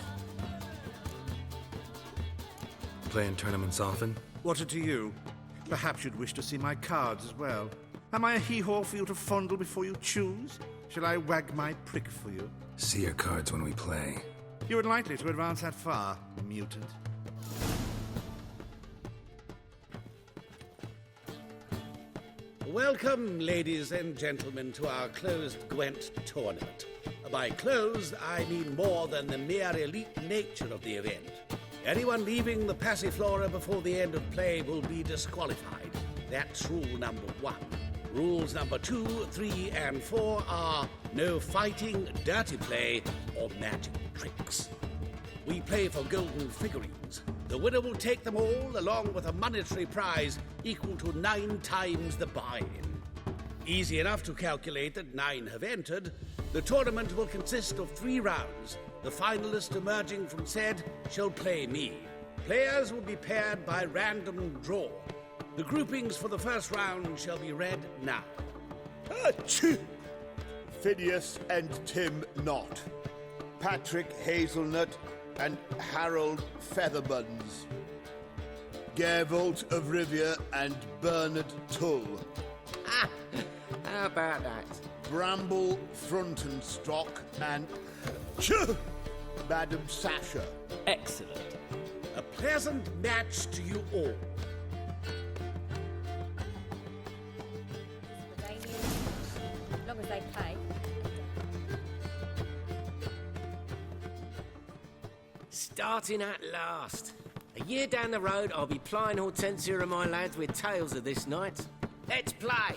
Playing tournaments often? What are to you? Perhaps you'd wish to see my cards as well. Am I a hee-haw for you to fondle before you choose? Shall I wag my prick for you? See your cards when we play. You would likely to advance that far, mutant. Welcome, ladies and gentlemen, to our closed Gwent tournament. By closed, I mean more than the mere elite nature of the event. Anyone leaving the Passiflora before the end of play will be disqualified. That's rule number 1. Rules number 2, 3, and 4 are no fighting, dirty play, or magic tricks. We play for golden figurines. The winner will take them all, along with a monetary prize equal to 9 times the buy-in. Easy enough to calculate that 9 have entered. The tournament will consist of 3 rounds. The finalist emerging from said shall play me. Players will be paired by random draw. The groupings for the first round shall be read now. Achoo! Phineas and Tim Knott. Patrick Hazelnut and Harold Featherbuns. Gervolt of Rivia and Bernard Tull. How about that? Bramble Frontenstock and Madam Sasha. Excellent. A pleasant match to you all. As long as they pay. Starting at last. A year down the road, I'll be plying Hortensia and my lads with tales of this night. Let's play!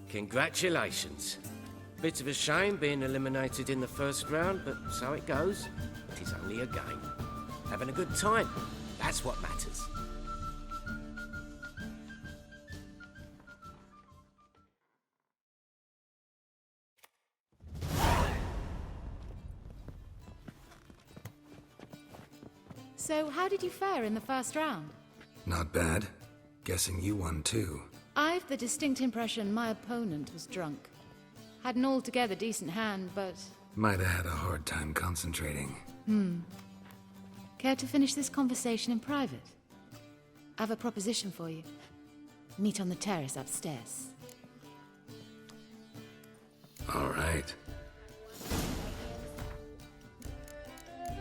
Congratulations. Bit of a shame being eliminated in the first round, but so it goes. It is only a game. Having a good time, that's what matters. So, how did you fare in the first round? Not bad. Guessing you won too. I've the distinct impression my opponent was drunk. Had an altogether decent hand, but... Might have had a hard time concentrating. Care to finish this conversation in private? I have a proposition for you. Meet on the terrace upstairs. All right. As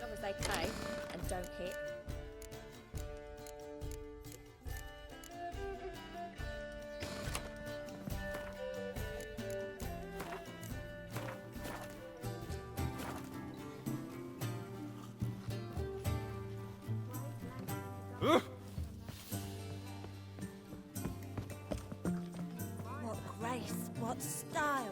long as they pay and don't hit. What grace, what style.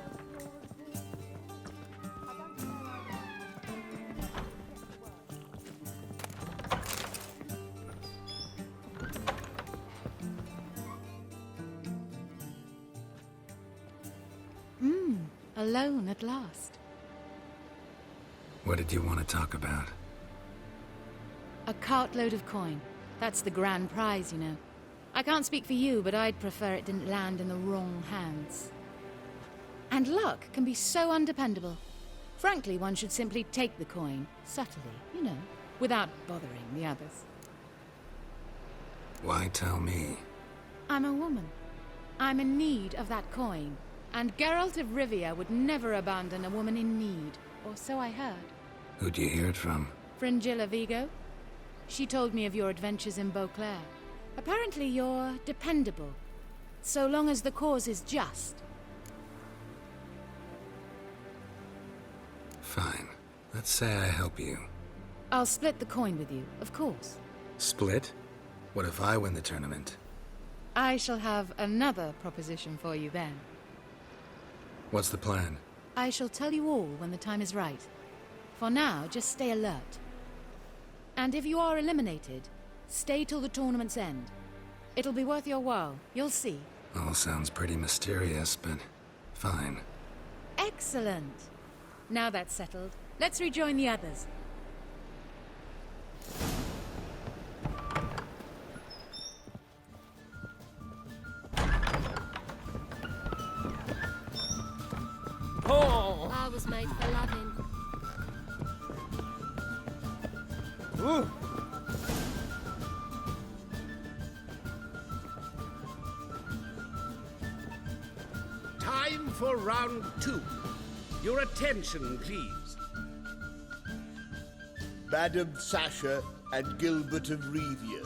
Alone at last. What did you want to talk about? A cartload of coin. That's the grand prize, you know. I can't speak for you, but I'd prefer it didn't land in the wrong hands. And luck can be so undependable. Frankly, one should simply take the coin, subtly, you know, without bothering the others. Why tell me? I'm a woman. I'm in need of that coin. And Geralt of Rivia would never abandon a woman in need, or so I heard. Who'd you hear it from? Fringilla Vigo? She told me of your adventures in Beauclair. Apparently you're dependable, so long as the cause is just. Fine. Let's say I help you. I'll split the coin with you, of course. Split? What if I win the tournament? I shall have another proposition for you then. What's the plan? I shall tell you all when the time is right. For now, just stay alert. And if you are eliminated, stay till the tournament's end. It'll be worth your while, you'll see. All sounds pretty mysterious, but fine. Excellent! Now that's settled, let's rejoin the others. I was made for loving. Time for round 2. Your attention, please. Madam Sasha and Gilbert of Rivia.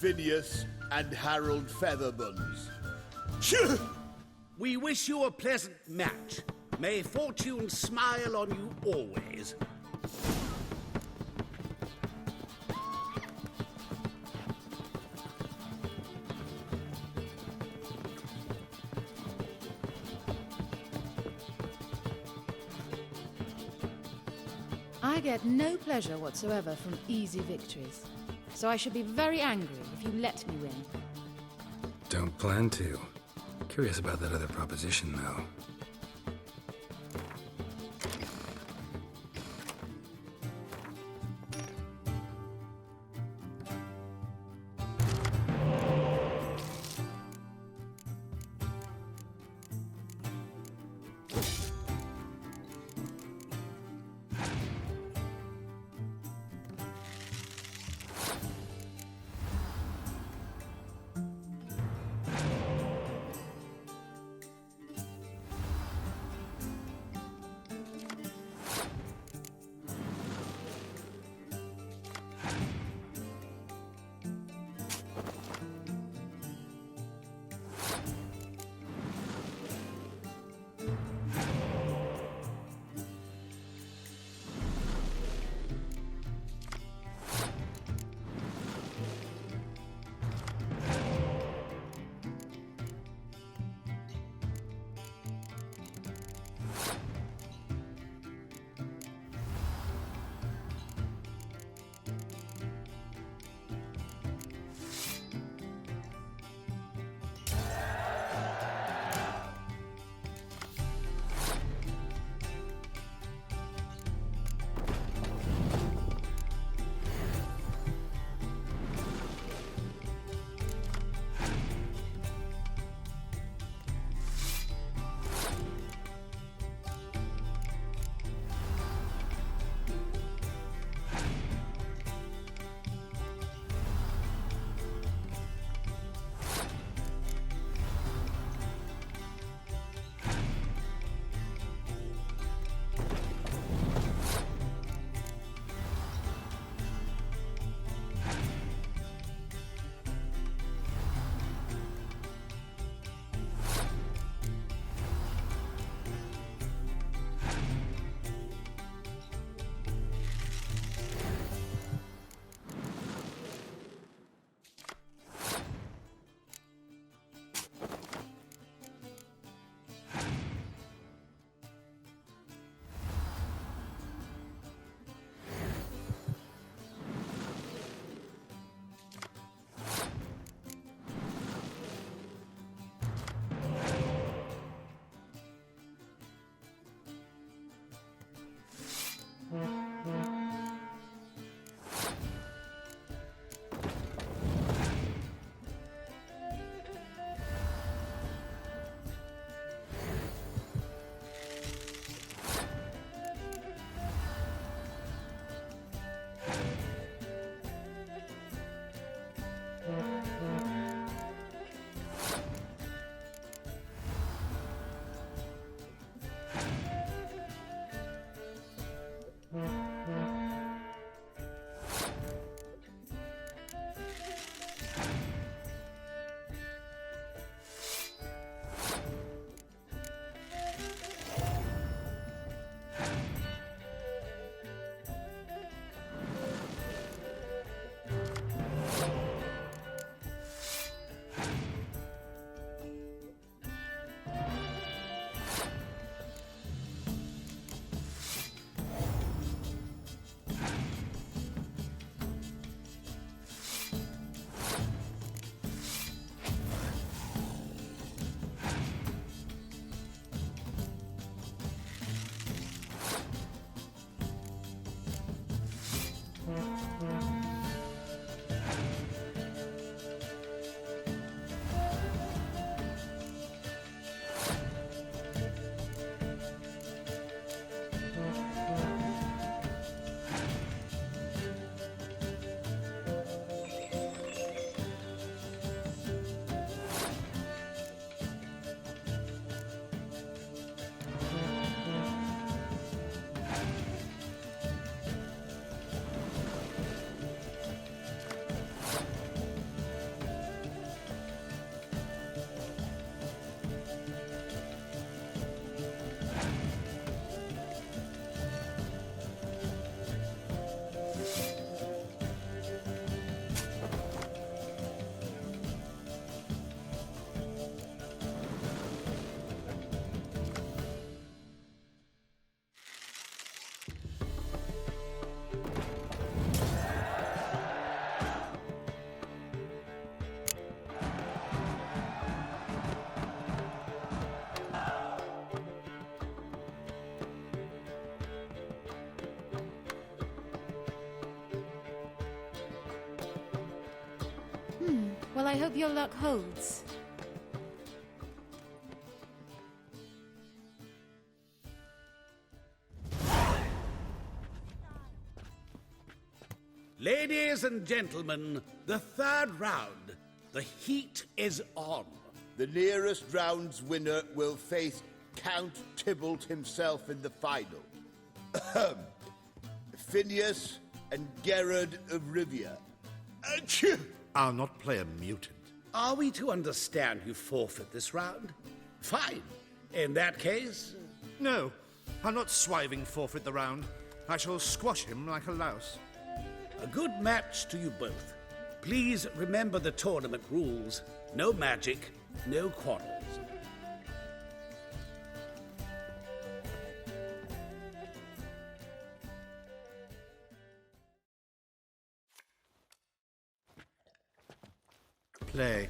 Phineas and Harold Featherbones. We wish you a pleasant match. May fortune smile on you always. I get no pleasure whatsoever from easy victories, so I should be very angry if you let me win. Don't plan to. Curious about that other proposition, though. Well, I hope your luck holds. Ladies and gentlemen, the third round. The heat is on. The nearest round's winner will face Count Tybalt himself in the final. Phineas and Gerard of Rivia. I'll not play a mutant. Are we to understand you forfeit this round? Fine. In that case... No, I'll not swiving forfeit the round. I shall squash him like a louse. A good match to you both. Please remember the tournament rules. No magic, no quarrels. Play.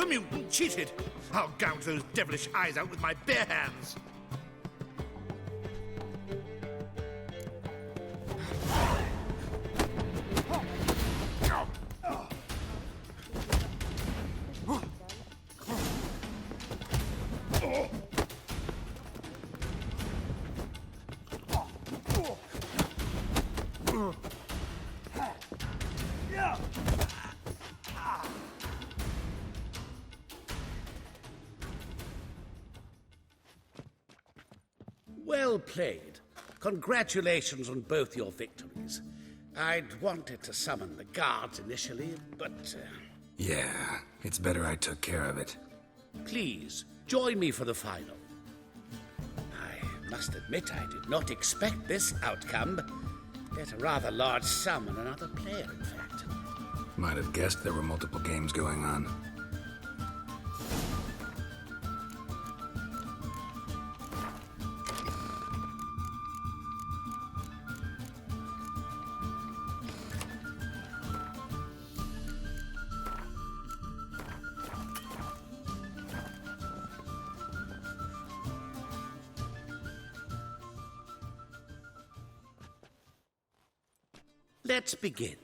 Mutant cheated! I'll gouge those devilish eyes out with my bare hands! Well played. Congratulations on both your victories. I'd wanted to summon the guards initially, but Yeah, it's better I took care of it. please, join me for the final. I must admit I did not expect this outcome. Bet a rather large sum on another player, in fact. Might have guessed there were multiple games going on. Let's begin.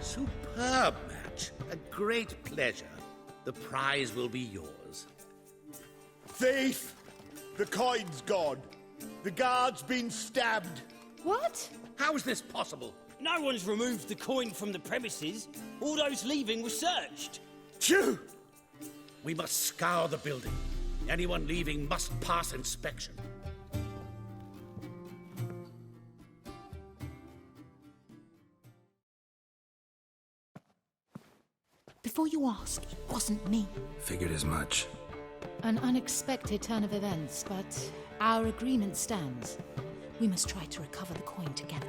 Superb match. A great pleasure. The prize will be yours. Thief! The coin's gone. The guard's been stabbed. What? How is this possible? No one's removed the coin from the premises. All those leaving were searched. Phew! We must scour the building. Anyone leaving must pass inspection. Before you ask, it wasn't me. Figured as much. An unexpected turn of events, but our agreement stands. We must try to recover the coin together.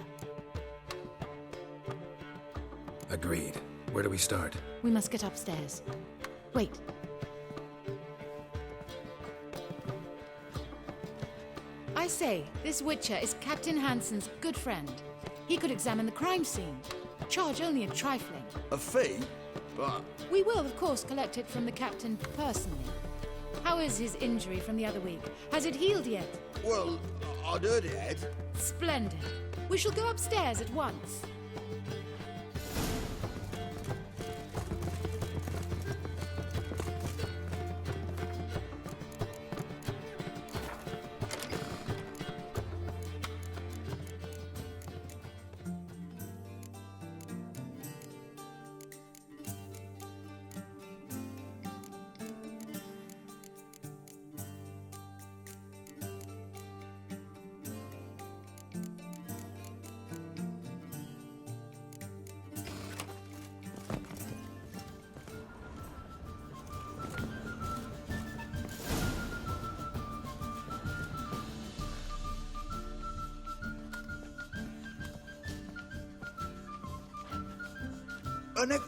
Agreed. Where do we start? We must get upstairs. Wait. I say, this Witcher is Captain Hansen's good friend. He could examine the crime scene. Charge only a trifling. A fee? But... We will, of course, collect it from the captain personally. How is his injury from the other week? Has it healed yet? Well, I'd heard it had. Splendid. We shall go upstairs at once.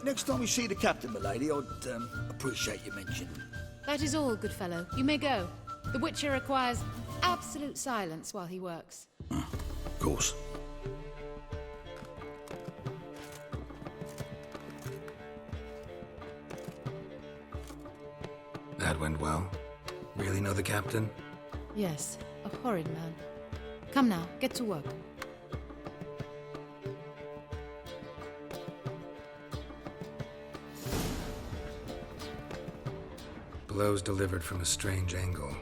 Next time we see the captain, milady, I'd appreciate you mentioning. That is all, good fellow. You may go. The Witcher requires absolute silence while he works. Of course. That went well. Really know the captain? Yes, a horrid man. Come now, get to work. Blows delivered from a strange angle.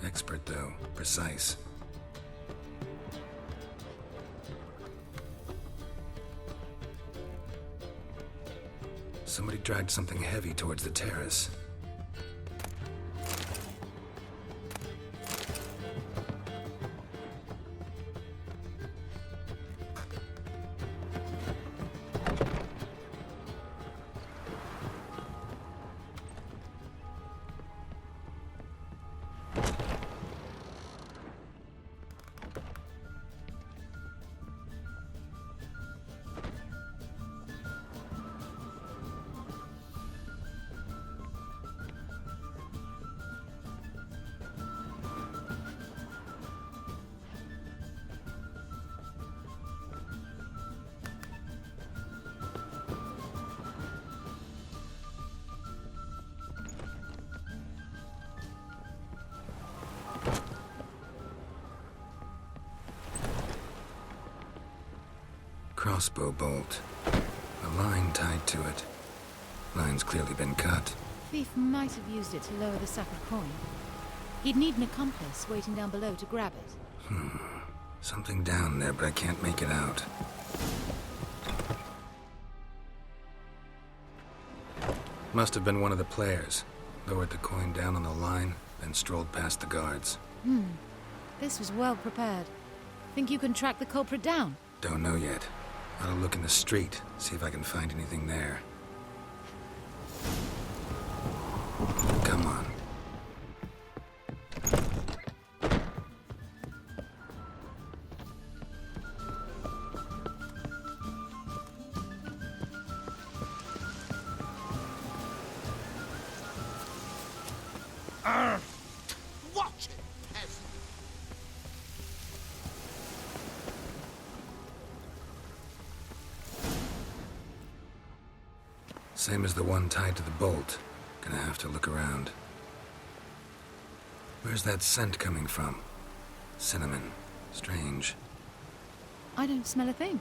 Expert, though. Precise. Somebody dragged something heavy towards the terrace. Crossbow bolt. A line tied to it. Line's clearly been cut. Thief might have used it to lower the sack of coin. He'd need an accomplice waiting down below to grab it. Something down there, but I can't make it out. Must have been one of the players. Lowered the coin down on the line, then strolled past the guards. This was well prepared. Think you can track the culprit down? Don't know yet. I'll look in the street, see if I can find anything there. Come on. Watch it, peasant! Same as the one tied to the bolt. Gonna have to look around. Where's that scent coming from? Cinnamon. Strange. I don't smell a thing.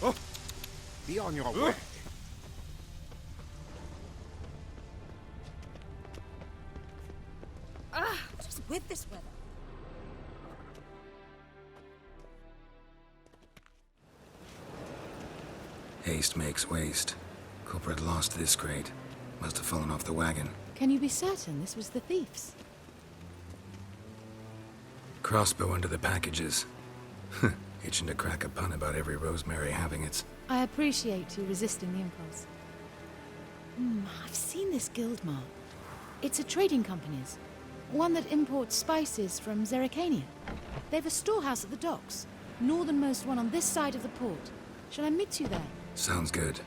Oh, be on your way. Ah, just with this weather. Haste makes waste. Culprit lost this crate. Must have fallen off the wagon. Can you be certain this was the thief's? Crossbow under the packages. Itching to crack a pun about every Rosemary having its... I appreciate you resisting the impulse. I've seen this guild mark. It's a trading company's. One that imports spices from Zerrikania. They've a storehouse at the docks. Northernmost one on this side of the port. Shall I meet you there? Sounds good.